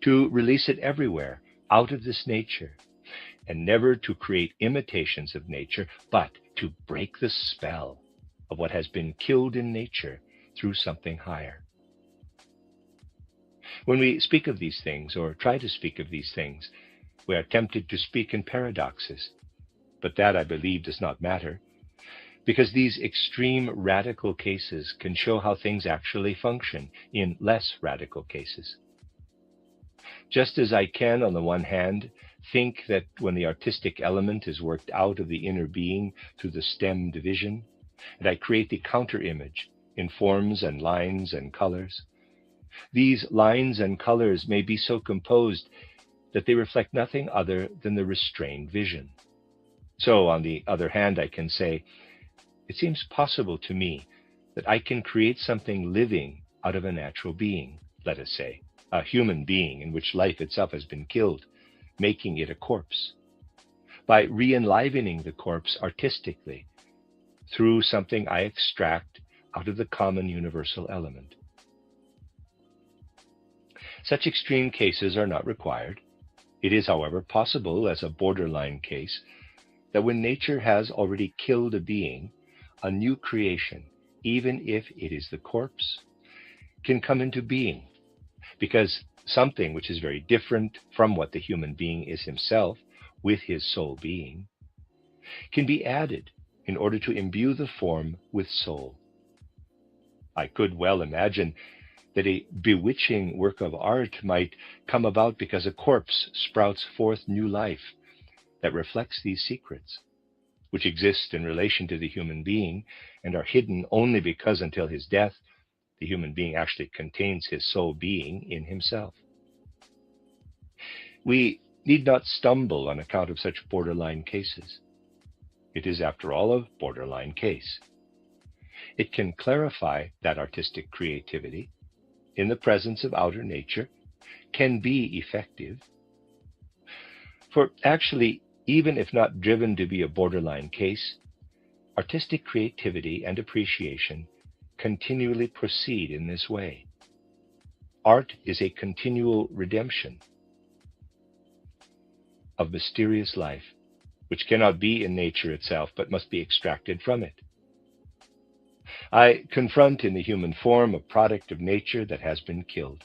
to release it everywhere out of this nature, and never to create imitations of nature, but to break the spell of what has been killed in nature through something higher. When we speak of these things, or try to speak of these things, we are tempted to speak in paradoxes, but that, I believe, does not matter, because these extreme radical cases can show how things actually function in less radical cases. Just as I can, on the one hand, think that when the artistic element is worked out of the inner being through the stem division, and I create the counter-image in forms and lines and colors, these lines and colors may be so composed that they reflect nothing other than the restrained vision. So, on the other hand, I can say, it seems possible to me that I can create something living out of a natural being, let us say, a human being in which life itself has been killed, making it a corpse, by re-enlivening the corpse artistically through something I extract out of the common universal element. Such extreme cases are not required. It is, however, possible as a borderline case that when nature has already killed a being, a new creation, even if it is the corpse, can come into being, because something which is very different from what the human being is himself, with his soul being, can be added in order to imbue the form with soul. I could well imagine that a bewitching work of art might come about because a corpse sprouts forth new life that reflects these secrets, which exist in relation to the human being and are hidden only because until his death, the human being actually contains his soul being in himself. We need not stumble on account of such borderline cases. It is, after all, a borderline case. It can clarify that artistic creativity in the presence of outer nature can be effective. For actually, even if not driven to be a borderline case, artistic creativity and appreciation continually proceed in this way. Art is a continual redemption. of mysterious life, which cannot be in nature itself, but must be extracted from it. I confront in the human form a product of nature that has been killed.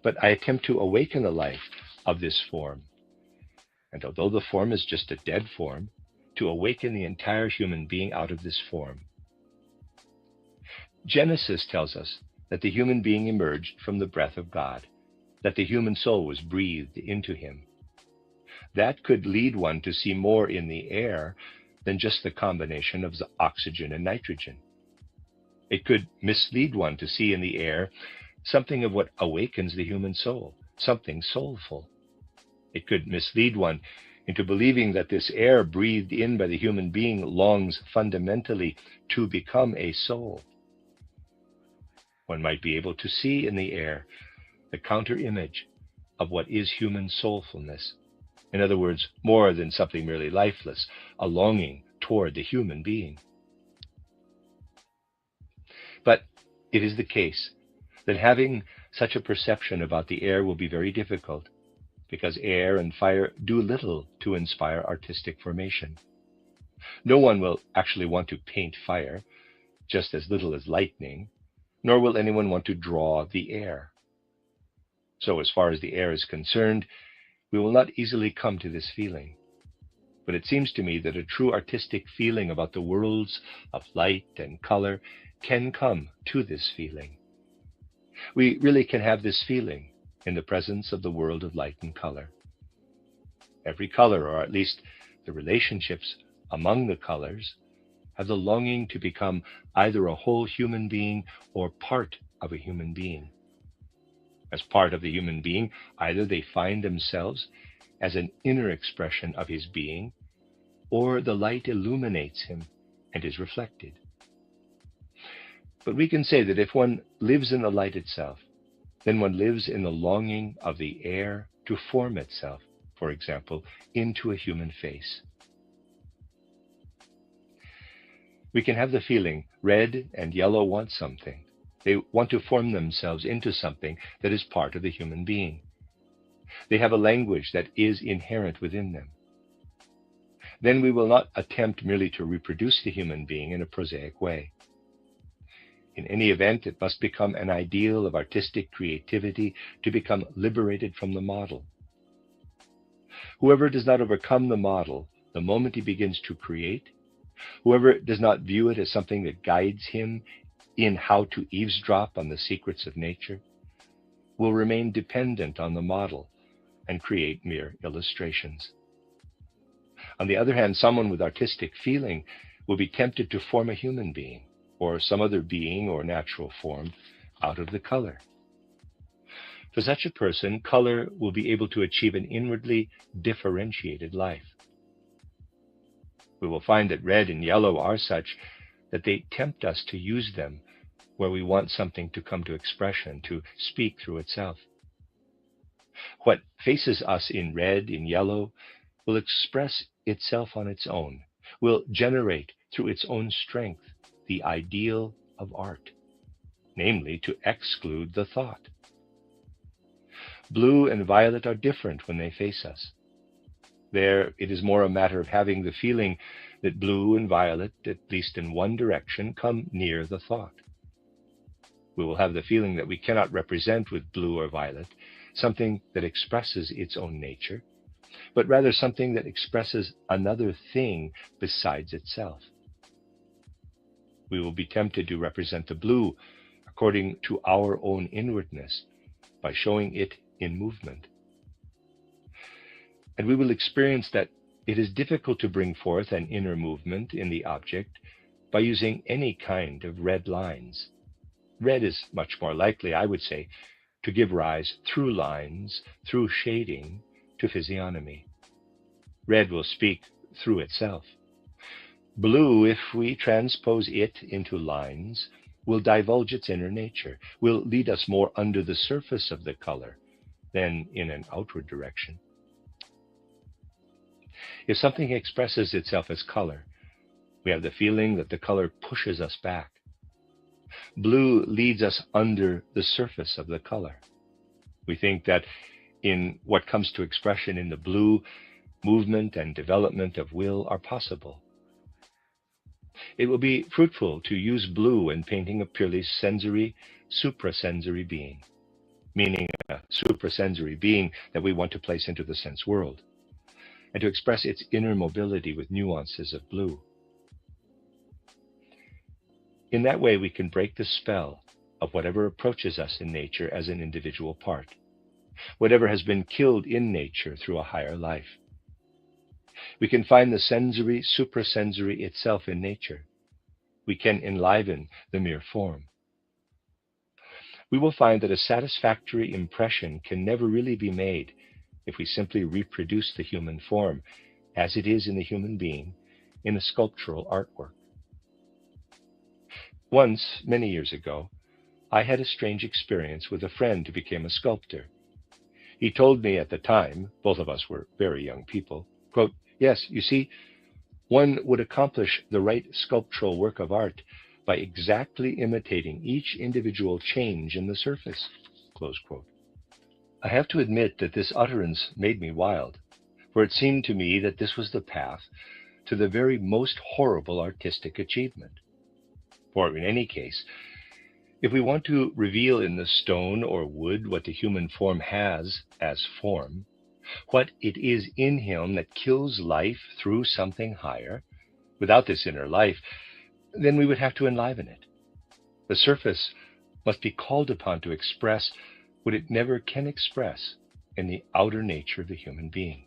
But I attempt to awaken the life of this form. And although the form is just a dead form, to awaken the entire human being out of this form. Genesis tells us that the human being emerged from the breath of God, that the human soul was breathed into him. That could lead one to see more in the air than just the combination of the oxygen and nitrogen. It could mislead one to see in the air something of what awakens the human soul, something soulful. It could mislead one into believing that this air breathed in by the human being longs fundamentally to become a soul. One might be able to see in the air the counter-image of what is human soulfulness. In other words, more than something merely lifeless, a longing toward the human being. But it is the case that having such a perception about the air will be very difficult, because air and fire do little to inspire artistic formation. No one will actually want to paint fire, just as little as lightning, nor will anyone want to draw the air. So as far as the air is concerned, we will not easily come to this feeling. But it seems to me that a true artistic feeling about the worlds of light and color can come to this feeling. We really can have this feeling in the presence of the world of light and color. Every color, or at least the relationships among the colors, have the longing to become either a whole human being or part of a human being. As part of the human being, either they find themselves as an inner expression of his being, or the light illuminates him and is reflected. But we can say that if one lives in the light itself, then one lives in the longing of the air to form itself, for example, into a human face. We can have the feeling red and yellow want something. They want to form themselves into something that is part of the human being. They have a language that is inherent within them. Then we will not attempt merely to reproduce the human being in a prosaic way. In any event, it must become an ideal of artistic creativity to become liberated from the model. Whoever does not overcome the model the moment he begins to create, whoever does not view it as something that guides him in how to eavesdrop on the secrets of nature, will remain dependent on the model and create mere illustrations. On the other hand, someone with artistic feeling will be tempted to form a human being, or some other being or natural form, out of the color. For such a person, color will be able to achieve an inwardly differentiated life. We will find that red and yellow are such that they tempt us to use them where we want something to come to expression, to speak through itself. What faces us in red, in yellow, will express itself on its own, will generate through its own strength the ideal of art, namely to exclude the thought. Blue and violet are different when they face us. There, it is more a matter of having the feeling that blue and violet, at least in one direction, come near the thought. We will have the feeling that we cannot represent with blue or violet something that expresses its own nature, but rather something that expresses another thing besides itself. We will be tempted to represent the blue according to our own inwardness by showing it in movement. And we will experience that it is difficult to bring forth an inner movement in the object by using any kind of red lines. Red is much more likely, I would say, to give rise through lines, through shading, to physiognomy. Red will speak through itself. Blue, if we transpose it into lines, will divulge its inner nature, will lead us more under the surface of the color than in an outward direction. If something expresses itself as color, we have the feeling that the color pushes us back. Blue leads us under the surface of the color. We think that in what comes to expression in the blue, movement and development of will are possible. It will be fruitful to use blue in painting a purely sensory, suprasensory being, meaning a suprasensory being that we want to place into the sense world, and to express its inner mobility with nuances of blue. In that way, we can break the spell of whatever approaches us in nature as an individual part, whatever has been killed in nature through a higher life. We can find the sensory, suprasensory itself in nature. We can enliven the mere form. We will find that a satisfactory impression can never really be made if we simply reproduce the human form as it is in the human being in a sculptural artwork. Once, many years ago, I had a strange experience with a friend who became a sculptor. He told me at the time, both of us were very young people, quote, "Yes, you see, one would accomplish the right sculptural work of art by exactly imitating each individual change in the surface," close quote. I have to admit that this utterance made me wild, for it seemed to me that this was the path to the very most horrible artistic achievement. For in any case, if we want to reveal in the stone or wood what the human form has as form, what it is in him that kills life through something higher, without this inner life, then we would have to enliven it. The surface must be called upon to express what it never can express in the outer nature of the human being.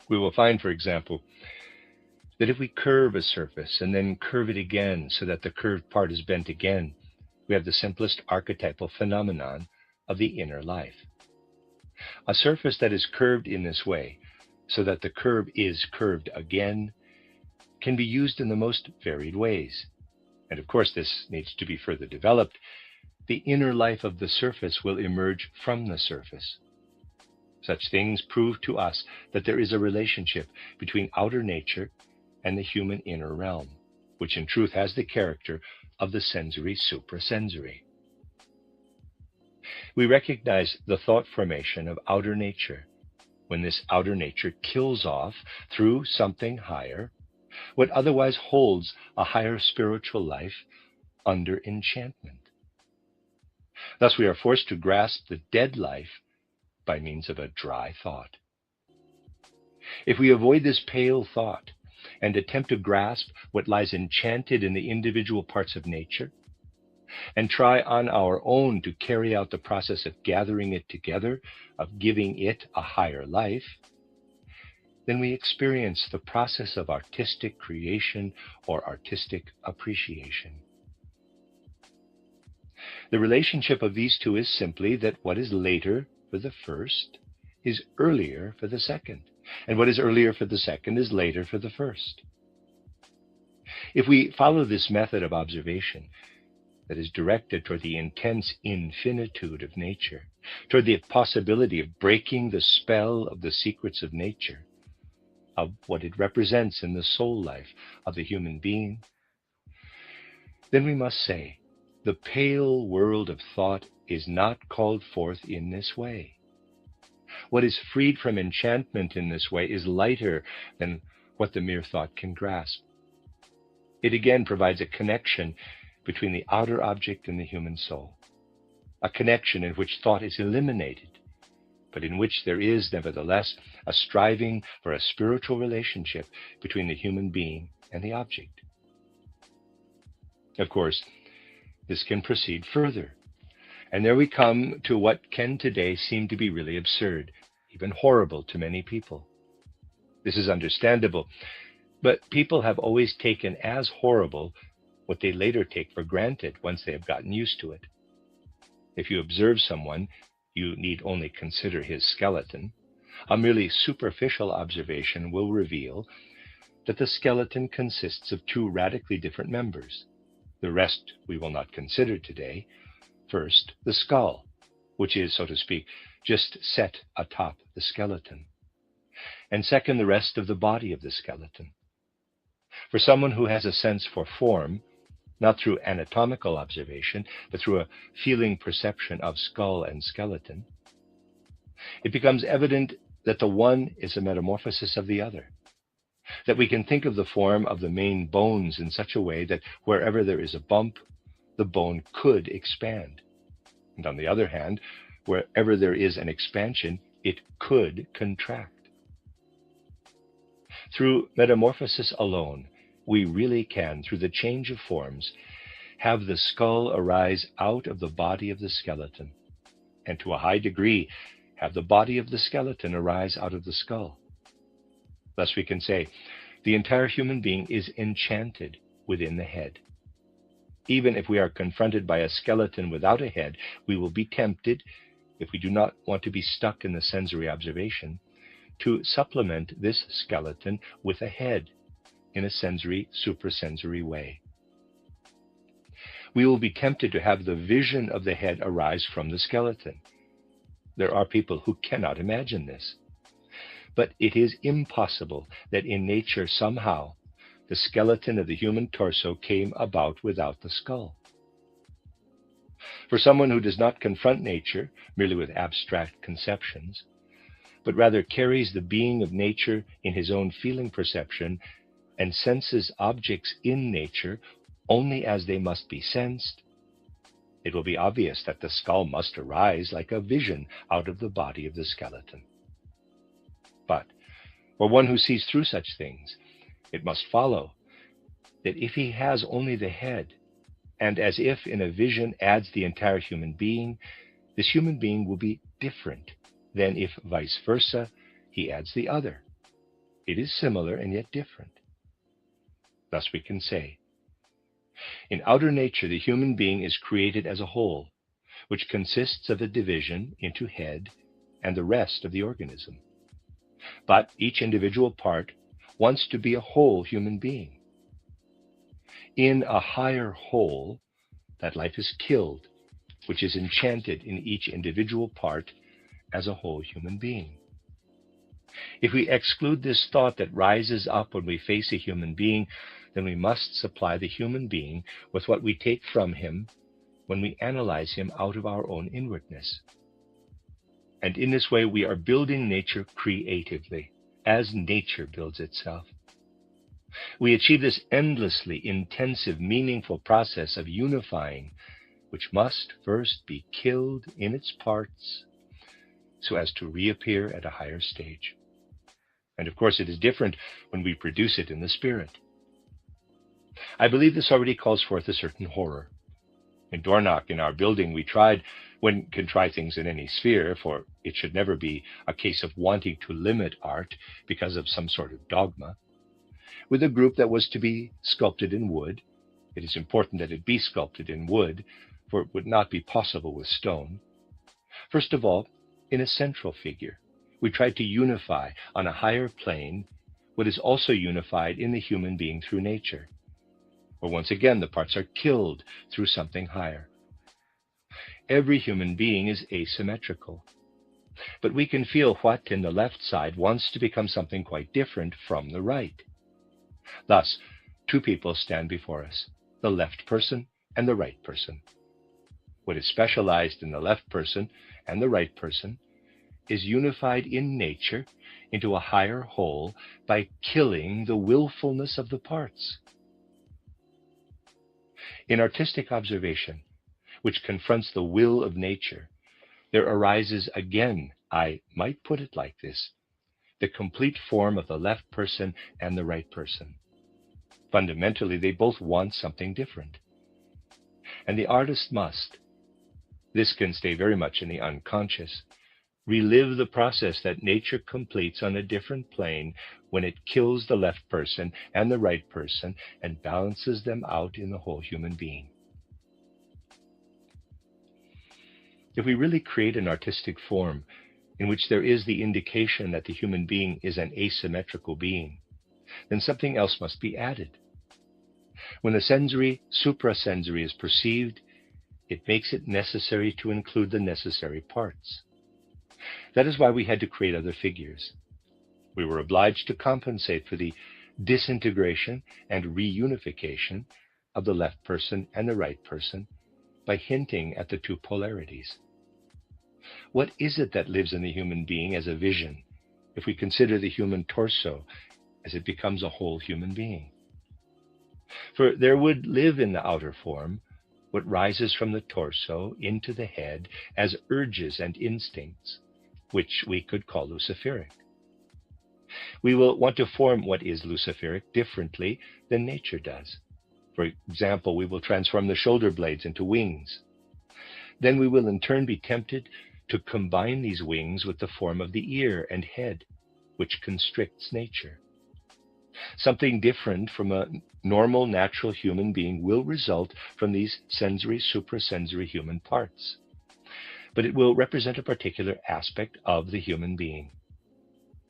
We will find, for example, that if we curve a surface and then curve it again so that the curved part is bent again, we have the simplest archetypal phenomenon of the inner life. A surface that is curved in this way, so that the curve is curved again, can be used in the most varied ways. And of course, this needs to be further developed. The inner life of the surface will emerge from the surface. Such things prove to us that there is a relationship between outer nature and the human inner realm, which in truth has the character of the sensory suprasensory. We recognize the thought formation of outer nature when this outer nature kills off, through something higher, what otherwise holds a higher spiritual life under enchantment. Thus we are forced to grasp the dead life by means of a dry thought. If we avoid this pale thought and attempt to grasp what lies enchanted in the individual parts of nature, and try on our own to carry out the process of gathering it together, of giving it a higher life, then we experience the process of artistic creation or artistic appreciation. The relationship of these two is simply that what is later for the first is earlier for the second, and what is earlier for the second is later for the first. If we follow this method of observation that is directed toward the intense infinitude of nature, toward the possibility of breaking the spell of the secrets of nature, of what it represents in the soul life of the human being, then we must say, the pale world of thought is not called forth in this way. What is freed from enchantment in this way is lighter than what the mere thought can grasp. It again provides a connection between the outer object and the human soul, a connection in which thought is eliminated, but in which there is, nevertheless, a striving for a spiritual relationship between the human being and the object. Of course, this can proceed further, and there we come to what can today seem to be really absurd, even horrible to many people. This is understandable, but people have always taken as horrible what they later take for granted once they have gotten used to it. If you observe someone, you need only consider his skeleton. A merely superficial observation will reveal that the skeleton consists of two radically different members. The rest we will not consider today. First, the skull, which is, so to speak, just set atop the skeleton. And second, the rest of the body of the skeleton. For someone who has a sense for form, not through anatomical observation, but through a feeling perception of skull and skeleton, it becomes evident that the one is a metamorphosis of the other, that we can think of the form of the main bones in such a way that wherever there is a bump, the bone could expand. And on the other hand, wherever there is an expansion, it could contract. Through metamorphosis alone, we really can, through the change of forms, have the skull arise out of the body of the skeleton, and to a high degree, have the body of the skeleton arise out of the skull. Thus we can say, the entire human being is enchanted within the head. Even if we are confronted by a skeleton without a head, we will be tempted, if we do not want to be stuck in the sensory observation, to supplement this skeleton with a head in a sensory, suprasensory way. We will be tempted to have the vision of the head arise from the skeleton. There are people who cannot imagine this. But it is impossible that in nature somehow the skeleton of the human torso came about without the skull. For someone who does not confront nature merely with abstract conceptions, but rather carries the being of nature in his own feeling perception and senses objects in nature only as they must be sensed, it will be obvious that the skull must arise like a vision out of the body of the skeleton. But for one who sees through such things, it must follow that if he has only the head, and as if in a vision adds the entire human being, this human being will be different than if vice versa, he adds the other. It is similar and yet different. Thus we can say, in outer nature, the human being is created as a whole, which consists of a division into head and the rest of the organism. But each individual part wants to be a whole human being. In a higher whole, that life is killed, which is enchanted in each individual part as a whole human being. If we exclude this thought that rises up when we face a human being, then we must supply the human being with what we take from him when we analyze him out of our own inwardness. And in this way, we are building nature creatively, as nature builds itself. We achieve this endlessly intensive, meaningful process of unifying, which must first be killed in its parts so as to reappear at a higher stage. And of course, it is different when we produce it in the spirit. I believe this already calls forth a certain horror. In Dornach, in our building, we tried, one can try things in any sphere, for it should never be a case of wanting to limit art because of some sort of dogma, with a group that was to be sculpted in wood. It is important that it be sculpted in wood, for it would not be possible with stone. First of all, in a central figure, we tried to unify on a higher plane what is also unified in the human being through nature. Or once again, the parts are killed through something higher. Every human being is asymmetrical, but we can feel what in the left side wants to become something quite different from the right. Thus, two people stand before us, the left person and the right person. What is specialized in the left person and the right person is unified in nature into a higher whole by killing the willfulness of the parts. In artistic observation, which confronts the will of nature, there arises again, I might put it like this, the complete form of the left person and the right person. Fundamentally, they both want something different. And the artist must, this can stay very much in the unconscious, relive the process that nature completes on a different plane when it kills the left person and the right person and balances them out in the whole human being. If we really create an artistic form in which there is the indication that the human being is an asymmetrical being, then something else must be added. When the sensory, suprasensory is perceived, it makes it necessary to include the necessary parts. That is why we had to create other figures. We were obliged to compensate for the disintegration and reunification of the left person and the right person by hinting at the two polarities. What is it that lives in the human being as a vision, if we consider the human torso as it becomes a whole human being? For there would live in the outer form what rises from the torso into the head as urges and instincts, which we could call luciferic. We will want to form what is luciferic differently than nature does. For example, we will transform the shoulder blades into wings. Then we will in turn be tempted to combine these wings with the form of the ear and head, which constricts nature. Something different from a normal, natural human being will result from these sensory, suprasensory human parts. But it will represent a particular aspect of the human being,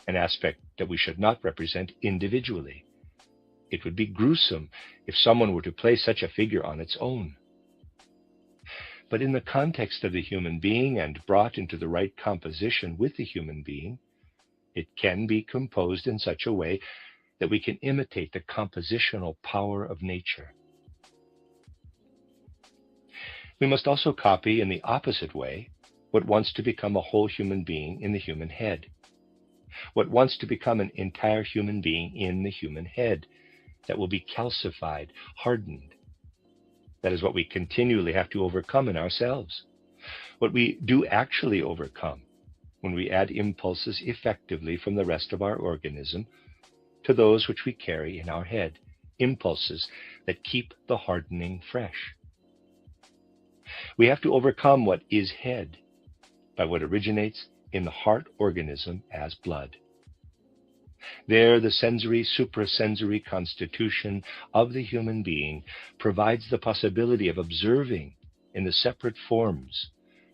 an aspect that we should not represent individually. It would be gruesome if someone were to place such a figure on its own. But in the context of the human being and brought into the right composition with the human being, it can be composed in such a way that we can imitate the compositional power of nature. We must also copy in the opposite way what wants to become a whole human being in the human head, what wants to become an entire human being in the human head that will be calcified, hardened. That is what we continually have to overcome in ourselves. What we do actually overcome when we add impulses effectively from the rest of our organism to those which we carry in our head, impulses that keep the hardening fresh. We have to overcome what is head by what originates in the heart organism as blood. There, the sensory, suprasensory constitution of the human being provides the possibility of observing in the separate forms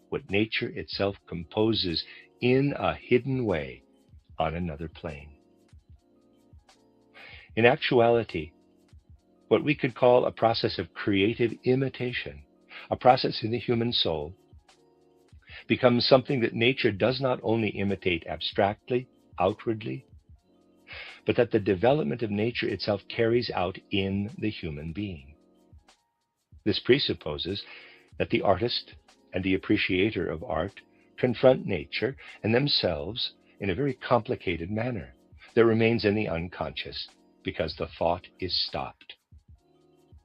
what nature itself composes in a hidden way on another plane. In actuality, what we could call a process of creative imitation, a process in the human soul, becomes something that nature does not only imitate abstractly, outwardly, but that the development of nature itself carries out in the human being. This presupposes that the artist and the appreciator of art confront nature and themselves in a very complicated manner that remains in the unconscious because the thought is stopped.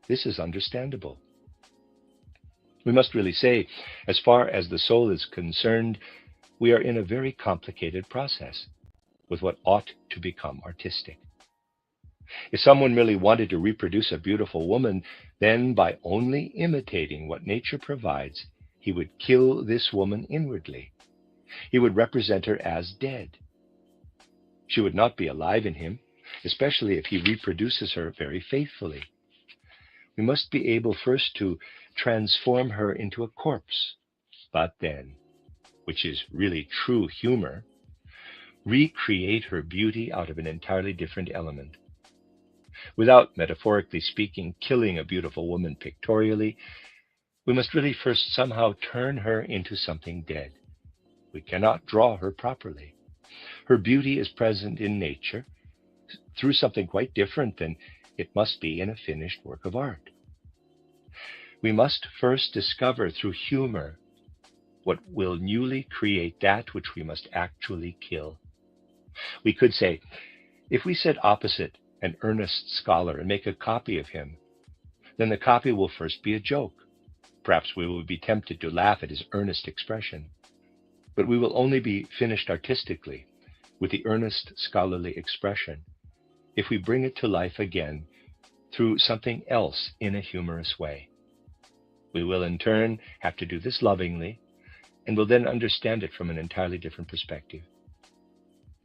This is understandable. We must really say, as far as the soul is concerned, we are in a very complicated process with what ought to become artistic. If someone really wanted to reproduce a beautiful woman, then by only imitating what nature provides, he would kill this woman inwardly. He would represent her as dead. She would not be alive in him, especially if he reproduces her very faithfully. We must be able first to transform her into a corpse, but then, which is really true humor, recreate her beauty out of an entirely different element. Without, metaphorically speaking, killing a beautiful woman pictorially, we must really first somehow turn her into something dead. We cannot draw her properly. Her beauty is present in nature through something quite different than it must be in a finished work of art. We must first discover through humor what will newly create that which we must actually kill. We could say, if we sit opposite an earnest scholar and make a copy of him, then the copy will first be a joke. Perhaps we will be tempted to laugh at his earnest expression, but we will only be finished artistically with the earnest scholarly expression if we bring it to life again through something else in a humorous way. We will in turn have to do this lovingly, and will then understand it from an entirely different perspective.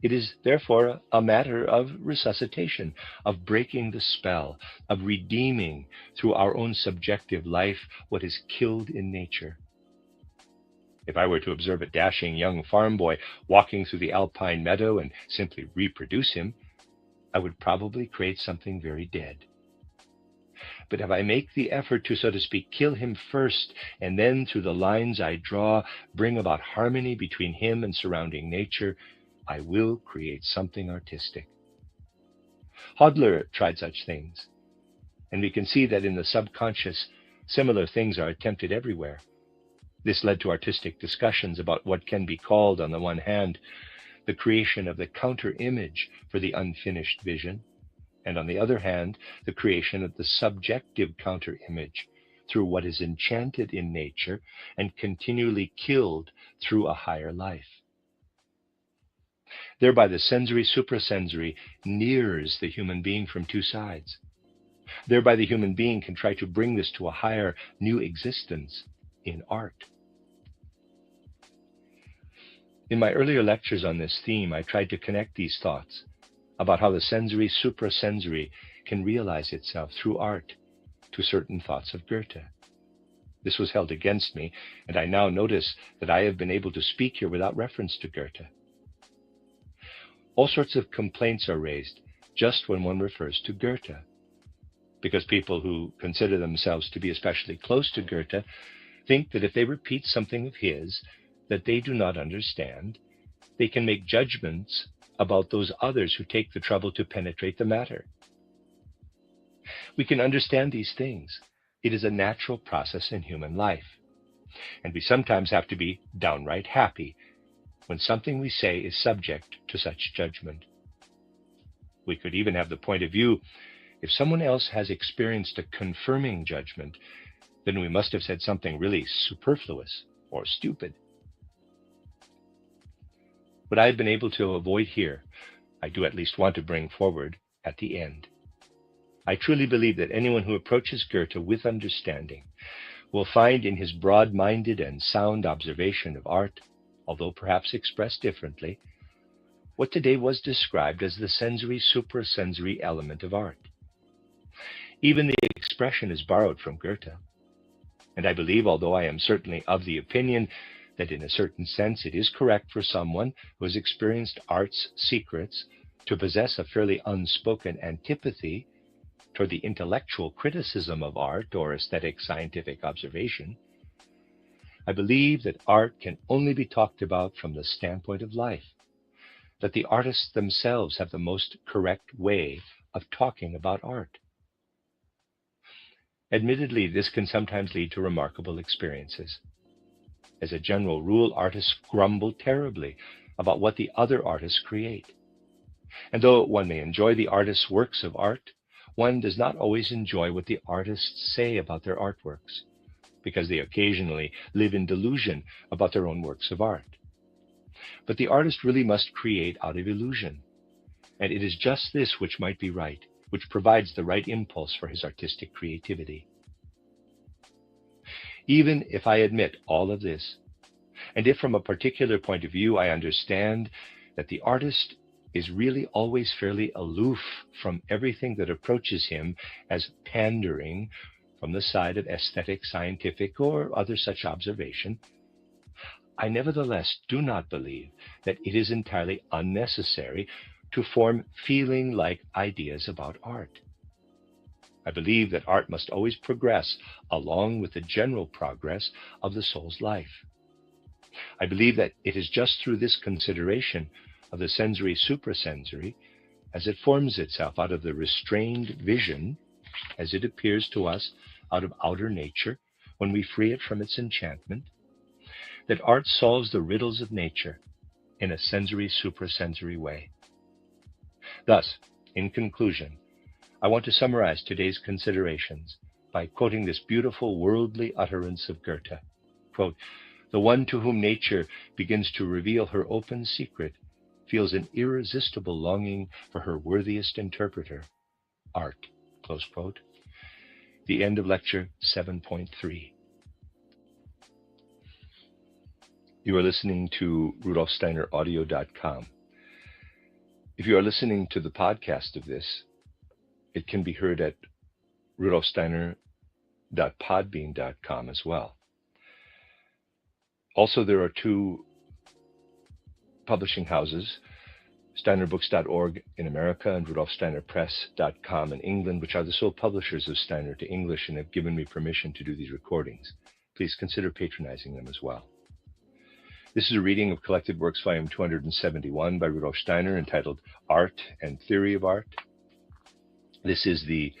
It is therefore a matter of resuscitation, of breaking the spell, of redeeming through our own subjective life what is killed in nature. If I were to observe a dashing young farm boy walking through the alpine meadow and simply reproduce him, I would probably create something very dead. But if I make the effort to, so to speak, kill him first, and then through the lines I draw, bring about harmony between him and surrounding nature, I will create something artistic. Hodler tried such things, and we can see that in the subconscious, similar things are attempted everywhere. This led to artistic discussions about what can be called, on the one hand, the creation of the counter-image for the unfinished vision, and on the other hand, the creation of the subjective counter-image through what is enchanted in nature and continually killed through a higher life. Thereby, the sensory-suprasensory nears the human being from two sides. Thereby, the human being can try to bring this to a higher, new existence in art. In my earlier lectures on this theme, I tried to connect these thoughts about how the sensory-suprasensory can realize itself through art to certain thoughts of Goethe. This was held against me, and I now notice that I have been able to speak here without reference to Goethe. All sorts of complaints are raised just when one refers to Goethe, because people who consider themselves to be especially close to Goethe think that if they repeat something of his that they do not understand, they can make judgments about those others who take the trouble to penetrate the matter. We can understand these things. It is a natural process in human life. And we sometimes have to be downright happy when something we say is subject to such judgment. We could even have the point of view, if someone else has experienced a confirming judgment, then we must have said something really superfluous or stupid. What I've been able to avoid here, I do at least want to bring forward at the end. I truly believe that anyone who approaches Goethe with understanding will find in his broad-minded and sound observation of art, although perhaps expressed differently, what today was described as the sensory-suprasensory element of art. Even the expression is borrowed from Goethe, and I believe, although I am certainly of the opinion that in a certain sense it is correct for someone who has experienced art's secrets to possess a fairly unspoken antipathy toward the intellectual criticism of art or aesthetic scientific observation, I believe that art can only be talked about from the standpoint of life, that the artists themselves have the most correct way of talking about art. Admittedly, this can sometimes lead to remarkable experiences. As a general rule, artists grumble terribly about what the other artists create. And though one may enjoy the artist's works of art, one does not always enjoy what the artists say about their artworks, because they occasionally live in delusion about their own works of art. But the artist really must create out of illusion, and it is just this which might be right, which provides the right impulse for his artistic creativity. Even if I admit all of this, and if from a particular point of view I understand that the artist is really always fairly aloof from everything that approaches him as pandering from the side of aesthetic, scientific, or other such observation, I nevertheless do not believe that it is entirely unnecessary to form feeling-like ideas about art. I believe that art must always progress along with the general progress of the soul's life. I believe that it is just through this consideration of the sensory-suprasensory, as it forms itself out of the restrained vision, as it appears to us out of outer nature when we free it from its enchantment, that art solves the riddles of nature in a sensory-suprasensory way. Thus, in conclusion, I want to summarize today's considerations by quoting this beautiful worldly utterance of Goethe. Quote, "The one to whom nature begins to reveal her open secret feels an irresistible longing for her worthiest interpreter, art." Close quote. The end of lecture 7.3. You are listening to RudolfSteinerAudio.com. If you are listening to the podcast of this, it can be heard at RudolfSteiner.podbean.com as well. Also, there are two publishing houses, steinerbooks.org in America and rudolfsteinerpress.com in England, which are the sole publishers of Steiner to English and have given me permission to do these recordings. Please consider patronizing them as well. This is a reading of Collected Works, Volume 271 by Rudolf Steiner, entitled Art and Theory of Art. This is the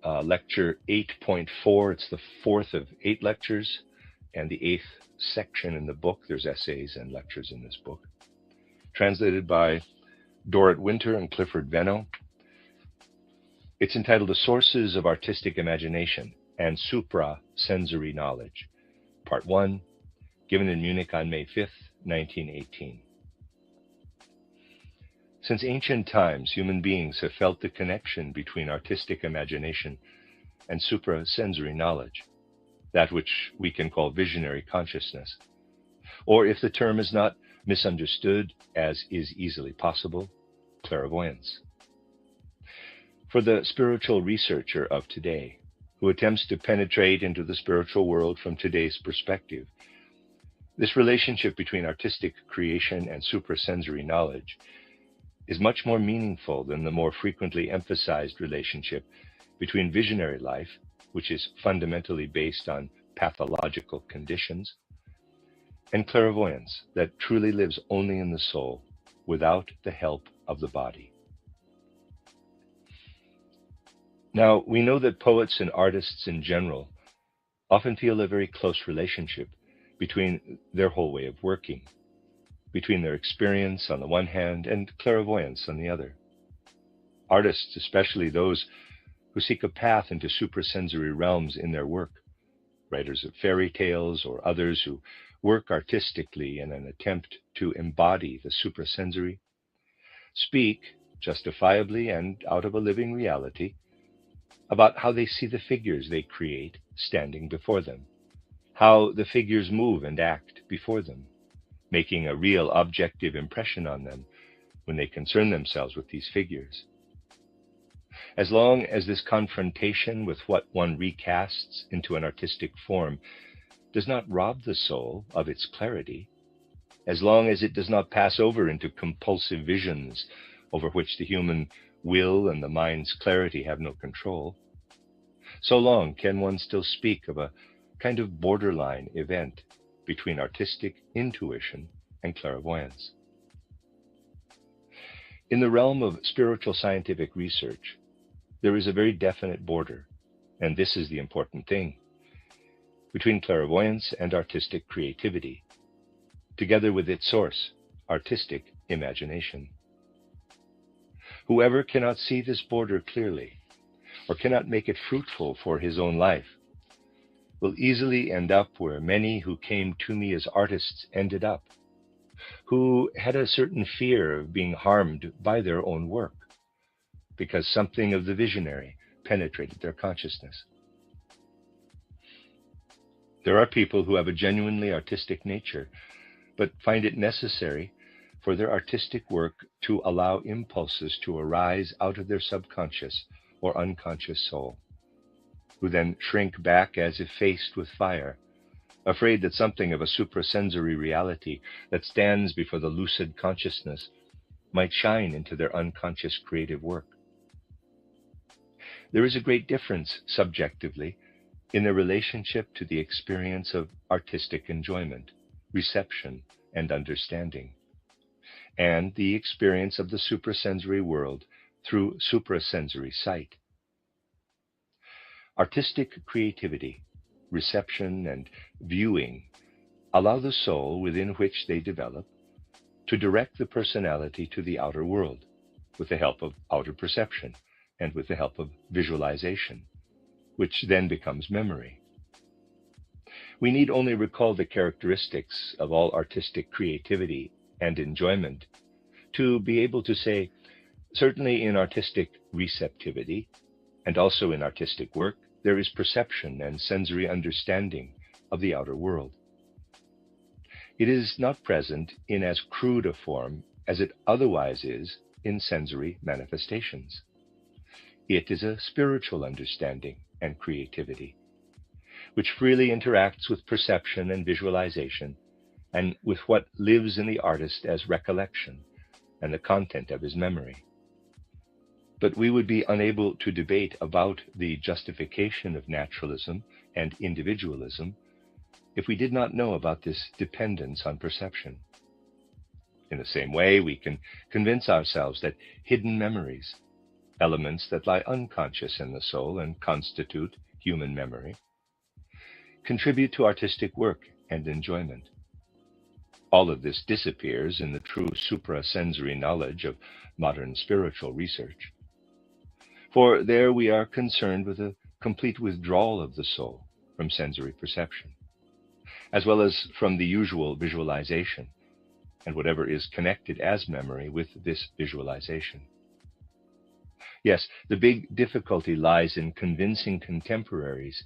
lecture 8.4. It's the fourth of 8 lectures and the 8th section in the book. There's essays and lectures in this book, translated by Dorrit Winter and Clifford Venno. It's entitled The Sources of Artistic Imagination and Supra-Sensory Knowledge, Part 1, given in Munich on May 5th, 1918. Since ancient times, human beings have felt the connection between artistic imagination and suprasensory knowledge, that which we can call visionary consciousness, or if the term is not misunderstood, as is easily possible, clairvoyance. For the spiritual researcher of today, who attempts to penetrate into the spiritual world from today's perspective, this relationship between artistic creation and suprasensory knowledge is much more meaningful than the more frequently emphasized relationship between visionary life, which is fundamentally based on pathological conditions, and clairvoyance that truly lives only in the soul without the help of the body. Now, we know that poets and artists in general often feel a very close relationship between their whole way of working, between their experience on the one hand and clairvoyance on the other. Artists, especially those who seek a path into suprasensory realms in their work, writers of fairy tales or others who work artistically in an attempt to embody the suprasensory, speak, justifiably and out of a living reality, about how they see the figures they create standing before them, how the figures move and act before them, making a real objective impression on them when they concern themselves with these figures. As long as this confrontation with what one recasts into an artistic form does not rob the soul of its clarity, as long as it does not pass over into compulsive visions over which the human will and the mind's clarity have no control, so long can one still speak of a kind of borderline event between artistic intuition and clairvoyance. In the realm of spiritual scientific research, there is a very definite border, and this is the important thing, between clairvoyance and artistic creativity, together with its source, artistic imagination. Whoever cannot see this border clearly, or cannot make it fruitful for his own life, will easily end up where many who came to me as artists ended up, who had a certain fear of being harmed by their own work, because something of the visionary penetrated their consciousness. There are people who have a genuinely artistic nature, but find it necessary for their artistic work to allow impulses to arise out of their subconscious or unconscious soul, who then shrink back as if faced with fire, afraid that something of a suprasensory reality that stands before the lucid consciousness might shine into their unconscious creative work. There is a great difference, subjectively, in their relationship to the experience of artistic enjoyment, reception, and understanding, and the experience of the suprasensory world through suprasensory sight. Artistic creativity, reception, and viewing allow the soul within which they develop to direct the personality to the outer world with the help of outer perception and with the help of visualization, which then becomes memory. We need only recall the characteristics of all artistic creativity and enjoyment to be able to say, certainly in artistic receptivity and also in artistic work, there is perception and sensory understanding of the outer world. It is not present in as crude a form as it otherwise is in sensory manifestations. It is a spiritual understanding and creativity, which freely interacts with perception and visualization, and with what lives in the artist as recollection and the content of his memory. But we would be unable to debate about the justification of naturalism and individualism if we did not know about this dependence on perception. In the same way, we can convince ourselves that hidden memories, elements that lie unconscious in the soul and constitute human memory, contribute to artistic work and enjoyment. All of this disappears in the true suprasensory knowledge of modern spiritual research. For there we are concerned with a complete withdrawal of the soul from sensory perception, as well as from the usual visualization and whatever is connected as memory with this visualization. Yes, the big difficulty lies in convincing contemporaries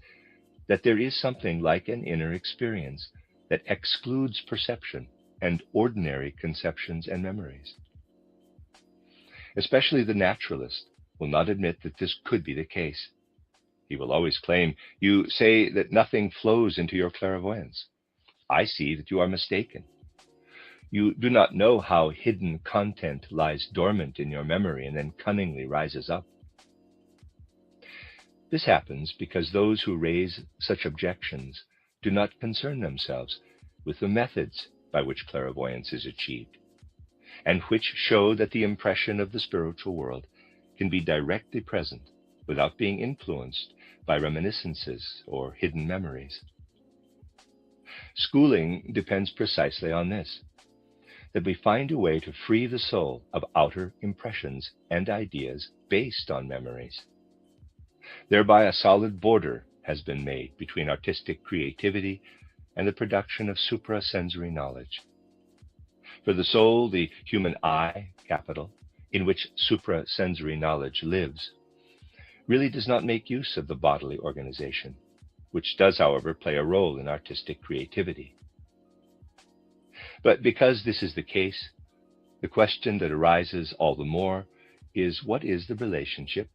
that there is something like an inner experience that excludes perception and ordinary conceptions and memories. Especially the naturalist will not admit that this could be the case. He will always claim, "You say that nothing flows into your clairvoyance. I see that you are mistaken. You do not know how hidden content lies dormant in your memory and then cunningly rises up." This happens because those who raise such objections do not concern themselves with the methods by which clairvoyance is achieved, and which show that the impression of the spiritual world can be directly present without being influenced by reminiscences or hidden memories. Schooling depends precisely on this, that we find a way to free the soul of outer impressions and ideas based on memories. Thereby a solid border has been made between artistic creativity and the production of suprasensory knowledge. For the soul, the human I, capital, in which suprasensory knowledge lives, really does not make use of the bodily organization, which does, however, play a role in artistic creativity. But because this is the case, the question that arises all the more is, what is the relationship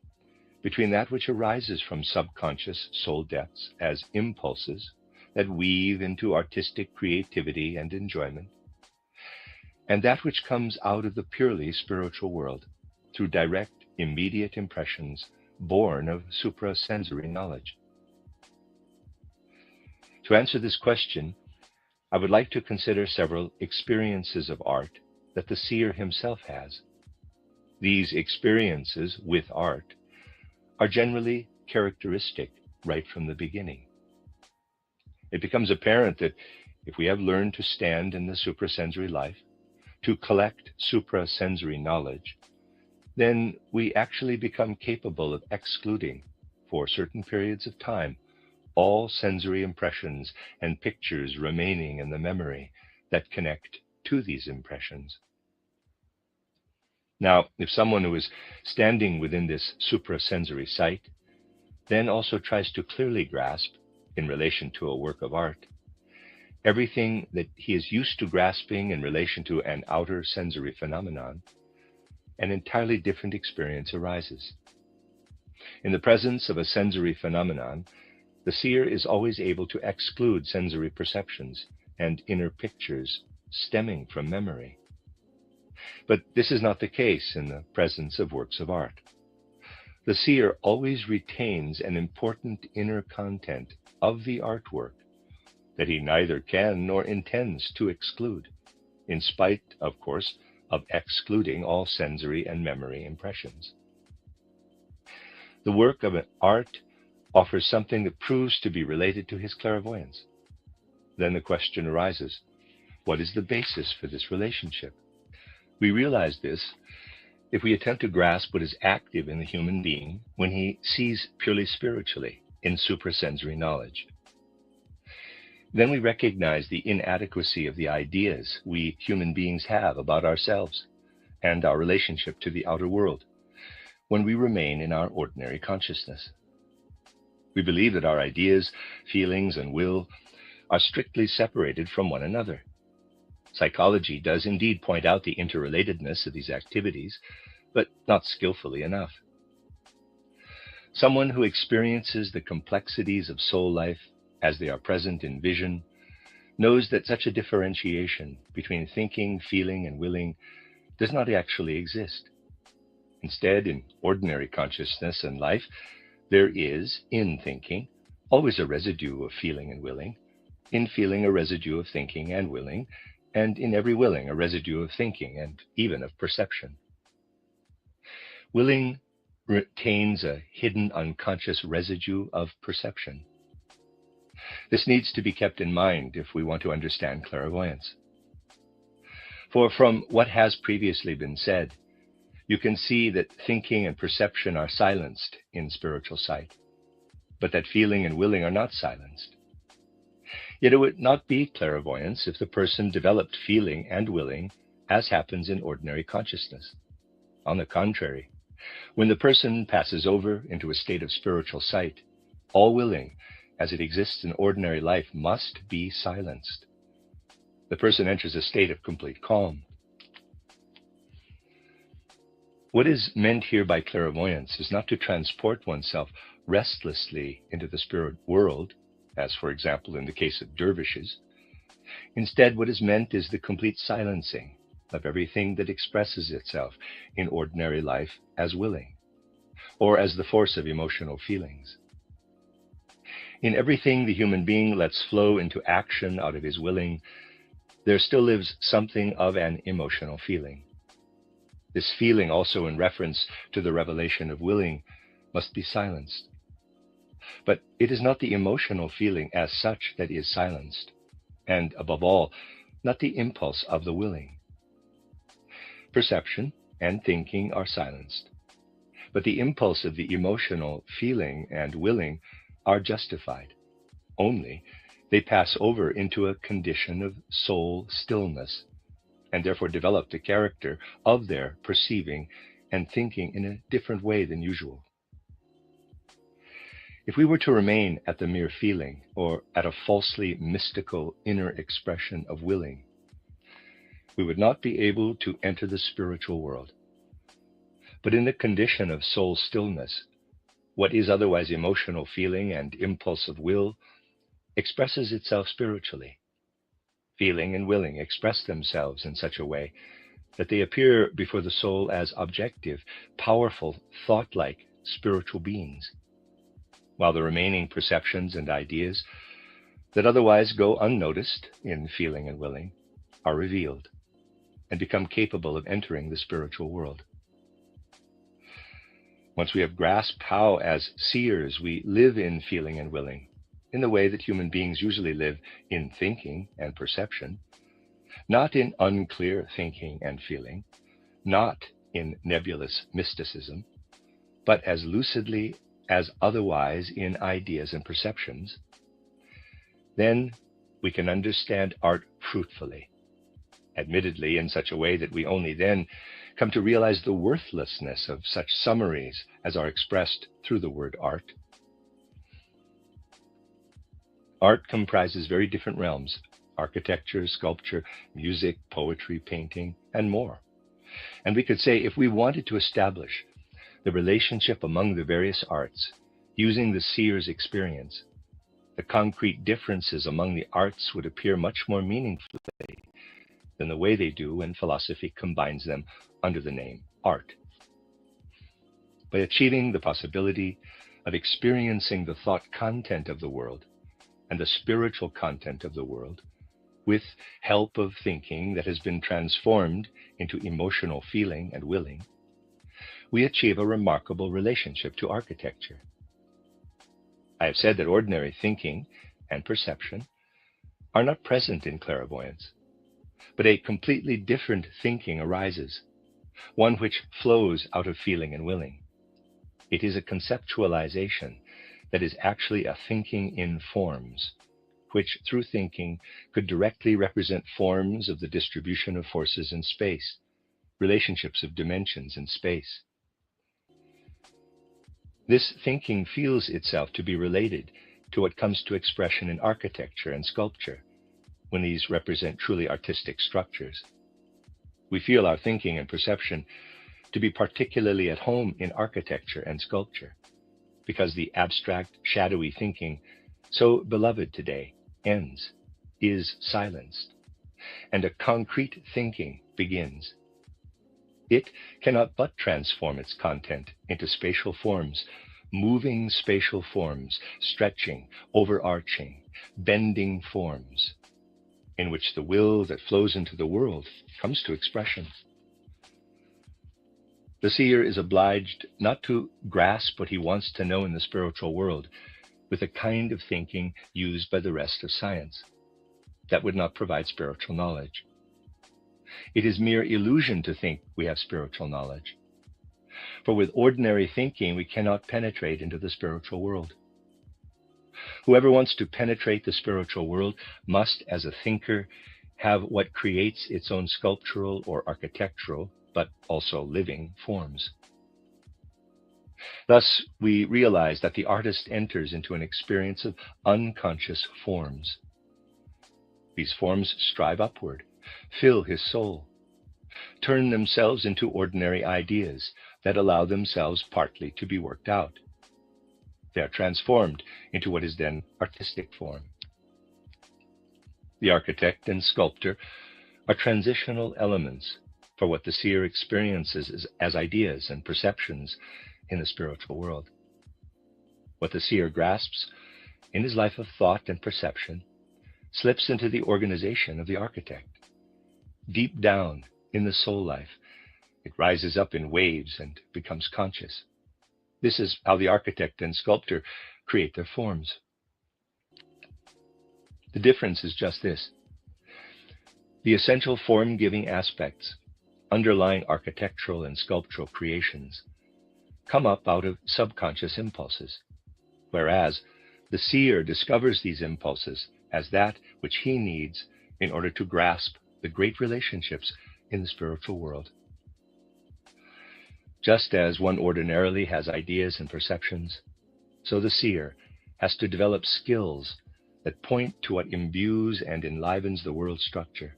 between that which arises from subconscious soul depths as impulses that weave into artistic creativity and enjoyment, and that which comes out of the purely spiritual world through direct, immediate impressions born of suprasensory knowledge? To answer this question, I would like to consider several experiences of art that the seer himself has. These experiences with art are generally characteristic right from the beginning. It becomes apparent that if we have learned to stand in the suprasensory life, to collect suprasensory knowledge, then we actually become capable of excluding, for certain periods of time, all sensory impressions and pictures remaining in the memory that connect to these impressions. Now, if someone who is standing within this suprasensory sight then also tries to clearly grasp, in relation to a work of art, everything that he is used to grasping in relation to an outer sensory phenomenon, an entirely different experience arises. In the presence of a sensory phenomenon, the seer is always able to exclude sensory perceptions and inner pictures stemming from memory. But this is not the case in the presence of works of art. The seer always retains an important inner content of the artwork that he neither can nor intends to exclude, in spite, of course, of excluding all sensory and memory impressions. The work of an art offers something that proves to be related to his clairvoyance. Then the question arises, what is the basis for this relationship? We realize this if we attempt to grasp what is active in the human being when he sees purely spiritually in suprasensory knowledge. Then we recognize the inadequacy of the ideas we human beings have about ourselves and our relationship to the outer world when we remain in our ordinary consciousness. We believe that our ideas, feelings, and will are strictly separated from one another. Psychology does indeed point out the interrelatedness of these activities, but not skillfully enough. Someone who experiences the complexities of soul life as they are present in vision knows that such a differentiation between thinking, feeling, and willing does not actually exist. Instead, in ordinary consciousness and life, there is, in thinking, always a residue of feeling and willing, in feeling a residue of thinking and willing, and in every willing a residue of thinking and even of perception. Willing retains a hidden unconscious residue of perception. This needs to be kept in mind if we want to understand clairvoyance. For from what has previously been said, you can see that thinking and perception are silenced in spiritual sight, but that feeling and willing are not silenced. Yet it would not be clairvoyance if the person developed feeling and willing as happens in ordinary consciousness. On the contrary, when the person passes over into a state of spiritual sight, all willing, as it exists in ordinary life, must be silenced. The person enters a state of complete calm. What is meant here by clairvoyance is not to transport oneself restlessly into the spirit world, as for example in the case of dervishes. Instead, what is meant is the complete silencing of everything that expresses itself in ordinary life as willing, or as the force of emotional feelings. In everything the human being lets flow into action out of his willing, there still lives something of an emotional feeling. This feeling, also in reference to the revelation of willing, must be silenced. But it is not the emotional feeling as such that is silenced, and above all, not the impulse of the willing. Perception and thinking are silenced, but the impulse of the emotional feeling and willing are justified. Only they pass over into a condition of soul stillness, and therefore develop the character of their perceiving and thinking in a different way than usual. If we were to remain at the mere feeling, or at a falsely mystical inner expression of willing, we would not be able to enter the spiritual world. But in the condition of soul stillness, what is otherwise emotional feeling and impulse of will expresses itself spiritually. Feeling and willing express themselves in such a way that they appear before the soul as objective, powerful, thought-like spiritual beings, while the remaining perceptions and ideas that otherwise go unnoticed in feeling and willing are revealed and become capable of entering the spiritual world. Once we have grasped how, as seers, we live in feeling and willing, in the way that human beings usually live in thinking and perception, not in unclear thinking and feeling, not in nebulous mysticism, but as lucidly as otherwise in ideas and perceptions, then we can understand art fruitfully, admittedly in such a way that we only then come to realize the worthlessness of such summaries as are expressed through the word art. Art comprises very different realms: architecture, sculpture, music, poetry, painting, and more. And we could say, if we wanted to establish the relationship among the various arts, using the seer's experience, the concrete differences among the arts would appear much more meaningfully than the way they do when philosophy combines them under the name art. By achieving the possibility of experiencing the thought content of the world and the spiritual content of the world, with help of thinking that has been transformed into emotional feeling and willing, we achieve a remarkable relationship to architecture. I have said that ordinary thinking and perception are not present in clairvoyance, but a completely different thinking arises, one which flows out of feeling and willing. It is a conceptualization that is actually a thinking in forms, which through thinking could directly represent forms of the distribution of forces in space, relationships of dimensions in space. This thinking feels itself to be related to what comes to expression in architecture and sculpture, when these represent truly artistic structures. We feel our thinking and perception to be particularly at home in architecture and sculpture, because the abstract, shadowy thinking, so beloved today, ends, is silenced, and a concrete thinking begins. It cannot but transform its content into spatial forms, moving spatial forms, stretching, overarching, bending forms, in which the will that flows into the world comes to expression. The seer is obliged not to grasp what he wants to know in the spiritual world, with a kind of thinking used by the rest of science. That would not provide spiritual knowledge. It is mere illusion to think we have spiritual knowledge. For with ordinary thinking, we cannot penetrate into the spiritual world. Whoever wants to penetrate the spiritual world must, as a thinker, have what creates its own sculptural or architectural, but also living, forms. Thus, we realize that the artist enters into an experience of unconscious forms. These forms strive upward, fill his soul, turn themselves into ordinary ideas that allow themselves partly to be worked out. They are transformed into what is then artistic form. The architect and sculptor are transitional elements for what the seer experiences as ideas and perceptions in the spiritual world. What the seer grasps in his life of thought and perception slips into the organization of the architect. Deep down in the soul life, it rises up in waves and becomes conscious. This is how the architect and sculptor create their forms. The difference is just this. The essential form-giving aspects underlying architectural and sculptural creations come up out of subconscious impulses, whereas the seer discovers these impulses as that which he needs in order to grasp the great relationships in the spiritual world. Just as one ordinarily has ideas and perceptions, so the seer has to develop skills that point to what imbues and enlivens the world structure.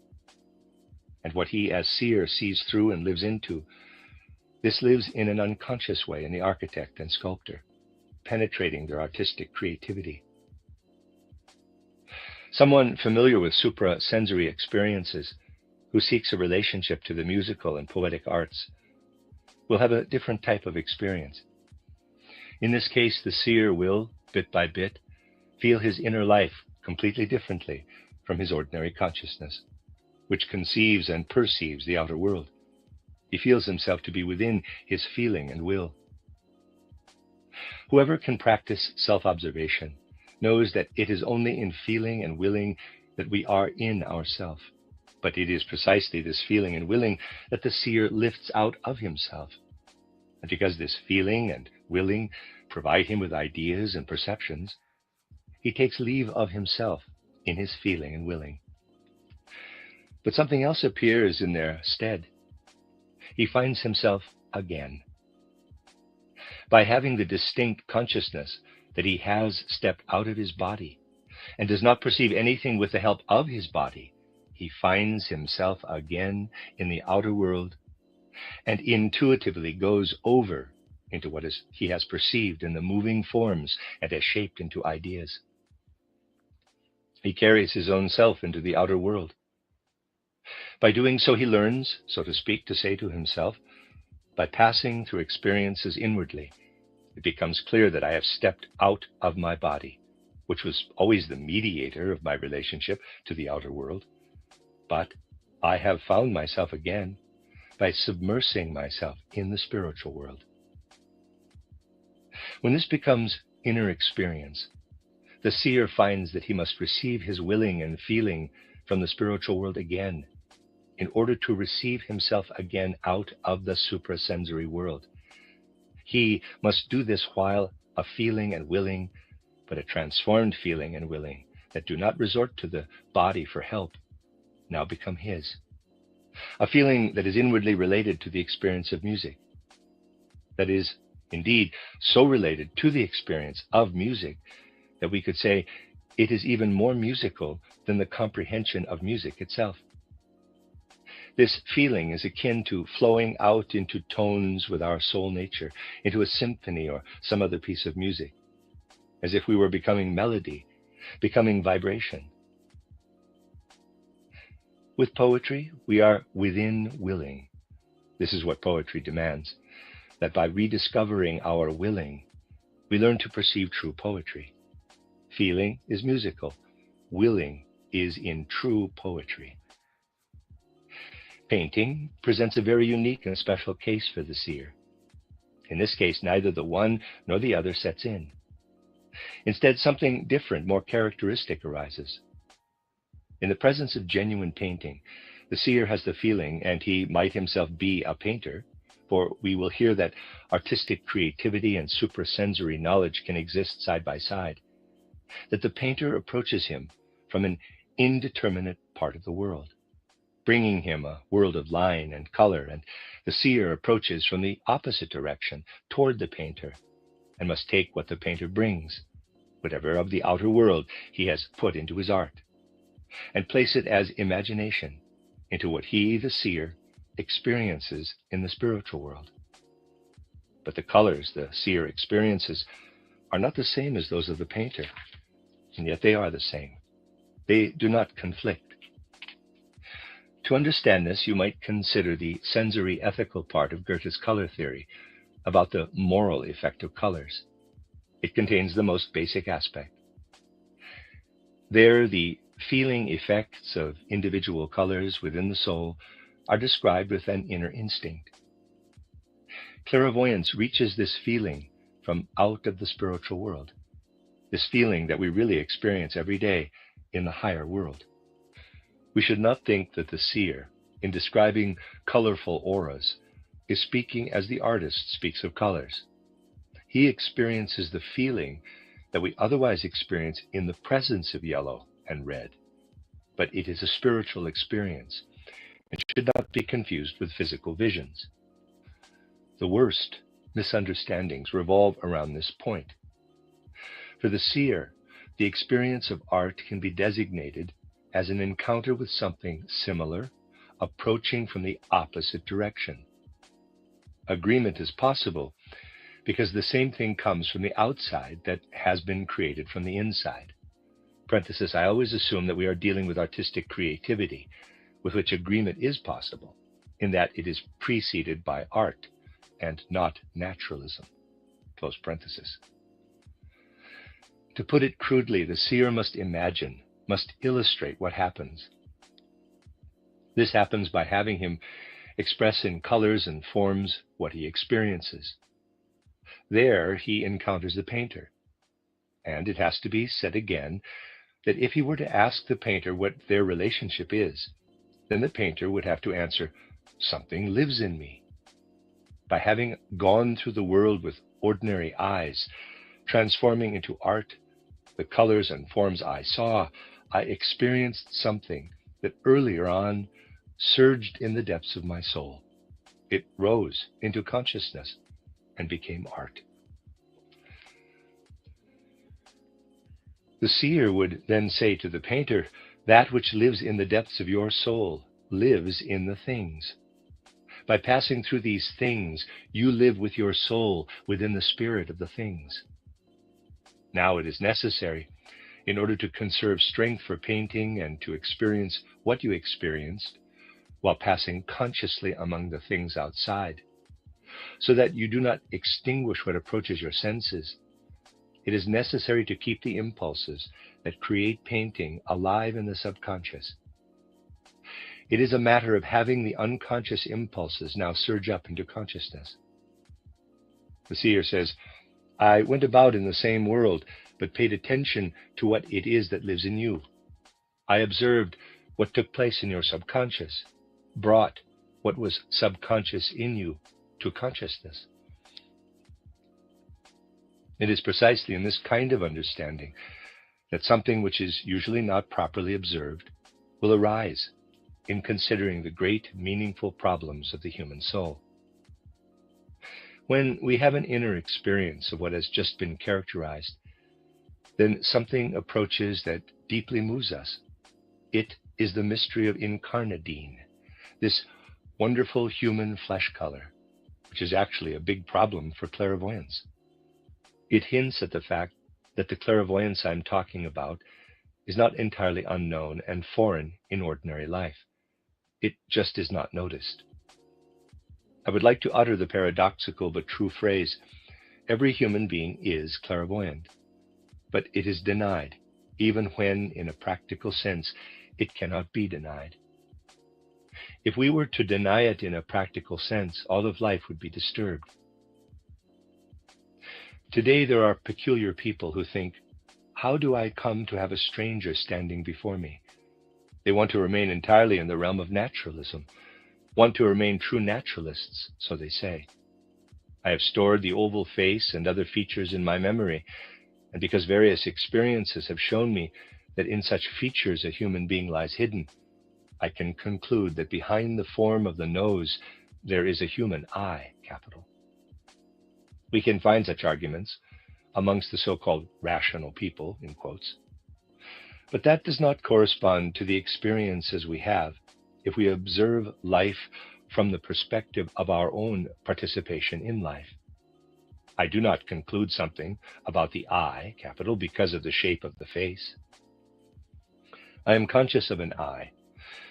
And what he as seer sees through and lives into, this lives in an unconscious way in the architect and sculptor, penetrating their artistic creativity. Someone familiar with suprasensory experiences who seeks a relationship to the musical and poetic arts will have a different type of experience. In this case, the seer will, bit by bit, feel his inner life completely differently from his ordinary consciousness, which conceives and perceives the outer world. He feels himself to be within his feeling and will. Whoever can practice self-observation knows that it is only in feeling and willing that we are in ourself. But it is precisely this feeling and willing that the seer lifts out of himself. And because this feeling and willing provide him with ideas and perceptions, he takes leave of himself in his feeling and willing. But something else appears in their stead. He finds himself again. By having the distinct consciousness that he has stepped out of his body and does not perceive anything with the help of his body, he finds himself again in the outer world and intuitively goes over into what he has perceived in the moving forms and has shaped into ideas. He carries his own self into the outer world. By doing so, he learns, so to speak, to say to himself, by passing through experiences inwardly, it becomes clear that I have stepped out of my body, which was always the mediator of my relationship to the outer world. But I have found myself again by submersing myself in the spiritual world. When this becomes inner experience, the seer finds that he must receive his willing and feeling from the spiritual world again in order to receive himself again out of the suprasensory world. He must do this while a feeling and willing, but a transformed feeling and willing that do not resort to the body for help, now become his. A feeling that is inwardly related to the experience of music. That is, indeed, so related to the experience of music that we could say it is even more musical than the comprehension of music itself. This feeling is akin to flowing out into tones with our soul nature, into a symphony or some other piece of music, as if we were becoming melody, becoming vibration. With poetry, we are within willing. This is what poetry demands, that by rediscovering our willing, we learn to perceive true poetry. Feeling is musical. Willing is in true poetry. Painting presents a very unique and special case for the seer. In this case, neither the one nor the other sets in. Instead, something different, more characteristic arises. In the presence of genuine painting, the seer has the feeling, and he might himself be a painter, for we will hear that artistic creativity and suprasensory knowledge can exist side by side, that the painter approaches him from an indeterminate part of the world, bringing him a world of line and color, and the seer approaches from the opposite direction toward the painter, and must take what the painter brings, whatever of the outer world he has put into his art, and place it as imagination into what he, the seer, experiences in the spiritual world. But the colors the seer experiences are not the same as those of the painter, and yet they are the same. They do not conflict. To understand this, you might consider the sensory ethical part of Goethe's color theory about the moral effect of colors. It contains the most basic aspect. There, the feeling effects of individual colors within the soul are described with an inner instinct. Clairvoyance reaches this feeling from out of the spiritual world, this feeling that we really experience every day in the higher world. We should not think that the seer, in describing colorful auras, is speaking as the artist speaks of colors. He experiences the feeling that we otherwise experience in the presence of yellow and red, but it is a spiritual experience and should not be confused with physical visions. The worst misunderstandings revolve around this point. For the seer, the experience of art can be designated as an encounter with something similar, approaching from the opposite direction. Agreement is possible because the same thing comes from the outside that has been created from the inside. Parenthesis, I always assume that we are dealing with artistic creativity, with which agreement is possible, in that it is preceded by art and not naturalism. Close parenthesis. To put it crudely, the seer must imagine, must illustrate what happens. This happens by having him express in colors and forms what he experiences. There he encounters the painter, and it has to be said again that if he were to ask the painter what their relationship is, then the painter would have to answer, "Something lives in me." By having gone through the world with ordinary eyes, transforming into art the colors and forms I saw, I experienced something that earlier on surged in the depths of my soul. It rose into consciousness and became art. The seer would then say to the painter, "That which lives in the depths of your soul lives in the things. By passing through these things, you live with your soul within the spirit of the things." Now it is necessary, in order to conserve strength for painting and to experience what you experienced, while passing consciously among the things outside, so that you do not extinguish what approaches your senses. It is necessary to keep the impulses that create painting alive in the subconscious. It is a matter of having the unconscious impulses now surge up into consciousness. The seer says, "I went about in the same world, but paid attention to what it is that lives in you. I observed what took place in your subconscious, brought what was subconscious in you to consciousness." It is precisely in this kind of understanding that something which is usually not properly observed will arise in considering the great meaningful problems of the human soul. When we have an inner experience of what has just been characterized, then something approaches that deeply moves us. It is the mystery of incarnadine, this wonderful human flesh color, which is actually a big problem for clairvoyance. It hints at the fact that the clairvoyance I'm talking about is not entirely unknown and foreign in ordinary life. It just is not noticed. I would like to utter the paradoxical but true phrase, every human being is clairvoyant, but it is denied, even when, in a practical sense, it cannot be denied. If we were to deny it in a practical sense, all of life would be disturbed. Today there are peculiar people who think, how do I come to have a stranger standing before me? They want to remain entirely in the realm of naturalism, want to remain true naturalists, so they say. I have stored the oval face and other features in my memory, and because various experiences have shown me that in such features a human being lies hidden, I can conclude that behind the form of the nose there is a human eye, capital. We can find such arguments amongst the so-called rational people, in quotes. But that does not correspond to the experiences we have if we observe life from the perspective of our own participation in life. I do not conclude something about the eye, capital, because of the shape of the face. I am conscious of an eye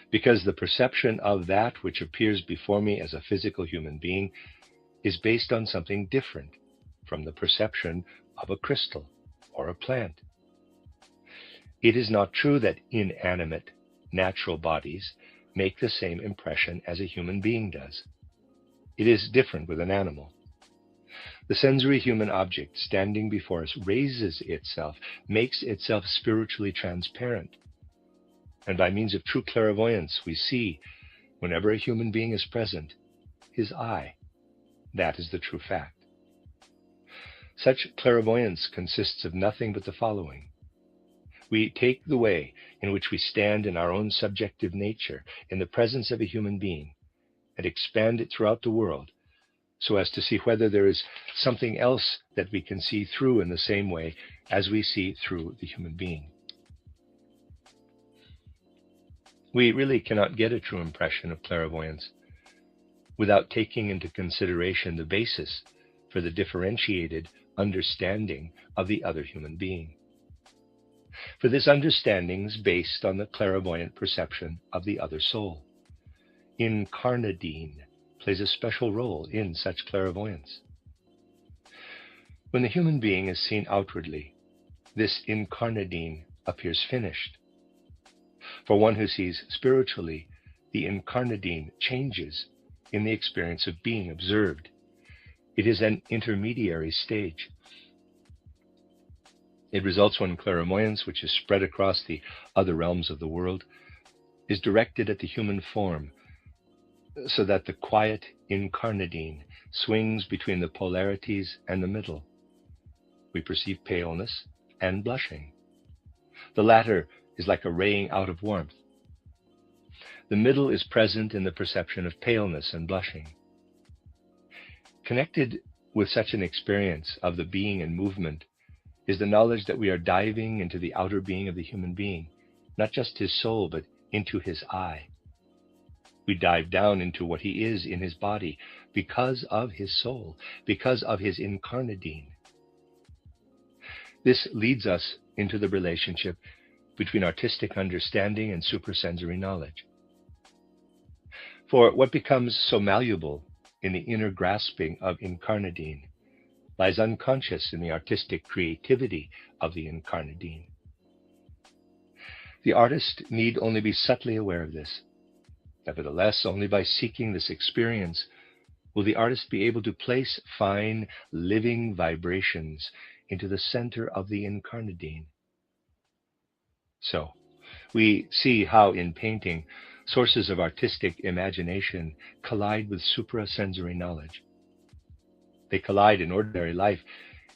because the perception of that which appears before me as a physical human being is based on something different from the perception of a crystal or a plant. It is not true that inanimate, natural bodies make the same impression as a human being does. It is different with an animal. The sensory human object standing before us raises itself, makes itself spiritually transparent. And by means of true clairvoyance, we see, whenever a human being is present, his eye. That is the true fact. Such clairvoyance consists of nothing but the following. We take the way in which we stand in our own subjective nature in the presence of a human being and expand it throughout the world so as to see whether there is something else that we can see through in the same way as we see through the human being. We really cannot get a true impression of clairvoyance without taking into consideration the basis for the differentiated understanding of the other human being. For this understanding is based on the clairvoyant perception of the other soul. Incarnadine plays a special role in such clairvoyance. When the human being is seen outwardly, this incarnadine appears finished. For one who sees spiritually, the incarnadine changes in the experience of being observed. It is an intermediary stage. It results when clairvoyance, which is spread across the other realms of the world, is directed at the human form, so that the quiet incarnadine swings between the polarities and the middle. We perceive paleness and blushing. The latter is like a raying out of warmth. The middle is present in the perception of paleness and blushing. Connected with such an experience of the being and movement is the knowledge that we are diving into the outer being of the human being, not just his soul, but into his eye. We dive down into what he is in his body because of his soul, because of his incarnadine. This leads us into the relationship between artistic understanding and suprasensory knowledge. For what becomes so malleable in the inner grasping of incarnadine lies unconscious in the artistic creativity of the incarnadine. The artist need only be subtly aware of this. Nevertheless, only by seeking this experience will the artist be able to place fine, living vibrations into the center of the incarnadine. So, we see how in painting, sources of artistic imagination collide with suprasensory knowledge. They collide in ordinary life,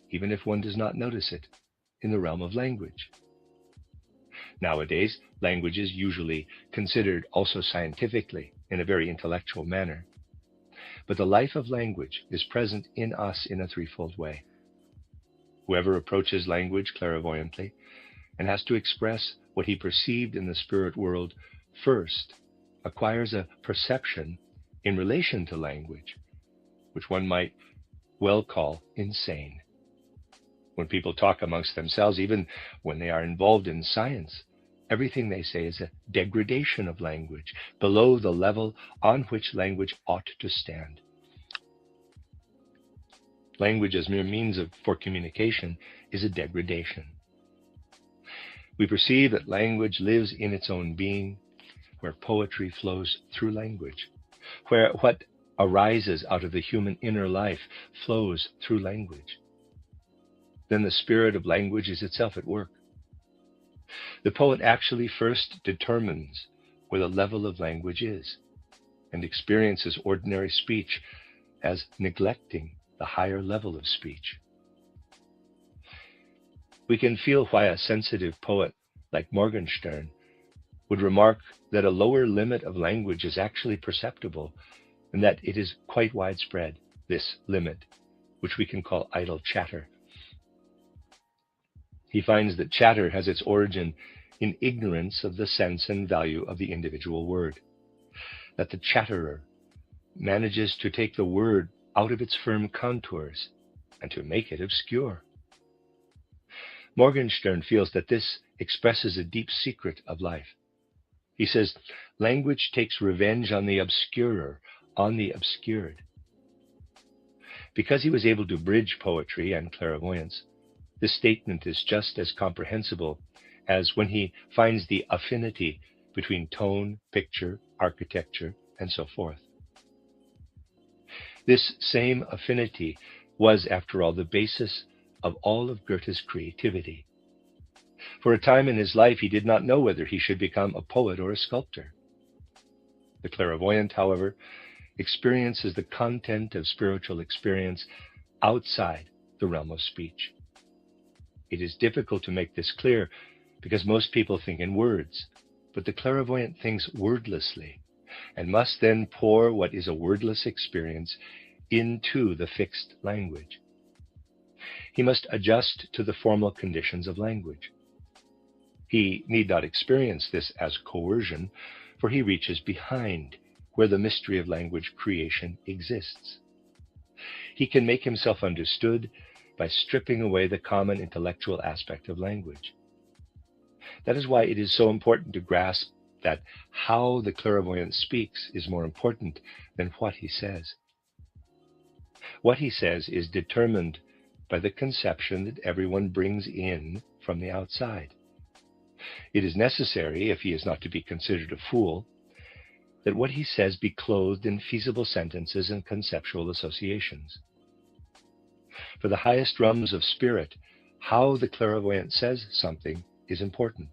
even if one does not notice it, in the realm of language. Nowadays, language is usually considered also scientifically in a very intellectual manner. But the life of language is present in us in a threefold way. Whoever approaches language clairvoyantly and has to express what he perceived in the spirit world first acquires a perception in relation to language, which one might well call insane. When people talk amongst themselves, even when they are involved in science, everything they say is a degradation of language, below the level on which language ought to stand. Language as mere means for communication is a degradation. We perceive that language lives in its own being, where poetry flows through language, where what arises out of the human inner life flows through language. then the spirit of language is itself at work. The poet actually first determines where the level of language is, and experiences ordinary speech as neglecting the higher level of speech. We can feel why a sensitive poet like Morgenstern would remark that a lower limit of language is actually perceptible, and that it is quite widespread, this limit, which we can call idle chatter. He finds that chatter has its origin in ignorance of the sense and value of the individual word, that the chatterer manages to take the word out of its firm contours and to make it obscure. Morgenstern feels that this expresses a deep secret of life. He says, language takes revenge on the obscurer, on the obscured. Because he was able to bridge poetry and clairvoyance, this statement is just as comprehensible as when he finds the affinity between tone, picture, architecture, and so forth. This same affinity was, after all, the basis of all of Goethe's creativity. For a time in his life, he did not know whether he should become a poet or a sculptor. The clairvoyant, however, experiences the content of spiritual experience outside the realm of speech. It is difficult to make this clear because most people think in words, but the clairvoyant thinks wordlessly and must then pour what is a wordless experience into the fixed language. He must adjust to the formal conditions of language. He need not experience this as coercion, for he reaches behind where the mystery of language creation exists. He can make himself understood by stripping away the common intellectual aspect of language. That is why it is so important to grasp that how the clairvoyant speaks is more important than what he says. What he says is determined by the conception that everyone brings in from the outside. It is necessary, if he is not to be considered a fool, that what he says be clothed in feasible sentences and conceptual associations. For the highest realms of spirit, how the clairvoyant says something is important.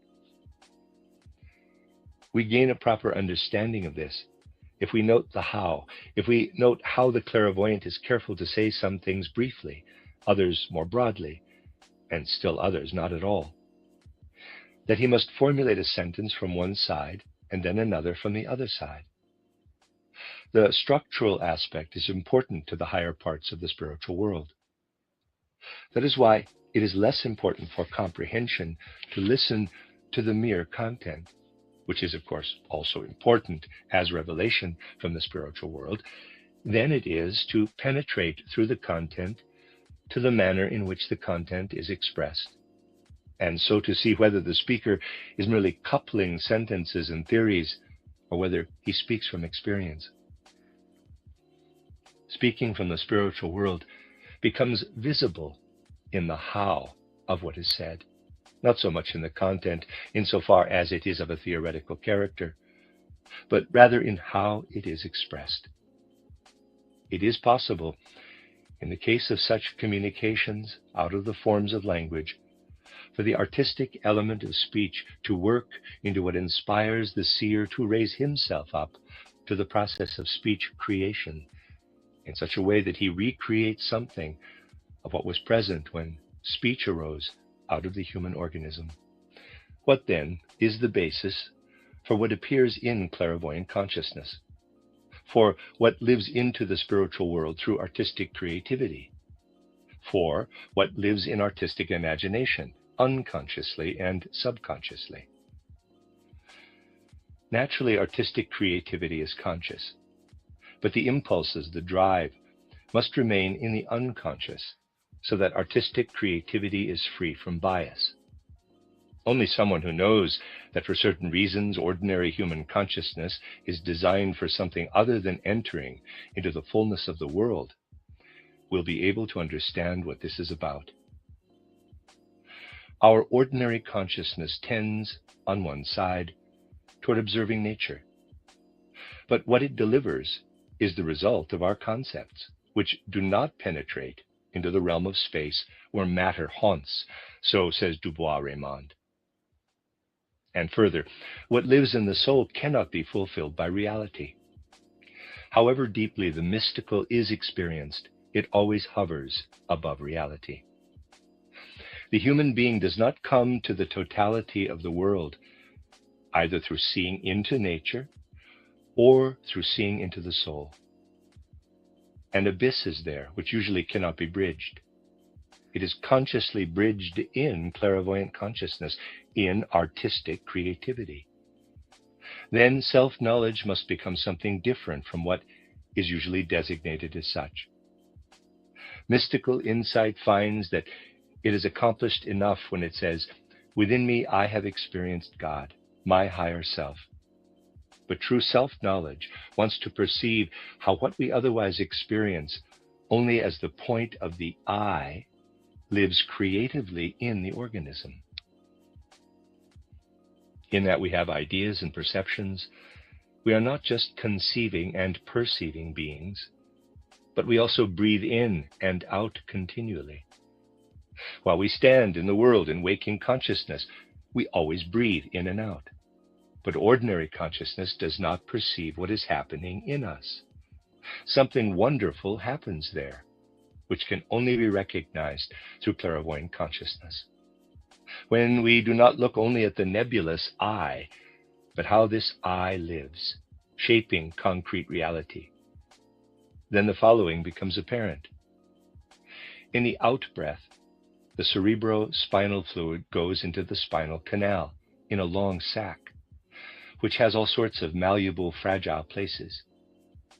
We gain a proper understanding of this if we note the how, if we note how the clairvoyant is careful to say some things briefly, others more broadly, and still others not at all. That he must formulate a sentence from one side and then another from the other side. The structural aspect is important to the higher parts of the spiritual world. That is why it is less important for comprehension to listen to the mere content, which is, of course, also important as revelation from the spiritual world, than it is to penetrate through the content to the manner in which the content is expressed, and so to see whether the speaker is merely coupling sentences and theories, or whether he speaks from experience. Speaking from the spiritual world becomes visible in the how of what is said, not so much in the content insofar as it is of a theoretical character, but rather in how it is expressed. It is possible, in the case of such communications out of the forms of language, for the artistic element of speech to work into what inspires the seer to raise himself up to the process of speech creation in such a way that he recreates something of what was present when speech arose out of the human organism. What then is the basis for what appears in clairvoyant consciousness, for what lives into the spiritual world through artistic creativity, for what lives in artistic imagination, unconsciously and subconsciously? Naturally, artistic creativity is conscious, but the impulses, the drive, must remain in the unconscious, so that artistic creativity is free from bias. Only someone who knows that for certain reasons ordinary human consciousness is designed for something other than entering into the fullness of the world will be able to understand what this is about. Our ordinary consciousness tends, on one side, toward observing nature, but what it delivers is the result of our concepts, which do not penetrate into the realm of space where matter haunts, so says Dubois-Raymond. And further, what lives in the soul cannot be fulfilled by reality. However deeply the mystical is experienced, it always hovers above reality. The human being does not come to the totality of the world either through seeing into nature or through seeing into the soul. An abyss is there which usually cannot be bridged. It is consciously bridged in clairvoyant consciousness, in artistic creativity. Then self-knowledge must become something different from what is usually designated as such. Mystical insight finds that it is accomplished enough when it says, "Within me I have experienced God, my higher self." But true self-knowledge wants to perceive how what we otherwise experience only as the point of the I lives creatively in the organism. In that we have ideas and perceptions, we are not just conceiving and perceiving beings, but we also breathe in and out continually. While we stand in the world in waking consciousness, we always breathe in and out. But ordinary consciousness does not perceive what is happening in us. Something wonderful happens there, which can only be recognized through clairvoyant consciousness. When we do not look only at the nebulous I, but how this I lives, shaping concrete reality, then the following becomes apparent. In the out-breath, the cerebrospinal fluid goes into the spinal canal in a long sac, which has all sorts of malleable, fragile places.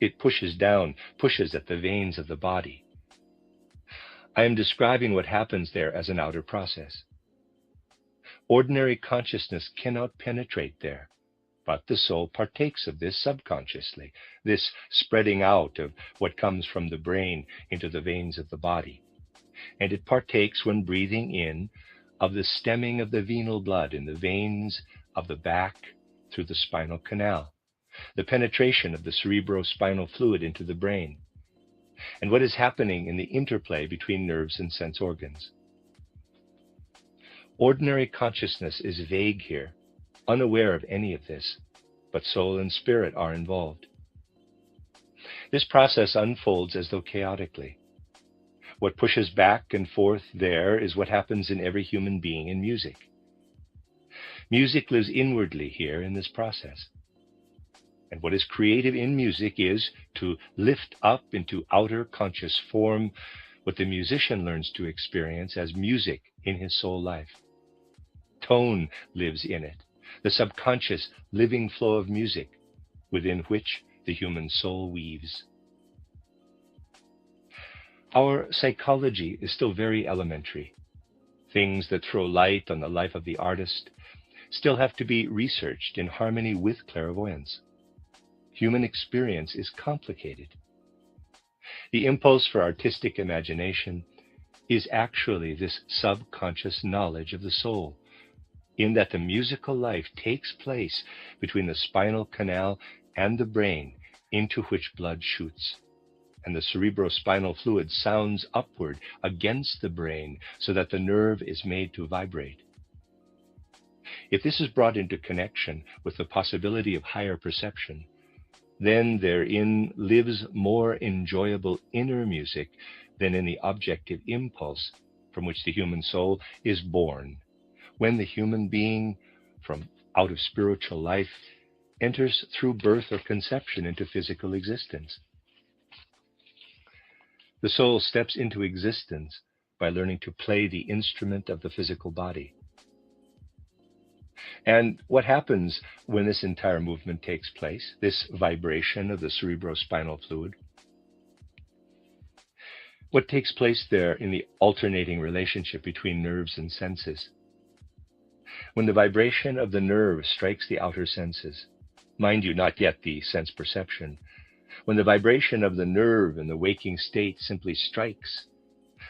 It pushes at the veins of the body. I am describing what happens there as an outer process. Ordinary consciousness cannot penetrate there, but the soul partakes of this subconsciously, this spreading out of what comes from the brain into the veins of the body. And it partakes, when breathing in, of the stemming of the venal blood in the veins of the back through the spinal canal, the penetration of the cerebrospinal fluid into the brain, and what is happening in the interplay between nerves and sense organs. Ordinary consciousness is vague here, unaware of any of this, but soul and spirit are involved. This process unfolds as though chaotically. What pushes back and forth there is what happens in every human being in music. Music lives inwardly here in this process. And what is creative in music is to lift up into outer conscious form what the musician learns to experience as music in his soul life. Tone lives in it, the subconscious living flow of music within which the human soul weaves. Our psychology is still very elementary. Things that throw light on the life of the artist still have to be researched in harmony with clairvoyance. Human experience is complicated. The impulse for artistic imagination is actually this subconscious knowledge of the soul, in that the musical life takes place between the spinal canal and the brain, into which blood shoots, and the cerebrospinal fluid sounds upward against the brain so that the nerve is made to vibrate. If this is brought into connection with the possibility of higher perception, then therein lives more enjoyable inner music than in the objective impulse from which the human soul is born, when the human being, from out of spiritual life, enters through birth or conception into physical existence. The soul steps into existence by learning to play the instrument of the physical body. And what happens when this entire movement takes place, this vibration of the cerebrospinal fluid? What takes place there in the alternating relationship between nerves and senses? When the vibration of the nerve strikes the outer senses, mind you, not yet the sense perception, when the vibration of the nerve in the waking state simply strikes,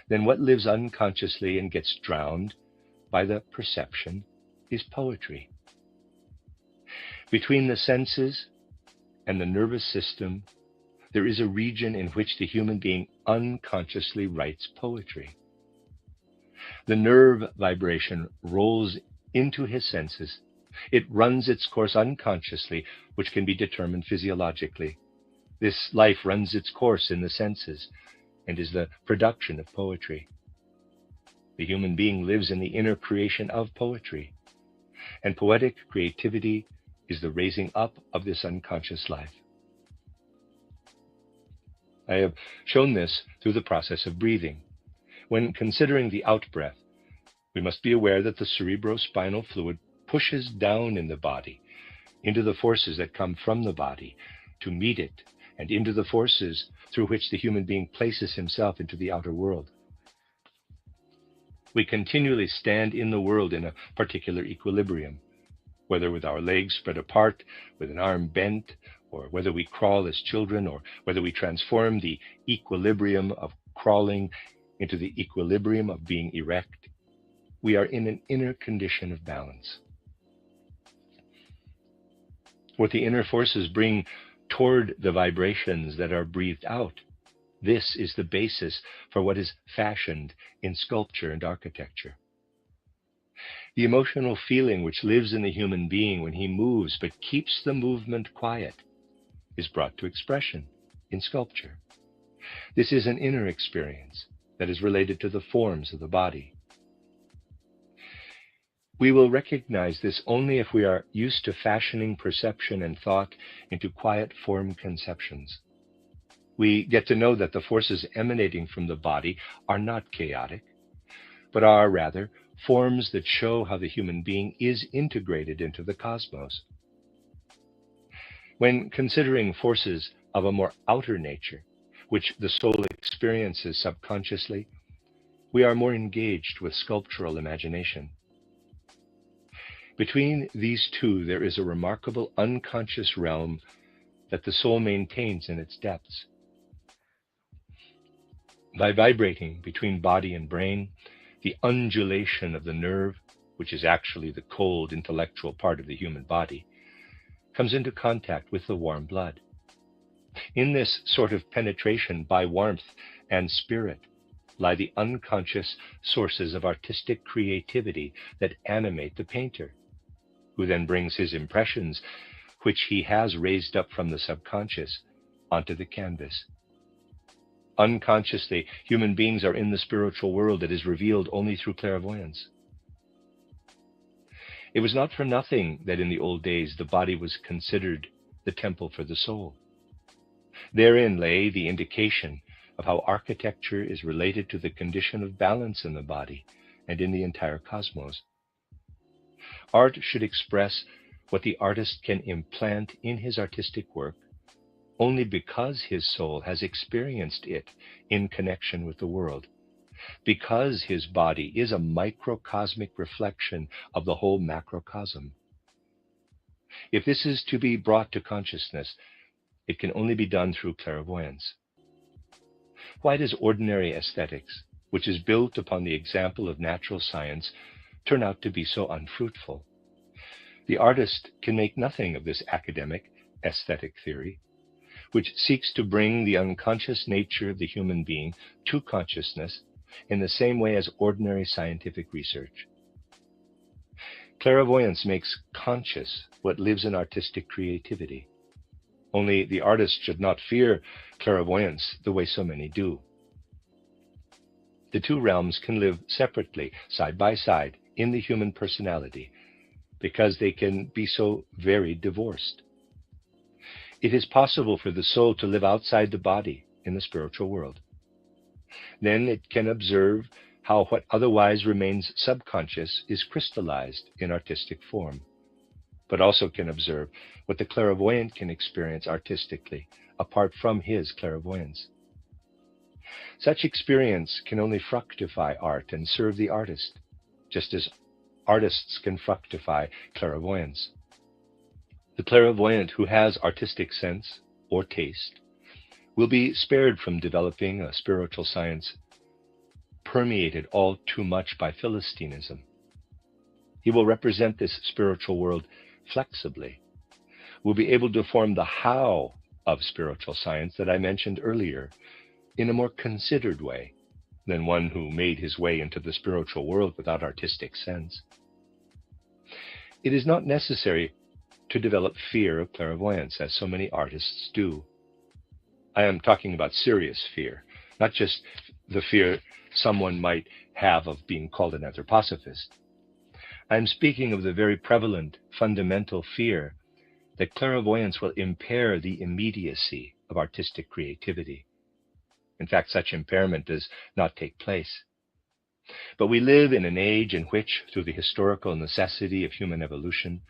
then what lives unconsciously and gets drowned by the perception is poetry. Between the senses and the nervous system, there is a region in which the human being unconsciously writes poetry. The nerve vibration rolls into his senses. It runs its course unconsciously, which can be determined physiologically. This life runs its course in the senses and is the production of poetry. The human being lives in the inner creation of poetry, and poetic creativity is the raising up of this unconscious life. I have shown this through the process of breathing. When considering the out-breath, we must be aware that the cerebrospinal fluid pushes down in the body into the forces that come from the body to meet it, and into the forces through which the human being places himself into the outer world. We continually stand in the world in a particular equilibrium, whether with our legs spread apart, with an arm bent, or whether we crawl as children, or whether we transform the equilibrium of crawling into the equilibrium of being erect. We are in an inner condition of balance. What the inner forces bring toward the vibrations that are breathed out, this is the basis for what is fashioned in sculpture and architecture. The emotional feeling which lives in the human being when he moves but keeps the movement quiet is brought to expression in sculpture. This is an inner experience that is related to the forms of the body. We will recognize this only if we are used to fashioning perception and thought into quiet form conceptions. We get to know that the forces emanating from the body are not chaotic, but are rather forms that show how the human being is integrated into the cosmos. When considering forces of a more outer nature, which the soul experiences subconsciously, we are more engaged with sculptural imagination. Between these two, there is a remarkable unconscious realm that the soul maintains in its depths. By vibrating between body and brain, the undulation of the nerve, which is actually the cold intellectual part of the human body, comes into contact with the warm blood. In this sort of penetration by warmth and spirit lie the unconscious sources of artistic creativity that animate the painter, who then brings his impressions, which he has raised up from the subconscious, onto the canvas. Unconsciously, human beings are in the spiritual world that is revealed only through clairvoyance. It was not for nothing that in the old days the body was considered the temple for the soul. Therein lay the indication of how architecture is related to the condition of balance in the body and in the entire cosmos. Art should express what the artist can implant in his artistic work only because his soul has experienced it in connection with the world, because his body is a microcosmic reflection of the whole macrocosm. If this is to be brought to consciousness, it can only be done through clairvoyance. Why does ordinary aesthetics, which is built upon the example of natural science, turn out to be so unfruitful? The artist can make nothing of this academic aesthetic theory, which seeks to bring the unconscious nature of the human being to consciousness in the same way as ordinary scientific research. Clairvoyance makes conscious what lives in artistic creativity. Only the artist should not fear clairvoyance the way so many do. The two realms can live separately, side by side, in the human personality, because they can be so very divorced. It is possible for the soul to live outside the body in the spiritual world. Then it can observe how what otherwise remains subconscious is crystallized in artistic form, but also can observe what the clairvoyant can experience artistically apart from his clairvoyance. Such experience can only fructify art and serve the artist, just as artists can fructify clairvoyance. The clairvoyant who has artistic sense or taste will be spared from developing a spiritual science permeated all too much by Philistinism. He will represent this spiritual world flexibly, will be able to form the how of spiritual science that I mentioned earlier in a more considered way than one who made his way into the spiritual world without artistic sense. It is not necessary to develop fear of clairvoyance, as so many artists do. I am talking about serious fear, not just the fear someone might have of being called an anthroposophist. I am speaking of the very prevalent, fundamental fear that clairvoyance will impair the immediacy of artistic creativity. In fact, such impairment does not take place. But we live in an age in which, through the historical necessity of human evolution,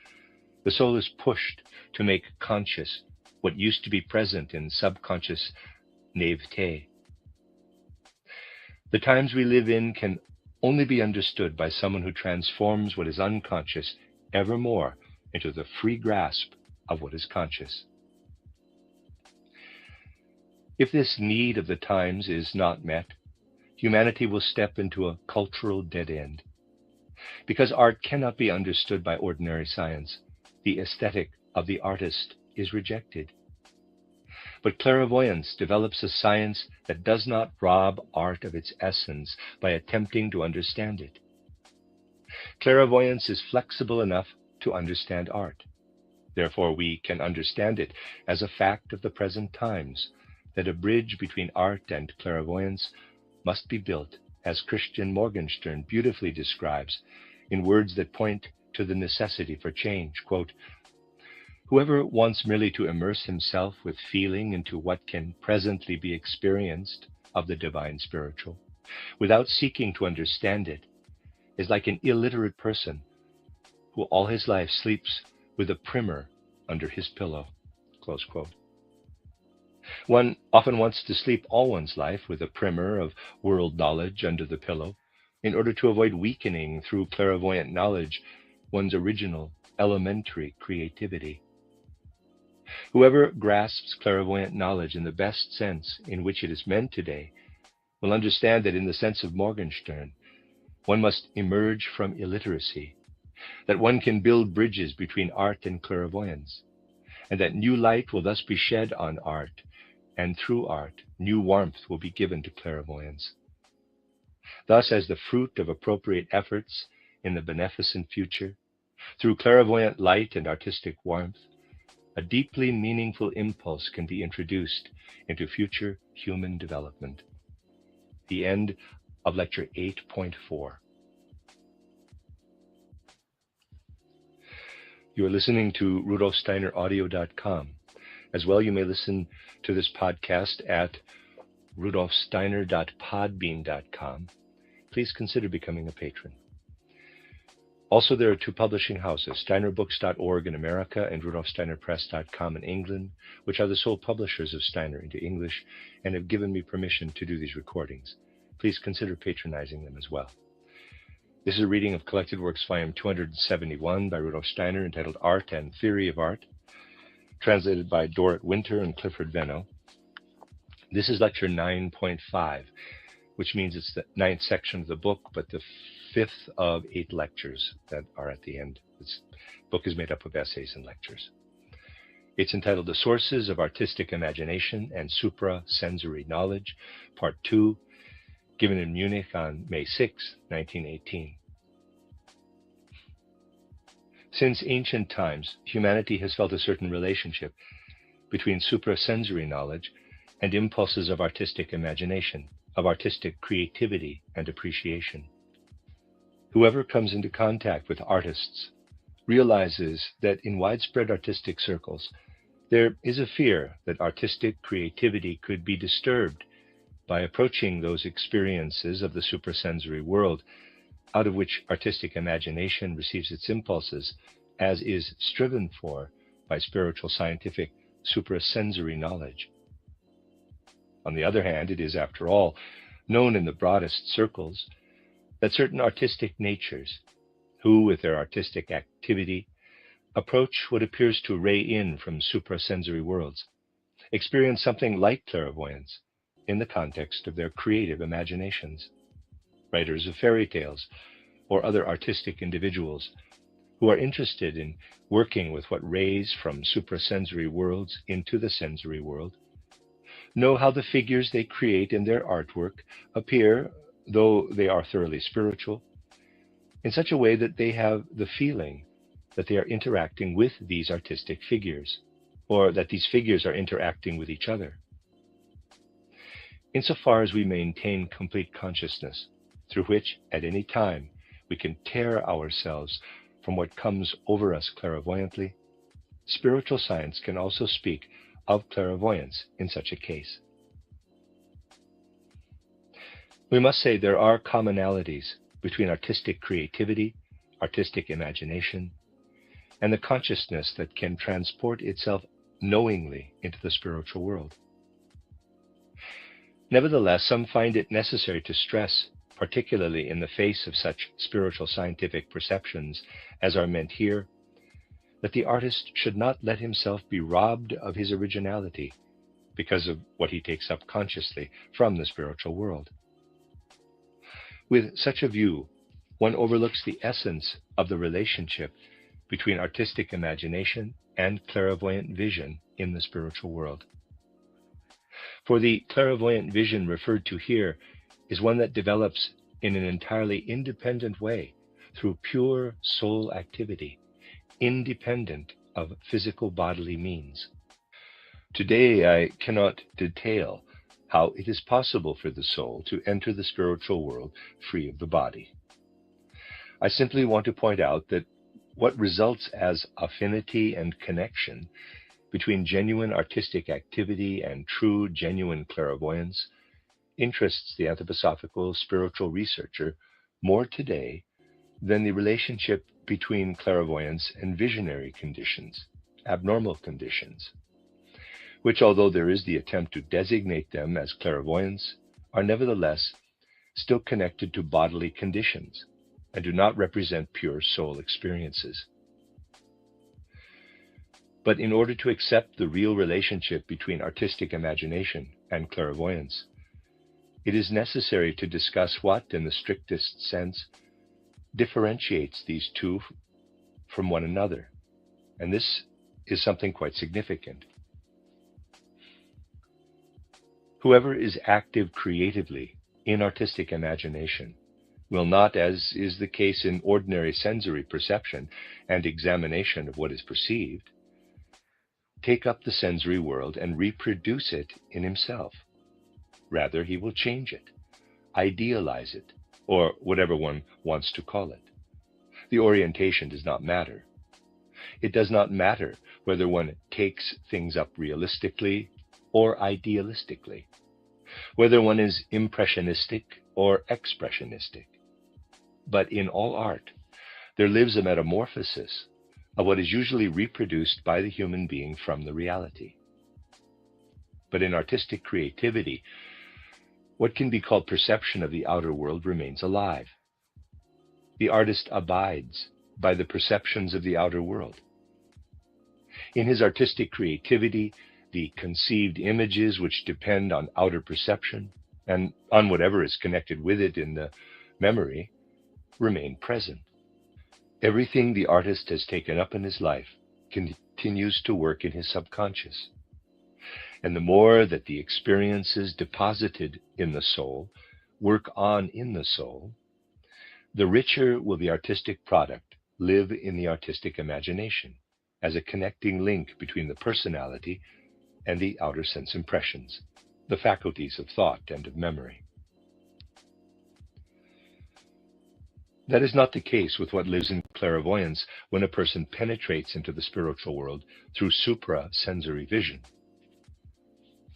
the soul is pushed to make conscious what used to be present in subconscious naivete. The times we live in can only be understood by someone who transforms what is unconscious evermore into the free grasp of what is conscious. If this need of the times is not met, humanity will step into a cultural dead end. Because art cannot be understood by ordinary science, the aesthetic of the artist is rejected. But clairvoyance develops a science that does not rob art of its essence by attempting to understand it. Clairvoyance is flexible enough to understand art. Therefore, we can understand it as a fact of the present times, that a bridge between art and clairvoyance must be built, as Christian Morgenstern beautifully describes, in words that point to the necessity for change. Quote, "Whoever wants merely to immerse himself with feeling into what can presently be experienced of the divine spiritual, without seeking to understand it, is like an illiterate person who all his life sleeps with a primer under his pillow." Close quote. One often wants to sleep all one's life with a primer of world knowledge under the pillow in order to avoid weakening through clairvoyant knowledge one's original, elementary creativity. Whoever grasps clairvoyant knowledge in the best sense in which it is meant today will understand that in the sense of Morgenstern, one must emerge from illiteracy, that one can build bridges between art and clairvoyance, and that new light will thus be shed on art, and through art, new warmth will be given to clairvoyance. Thus, as the fruit of appropriate efforts in the beneficent future, through clairvoyant light and artistic warmth, a deeply meaningful impulse can be introduced into future human development. The end of Lecture 8.4. You are listening to RudolfSteinerAudio.com. As well, you may listen to this podcast at RudolfSteiner.podbean.com. Please consider becoming a patron. Also, there are two publishing houses, SteinerBooks.org in America and RudolfSteinerPress.com in England, which are the sole publishers of Steiner into English and have given me permission to do these recordings. Please consider patronizing them as well. This is a reading of Collected Works, Volume 271 by Rudolf Steiner, entitled Art and Theory of Art, translated by Dorrit Winter and Clifford Venno. This is Lecture 9.5, which means it's the 9th section of the book, but the 5th of 8 lectures that are at the end. This book is made up of essays and lectures. It's entitled The Sources of Artistic Imagination and Suprasensory Knowledge, Part 2, given in Munich on May 6, 1918. Since ancient times, humanity has felt a certain relationship between suprasensory knowledge and impulses of artistic imagination, of artistic creativity and appreciation. Whoever comes into contact with artists realizes that in widespread artistic circles, there is a fear that artistic creativity could be disturbed by approaching those experiences of the suprasensory world out of which artistic imagination receives its impulses, as is striven for by spiritual scientific suprasensory knowledge. On the other hand, it is, after all, known in the broadest circles that certain artistic natures, who, with their artistic activity, approach what appears to ray in from suprasensory worlds, experience something like clairvoyance in the context of their creative imaginations. Writers of fairy tales or other artistic individuals who are interested in working with what rays from suprasensory worlds into the sensory world know how the figures they create in their artwork appear, though they are thoroughly spiritual, in such a way that they have the feeling that they are interacting with these artistic figures, or that these figures are interacting with each other. Insofar as we maintain complete consciousness, through which, at any time, we can tear ourselves from what comes over us clairvoyantly, spiritual science can also speak of clairvoyance in such a case. We must say there are commonalities between artistic creativity, artistic imagination, and the consciousness that can transport itself knowingly into the spiritual world. Nevertheless, some find it necessary to stress, particularly in the face of such spiritual scientific perceptions as are meant here, that the artist should not let himself be robbed of his originality because of what he takes up consciously from the spiritual world. With such a view, one overlooks the essence of the relationship between artistic imagination and clairvoyant vision in the spiritual world. For the clairvoyant vision referred to here is one that develops in an entirely independent way through pure soul activity, independent of physical bodily means. Today, I cannot detail how it is possible for the soul to enter the spiritual world free of the body. I simply want to point out that what results as affinity and connection between genuine artistic activity and true, genuine clairvoyance interests the anthroposophical spiritual researcher more today than the relationship between clairvoyance and visionary conditions, abnormal conditions, which, although there is the attempt to designate them as clairvoyance, are nevertheless still connected to bodily conditions and do not represent pure soul experiences. But in order to accept the real relationship between artistic imagination and clairvoyance, it is necessary to discuss what, in the strictest sense, differentiates these two from one another, and this is something quite significant. Whoever is active creatively in artistic imagination will not, as is the case in ordinary sensory perception and examination of what is perceived, take up the sensory world and reproduce it in himself. Rather, he will change it, idealize it, or whatever one wants to call it. The orientation does not matter. It does not matter whether one takes things up realistically or idealistically, whether one is impressionistic or expressionistic. But in all art, there lives a metamorphosis of what is usually reproduced by the human being from the reality. But in artistic creativity, what can be called perception of the outer world remains alive. The artist abides by the perceptions of the outer world. In his artistic creativity, the conceived images which depend on outer perception and on whatever is connected with it in the memory remain present. Everything the artist has taken up in his life continues to work in his subconscious. And the more that the experiences deposited in the soul work on in the soul, the richer will the artistic product live in the artistic imagination as a connecting link between the personality and the outer sense impressions, the faculties of thought and of memory. That is not the case with what lives in clairvoyance when a person penetrates into the spiritual world through suprasensory vision.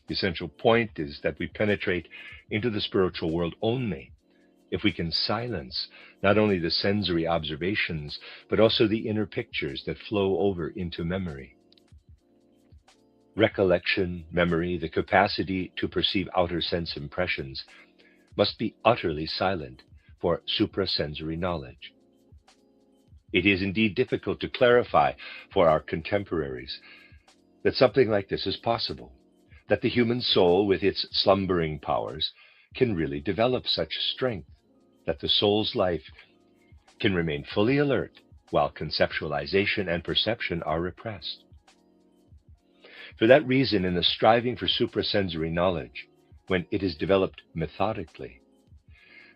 The essential point is that we penetrate into the spiritual world only if we can silence not only the sensory observations, but also the inner pictures that flow over into memory. Recollection, memory, the capacity to perceive outer sense impressions must be utterly silent for suprasensory knowledge. It is indeed difficult to clarify for our contemporaries that something like this is possible, that the human soul with its slumbering powers can really develop such strength that the soul's life can remain fully alert while conceptualization and perception are repressed. For that reason, in the striving for suprasensory knowledge, when it is developed methodically,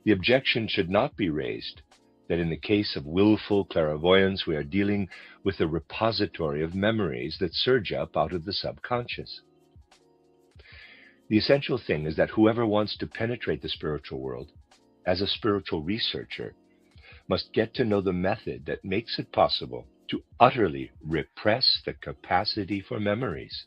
the objection should not be raised that in the case of willful clairvoyance we are dealing with a repository of memories that surge up out of the subconscious. The essential thing is that whoever wants to penetrate the spiritual world, as a spiritual researcher, must get to know the method that makes it possible to utterly repress the capacity for memories,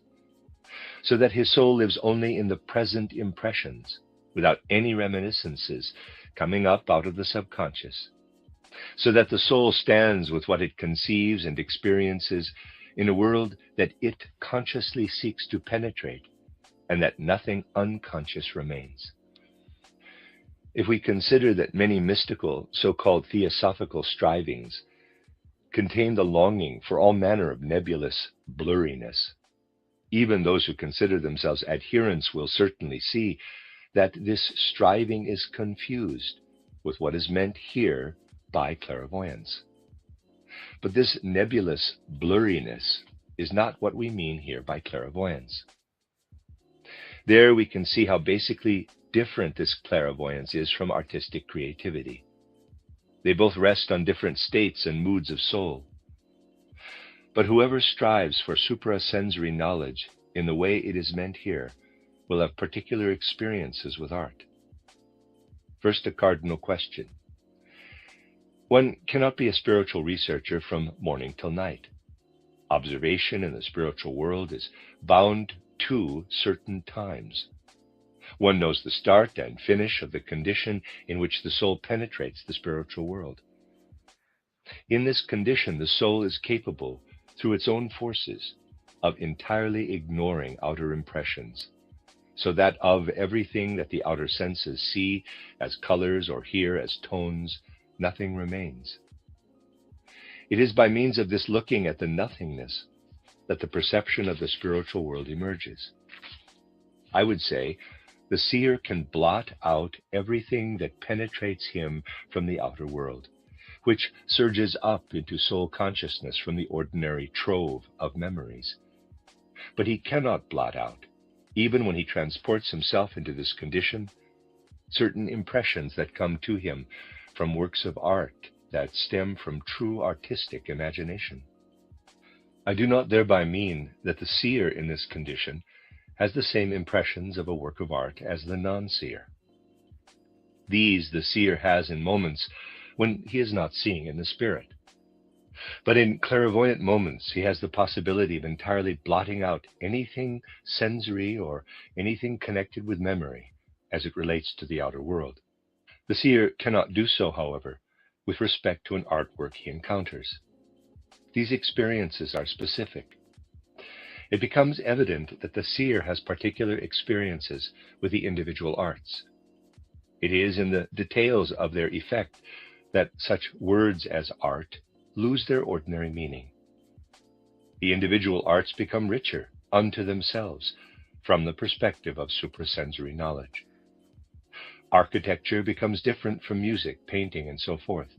so that his soul lives only in the present impressions, without any reminiscences coming up out of the subconscious, so that the soul stands with what it conceives and experiences in a world that it consciously seeks to penetrate, and that nothing unconscious remains. If we consider that many mystical, so-called theosophical strivings contain the longing for all manner of nebulous blurriness, even those who consider themselves adherents will certainly see that this striving is confused with what is meant here by clairvoyance. But this nebulous blurriness is not what we mean here by clairvoyance. There we can see how basically different this clairvoyance is from artistic creativity. They both rest on different states and moods of soul. But whoever strives for suprasensory knowledge in the way it is meant here will have particular experiences with art. First, a cardinal question. One cannot be a spiritual researcher from morning till night. Observation in the spiritual world is bound to certain times. One knows the start and finish of the condition in which the soul penetrates the spiritual world. In this condition, the soul is capable, through its own forces, of entirely ignoring outer impressions, so that of everything that the outer senses see as colors or hear as tones, nothing remains. It is by means of this looking at the nothingness that the perception of the spiritual world emerges. I would say the seer can blot out everything that penetrates him from the outer world, which surges up into soul consciousness from the ordinary trove of memories. But he cannot blot out, even when he transports himself into this condition, certain impressions that come to him from works of art that stem from true artistic imagination. I do not thereby mean that the seer in this condition has the same impressions of a work of art as the non-seer. These the seer has in moments when he is not seeing in the spirit. But in clairvoyant moments, he has the possibility of entirely blotting out anything sensory or anything connected with memory as it relates to the outer world. The seer cannot do so, however, with respect to an artwork he encounters. These experiences are specific. It becomes evident that the seer has particular experiences with the individual arts. It is in the details of their effect that such words as art lose their ordinary meaning. The individual arts become richer unto themselves from the perspective of suprasensory knowledge. Architecture becomes different from music, painting, and so forth.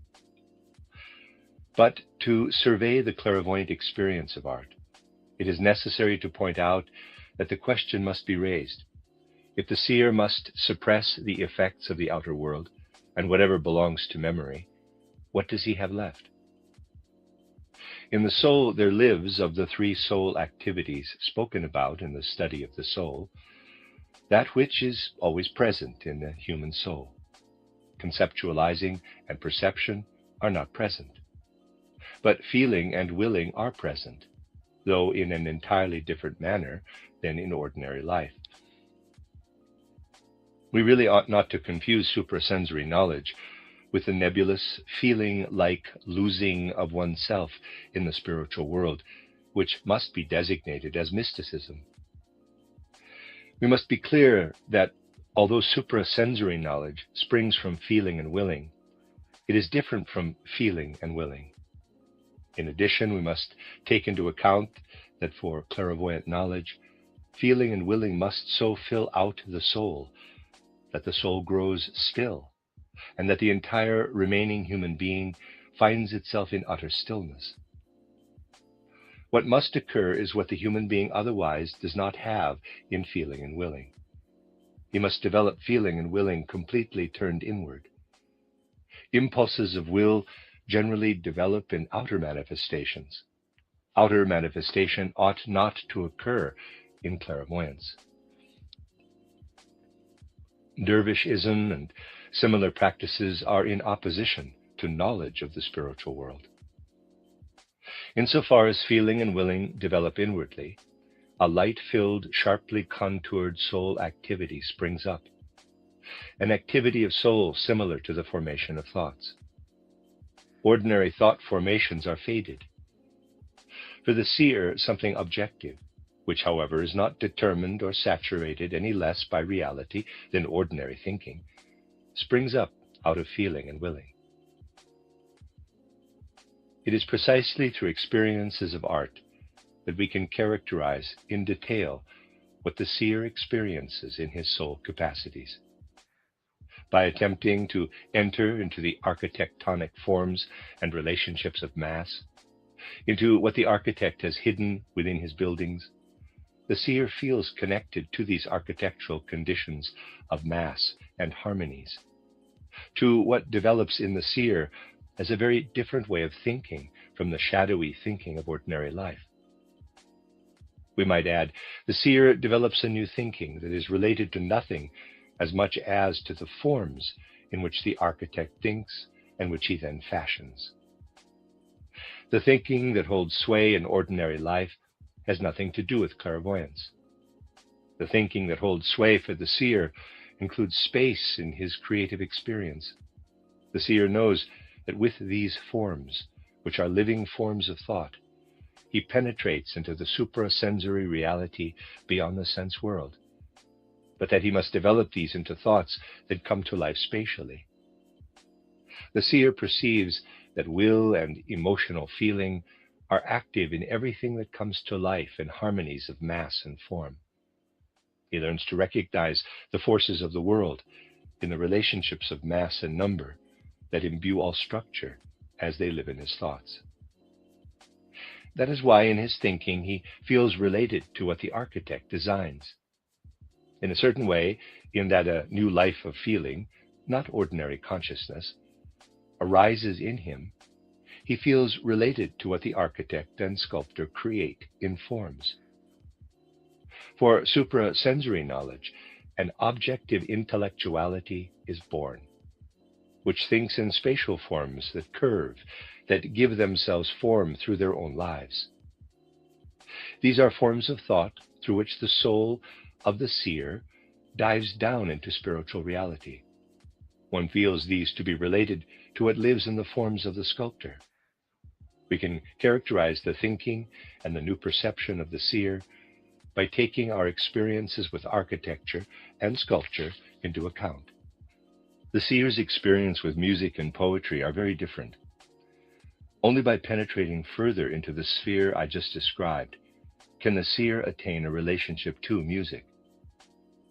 But to survey the clairvoyant experience of art, it is necessary to point out that the question must be raised. If the seer must suppress the effects of the outer world and whatever belongs to memory, what does he have left? In the soul there lives, of the three soul activities spoken about in the study of the soul, that which is always present in the human soul. Conceptualizing and perception are not present, but feeling and willing are present, though in an entirely different manner than in ordinary life. We really ought not to confuse suprasensory knowledge with the nebulous feeling-like losing of oneself in the spiritual world, which must be designated as mysticism. We must be clear that although suprasensory knowledge springs from feeling and willing, it is different from feeling and willing. In addition, we must take into account that for clairvoyant knowledge, feeling and willing must so fill out the soul that the soul grows still, and that the entire remaining human being finds itself in utter stillness. What must occur is what the human being otherwise does not have in feeling and willing. He must develop feeling and willing completely turned inward. Impulses of will generally develop in outer manifestations. Outer manifestation ought not to occur in clairvoyance. Dervishism and similar practices are in opposition to knowledge of the spiritual world. Insofar as feeling and willing develop inwardly, a light-filled, sharply contoured soul activity springs up, an activity of soul similar to the formation of thoughts. Ordinary thought formations are faded. For the seer, something objective, which, however, is not determined or saturated any less by reality than ordinary thinking, springs up out of feeling and willing. It is precisely through experiences of art that we can characterize in detail what the seer experiences in his soul capacities. By attempting to enter into the architectonic forms and relationships of mass, into what the architect has hidden within his buildings, the seer feels connected to these architectural conditions of mass and harmonies, to what develops in the seer as a very different way of thinking from the shadowy thinking of ordinary life. We might add, the seer develops a new thinking that is related to nothing as much as to the forms in which the architect thinks and which he then fashions. The thinking that holds sway in ordinary life has nothing to do with clairvoyance. The thinking that holds sway for the seer includes space in his creative experience. The seer knows that with these forms, which are living forms of thought, he penetrates into the suprasensory reality beyond the sense world, but that he must develop these into thoughts that come to life spatially. The seer perceives that will and emotional feeling are active in everything that comes to life in harmonies of mass and form. He learns to recognize the forces of the world in the relationships of mass and number that imbue all structure as they live in his thoughts. That is why in his thinking he feels related to what the architect designs. In a certain way, in that a new life of feeling, not ordinary consciousness, arises in him, he feels related to what the architect and sculptor create in forms. For suprasensory knowledge, an objective intellectuality is born, which thinks in spatial forms that curve, that give themselves form through their own lives. These are forms of thought through which the soul of the seer dives down into spiritual reality. One feels these to be related to what lives in the forms of the sculptor. We can characterize the thinking and the new perception of the seer by taking our experiences with architecture and sculpture into account. The seer's experience with music and poetry are very different. Only by penetrating further into the sphere I just described can the seer attain a relationship to music.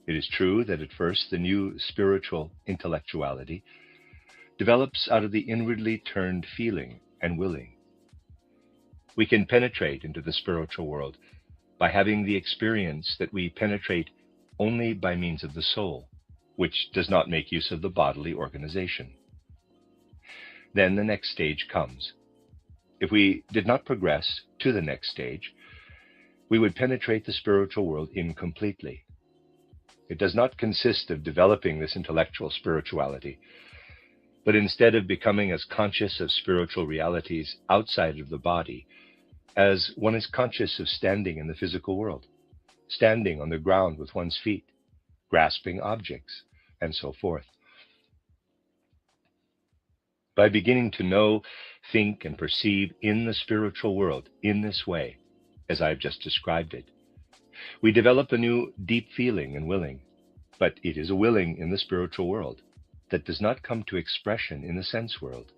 It is true that at first the new spiritual intellectuality develops out of the inwardly turned feeling and willing. We can penetrate into the spiritual world by having the experience that we penetrate only by means of the soul, which does not make use of the bodily organization. Then the next stage comes. If we did not progress to the next stage, we would penetrate the spiritual world incompletely. It does not consist of developing this intellectual spirituality, but instead of becoming as conscious of spiritual realities outside of the body as one is conscious of standing in the physical world, standing on the ground with one's feet, grasping objects, and so forth. By beginning to know, think, and perceive in the spiritual world in this way, as I have just described it, we develop a new deep feeling and willing, but it is a willing in the spiritual world that does not come to expression in the sense world.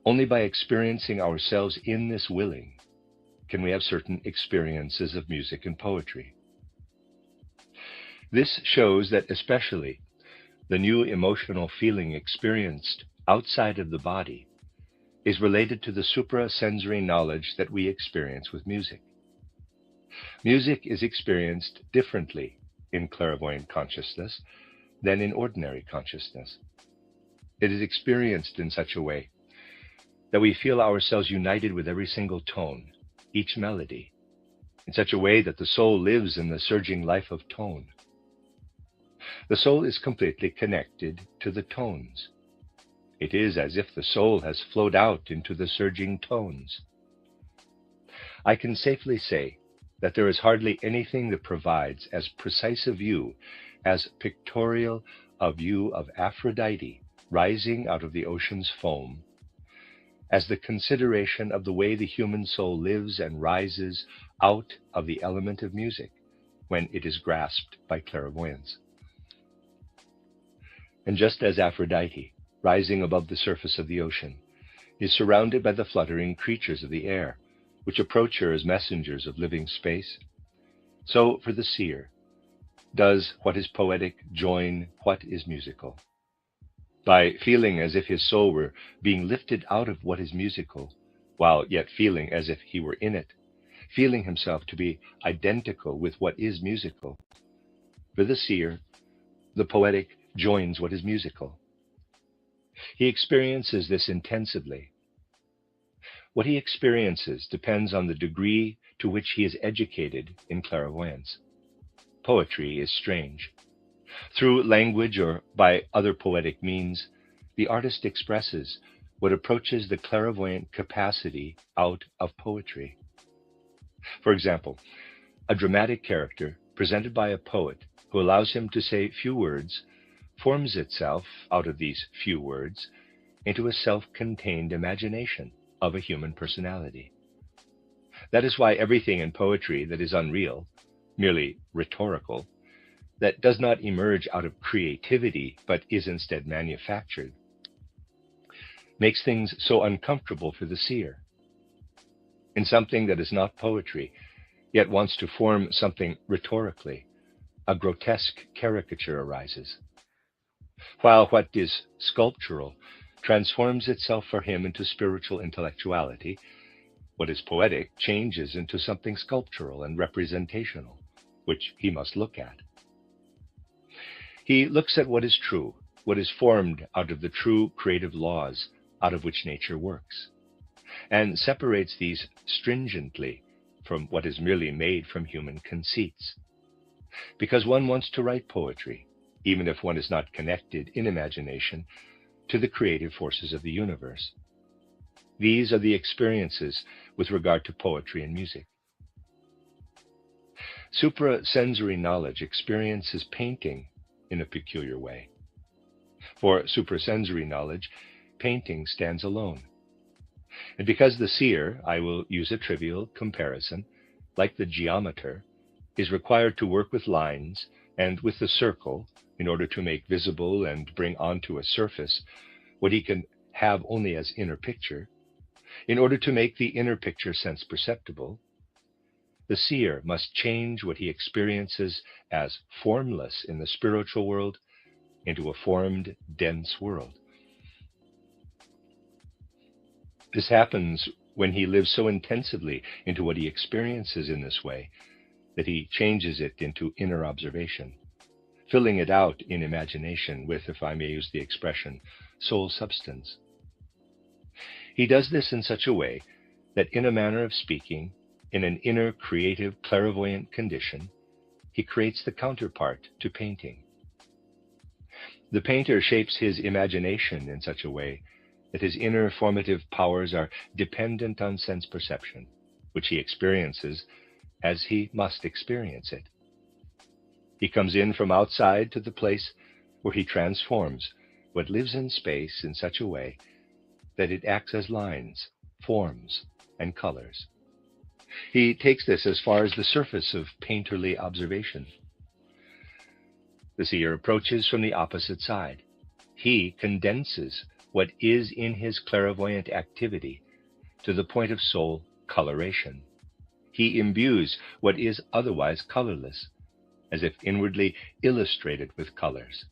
Only by experiencing ourselves in this willing can we have certain experiences of music and poetry. This shows that especially the new emotional feeling experienced outside of the body is related to the suprasensory knowledge that we experience with music. Music is experienced differently in clairvoyant consciousness than in ordinary consciousness. It is experienced in such a way that we feel ourselves united with every single tone, each melody, in such a way that the soul lives in the surging life of tone. The soul is completely connected to the tones. It is as if the soul has flowed out into the surging tones. I can safely say that there is hardly anything that provides as precise a view, as pictorial a view of Aphrodite rising out of the ocean's foam, as the consideration of the way the human soul lives and rises out of the element of music when it is grasped by clairvoyance. And just as Aphrodite, rising above the surface of the ocean, is surrounded by the fluttering creatures of the air, which approach her as messengers of living space, so for the seer does what is poetic join what is musical. By feeling as if his soul were being lifted out of what is musical, while yet feeling as if he were in it, feeling himself to be identical with what is musical. For the seer, the poetic joins what is musical. He experiences this intensively. What he experiences depends on the degree to which he is educated in clairvoyance. Poetry is strange. Through language or by other poetic means, the artist expresses what approaches the clairvoyant capacity out of poetry. For example, a dramatic character presented by a poet who allows him to say few words forms itself out of these few words into a self-contained imagination of a human personality. That is why everything in poetry that is unreal, merely rhetorical, that does not emerge out of creativity but is instead manufactured, makes things so uncomfortable for the seer. In something that is not poetry, yet wants to form something rhetorically, a grotesque caricature arises. While what is sculptural transforms itself for him into spiritual intellectuality, what is poetic changes into something sculptural and representational, which he must look at. He looks at what is true, what is formed out of the true creative laws out of which nature works, and separates these stringently from what is merely made from human conceits. Because one wants to write poetry, even if one is not connected in imagination to the creative forces of the universe. These are the experiences with regard to poetry and music. Suprasensory knowledge experiences painting in a peculiar way. For suprasensory knowledge, painting stands alone. And because the seer, I will use a trivial comparison, like the geometer, is required to work with lines and with the circle in order to make visible and bring onto a surface what he can have only as inner picture, in order to make the inner picture sense perceptible, the seer must change what he experiences as formless in the spiritual world into a formed, dense world. This happens when he lives so intensively into what he experiences in this way that he changes it into inner observation, filling it out in imagination with, if I may use the expression, soul substance. He does this in such a way that, in a manner of speaking, in an inner creative clairvoyant condition, he creates the counterpart to painting. The painter shapes his imagination in such a way that his inner formative powers are dependent on sense perception, which he experiences as he must experience it. He comes in from outside to the place where he transforms what lives in space in such a way that it acts as lines, forms, and colors. He takes this as far as the surface of painterly observation. The seer approaches from the opposite side. He condenses what is in his clairvoyant activity to the point of soul coloration. He imbues what is otherwise colorless, as if inwardly illustrated with colors.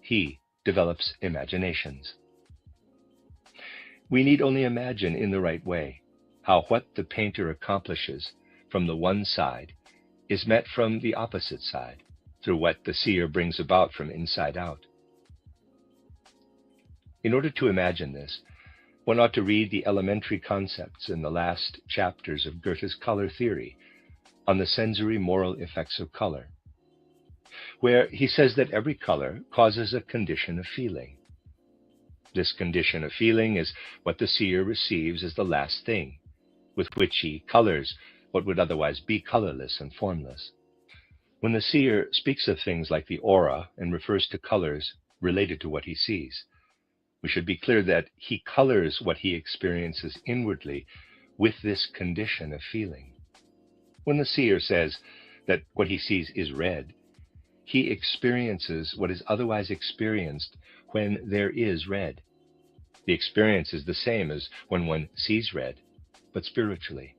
He develops imaginations. We need only imagine in the right way how what the painter accomplishes from the one side is met from the opposite side, through what the seer brings about from inside out. In order to imagine this, one ought to read the elementary concepts in the last chapters of Goethe's color theory on the sensory moral effects of color, where he says that every color causes a condition of feeling. This condition of feeling is what the seer receives as the last thing, with which he colors what would otherwise be colorless and formless. When the seer speaks of things like the aura and refers to colors related to what he sees, we should be clear that he colors what he experiences inwardly with this condition of feeling. When the seer says that what he sees is red, he experiences what is otherwise experienced when there is red. The experience is the same as when one sees red, but spiritually.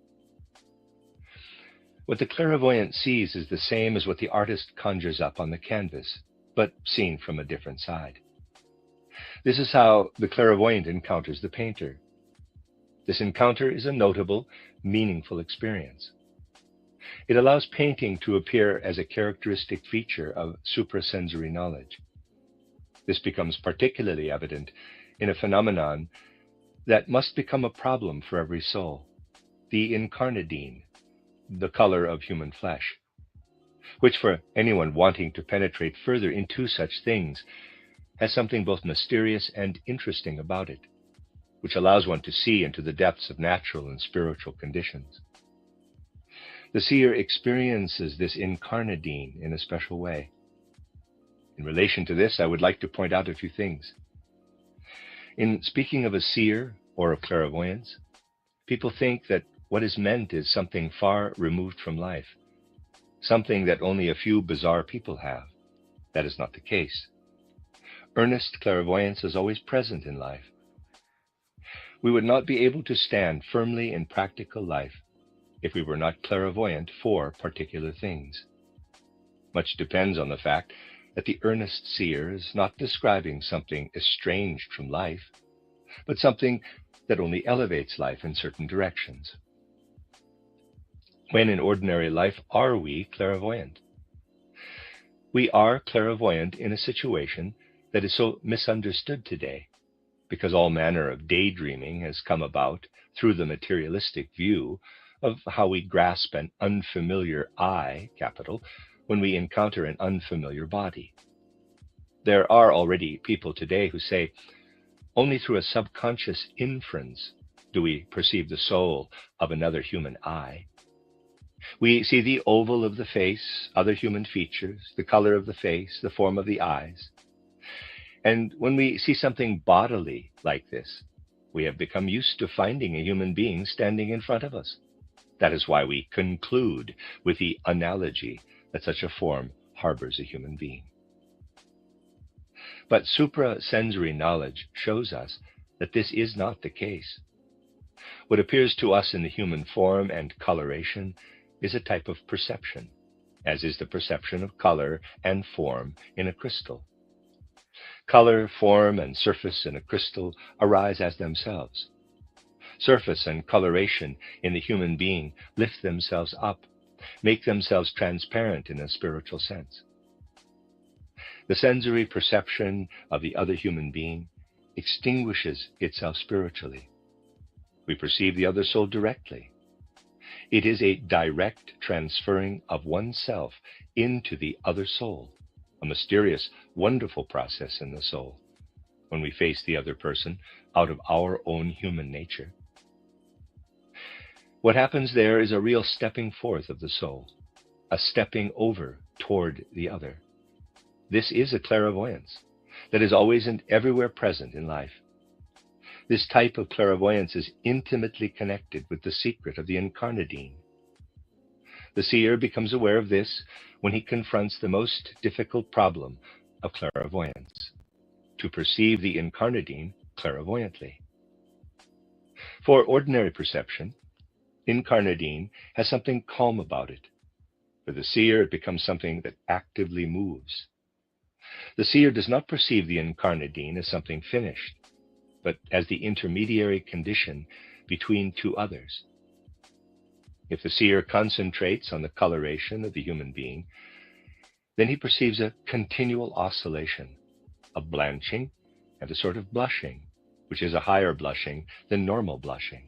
What the clairvoyant sees is the same as what the artist conjures up on the canvas, but seen from a different side. This is how the clairvoyant encounters the painter. This encounter is a notable, meaningful experience. It allows painting to appear as a characteristic feature of suprasensory knowledge. This becomes particularly evident in a phenomenon that must become a problem for every soul, the incarnadine, the color of human flesh, which for anyone wanting to penetrate further into such things has something both mysterious and interesting about it, which allows one to see into the depths of natural and spiritual conditions. The seer experiences this incarnadine in a special way. In relation to this, I would like to point out a few things. In speaking of a seer or of clairvoyance, people think that what is meant is something far removed from life, something that only a few bizarre people have. That is not the case. Earnest clairvoyance is always present in life. We would not be able to stand firmly in practical life if we were not clairvoyant for particular things. Much depends on the fact that the earnest seer is not describing something estranged from life, but something that only elevates life in certain directions. When in ordinary life are we clairvoyant? We are clairvoyant in a situation that is so misunderstood today, because all manner of daydreaming has come about through the materialistic view of how we grasp an unfamiliar I, capital, when we encounter an unfamiliar body. There are already people today who say, only through a subconscious inference do we perceive the soul of another human I. We see the oval of the face, other human features, the color of the face, the form of the eyes. And when we see something bodily like this, we have become used to finding a human being standing in front of us. That is why we conclude with the analogy that such a form harbors a human being. But suprasensory knowledge shows us that this is not the case. What appears to us in the human form and coloration is a type of perception, as is the perception of color and form in a crystal. Color, form, and surface in a crystal arise as themselves. Surface and coloration in the human being lift themselves up, make themselves transparent in a spiritual sense. The sensory perception of the other human being extinguishes itself spiritually. We perceive the other soul directly. It is a direct transferring of oneself into the other soul, a mysterious, wonderful process in the soul, when we face the other person out of our own human nature. What happens there is a real stepping forth of the soul, a stepping over toward the other. This is a clairvoyance that is always and everywhere present in life. This type of clairvoyance is intimately connected with the secret of the incarnadine. The seer becomes aware of this when he confronts the most difficult problem of clairvoyance, to perceive the incarnadine clairvoyantly. For ordinary perception, incarnadine has something calm about it. For the seer, it becomes something that actively moves. The seer does not perceive the incarnadine as something finished. but as the intermediary condition between two others. If the seer concentrates on the coloration of the human being, then he perceives a continual oscillation, a blanching and a sort of blushing, which is a higher blushing than normal blushing,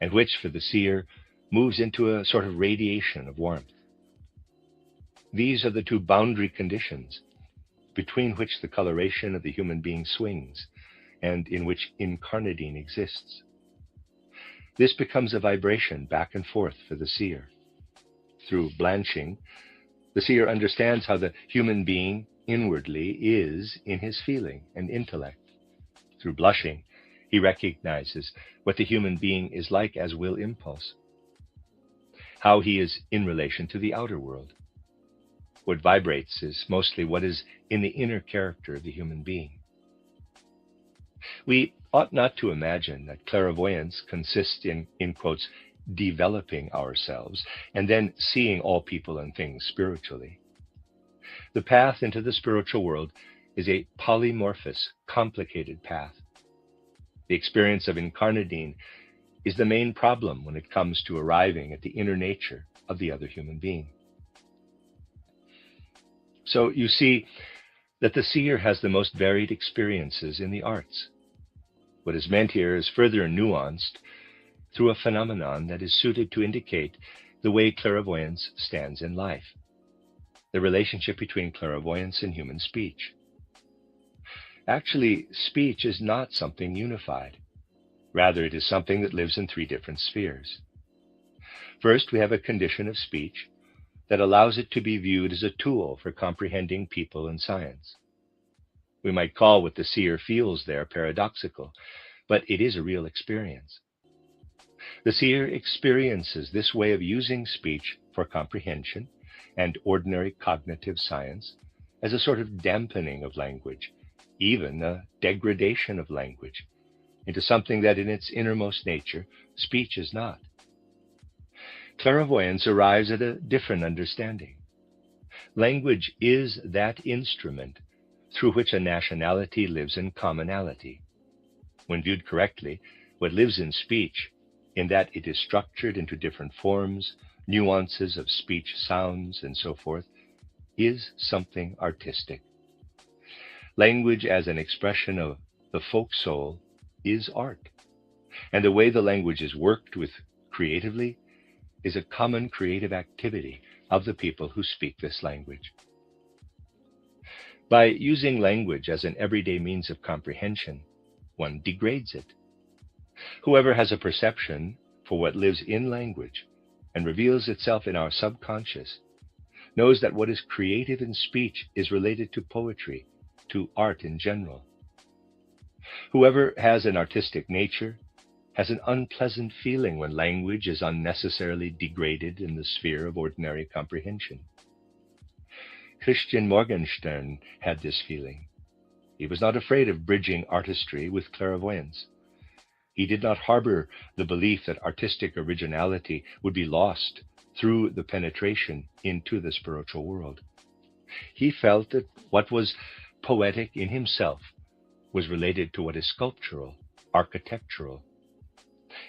and which, for the seer, moves into a sort of radiation of warmth. These are the two boundary conditions between which the coloration of the human being swings, and in which incarnadine exists. This becomes a vibration back and forth for the seer. Through blanching, the seer understands how the human being inwardly is in his feeling and intellect. Through blushing, he recognizes what the human being is like as will impulse, how he is in relation to the outer world. What vibrates is mostly what is in the inner character of the human being. We ought not to imagine that clairvoyance consists in quotes, developing ourselves and then seeing all people and things spiritually. The path into the spiritual world is a polymorphous, complicated path. The experience of incarnadine is the main problem when it comes to arriving at the inner nature of the other human being. So you see that the seer has the most varied experiences in the arts. What is meant here is further nuanced through a phenomenon that is suited to indicate the way clairvoyance stands in life, the relationship between clairvoyance and human speech. Actually, speech is not something unified. Rather, it is something that lives in three different spheres. First, we have a condition of speech that allows it to be viewed as a tool for comprehending people and science. We might call what the seer feels there paradoxical, but it is a real experience. The seer experiences this way of using speech for comprehension and ordinary cognitive science as a sort of dampening of language, even a degradation of language, into something that in its innermost nature, speech is not. Clairvoyance arrives at a different understanding. Language is that instrument through which a nationality lives in commonality. When viewed correctly, what lives in speech, in that it is structured into different forms, nuances of speech sounds, and so forth, is something artistic. Language as an expression of the folk soul is art, and the way the language is worked with creatively is a common creative activity of the people who speak this language. By using language as an everyday means of comprehension, one degrades it. Whoever has a perception for what lives in language and reveals itself in our subconscious knows that what is creative in speech is related to poetry, to art in general. Whoever has an artistic nature has an unpleasant feeling when language is unnecessarily degraded in the sphere of ordinary comprehension. Christian Morgenstern had this feeling. He was not afraid of bridging artistry with clairvoyance. He did not harbor the belief that artistic originality would be lost through the penetration into the spiritual world. He felt that what was poetic in himself was related to what is sculptural, architectural.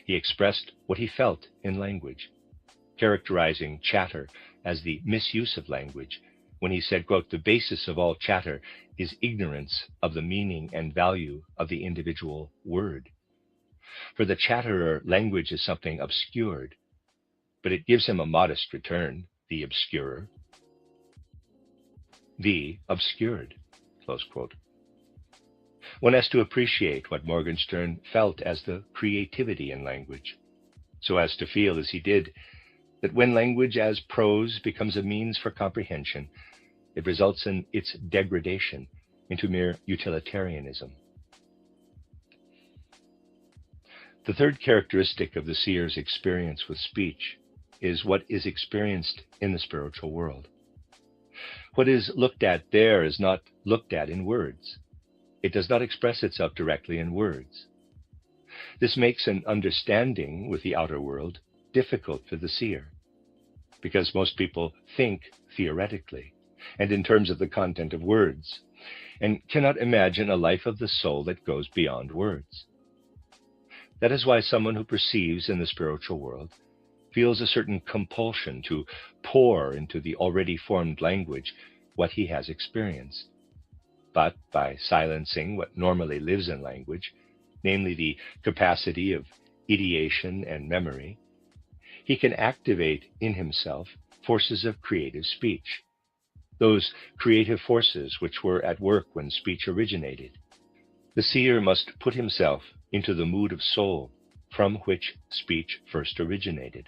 He expressed what he felt in language, characterizing chatter as the misuse of language when he said, quote, "The basis of all chatter is ignorance of the meaning and value of the individual word. For the chatterer, language is something obscured, but it gives him a modest return, the obscurer, the obscured," close quote. One has to appreciate what Morgenstern felt as the creativity in language, so as to feel as he did that when language as prose becomes a means for comprehension, it results in its degradation into mere utilitarianism. The third characteristic of the seer's experience with speech is what is experienced in the spiritual world. What is looked at there is not looked at in words. It does not express itself directly in words. This makes an understanding with the outer world difficult for the seer, because most people think theoretically and in terms of the content of words, and cannot imagine a life of the soul that goes beyond words. That is why someone who perceives in the spiritual world feels a certain compulsion to pour into the already formed language what he has experienced. But by silencing what normally lives in language, namely the capacity of ideation and memory, he can activate in himself forces of creative speech, those creative forces which were at work when speech originated. The seer must put himself into the mood of soul from which speech first originated,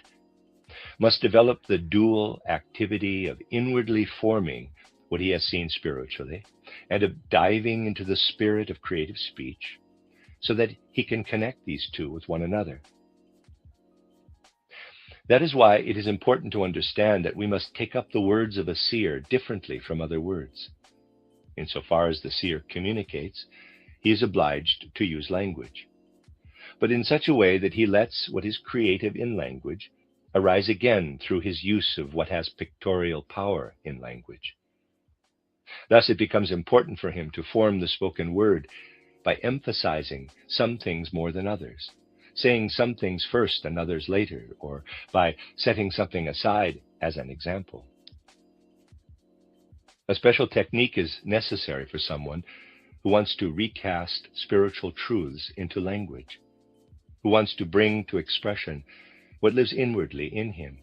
must develop the dual activity of inwardly forming what he has seen spiritually and of diving into the spirit of creative speech so that he can connect these two with one another. That is why it is important to understand that we must take up the words of a seer differently from other words. Insofar as the seer communicates, he is obliged to use language, but in such a way that he lets what is creative in language arise again through his use of what has pictorial power in language. Thus it becomes important for him to form the spoken word by emphasizing some things more than others, saying some things first and others later, or by setting something aside as an example. A special technique is necessary for someone who wants to recast spiritual truths into language, who wants to bring to expression what lives inwardly in him.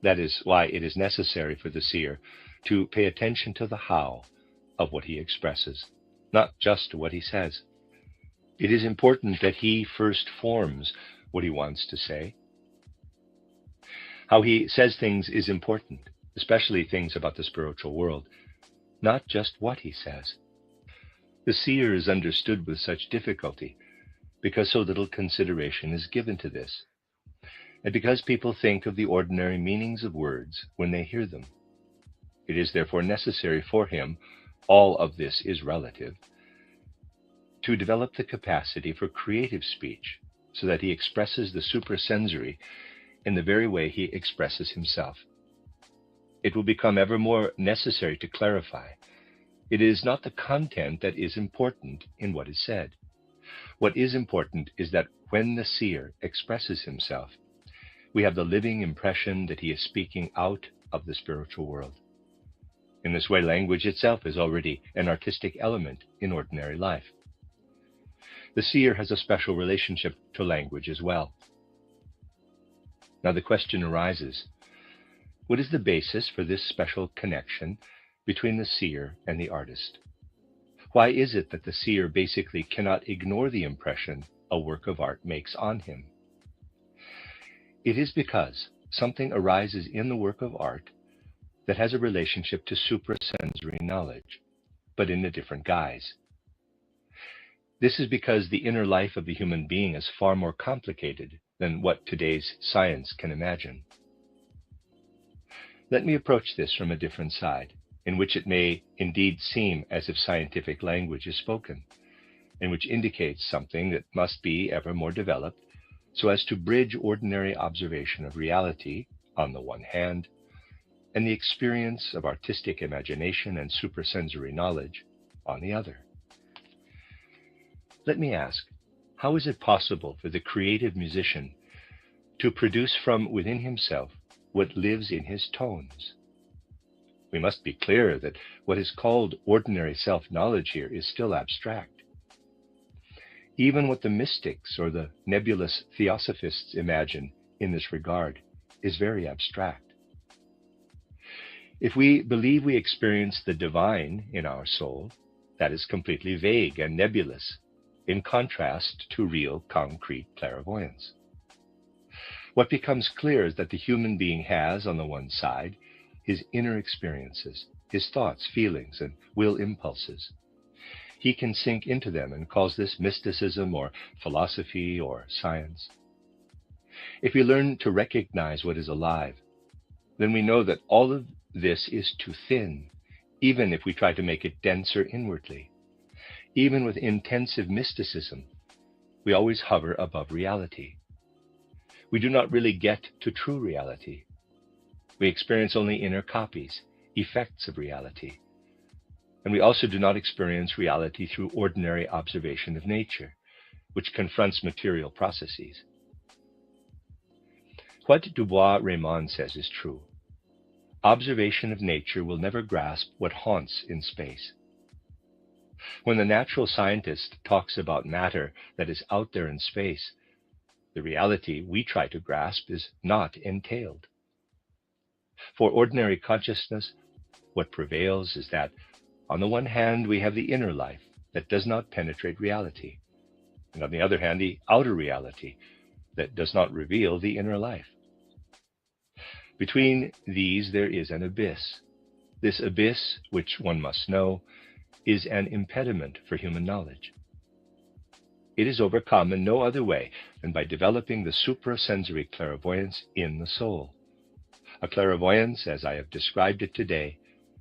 That is why it is necessary for the seer to pay attention to the how of what he expresses, not just to what he says. It is important that he first forms what he wants to say. How he says things is important, especially things about the spiritual world, not just what he says. The seer is understood with such difficulty because so little consideration is given to this, and because people think of the ordinary meanings of words when they hear them. It is therefore necessary for him, all of this is relative, to develop the capacity for creative speech so that he expresses the suprasensory in the very way he expresses himself. It will become ever more necessary to clarify. It is not the content that is important in what is said. What is important is that when the seer expresses himself, we have the living impression that he is speaking out of the spiritual world. In this way, language itself is already an artistic element in ordinary life. The seer has a special relationship to language as well. Now the question arises, what is the basis for this special connection between the seer and the artist? Why is it that the seer basically cannot ignore the impression a work of art makes on him? It is because something arises in the work of art that has a relationship to suprasensory knowledge, but in a different guise. This is because the inner life of the human being is far more complicated than what today's science can imagine. Let me approach this from a different side, in which it may indeed seem as if scientific language is spoken, and which indicates something that must be ever more developed, so as to bridge ordinary observation of reality, on the one hand, and the experience of artistic imagination and suprasensory knowledge, on the other. Let me ask, how is it possible for the creative musician to produce from within himself what lives in his tones? We must be clear that what is called ordinary self-knowledge here is still abstract. Even what the mystics or the nebulous theosophists imagine in this regard is very abstract. If we believe we experience the divine in our soul, that is completely vague and nebulous, in contrast to real, concrete clairvoyance. What becomes clear is that the human being has, on the one side, his inner experiences, his thoughts, feelings, and will impulses. He can sink into them and calls this mysticism or philosophy or science. If we learn to recognize what is alive, then we know that all of this is too thin, even if we try to make it denser inwardly. Even with intensive mysticism, we always hover above reality. We do not really get to true reality. We experience only inner copies, effects of reality. And we also do not experience reality through ordinary observation of nature, which confronts material processes. What Dubois-Reymond says is true. Observation of nature will never grasp what haunts in space. When the natural scientist talks about matter that is out there in space, the reality we try to grasp is not entailed. For ordinary consciousness, what prevails is that, on the one hand, we have the inner life that does not penetrate reality, and on the other hand, the outer reality that does not reveal the inner life. Between these, there is an abyss. This abyss, which one must know, is an impediment for human knowledge. It is overcome in no other way than by developing the suprasensory clairvoyance in the soul, a clairvoyance, as I have described it today,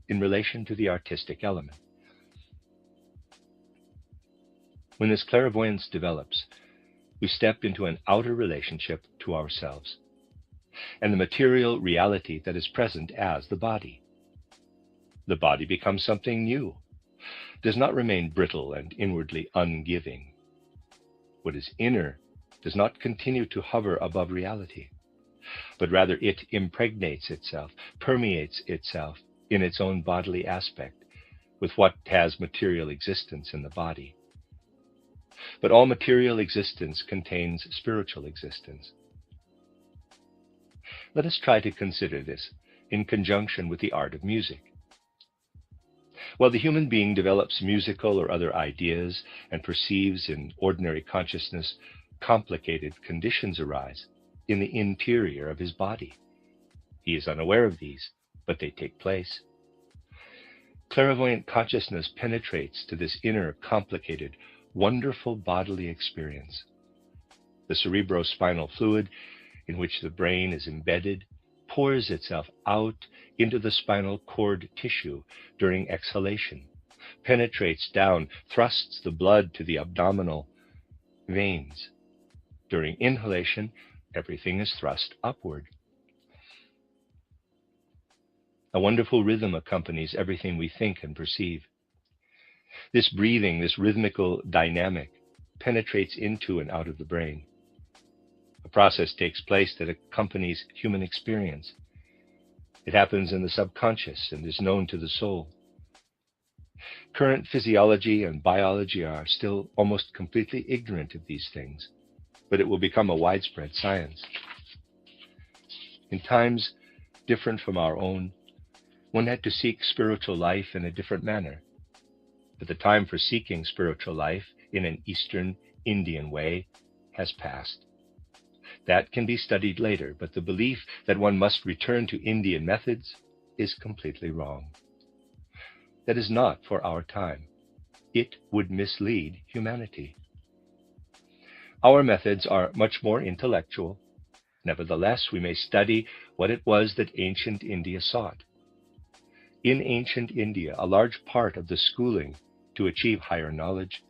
in relation to the artistic element. When this clairvoyance develops, we step into an outer relationship to ourselves and the material reality that is present as the body. The body becomes something new, does not remain brittle and inwardly ungiving. What is inner does not continue to hover above reality, but rather it impregnates itself, permeates itself in its own bodily aspect with what has material existence in the body. But all material existence contains spiritual existence. Let us try to consider this in conjunction with the art of music. While the human being develops musical or other ideas and perceives in ordinary consciousness, complicated conditions arise in the interior of his body. He is unaware of these, but they take place. Clairvoyant consciousness penetrates to this inner, complicated, wonderful bodily experience. The cerebrospinal fluid, in which the brain is embedded, pours itself out into the spinal cord tissue during exhalation, penetrates down, thrusts the blood to the abdominal veins. During inhalation, everything is thrust upward. A wonderful rhythm accompanies everything we think and perceive. This breathing, this rhythmical dynamic, penetrates into and out of the brain. A process takes place that accompanies human experience. It happens in the subconscious and is known to the soul. Current physiology and biology are still almost completely ignorant of these things, but it will become a widespread science. In times different from our own, one had to seek spiritual life in a different manner. But the time for seeking spiritual life in an Eastern Indian way has passed. That can be studied later, but the belief that one must return to Indian methods is completely wrong. That is not for our time. It would mislead humanity. Our methods are much more intellectual. Nevertheless, we may study what it was that ancient India sought. In ancient India, a large part of the schooling to achieve higher knowledge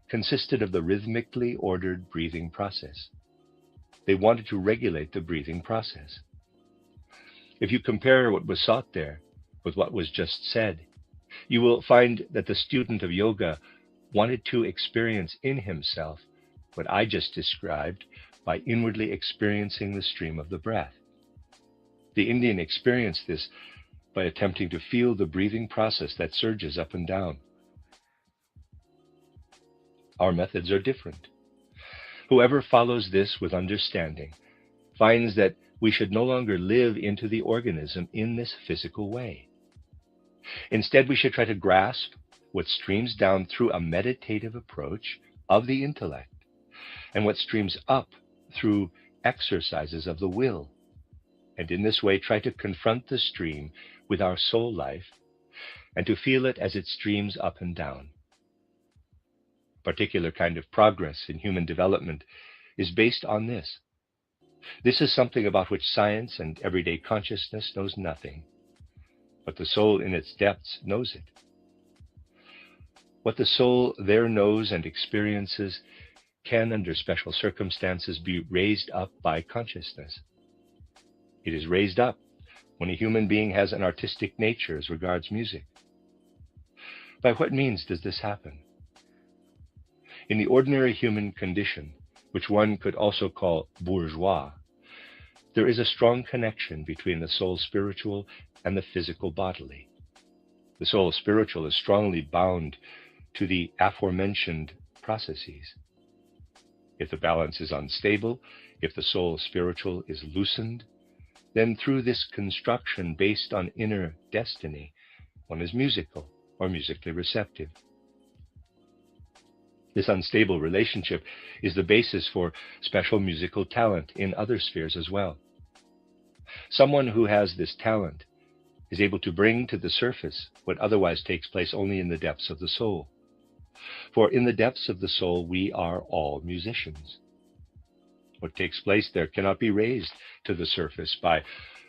consisted of the rhythmically ordered breathing process. They wanted to regulate the breathing process. If you compare what was sought there with what was just said, you will find that the student of yoga wanted to experience in himself what I just described by inwardly experiencing the stream of the breath. The Indian experienced this by attempting to feel the breathing process that surges up and down. Our methods are different. Whoever follows this with understanding finds that we should no longer live into the organism in this physical way. Instead, we should try to grasp what streams down through a meditative approach of the intellect, and what streams up through exercises of the will, and in this way try to confront the stream with our soul life and to feel it as it streams up and down. A particular kind of progress in human development is based on this. This is something about which science and everyday consciousness knows nothing, but the soul in its depths knows it. What the soul there knows and experiences can, under special circumstances, be raised up by consciousness. It is raised up when a human being has an artistic nature as regards music. By what means does this happen? In the ordinary human condition, which one could also call bourgeois, there is a strong connection between the soul spiritual and the physical bodily. The soul spiritual is strongly bound to the aforementioned processes. If the balance is unstable, if the soul spiritual is loosened, then through this construction based on inner destiny, one is musical or musically receptive. This unstable relationship is the basis for special musical talent in other spheres as well. Someone who has this talent is able to bring to the surface what otherwise takes place only in the depths of the soul. For in the depths of the soul, we are all musicians. What takes place there cannot be raised to the surface by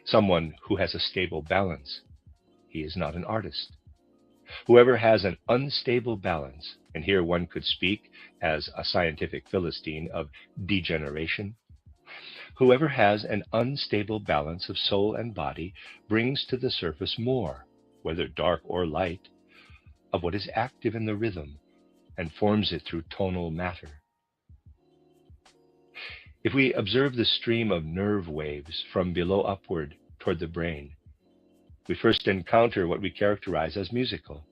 someone who has a stable balance. He is not an artist. Whoever has an unstable balance, and here one could speak as a scientific Philistine of degeneration, whoever has an unstable balance of soul and body brings to the surface more, whether dark or light, of what is active in the rhythm and forms it through tonal matter. If we observe the stream of nerve waves from below upward toward the brain, we first encounter what we characterize as musical.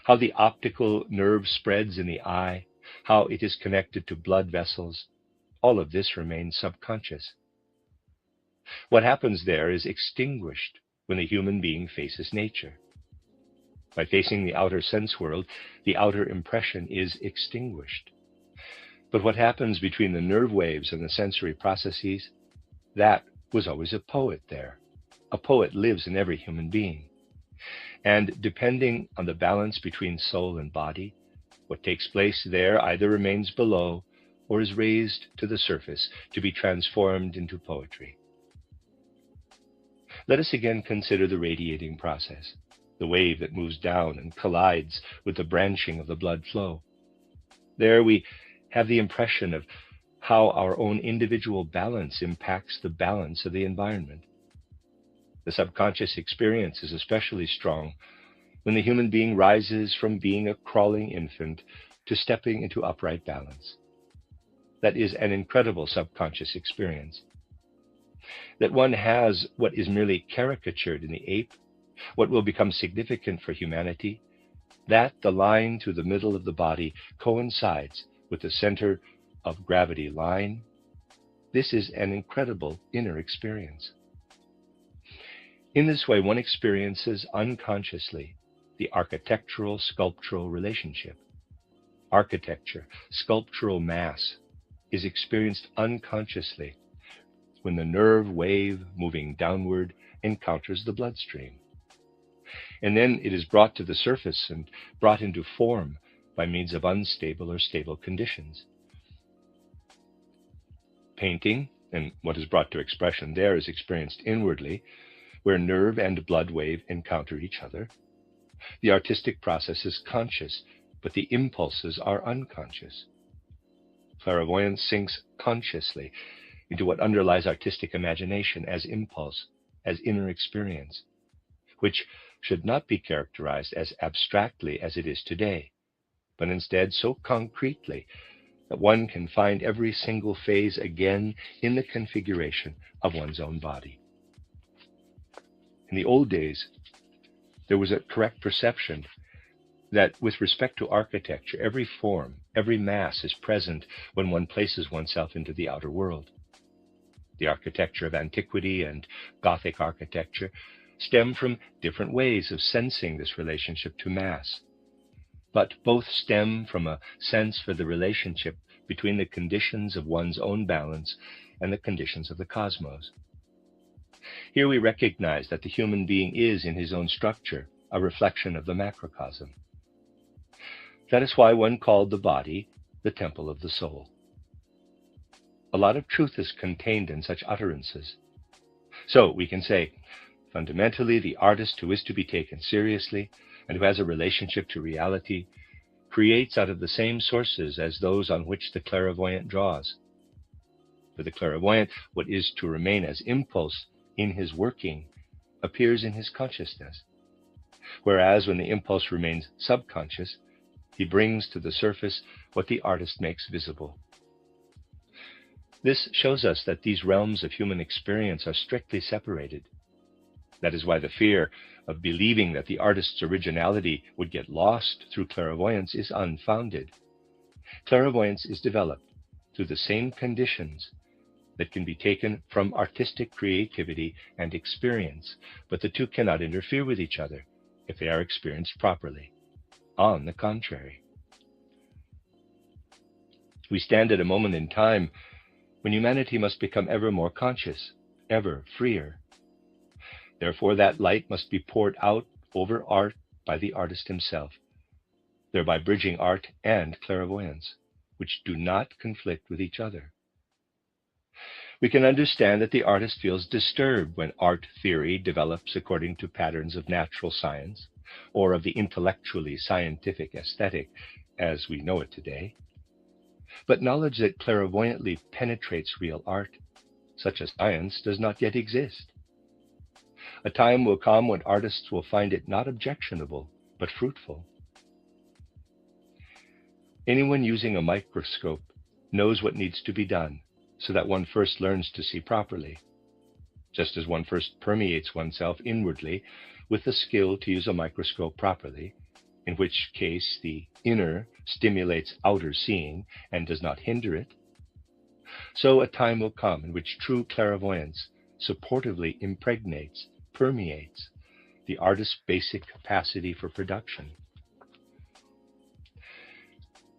How the optical nerve spreads in the eye, how it is connected to blood vessels, all of this remains subconscious. What happens there is extinguished when the human being faces nature. By facing the outer sense world, the outer impression is extinguished. But what happens between the nerve waves and the sensory processes, that was always a poet there. A poet lives in every human being. And depending on the balance between soul and body, what takes place there either remains below or is raised to the surface to be transformed into poetry. Let us again consider the radiating process, the wave that moves down and collides with the branching of the blood flow. There we have the impression of how our own individual balance impacts the balance of the environment. The subconscious experience is especially strong when the human being rises from being a crawling infant to stepping into upright balance. That is an incredible subconscious experience. That one has what is merely caricatured in the ape, what will become significant for humanity, that the line through the middle of the body coincides with the center of gravity line. This is an incredible inner experience. In this way, one experiences unconsciously the architectural sculptural relationship. Architecture, sculptural mass, is experienced unconsciously when the nerve wave moving downward encounters the bloodstream. And then it is brought to the surface and brought into form by means of unstable or stable conditions. Painting, and what is brought to expression there, is experienced inwardly, where nerve and blood wave encounter each other. The artistic process is conscious, but the impulses are unconscious. Clairvoyance sinks consciously into what underlies artistic imagination as impulse, as inner experience, which should not be characterized as abstractly as it is today, but instead so concretely that one can find every single phase again in the configuration of one's own body. In the old days, there was a correct perception that with respect to architecture, every form, every mass is present when one places oneself into the outer world. The architecture of antiquity and Gothic architecture stem from different ways of sensing this relationship to mass, but both stem from a sense for the relationship between the conditions of one's own balance and the conditions of the cosmos. Here we recognize that the human being is, in his own structure, a reflection of the macrocosm. That is why one called the body the temple of the soul. A lot of truth is contained in such utterances. So we can say, fundamentally, the artist who is to be taken seriously and who has a relationship to reality creates out of the same sources as those on which the clairvoyant draws. For the clairvoyant, what is to remain as impulse in his working appears in his consciousness. whereas when the impulse remains subconscious, he brings to the surface what the artist makes visible. This shows us that these realms of human experience are strictly separated. That is why the fear of believing that the artist's originality would get lost through clairvoyance is unfounded. Clairvoyance is developed through the same conditions that can be taken from artistic creativity and experience, but the two cannot interfere with each other if they are experienced properly. On the contrary, we stand at a moment in time when humanity must become ever more conscious, ever freer. Therefore, that light must be poured out over art by the artist himself, thereby bridging art and clairvoyance, which do not conflict with each other. We can understand that the artist feels disturbed when art theory develops according to patterns of natural science, or of the intellectually scientific aesthetic as we know it today. But knowledge that clairvoyantly penetrates real art, such as science, does not yet exist. A time will come when artists will find it not objectionable, but fruitful. Anyone using a microscope knows what needs to be done, so that one first learns to see properly, just as one first permeates oneself inwardly with the skill to use a microscope properly, in which case the inner stimulates outer seeing and does not hinder it. So a time will come in which true clairvoyance supportively impregnates, permeates the artist's basic capacity for production.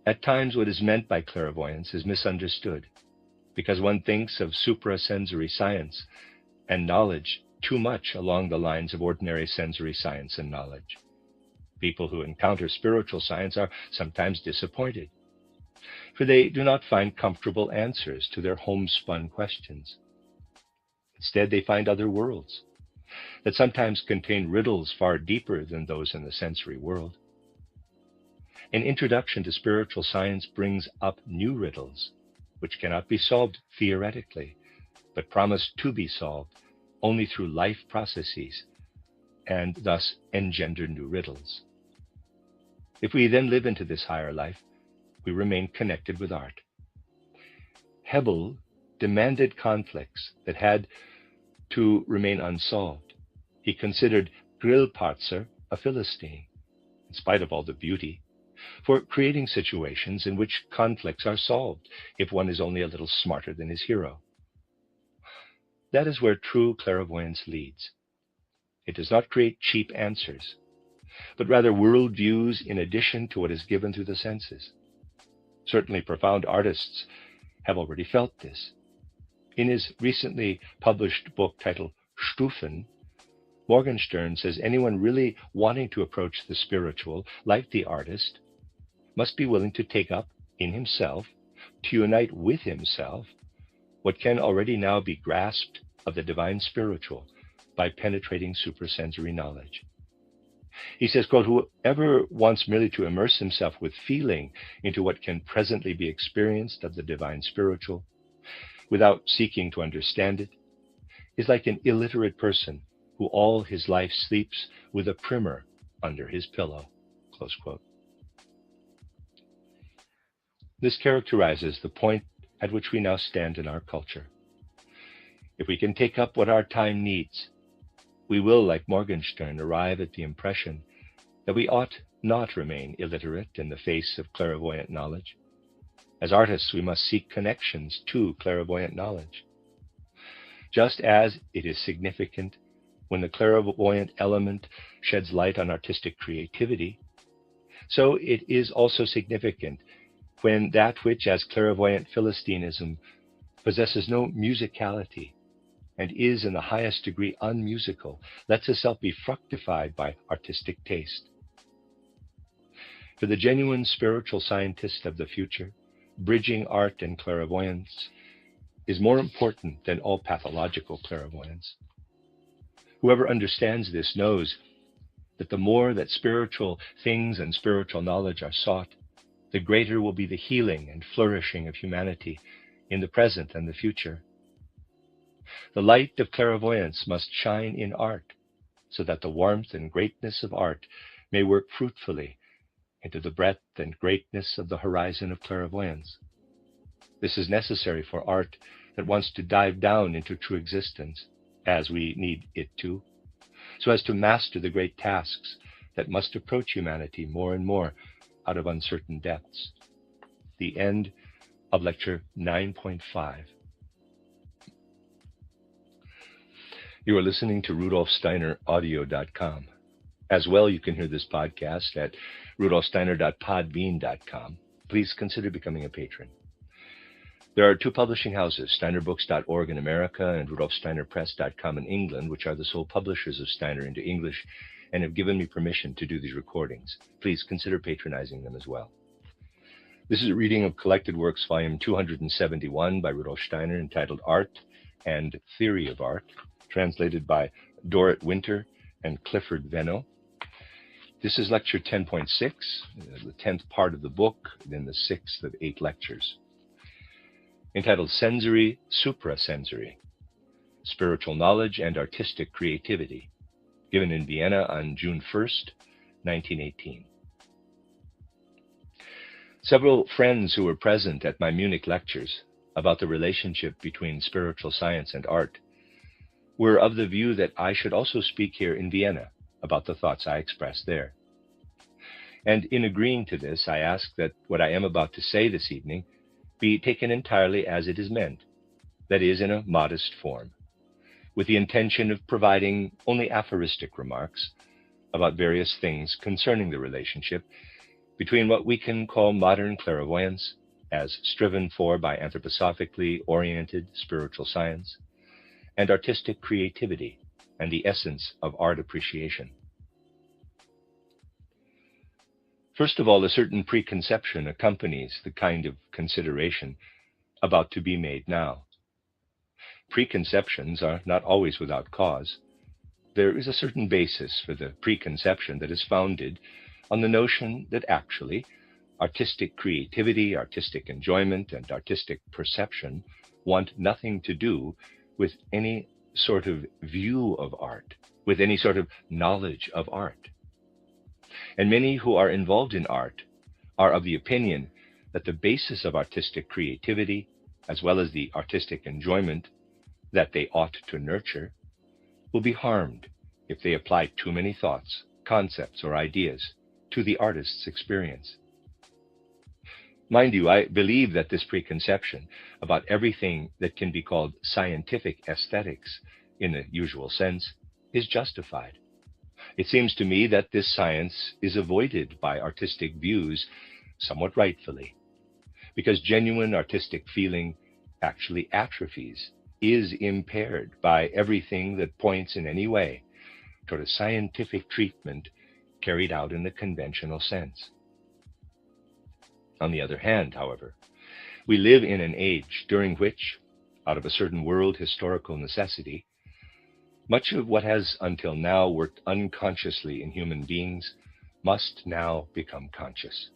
At times, what is meant by clairvoyance is misunderstood, because one thinks of suprasensory science and knowledge too much along the lines of ordinary sensory science and knowledge. People who encounter spiritual science are sometimes disappointed, for they do not find comfortable answers to their homespun questions. Instead, they find other worlds that sometimes contain riddles far deeper than those in the sensory world. An introduction to spiritual science brings up new riddles, which cannot be solved theoretically, but promise to be solved only through life processes, and thus engender new riddles. If we then live into this higher life, we remain connected with art. Hebel demanded conflicts that had to remain unsolved. He considered Grillparzer a Philistine, in spite of all the beauty, for creating situations in which conflicts are solved if one is only a little smarter than his hero. That is where true clairvoyance leads. It does not create cheap answers, but rather worldviews in addition to what is given through the senses. Certainly profound artists have already felt this. In his recently published book titled Stufen, Morgenstern says anyone really wanting to approach the spiritual, like the artist, must be willing to take up in himself, to unite with himself, what can already now be grasped of the divine spiritual by penetrating suprasensory knowledge. He says, quote, whoever wants merely to immerse himself with feeling into what can presently be experienced of the divine spiritual, without seeking to understand it, is like an illiterate person who all his life sleeps with a primer under his pillow, close quote. This characterizes the point at which we now stand in our culture. If we can take up what our time needs, we will, like Morgenstern, arrive at the impression that we ought not remain illiterate in the face of clairvoyant knowledge. As artists, we must seek connections to clairvoyant knowledge. Just as it is significant when the clairvoyant element sheds light on artistic creativity, so it is also significant when that which, as clairvoyant Philistinism, possesses no musicality and is in the highest degree unmusical, lets itself be fructified by artistic taste. For the genuine spiritual scientist of the future, bridging art and clairvoyance is more important than all pathological clairvoyance. Whoever understands this knows that the more that spiritual things and spiritual knowledge are sought, the greater will be the healing and flourishing of humanity in the present and the future. The light of clairvoyance must shine in art, so that the warmth and greatness of art may work fruitfully into the breadth and greatness of the horizon of clairvoyance. This is necessary for art that wants to dive down into true existence, as we need it to, so as to master the great tasks that must approach humanity more and more out of uncertain depths. The end of Lecture 9.5. You are listening to RudolfSteinerAudio.com. As well, you can hear this podcast at rudolfsteiner.podbean.com. Please consider becoming a patron. There are two publishing houses, steinerbooks.org in America and rudolfsteinerpress.com in England, which are the sole publishers of Steiner into English and have given me permission to do these recordings. Please consider patronizing them as well. This is a reading of Collected Works, Volume 271 by Rudolf Steiner, entitled Art and Theory of Art, translated by Dorrit Winter and Clifford Venno. This is Lecture 10.6, the 10th part of the book, then the 6th of 8 lectures, entitled Sensory Suprasensory, Spiritual Knowledge and Artistic Creativity, given in Vienna on June 1st, 1918. Several friends who were present at my Munich lectures about the relationship between spiritual science and art were of the view that I should also speak here in Vienna about the thoughts I expressed there. And in agreeing to this, I ask that what I am about to say this evening be taken entirely as it is meant, that is, in a modest form, with the intention of providing only aphoristic remarks about various things concerning the relationship between what we can call modern clairvoyance, as striven for by anthroposophically oriented spiritual science, and artistic creativity and the essence of art appreciation. First of all, a certain preconception accompanies the kind of consideration about to be made now. Preconceptions are not always without cause. There is a certain basis for the preconception that is founded on the notion that actually artistic creativity, artistic enjoyment, and artistic perception want nothing to do with any sort of view of art, with any sort of knowledge of art. And many who are involved in art are of the opinion that the basis of artistic creativity, as well as the artistic enjoyment that they ought to nurture, will be harmed if they apply too many thoughts, concepts, or ideas to the artist's experience. Mind you, I believe that this preconception about everything that can be called scientific aesthetics in the usual sense is justified. It seems to me that this science is avoided by artistic views somewhat rightfully, because genuine artistic feeling actually atrophies, is impaired by everything that points in any way toward a scientific treatment carried out in the conventional sense. On the other hand, however, we live in an age during which, out of a certain world historical necessity, much of what has until now worked unconsciously in human beings must now become conscious.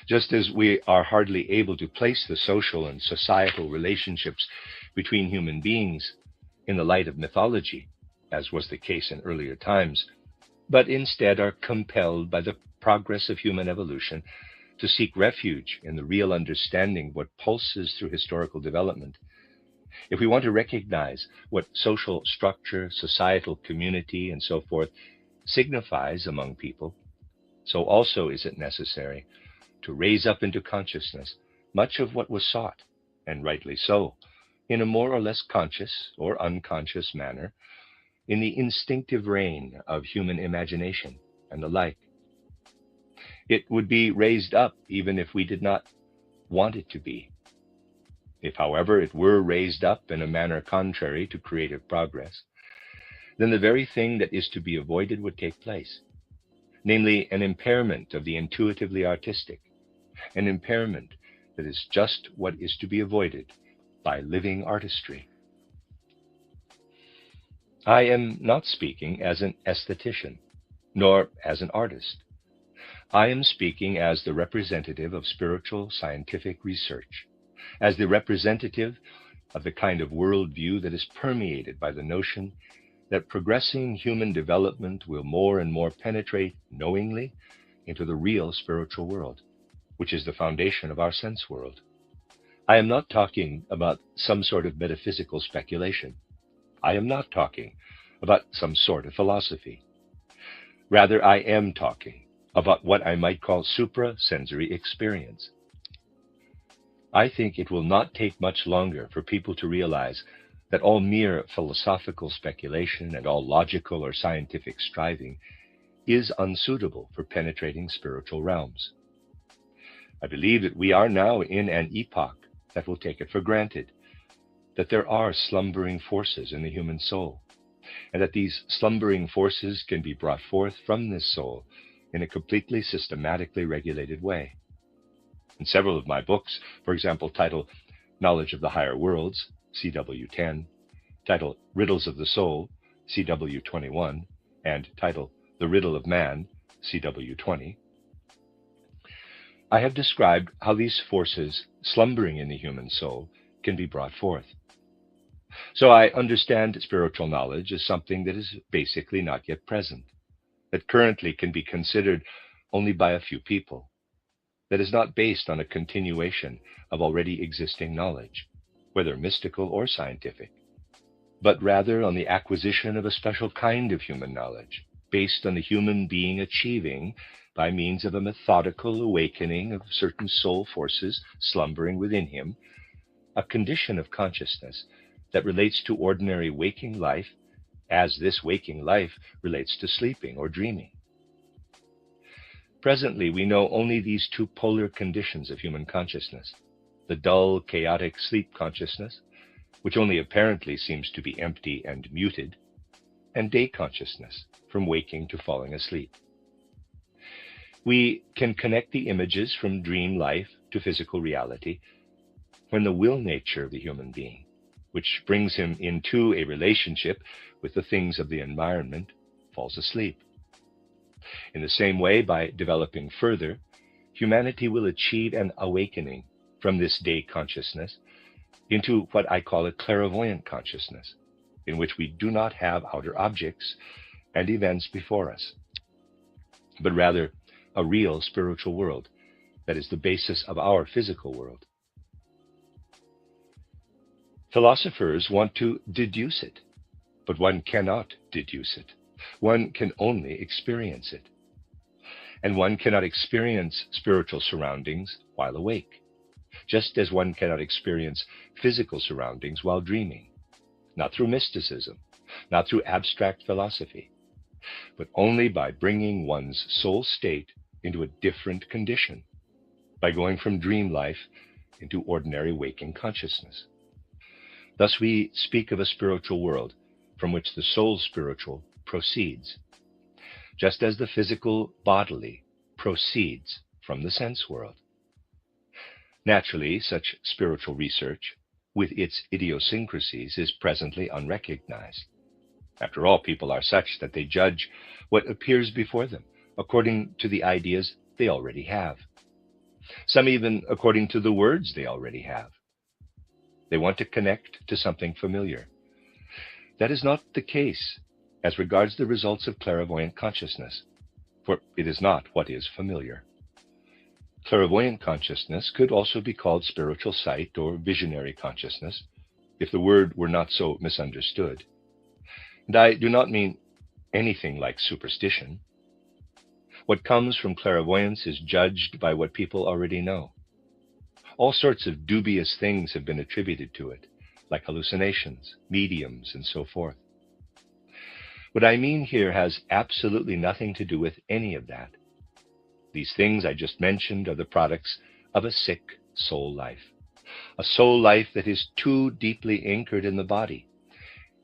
Just as we are hardly able to place the social and societal relationships between human beings in the light of mythology, as was the case in earlier times, but instead are compelled by the progress of human evolution to seek refuge in the real understanding of what pulses through historical development. If we want to recognize what social structure, societal community, and so forth signifies among people, so also is it necessary to raise up into consciousness much of what was sought, and rightly so, in a more or less conscious or unconscious manner, in the instinctive reign of human imagination and the like. It would be raised up even if we did not want it to be. If, however, it were raised up in a manner contrary to creative progress, then the very thing that is to be avoided would take place, namely an impairment of the intuitively artistic, an impairment that is just what is to be avoided by living artistry. I am not speaking as an aesthetician, nor as an artist. I am speaking as the representative of spiritual scientific research, as the representative of the kind of worldview that is permeated by the notion that progressing human development will more and more penetrate knowingly into the real spiritual world, which is the foundation of our sense world. I am not talking about some sort of metaphysical speculation. I am not talking about some sort of philosophy. Rather, I am talking about what I might call suprasensory experience. I think it will not take much longer for people to realize that all mere philosophical speculation and all logical or scientific striving is unsuitable for penetrating spiritual realms. I believe that we are now in an epoch that will take it for granted that there are slumbering forces in the human soul, and that these slumbering forces can be brought forth from this soul in a completely systematically regulated way. In several of my books, for example, titled Knowledge of the Higher Worlds, CW 10, titled Riddles of the Soul, CW 21, and titled The Riddle of Man, CW 20, I have described how these forces slumbering in the human soul can be brought forth. So I understand spiritual knowledge as something that is basically not yet present, that currently can be considered only by a few people, that is not based on a continuation of already existing knowledge, whether mystical or scientific, but rather on the acquisition of a special kind of human knowledge, based on the human being achieving, by means of a methodical awakening of certain soul forces slumbering within him, a condition of consciousness that relates to ordinary waking life as this waking life relates to sleeping or dreaming. Presently, we know only these two polar conditions of human consciousness, the dull, chaotic sleep consciousness, which only apparently seems to be empty and muted, and day consciousness, from waking to falling asleep. We can connect the images from dream life to physical reality when the will nature of the human being, which brings him into a relationship with the things of the environment, falls asleep. In the same way, by developing further, humanity will achieve an awakening from this day consciousness into what I call a clairvoyant consciousness, in which we do not have outer objects and events before us, but rather a real spiritual world that is the basis of our physical world. Philosophers want to deduce it, but one cannot deduce it. One can only experience it. And one cannot experience spiritual surroundings while awake, just as one cannot experience physical surroundings while dreaming, not through mysticism, not through abstract philosophy, but only by bringing one's soul state into a different condition, by going from dream life into ordinary waking consciousness. Thus we speak of a spiritual world from which the soul spiritual proceeds, just as the physical bodily proceeds from the sense world. Naturally, such spiritual research, with its idiosyncrasies, is presently unrecognized. After all, people are such that they judge what appears before them according to the ideas they already have, some even according to the words they already have. They want to connect to something familiar. That is not the case as regards the results of clairvoyant consciousness, for it is not what is familiar. Clairvoyant consciousness could also be called spiritual sight or visionary consciousness, if the word were not so misunderstood. And I do not mean anything like superstition. What comes from clairvoyance is judged by what people already know. All sorts of dubious things have been attributed to it, like hallucinations, mediums, and so forth. What I mean here has absolutely nothing to do with any of that. These things I just mentioned are the products of a sick soul life, a soul life that is too deeply anchored in the body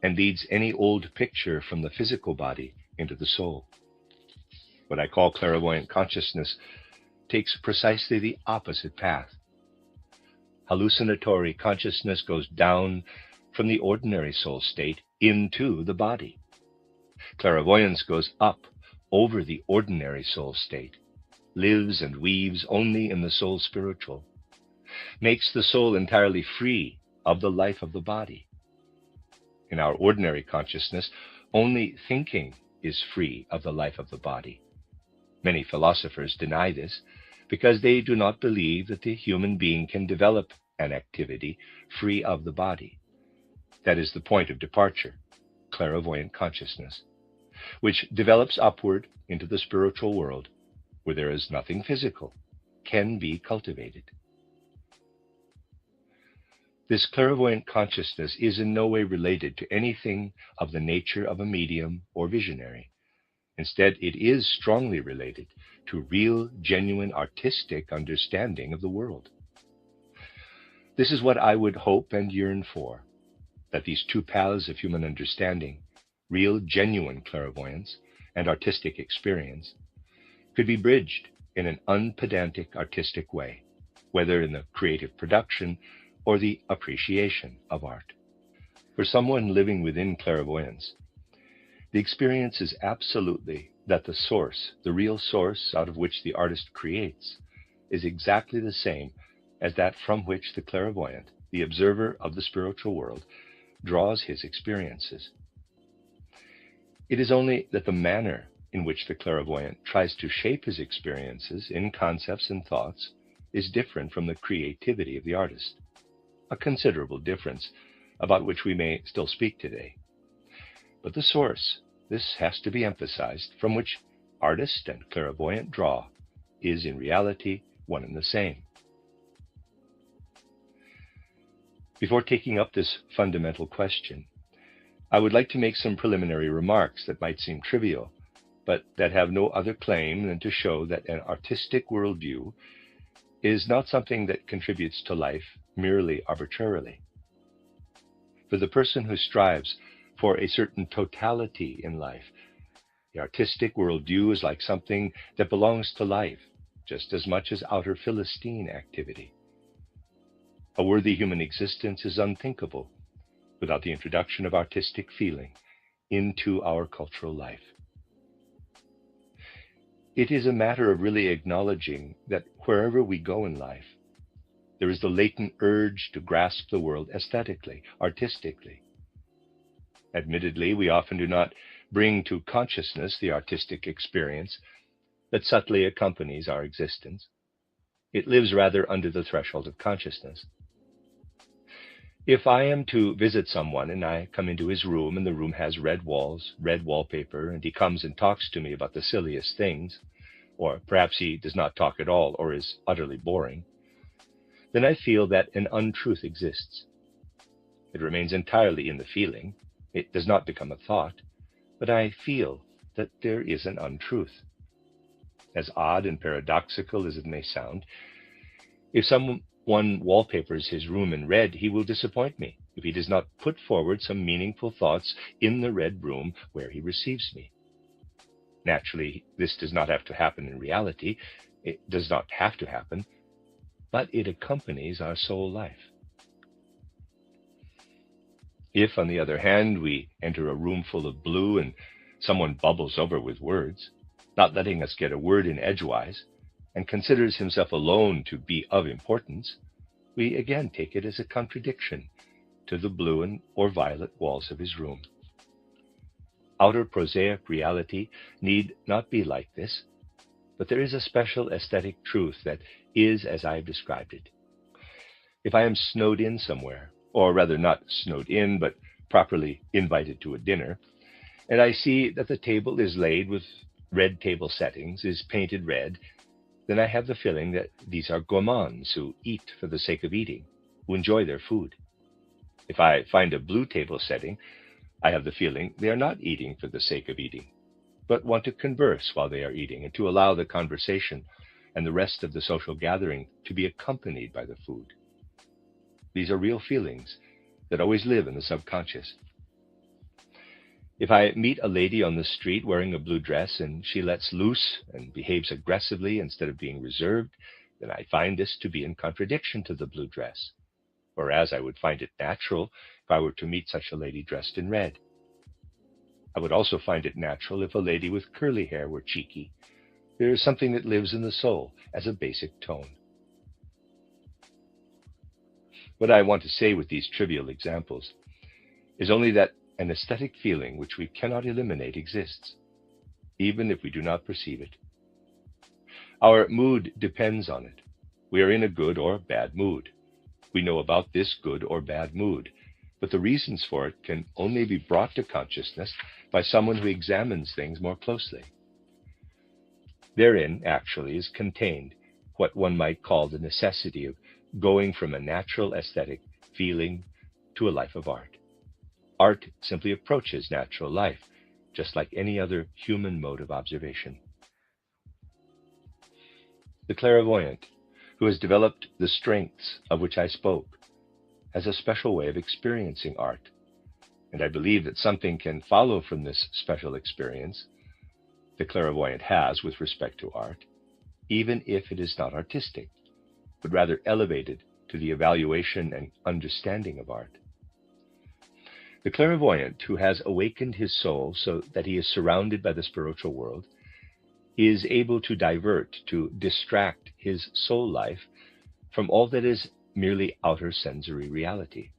and leads any old picture from the physical body into the soul. What I call clairvoyant consciousness takes precisely the opposite path. Hallucinatory consciousness goes down from the ordinary soul state into the body. Clairvoyance goes up over the ordinary soul state, lives and weaves only in the soul spiritual, makes the soul entirely free of the life of the body. In our ordinary consciousness, Only thinking is free of the life of the body. Many philosophers deny this because they do not believe that the human being can develop an activity free of the body. That is the point of departure, clairvoyant consciousness, which develops upward into the spiritual world, where there is nothing physical, can be cultivated. This clairvoyant consciousness is in no way related to anything of the nature of a medium or visionary. Instead, it is strongly related to real, genuine, artistic understanding of the world. This is what I would hope and yearn for, that these two paths of human understanding, real, genuine clairvoyance and artistic experience, could be bridged in an unpedantic artistic way, whether in the creative production or the appreciation of art. For someone living within clairvoyance, the experience is absolutely that the source, the real source out of which the artist creates, is exactly the same as that from which the clairvoyant, the observer of the spiritual world, draws his experiences. It is only that the manner in which the clairvoyant tries to shape his experiences in concepts and thoughts is different from the creativity of the artist, a considerable difference about which we may still speak today. But the source, this has to be emphasized, from which artist and clairvoyant draw, is in reality one and the same. Before taking up this fundamental question, I would like to make some preliminary remarks that might seem trivial, but that have no other claim than to show that an artistic worldview is not something that contributes to life merely arbitrarily. For the person who strives for a certain totality in life, the artistic worldview is like something that belongs to life just as much as outer Philistine activity. A worthy human existence is unthinkable without the introduction of artistic feeling into our cultural life. It is a matter of really acknowledging that wherever we go in life, there is the latent urge to grasp the world aesthetically, artistically. Admittedly, we often do not bring to consciousness the artistic experience that subtly accompanies our existence. It lives rather under the threshold of consciousness. If I am to visit someone and I come into his room and the room has red walls, red wallpaper, and he comes and talks to me about the silliest things, or perhaps he does not talk at all or is utterly boring, then I feel that an untruth exists. It remains entirely in the feeling. It does not become a thought, but I feel that there is an untruth. As odd and paradoxical as it may sound, if someone wallpapers his room in red, he will disappoint me if he does not put forward some meaningful thoughts in the red room where he receives me. Naturally, this does not have to happen in reality. It does not have to happen, but it accompanies our soul life. If, on the other hand, we enter a room full of blue and someone bubbles over with words, not letting us get a word in edgewise, and considers himself alone to be of importance, we again take it as a contradiction to the blue and or violet walls of his room. Outer prosaic reality need not be like this, but there is a special aesthetic truth that is as I have described it. If I am snowed in somewhere, or rather not snowed in, but properly invited to a dinner, and I see that the table is laid with red table settings, is painted red, then I have the feeling that these are gourmands who eat for the sake of eating, who enjoy their food. If I find a blue table setting, I have the feeling they are not eating for the sake of eating, but want to converse while they are eating and to allow the conversation and the rest of the social gathering to be accompanied by the food. These are real feelings that always live in the subconscious. If I meet a lady on the street wearing a blue dress and she lets loose and behaves aggressively instead of being reserved, then I find this to be in contradiction to the blue dress, whereas I would find it natural if I were to meet such a lady dressed in red. I would also find it natural if a lady with curly hair were cheeky. There is something that lives in the soul as a basic tone. What I want to say with these trivial examples is only that an aesthetic feeling which we cannot eliminate exists, even if we do not perceive it. Our mood depends on it. We are in a good or bad mood. We know about this good or bad mood, but the reasons for it can only be brought to consciousness by someone who examines things more closely. Therein, actually, is contained what one might call the necessity of going from a natural aesthetic feeling to a life of art. Art simply approaches natural life, just like any other human mode of observation. The clairvoyant, who has developed the strengths of which I spoke, has a special way of experiencing art, and I believe that something can follow from this special experience the clairvoyant has with respect to art, even if it is not artistic, but rather elevated to the evaluation and understanding of art. The clairvoyant who has awakened his soul so that he is surrounded by the spiritual world is able to divert, to distract his soul life from all that is merely outer sensory reality.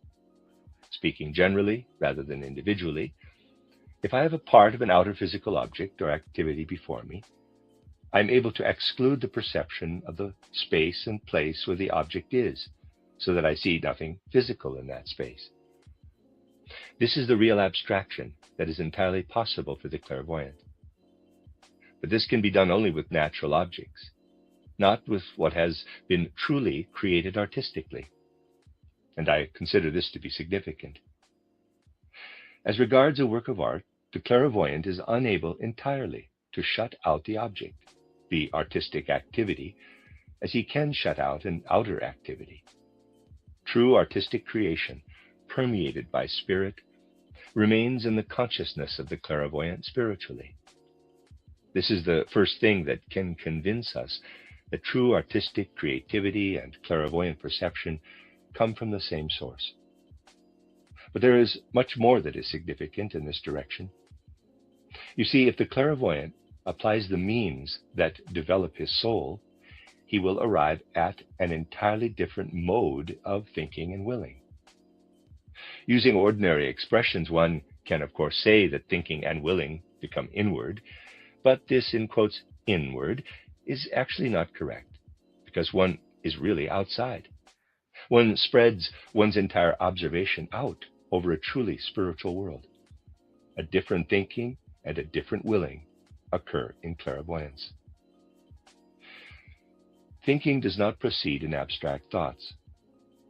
Speaking generally rather than individually, if I have a part of an outer physical object or activity before me, I am able to exclude the perception of the space and place where the object is, so that I see nothing physical in that space. This is the real abstraction that is entirely possible for the clairvoyant. But this can be done only with natural objects, not with what has been truly created artistically. And I consider this to be significant. As regards a work of art, the clairvoyant is unable entirely to shut out the object, the artistic activity, as he can shut out an outer activity. True artistic creation, permeated by spirit, remains in the consciousness of the clairvoyant spiritually. This is the first thing that can convince us that true artistic creativity and clairvoyant perception come from the same source. But there is much more that is significant in this direction. You see, if the clairvoyant applies the means that develop his soul, he will arrive at an entirely different mode of thinking and willing. Using ordinary expressions, one can of course say that thinking and willing become inward, but this, in quotes, inward, is actually not correct, because one is really outside. One spreads one's entire observation out over a truly spiritual world. A different thinking and a different willing occur in clairvoyance. Thinking does not proceed in abstract thoughts.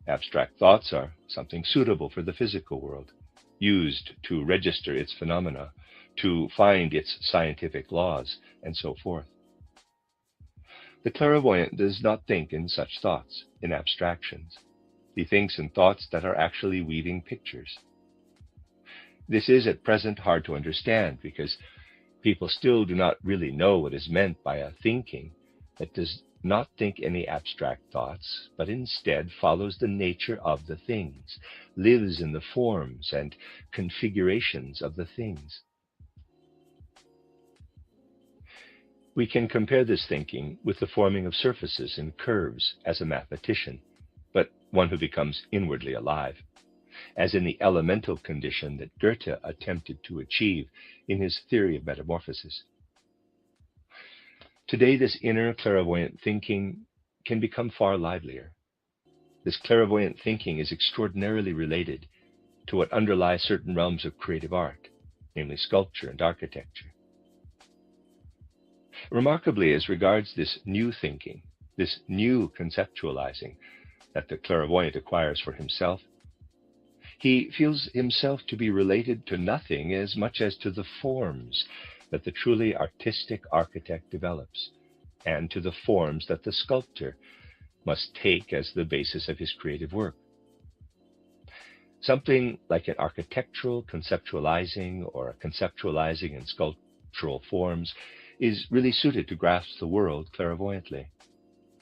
Abstract thoughts are something suitable for the physical world, used to register its phenomena, to find its scientific laws, and so forth. The clairvoyant does not think in such thoughts, in abstractions. He thinks in thoughts that are actually weaving pictures. This is at present hard to understand because people still do not really know what is meant by a thinking that does not think any abstract thoughts, but instead follows the nature of the things, lives in the forms and configurations of the things. We can compare this thinking with the forming of surfaces and curves as a mathematician, but one who becomes inwardly alive, as in the elemental condition that Goethe attempted to achieve in his theory of metamorphosis. Today, this inner clairvoyant thinking can become far livelier. This clairvoyant thinking is extraordinarily related to what underlies certain realms of creative art, namely sculpture and architecture. Remarkably, as regards this new thinking, this new conceptualizing that the clairvoyant acquires for himself, he feels himself to be related to nothing as much as to the forms that the truly artistic architect develops, and to the forms that the sculptor must take as the basis of his creative work. Something like an architectural conceptualizing or a conceptualizing in sculptural forms is really suited to grasp the world clairvoyantly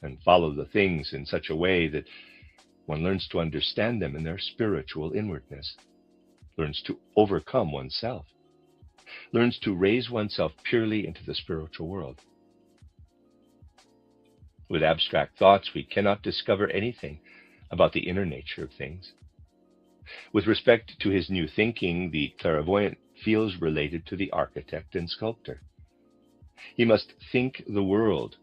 and follow the things in such a way that one learns to understand them in their spiritual inwardness, learns to overcome oneself, learns to raise oneself purely into the spiritual world. With abstract thoughts, we cannot discover anything about the inner nature of things. With respect to his new thinking, the clairvoyant feels related to the architect and sculptor. He must think the world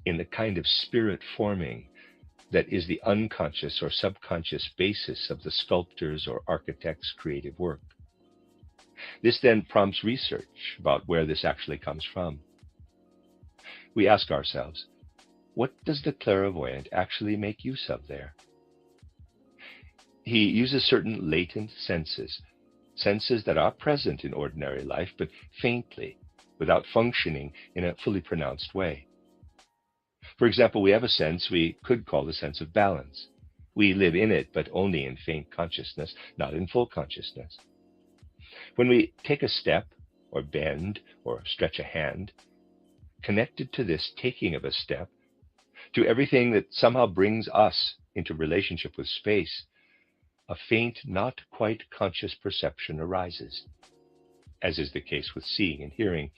in the kind of spirit forming that is the unconscious or subconscious basis of the sculptor's or architect's creative work. This then prompts research about where this actually comes from. We ask ourselves, what does the clairvoyant actually make use of there? He uses certain latent senses that are present in ordinary life, but faintly, without functioning in a fully pronounced way. For example, we have a sense we could call the sense of balance. We live in it, but only in faint consciousness, not in full consciousness. When we take a step, or bend, or stretch a hand, connected to this taking of a step, to everything that somehow brings us into relationship with space, a faint, not quite conscious perception arises. As is the case with seeing and hearing,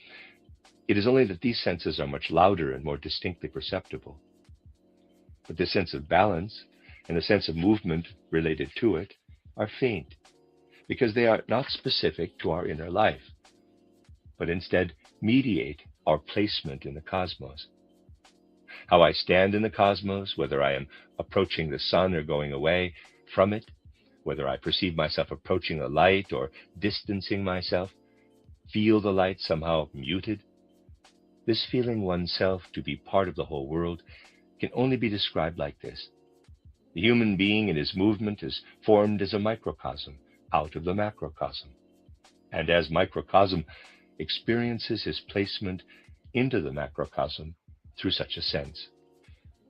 it is only that these senses are much louder and more distinctly perceptible. But the sense of balance and the sense of movement related to it are faint, because they are not specific to our inner life, but instead mediate our placement in the cosmos. How I stand in the cosmos, whether I am approaching the sun or going away from it, whether I perceive myself approaching the light or distancing myself, feel the light somehow muted, this feeling oneself to be part of the whole world can only be described like this. The human being in his movement is formed as a microcosm out of the macrocosm, and as microcosm experiences his placement into the macrocosm through such a sense.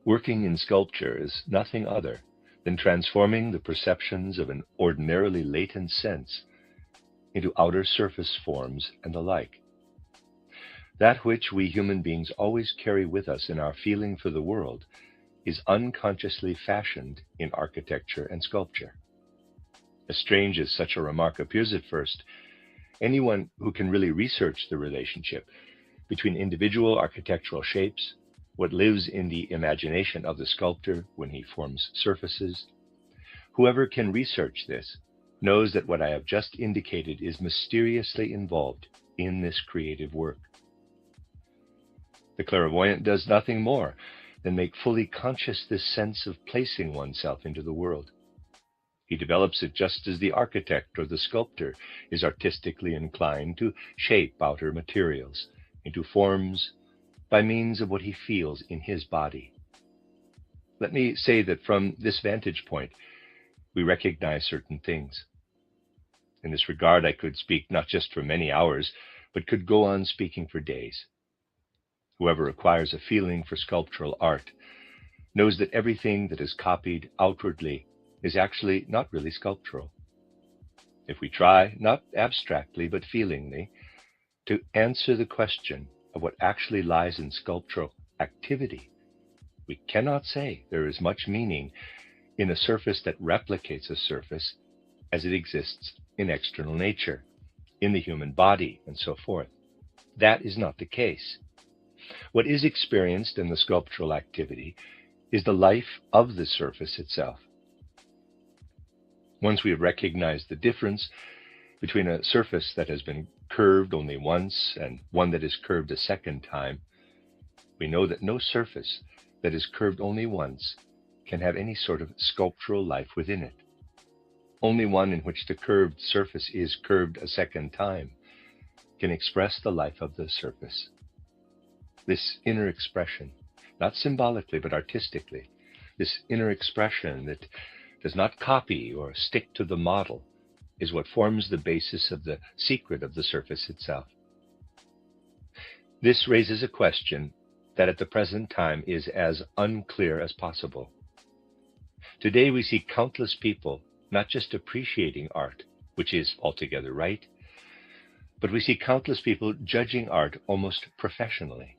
Working in sculpture is nothing other than transforming the perceptions of an ordinarily latent sense into outer surface forms and the like. That which we human beings always carry with us in our feeling for the world is unconsciously fashioned in architecture and sculpture. As strange as such a remark appears at first, anyone who can really research the relationship between individual architectural shapes, what lives in the imagination of the sculptor when he forms surfaces, whoever can research this knows that what I have just indicated is mysteriously involved in this creative work. The clairvoyant does nothing more than make fully conscious this sense of placing oneself into the world. He develops it just as the architect or the sculptor is artistically inclined to shape outer materials into forms by means of what he feels in his body. Let me say that from this vantage point, we recognize certain things. In this regard, I could speak not just for many hours, but could go on speaking for days. Whoever acquires a feeling for sculptural art knows that everything that is copied outwardly is actually not really sculptural. If we try, not abstractly but feelingly, to answer the question of what actually lies in sculptural activity, we cannot say there is much meaning in a surface that replicates a surface as it exists in external nature, in the human body, and so forth. That is not the case. What is experienced in the sculptural activity is the life of the surface itself. Once we have recognized the difference between a surface that has been curved only once and one that is curved a second time, we know that no surface that is curved only once can have any sort of sculptural life within it. Only one in which the curved surface is curved a second time can express the life of the surface. This inner expression, not symbolically but artistically, this inner expression that does not copy or stick to the model, is what forms the basis of the secret of the surface itself. This raises a question that at the present time is as unclear as possible. Today we see countless people not just appreciating art, which is altogether right, but we see countless people judging art almost professionally.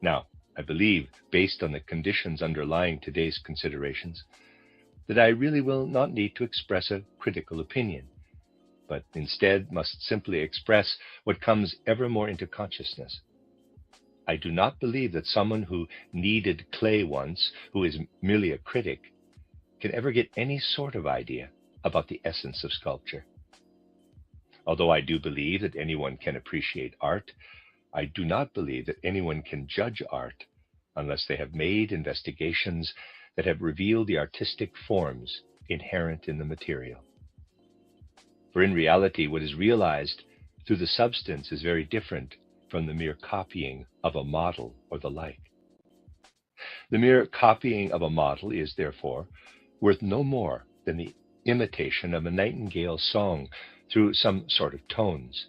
Now, I believe, based on the conditions underlying today's considerations, that I really will not need to express a critical opinion, but instead must simply express what comes ever more into consciousness. I do not believe that someone who kneaded clay once, who is merely a critic, can ever get any sort of idea about the essence of sculpture. Although I do believe that anyone can appreciate art, I do not believe that anyone can judge art unless they have made investigations that have revealed the artistic forms inherent in the material. For in reality, what is realized through the substance is very different from the mere copying of a model or the like. The mere copying of a model is, therefore, worth no more than the imitation of a nightingale's song through some sort of tones.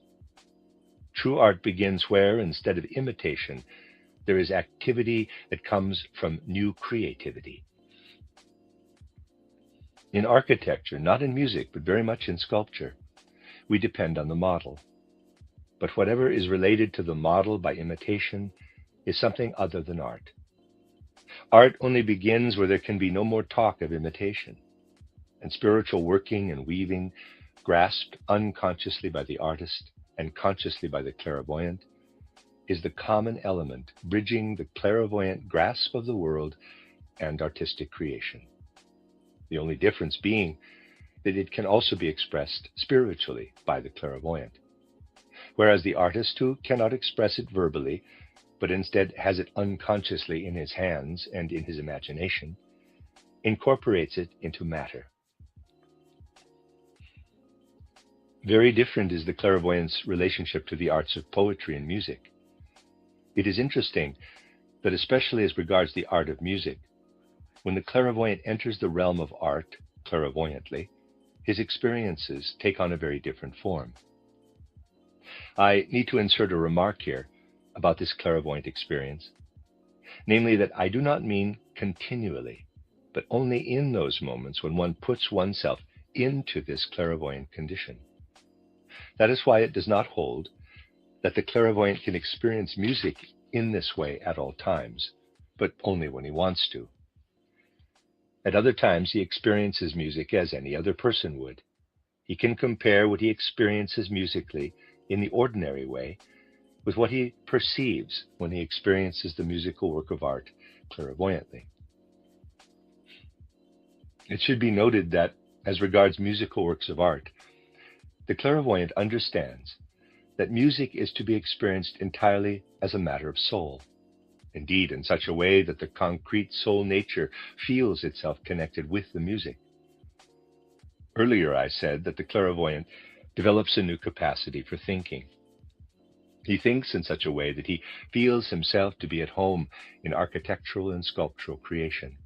True art begins where, instead of imitation, there is activity that comes from new creativity. In architecture, not in music, but very much in sculpture, we depend on the model. But whatever is related to the model by imitation is something other than art. Art only begins where there can be no more talk of imitation, and spiritual working and weaving, grasped unconsciously by the artist and consciously by the clairvoyant, is the common element bridging the clairvoyant grasp of the world and artistic creation. The only difference being that it can also be expressed spiritually by the clairvoyant, whereas the artist, who cannot express it verbally, but instead has it unconsciously in his hands and in his imagination, incorporates it into matter. Very different is the clairvoyant's relationship to the arts of poetry and music. It is interesting that, especially as regards the art of music, when the clairvoyant enters the realm of art clairvoyantly, his experiences take on a very different form. I need to insert a remark here about this clairvoyant experience, namely that I do not mean continually, but only in those moments when one puts oneself into this clairvoyant condition. That is why it does not hold that the clairvoyant can experience music in this way at all times, but only when he wants to. At other times, he experiences music as any other person would. He can compare what he experiences musically in the ordinary way with what he perceives when he experiences the musical work of art clairvoyantly. It should be noted that, as regards musical works of art, the clairvoyant understands that music is to be experienced entirely as a matter of soul, indeed in such a way that the concrete soul nature feels itself connected with the music. Earlier I said that the clairvoyant develops a new capacity for thinking. He thinks in such a way that he feels himself to be at home in architectural and sculptural creation.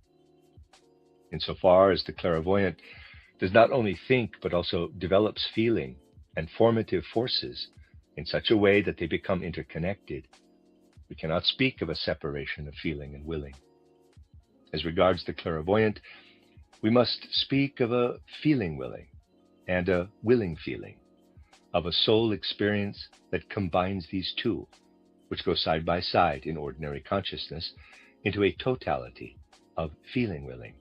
Insofar as the clairvoyant does not only think but also develops feeling and formative forces in such a way that they become interconnected, we cannot speak of a separation of feeling and willing. As regards the clairvoyant, we must speak of a feeling willing and a willing feeling, of a soul experience that combines these two, which go side by side in ordinary consciousness, into a totality of feeling willing.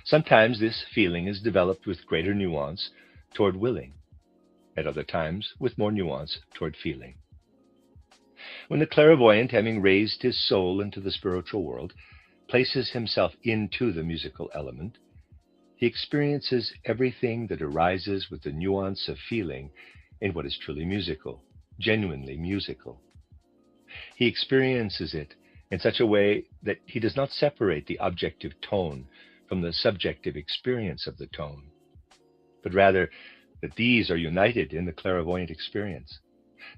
Sometimes this feeling is developed with greater nuance toward willing, at other times with more nuance toward feeling. When the clairvoyant, having raised his soul into the spiritual world, places himself into the musical element, he experiences everything that arises with the nuance of feeling in what is truly musical, genuinely musical. He experiences it in such a way that he does not separate the objective tone from the subjective experience of the tone, but rather that these are united in the clairvoyant experience,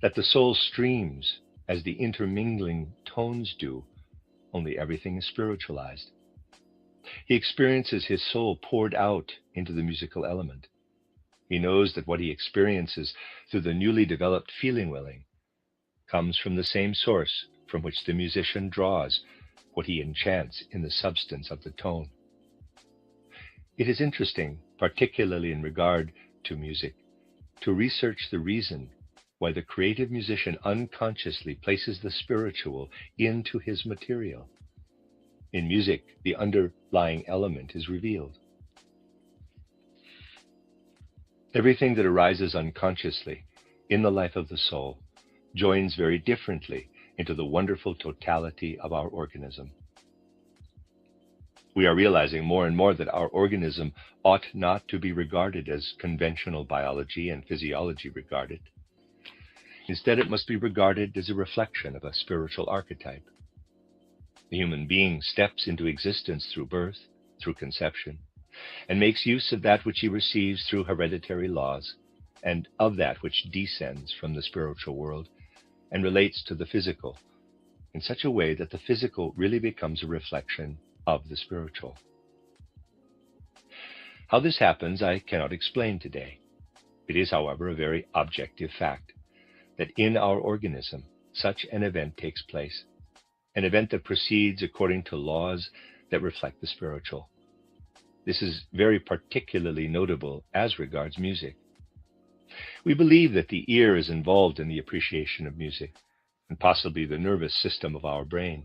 that the soul streams as the intermingling tones do, only everything is spiritualized. He experiences his soul poured out into the musical element. He knows that what he experiences through the newly developed feeling willing comes from the same source from which the musician draws what he enchants in the substance of the tone. It is interesting, particularly in regard to music, to research the reason why the creative musician unconsciously places the spiritual into his material. In music, the underlying element is revealed. Everything that arises unconsciously in the life of the soul joins very differently into the wonderful totality of our organism. We are realizing more and more that our organism ought not to be regarded as conventional biology and physiology regard it. Instead, it must be regarded as a reflection of a spiritual archetype. The human being steps into existence through birth, through conception, and makes use of that which he receives through hereditary laws, and of that which descends from the spiritual world and relates to the physical, in such a way that the physical really becomes a reflection of the spiritual. How this happens, I cannot explain today. It is, however, a very objective fact that in our organism such an event takes place, an event that proceeds according to laws that reflect the spiritual. This is very particularly notable as regards music. We believe that the ear is involved in the appreciation of music, and possibly the nervous system of our brain,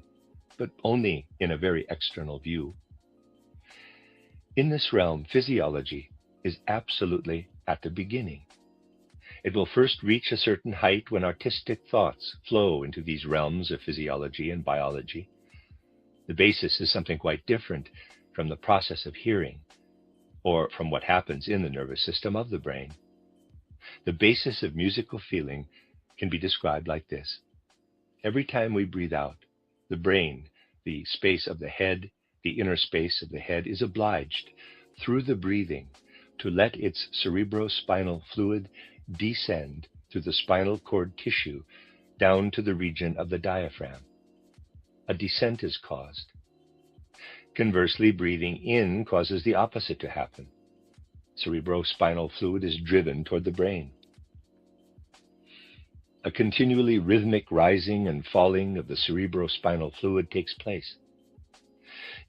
but only in a very external view. In this realm, physiology is absolutely at the beginning. It will first reach a certain height when artistic thoughts flow into these realms of physiology and biology. The basis is something quite different from the process of hearing, or from what happens in the nervous system of the brain. The basis of musical feeling can be described like this. Every time we breathe out, the brain, the space of the head, the inner space of the head, is obliged, through the breathing, to let its cerebrospinal fluid descend through the spinal cord tissue down to the region of the diaphragm. A descent is caused. Conversely, breathing in causes the opposite to happen. Cerebrospinal fluid is driven toward the brain. A continually rhythmic rising and falling of the cerebrospinal fluid takes place.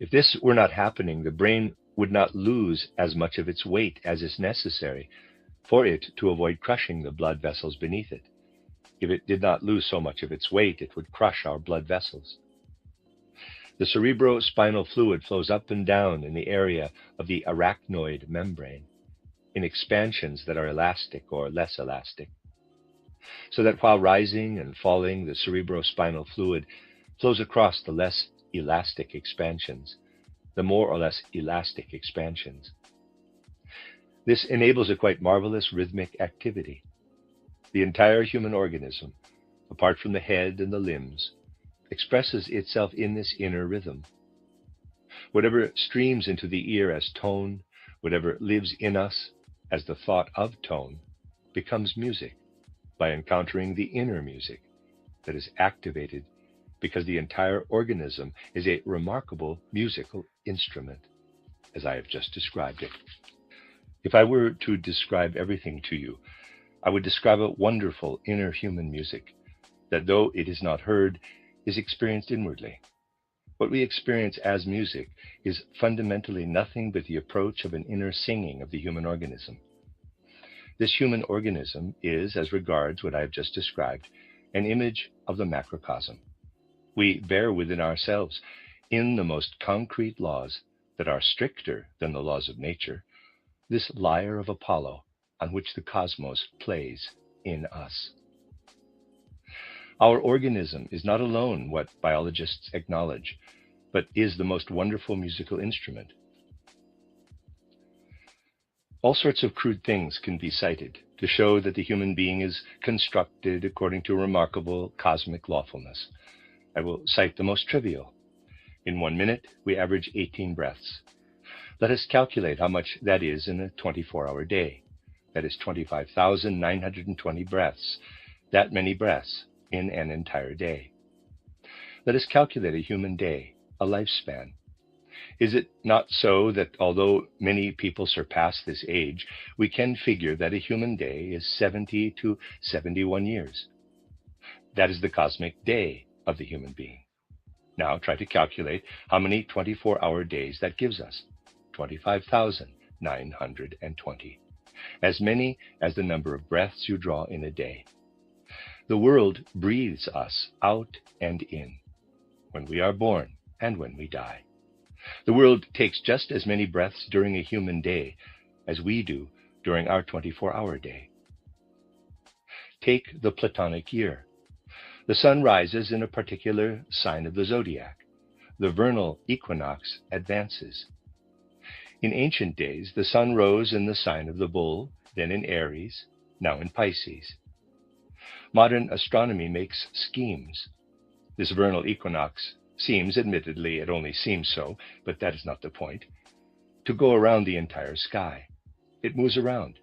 If this were not happening, the brain would not lose as much of its weight as is necessary for it to avoid crushing the blood vessels beneath it. If it did not lose so much of its weight, it would crush our blood vessels. The cerebrospinal fluid flows up and down in the area of the arachnoid membrane, in expansions that are elastic or less elastic, so that while rising and falling, the cerebrospinal fluid flows across the less elastic expansions, the more or less elastic expansions. This enables a quite marvelous rhythmic activity. The entire human organism, apart from the head and the limbs, expresses itself in this inner rhythm. Whatever streams into the ear as tone, whatever lives in us as the thought of tone, becomes music by encountering the inner music that is activated because the entire organism is a remarkable musical instrument, as I have just described it. If I were to describe everything to you, I would describe a wonderful inner human music that, though it is not heard, is experienced inwardly. What we experience as music is fundamentally nothing but the approach of an inner singing of the human organism. This human organism is, as regards what I have just described, an image of the macrocosm. We bear within ourselves, in the most concrete laws that are stricter than the laws of nature, this lyre of Apollo on which the cosmos plays in us. Our organism is not alone what biologists acknowledge, but is the most wonderful musical instrument. All sorts of crude things can be cited to show that the human being is constructed according to remarkable cosmic lawfulness. I will cite the most trivial. In 1 minute, we average 18 breaths. Let us calculate how much that is in a 24-hour day. That is 25,920 breaths. That many breaths in an entire day. Let us calculate a human day, a lifespan. Is it not so that although many people surpass this age, we can figure that a human day is 70 to 71 years? That is the cosmic day of the human being. Now try to calculate how many 24-hour days that gives us. 25,920. As many as the number of breaths you draw in a day. The world breathes us out and in, when we are born and when we die. The world takes just as many breaths during a human day as we do during our 24-hour day. Take the Platonic year. The sun rises in a particular sign of the zodiac. the vernal equinox advances. In ancient days, the sun rose in the sign of the bull, then in Aries, now in Pisces. Modern astronomy makes schemes. This vernal equinox seems, admittedly, it only seems so, but that is not the point, to go around the entire sky. It moves around.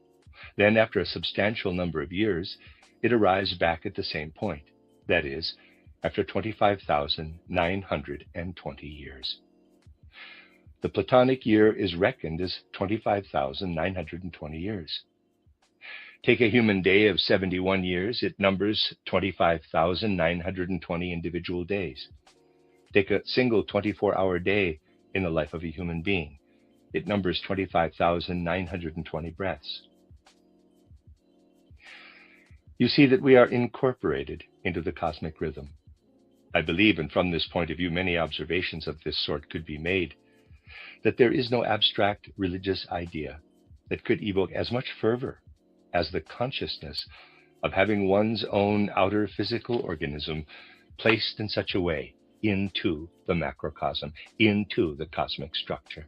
Then, after a substantial number of years, it arrives back at the same point, that is, after 25,920 years. The Platonic year is reckoned as 25,920 years. Take a human day of 71 years, it numbers 25,920 individual days. Take a single 24-hour day in the life of a human being. It numbers 25,920 breaths. You see that we are incorporated into the cosmic rhythm. I believe, and from this point of view many observations of this sort could be made, that there is no abstract religious idea that could evoke as much fervor as the consciousness of having one's own outer physical organism placed in such a way into the macrocosm, into the cosmic structure.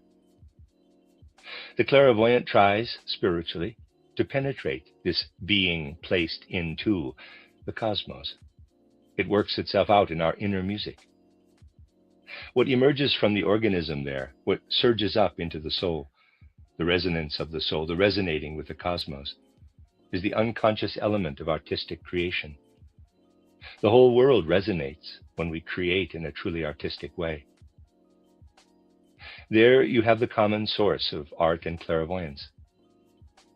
The clairvoyant tries, spiritually, to penetrate this being placed into the cosmos. It works itself out in our inner music. What emerges from the organism there, what surges up into the soul, the resonance of the soul, the resonating with the cosmos, is the unconscious element of artistic creation. The whole world resonates when we create in a truly artistic way. There you have the common source of art and clairvoyance.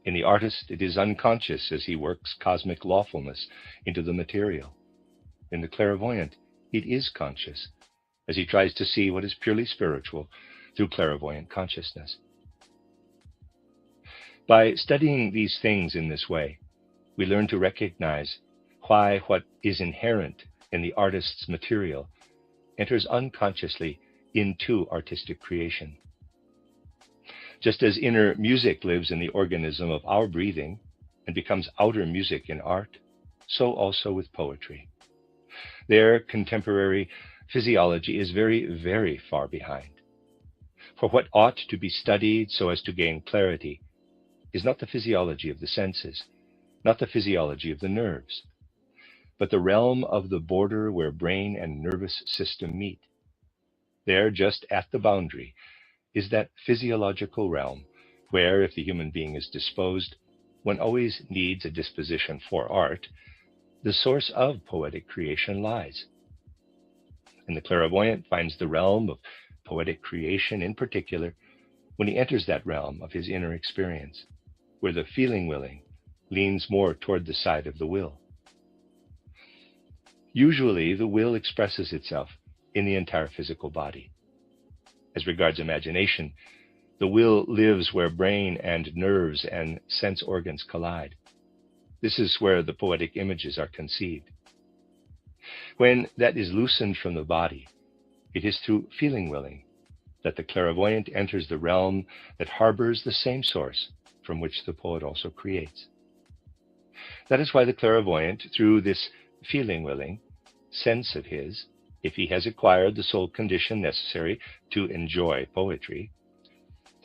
In the artist, it is unconscious as he works cosmic lawfulness into the material. In the clairvoyant, it is conscious as he tries to see what is purely spiritual through clairvoyant consciousness. By studying these things in this way, we learn to recognize why what is inherent in the artist's material enters unconsciously into artistic creation. Just as inner music lives in the organism of our breathing and becomes outer music in art, so also with poetry. Their contemporary physiology is very, very far behind. For what ought to be studied so as to gain clarity is not the physiology of the senses, not the physiology of the nerves, but the realm of the border where brain and nervous system meet. There, just at the boundary, is that physiological realm where, if the human being is disposed, one always needs a disposition for art, the source of poetic creation lies. And the clairvoyant finds the realm of poetic creation in particular when he enters that realm of his inner experience, where the feeling willing leans more toward the side of the will. Usually, the will expresses itself in the entire physical body. As regards imagination, the will lives where brain and nerves and sense organs collide. This is where the poetic images are conceived. When that is loosened from the body, it is through feeling willing that the clairvoyant enters the realm that harbors the same source from which the poet also creates. That is why the clairvoyant, through this feeling willing sense of his, if he has acquired the soul condition necessary to enjoy poetry,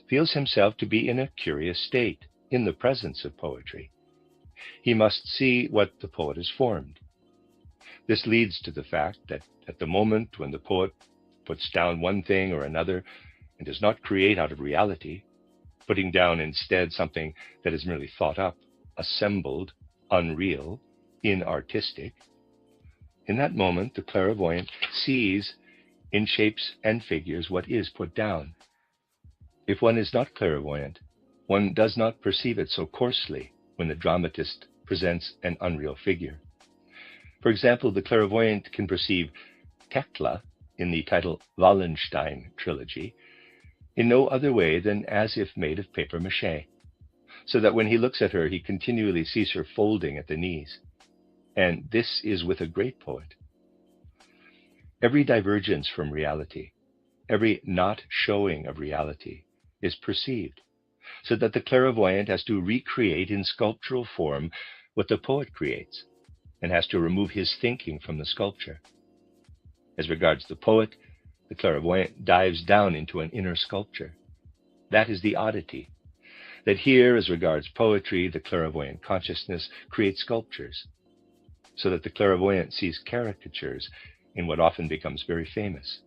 feels himself to be in a curious state in the presence of poetry. He must see what the poet has formed. This leads to the fact that at the moment when the poet puts down one thing or another and does not create out of reality, putting down instead something that is merely thought up, assembled, unreal, inartistic, in that moment the clairvoyant sees in shapes and figures what is put down. If one is not clairvoyant, one does not perceive it so coarsely when the dramatist presents an unreal figure. For example, the clairvoyant can perceive Tekla in the title Wallenstein trilogy in no other way than as if made of papier-mâché, so that when he looks at her, he continually sees her folding at the knees. And this is with a great poet. Every divergence from reality, every not showing of reality is perceived, so that the clairvoyant has to recreate in sculptural form what the poet creates, and has to remove his thinking from the sculpture. As regards the poet, The clairvoyant dives down into an inner sculpture. That is the oddity, that here, as regards poetry, the clairvoyant consciousness creates sculptures, so that the clairvoyant sees caricatures in what often becomes very famous.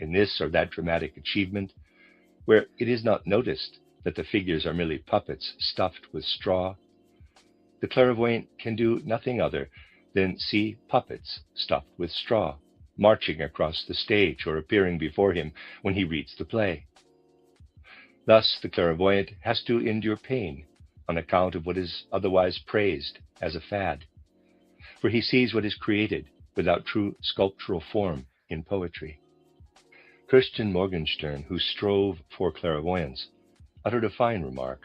In this or that dramatic achievement, where it is not noticed that the figures are merely puppets stuffed with straw, the clairvoyant can do nothing other than see puppets stuffed with straw, marching across the stage or appearing before him when he reads the play. Thus, the clairvoyant has to endure pain on account of what is otherwise praised as a fad, for he sees what is created without true sculptural form in poetry. Christian Morgenstern, who strove for clairvoyance, uttered a fine remark.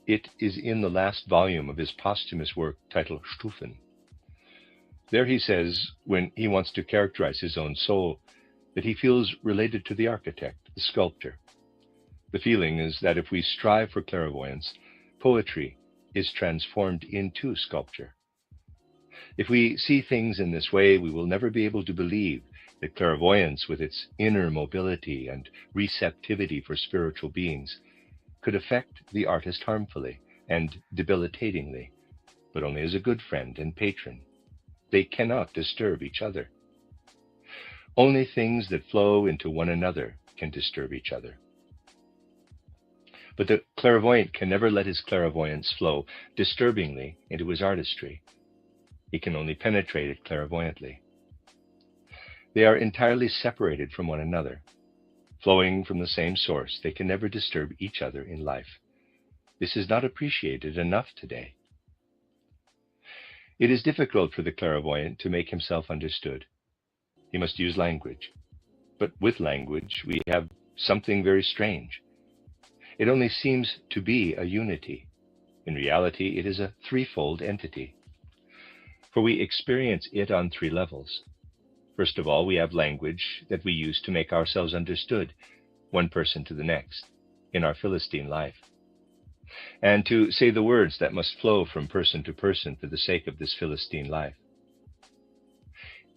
It is in the last volume of his posthumous work titled Stufen. There he says, when he wants to characterize his own soul, that he feels related to the architect, the sculptor. The feeling is that if we strive for clairvoyance, poetry is transformed into sculpture. If we see things in this way, we will never be able to believe that clairvoyance, with its inner mobility and receptivity for spiritual beings, could affect the artist harmfully and debilitatingly, but only as a good friend and patron. They cannot disturb each other. Only things that flow into one another can disturb each other. But the clairvoyant can never let his clairvoyance flow disturbingly into his artistry. He can only penetrate it clairvoyantly. They are entirely separated from one another. Flowing from the same source, they can never disturb each other in life. This is not appreciated enough today. It is difficult for the clairvoyant to make himself understood. He must use language. But with language, we have something very strange. It only seems to be a unity. In reality, it is a threefold entity. For we experience it on three levels. First of all, we have language that we use to make ourselves understood, one person to the next, in our Philistine life, and to say the words that must flow from person to person for the sake of this Philistine life.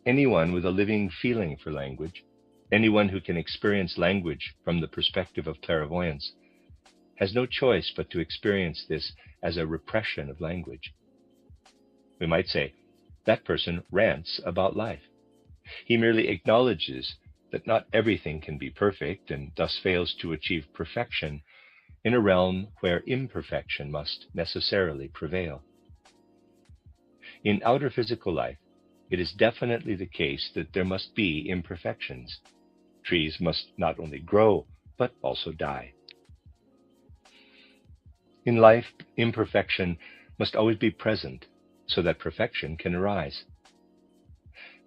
Anyone with a living feeling for language, anyone who can experience language from the perspective of clairvoyance, has no choice but to experience this as a repression of language. We might say, that person rants about life. He merely acknowledges that not everything can be perfect and thus fails to achieve perfection in a realm where imperfection must necessarily prevail. In outer physical life, it is definitely the case that there must be imperfections. Trees must not only grow, but also die. In life, imperfection must always be present so that perfection can arise.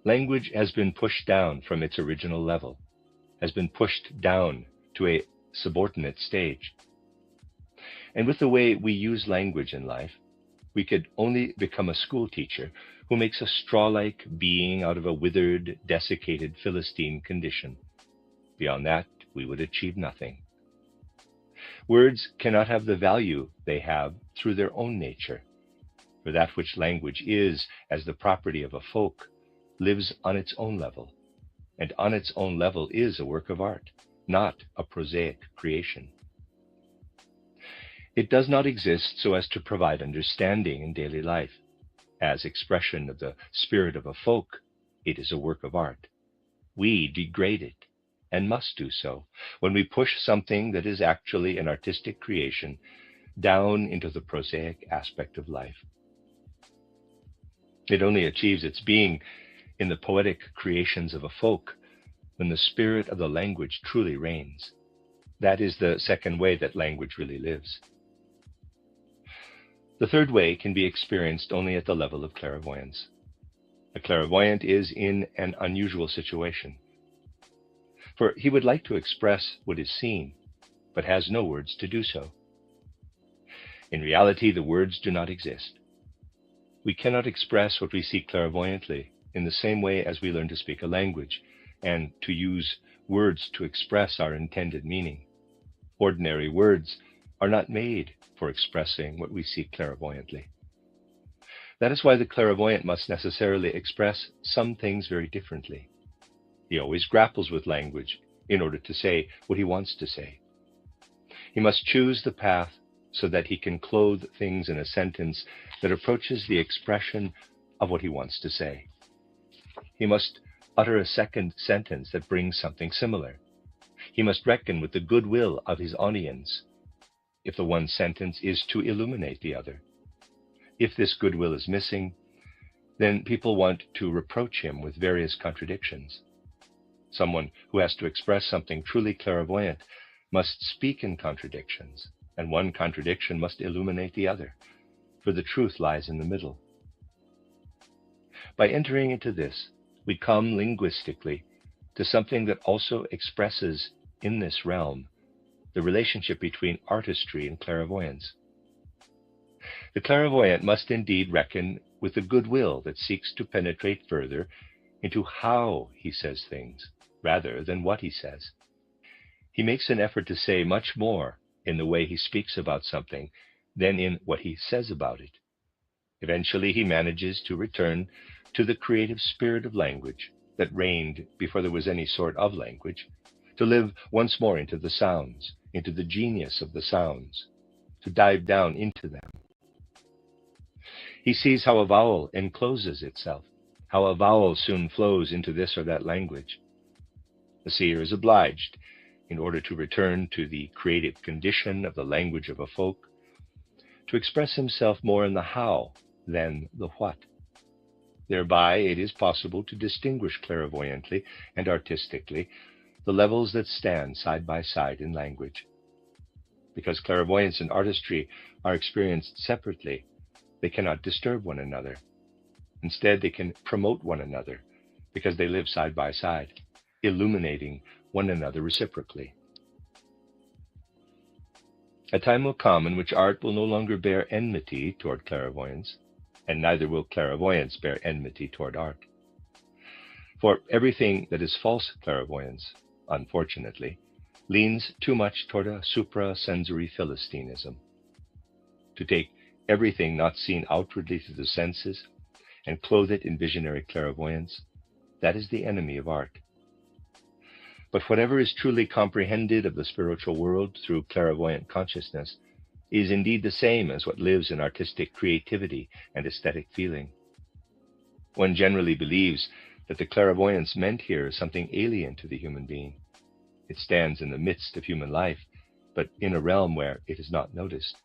Language has been pushed down from its original level, has been pushed down to a subordinate stage. And with the way we use language in life, we could only become a school teacher who makes a straw-like being out of a withered, desiccated Philistine condition. Beyond that, we would achieve nothing. Words cannot have the value they have through their own nature, for that which language is as the property of a folk lives on its own level, and on its own level is a work of art, not a prosaic creation. It does not exist so as to provide understanding in daily life. As expression of the spirit of a folk, it is a work of art. We degrade it, and must do so, when we push something that is actually an artistic creation down into the prosaic aspect of life. It only achieves its being in the poetic creations of a folk when the spirit of the language truly reigns. That is the second way that language really lives. The third way can be experienced only at the level of clairvoyance. A clairvoyant is in an unusual situation, for he would like to express what is seen, but has no words to do so. In reality, the words do not exist. We cannot express what we see clairvoyantly in the same way as we learn to speak a language and to use words to express our intended meaning. Ordinary words are not made for expressing what we see clairvoyantly. That is why the clairvoyant must necessarily express some things very differently. He always grapples with language in order to say what he wants to say. He must choose the path so that he can clothe things in a sentence that approaches the expression of what he wants to say. He must utter a second sentence that brings something similar. He must reckon with the goodwill of his audience if the one sentence is to illuminate the other. If this goodwill is missing, then people want to reproach him with various contradictions. Someone who has to express something truly clairvoyant must speak in contradictions, and one contradiction must illuminate the other, for the truth lies in the middle. By entering into this, we come linguistically to something that also expresses in this realm the relationship between artistry and clairvoyance. The clairvoyant must indeed reckon with the goodwill that seeks to penetrate further into how he says things, rather than what he says. He makes an effort to say much more in the way he speaks about something than in what he says about it. Eventually, he manages to return to the creative spirit of language that reigned before there was any sort of language, to live once more into the sounds, into the genius of the sounds, to dive down into them. He sees how a vowel encloses itself, how a vowel soon flows into this or that language. The seer is obliged, in order to return to the creative condition of the language of a folk, to express himself more in the how than the what. Thereby it is possible to distinguish clairvoyantly and artistically the levels that stand side by side in language. Because clairvoyance and artistry are experienced separately, they cannot disturb one another. Instead, they can promote one another because they live side by side, illuminating one another reciprocally. A time will come in which art will no longer bear enmity toward clairvoyance, and neither will clairvoyance bear enmity toward art. For everything that is false clairvoyance, unfortunately, leans too much toward a suprasensory Philistinism. To take everything not seen outwardly through the senses and clothe it in visionary clairvoyance, that is the enemy of art. But whatever is truly comprehended of the spiritual world through clairvoyant consciousness is indeed the same as what lives in artistic creativity and aesthetic feeling. One generally believes that the clairvoyance meant here is something alien to the human being. It stands in the midst of human life, but in a realm where it is not noticed.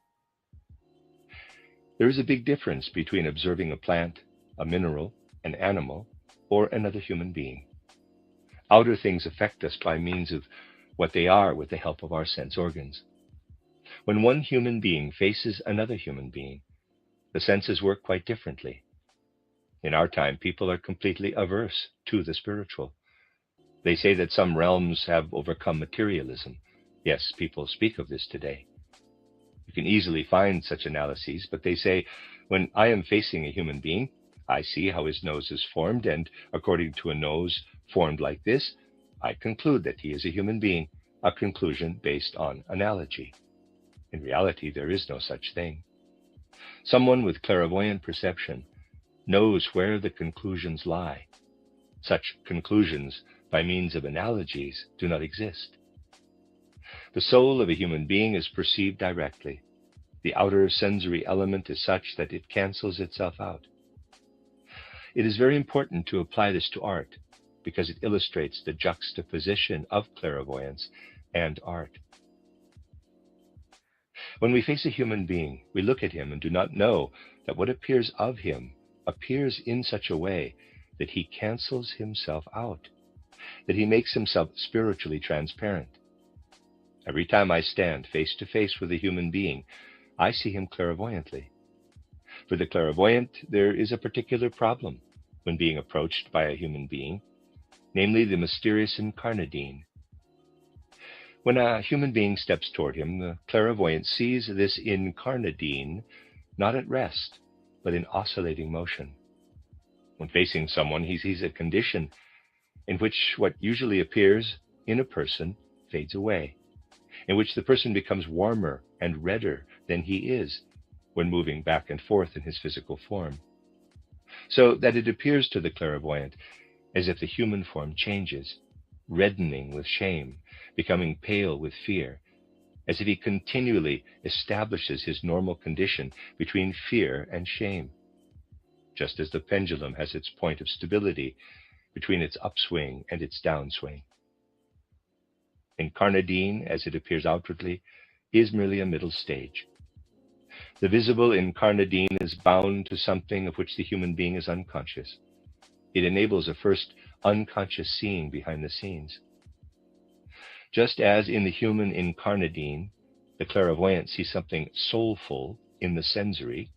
There is a big difference between observing a plant, a mineral, an animal, or another human being. Outer things affect us by means of what they are with the help of our sense organs. When one human being faces another human being, the senses work quite differently. In our time, people are completely averse to the spiritual. They say that some realms have overcome materialism. Yes, people speak of this today. You can easily find such analyses, but they say, when I am facing a human being, I see how his nose is formed, and according to a nose formed like this, I conclude that he is a human being, a conclusion based on analogy. In reality, there is no such thing. Someone with clairvoyant perception knows where the conclusions lie. Such conclusions, by means of analogies, do not exist. The soul of a human being is perceived directly. The outer sensory element is such that it cancels itself out. It is very important to apply this to art, because it illustrates the juxtaposition of clairvoyance and art. When we face a human being, we look at him and do not know that what appears of him appears in such a way that he cancels himself out, that he makes himself spiritually transparent. Every time I stand face to face with a human being, I see him clairvoyantly. For the clairvoyant, there is a particular problem when being approached by a human being, namely the mysterious incarnadine. When a human being steps toward him, the clairvoyant sees this incarnadine not at rest, but in oscillating motion. When facing someone, he sees a condition in which what usually appears in a person fades away, in which the person becomes warmer and redder than he is when moving back and forth in his physical form. So that it appears to the clairvoyant as if the human form changes, reddening with shame, becoming pale with fear, as if he continually establishes his normal condition between fear and shame, just as the pendulum has its point of stability between its upswing and its downswing. Incarnadine, as it appears outwardly, is merely a middle stage. The visible incarnadine is bound to something of which the human being is unconscious. It enables a first unconscious seeing behind the scenes. Just as in the human incarnadine, the clairvoyant sees something soulful in the sensory,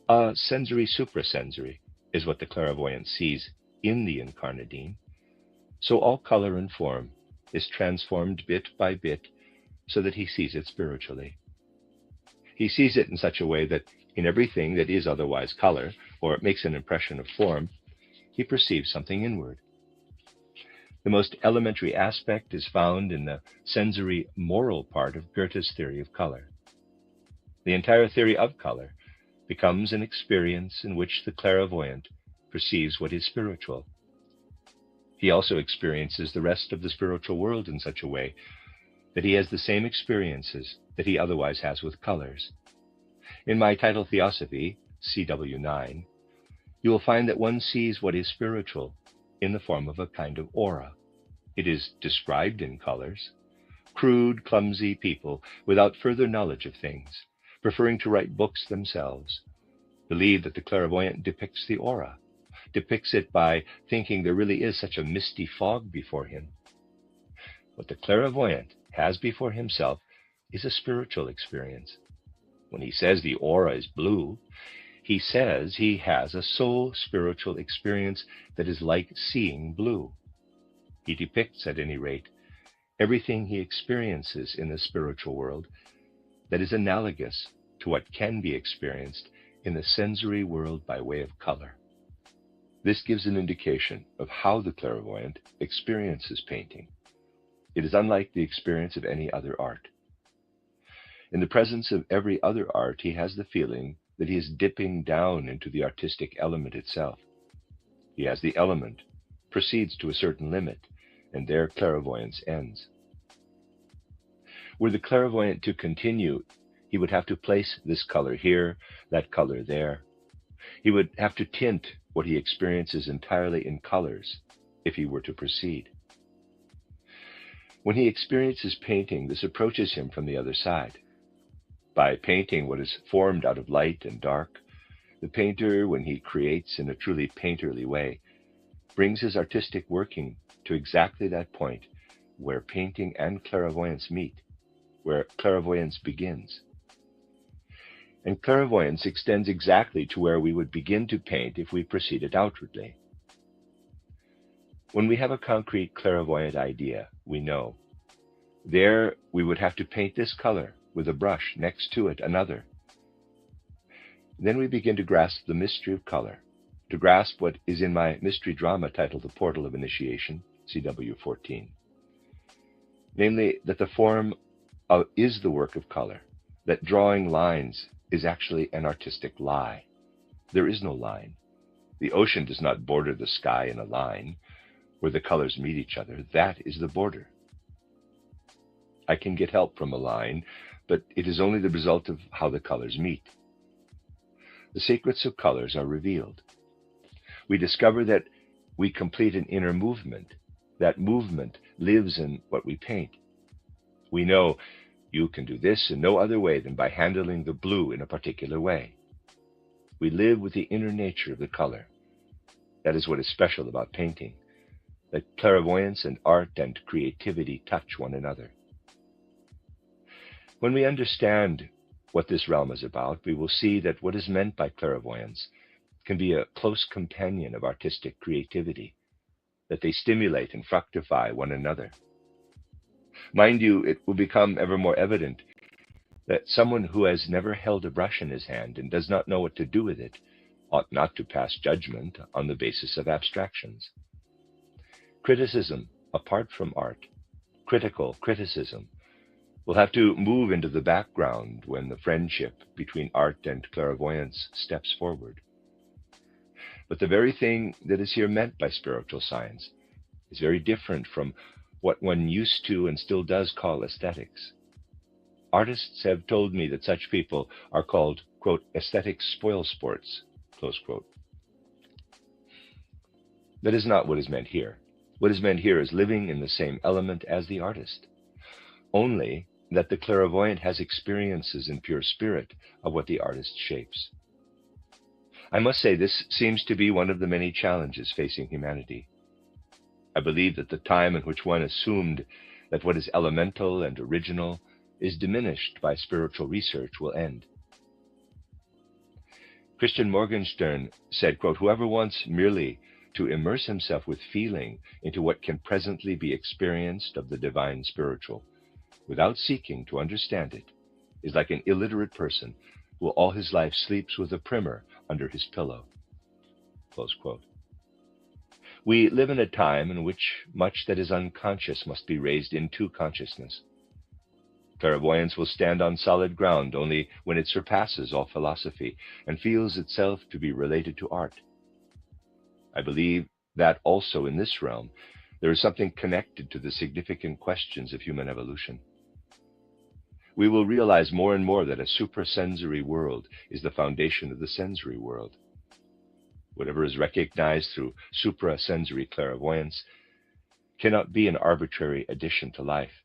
a sensory suprasensory is what the clairvoyant sees in the incarnadine, so all color and form is transformed bit by bit so that he sees it spiritually. He sees it in such a way that in everything that is otherwise color, or makes an impression of form, he perceives something inward. The most elementary aspect is found in the sensory moral part of Goethe's theory of color. The entire theory of color becomes an experience in which the clairvoyant perceives what is spiritual. He also experiences the rest of the spiritual world in such a way that he has the same experiences that he otherwise has with colors. In my title Theosophy, CW9, you will find that one sees what is spiritual in the form of a kind of aura. It is described in colors. Crude, clumsy people, without further knowledge of things, preferring to write books themselves, believe that the clairvoyant depicts the aura, depicts it by thinking there really is such a misty fog before him. What the clairvoyant has before himself is a spiritual experience. When he says the aura is blue, he says he has a soul spiritual experience that is like seeing blue. He depicts, at any rate, everything he experiences in the spiritual world that is analogous to what can be experienced in the sensory world by way of color. This gives an indication of how the clairvoyant experiences painting. It is unlike the experience of any other art. In the presence of every other art, he has the feeling that he is dipping down into the artistic element itself. He has the element, proceeds to a certain limit, and there clairvoyance ends. Were the clairvoyant to continue, he would have to place this color here, that color there. He would have to tint what he experiences entirely in colors if he were to proceed. When he experiences painting, this approaches him from the other side. By painting what is formed out of light and dark, the painter, when he creates in a truly painterly way, brings his artistic working to exactly that point where painting and clairvoyance meet, where clairvoyance begins. And clairvoyance extends exactly to where we would begin to paint if we proceeded outwardly. When we have a concrete clairvoyant idea, we know. There we would have to paint this color with a brush, next to it another. Then we begin to grasp the mystery of color, to grasp what is in my mystery drama titled The Portal of Initiation, CW14. Namely, that the form is the work of color, that drawing lines is actually an artistic lie. There is no line. The ocean does not border the sky in a line where the colors meet each other. That is the border. I can get help from a line, but it is only the result of how the colors meet. The secrets of colors are revealed. We discover that we complete an inner movement. That movement lives in what we paint. We know you can do this in no other way than by handling the blue in a particular way. We live with the inner nature of the color. That is what is special about painting, that clairvoyance and art and creativity touch one another. When we understand what this realm is about, we will see that what is meant by clairvoyance can be a close companion of artistic creativity, that they stimulate and fructify one another. Mind you, it will become ever more evident that someone who has never held a brush in his hand and does not know what to do with it ought not to pass judgment on the basis of abstractions. Criticism, apart from art, critical criticism, will have to move into the background when the friendship between art and clairvoyance steps forward. But the very thing that is here meant by spiritual science is very different from what one used to and still does call aesthetics. Artists have told me that such people are called, quote, aesthetic spoilsports, close quote. That is not what is meant here. What is meant here is living in the same element as the artist, only that the clairvoyant has experiences in pure spirit of what the artist shapes. I must say this seems to be one of the many challenges facing humanity. I believe that the time in which one assumed that what is elemental and original is diminished by spiritual research will end. Christian Morgenstern said, quote, whoever wants merely to immerse himself with feeling into what can presently be experienced of the divine spiritual, without seeking to understand it, is like an illiterate person who all his life sleeps with a primer under his pillow. Close quote. We live in a time in which much that is unconscious must be raised into consciousness. Clairvoyance will stand on solid ground only when it surpasses all philosophy and feels itself to be related to art. I believe that also in this realm there is something connected to the significant questions of human evolution. We will realize more and more that a suprasensory world is the foundation of the sensory world. Whatever is recognized through suprasensory clairvoyance cannot be an arbitrary addition to life.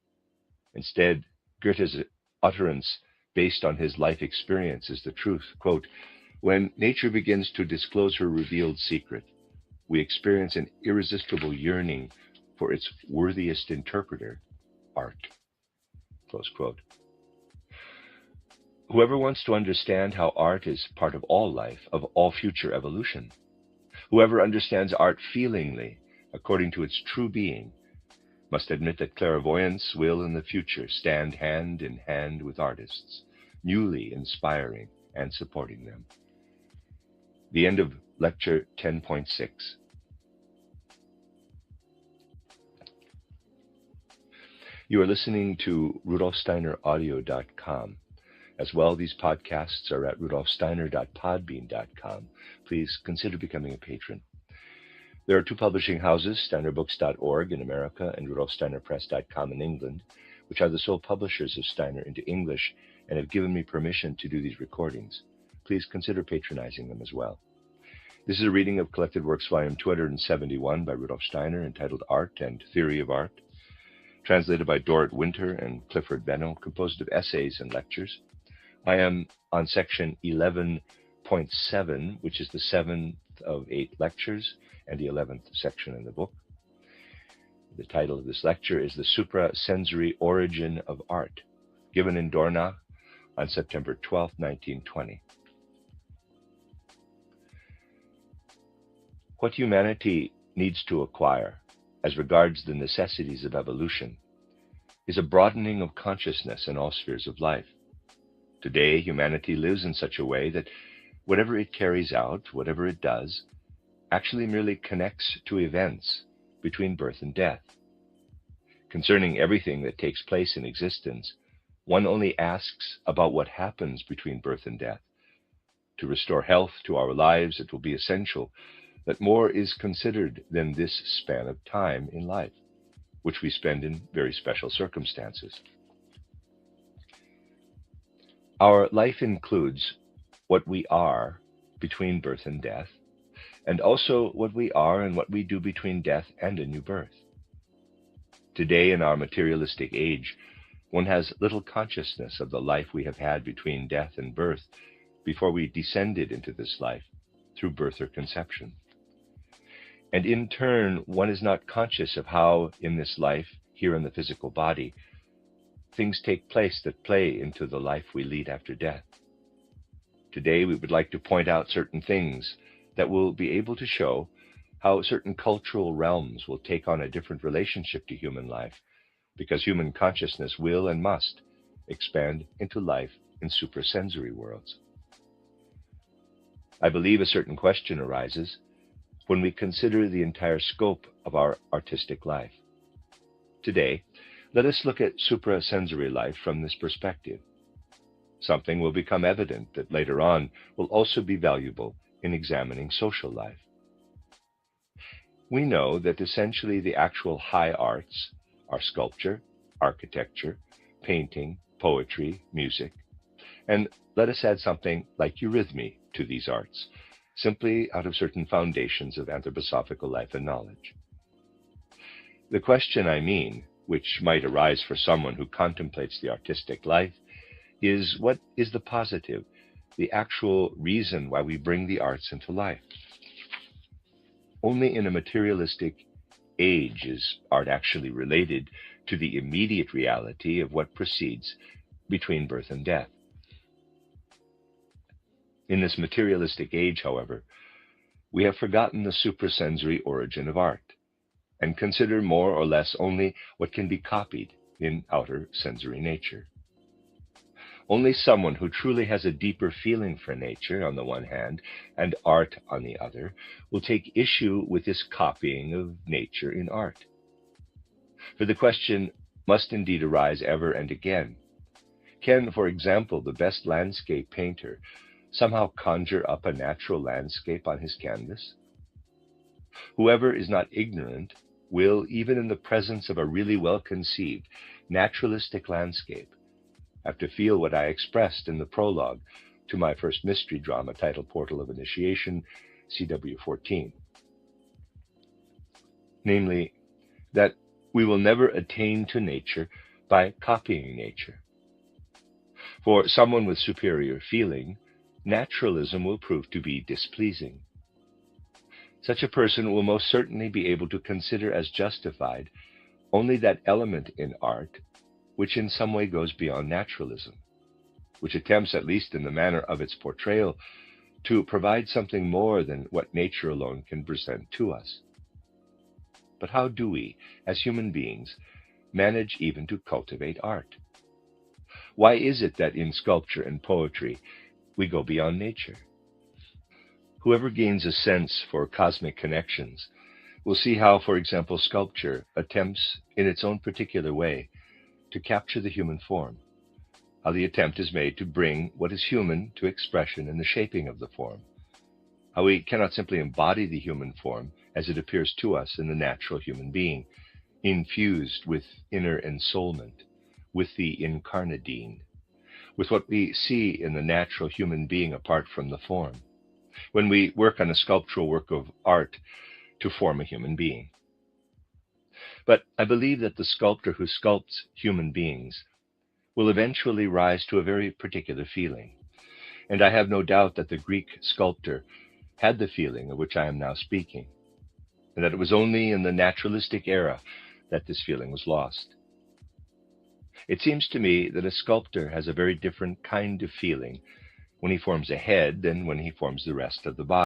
Instead, Goethe's utterance based on his life experience is the truth. Quote, when nature begins to disclose her revealed secret, we experience an irresistible yearning for its worthiest interpreter, art. Close quote. Whoever wants to understand how art is part of all life, of all future evolution, whoever understands art feelingly, according to its true being, must admit that clairvoyance will in the future stand hand in hand with artists, newly inspiring and supporting them. The end of Lecture 10.6. You are listening to RudolfSteinerAudio.com. As well, these podcasts are at rudolfsteiner.podbean.com. Please consider becoming a patron. There are two publishing houses, steinerbooks.org in America and rudolfsteinerpress.com in England, which are the sole publishers of Steiner into English and have given me permission to do these recordings. Please consider patronizing them as well. This is a reading of Collected Works, Volume 271 by Rudolf Steiner, entitled Art and Theory of Art, translated by Dorrit Winter and Clifford Benno, composed of essays and lectures. I am on section 11.7, which is the 7th of 8 lectures and the 11th section in the book. The title of this lecture is The Suprasensory Origin of Art, given in Dornach on September 12, 1920. What humanity needs to acquire as regards the necessities of evolution is a broadening of consciousness in all spheres of life. Today, humanity lives in such a way that whatever it carries out, whatever it does, actually merely connects to events between birth and death. Concerning everything that takes place in existence, one only asks about what happens between birth and death. To restore health to our lives, it will be essential that more is considered than this span of time in life, which we spend in very special circumstances. Our life includes what we are between birth and death, and also what we are and what we do between death and a new birth. Today, in our materialistic age, one has little consciousness of the life we have had between death and birth before we descended into this life through birth or conception. And in turn, one is not conscious of how in this life, here in the physical body, things take place that play into the life we lead after death. Today, we would like to point out certain things that will be able to show how certain cultural realms will take on a different relationship to human life, because human consciousness will and must expand into life in suprasensory worlds. I believe a certain question arises when we consider the entire scope of our artistic life. Today, let us look at suprasensory life from this perspective. Something will become evident that later on will also be valuable in examining social life. We know that essentially the actual high arts are sculpture, architecture, painting, poetry, music, and let us add something like eurythmy to these arts, simply out of certain foundations of anthroposophical life and knowledge. The question, I mean, which might arise for someone who contemplates the artistic life, is what is the positive, the actual reason why we bring the arts into life? Only in a materialistic age is art actually related to the immediate reality of what proceeds between birth and death. In this materialistic age, however, we have forgotten the suprasensory origin of art and consider more or less only what can be copied in outer sensory nature. Only someone who truly has a deeper feeling for nature on the one hand and art on the other will take issue with this copying of nature in art. For the question must indeed arise ever and again. Can, for example, the best landscape painter somehow conjure up a natural landscape on his canvas? Whoever is not ignorant will, even in the presence of a really well-conceived, naturalistic landscape, have to feel what I expressed in the prologue to my first mystery drama titled Portal of Initiation, CW 14. Namely, that we will never attain to nature by copying nature. For someone with superior feeling, naturalism will prove to be displeasing. Such a person will most certainly be able to consider as justified only that element in art which in some way goes beyond naturalism, which attempts, at least in the manner of its portrayal, to provide something more than what nature alone can present to us. But how do we, as human beings, manage even to cultivate art? Why is it that in sculpture and poetry we go beyond nature? Whoever gains a sense for cosmic connections will see how, for example, sculpture attempts, in its own particular way, to capture the human form, how the attempt is made to bring what is human to expression in the shaping of the form, how we cannot simply embody the human form as it appears to us in the natural human being, infused with inner ensoulment, with the incarnadine, with what we see in the natural human being apart from the form, when we work on a sculptural work of art to form a human being. But I believe that the sculptor who sculpts human beings will eventually rise to a very particular feeling, and I have no doubt that the Greek sculptor had the feeling of which I am now speaking, and that it was only in the naturalistic era that this feeling was lost. It seems to me that a sculptor has a very different kind of feeling when he forms a head than when he forms the rest of the body.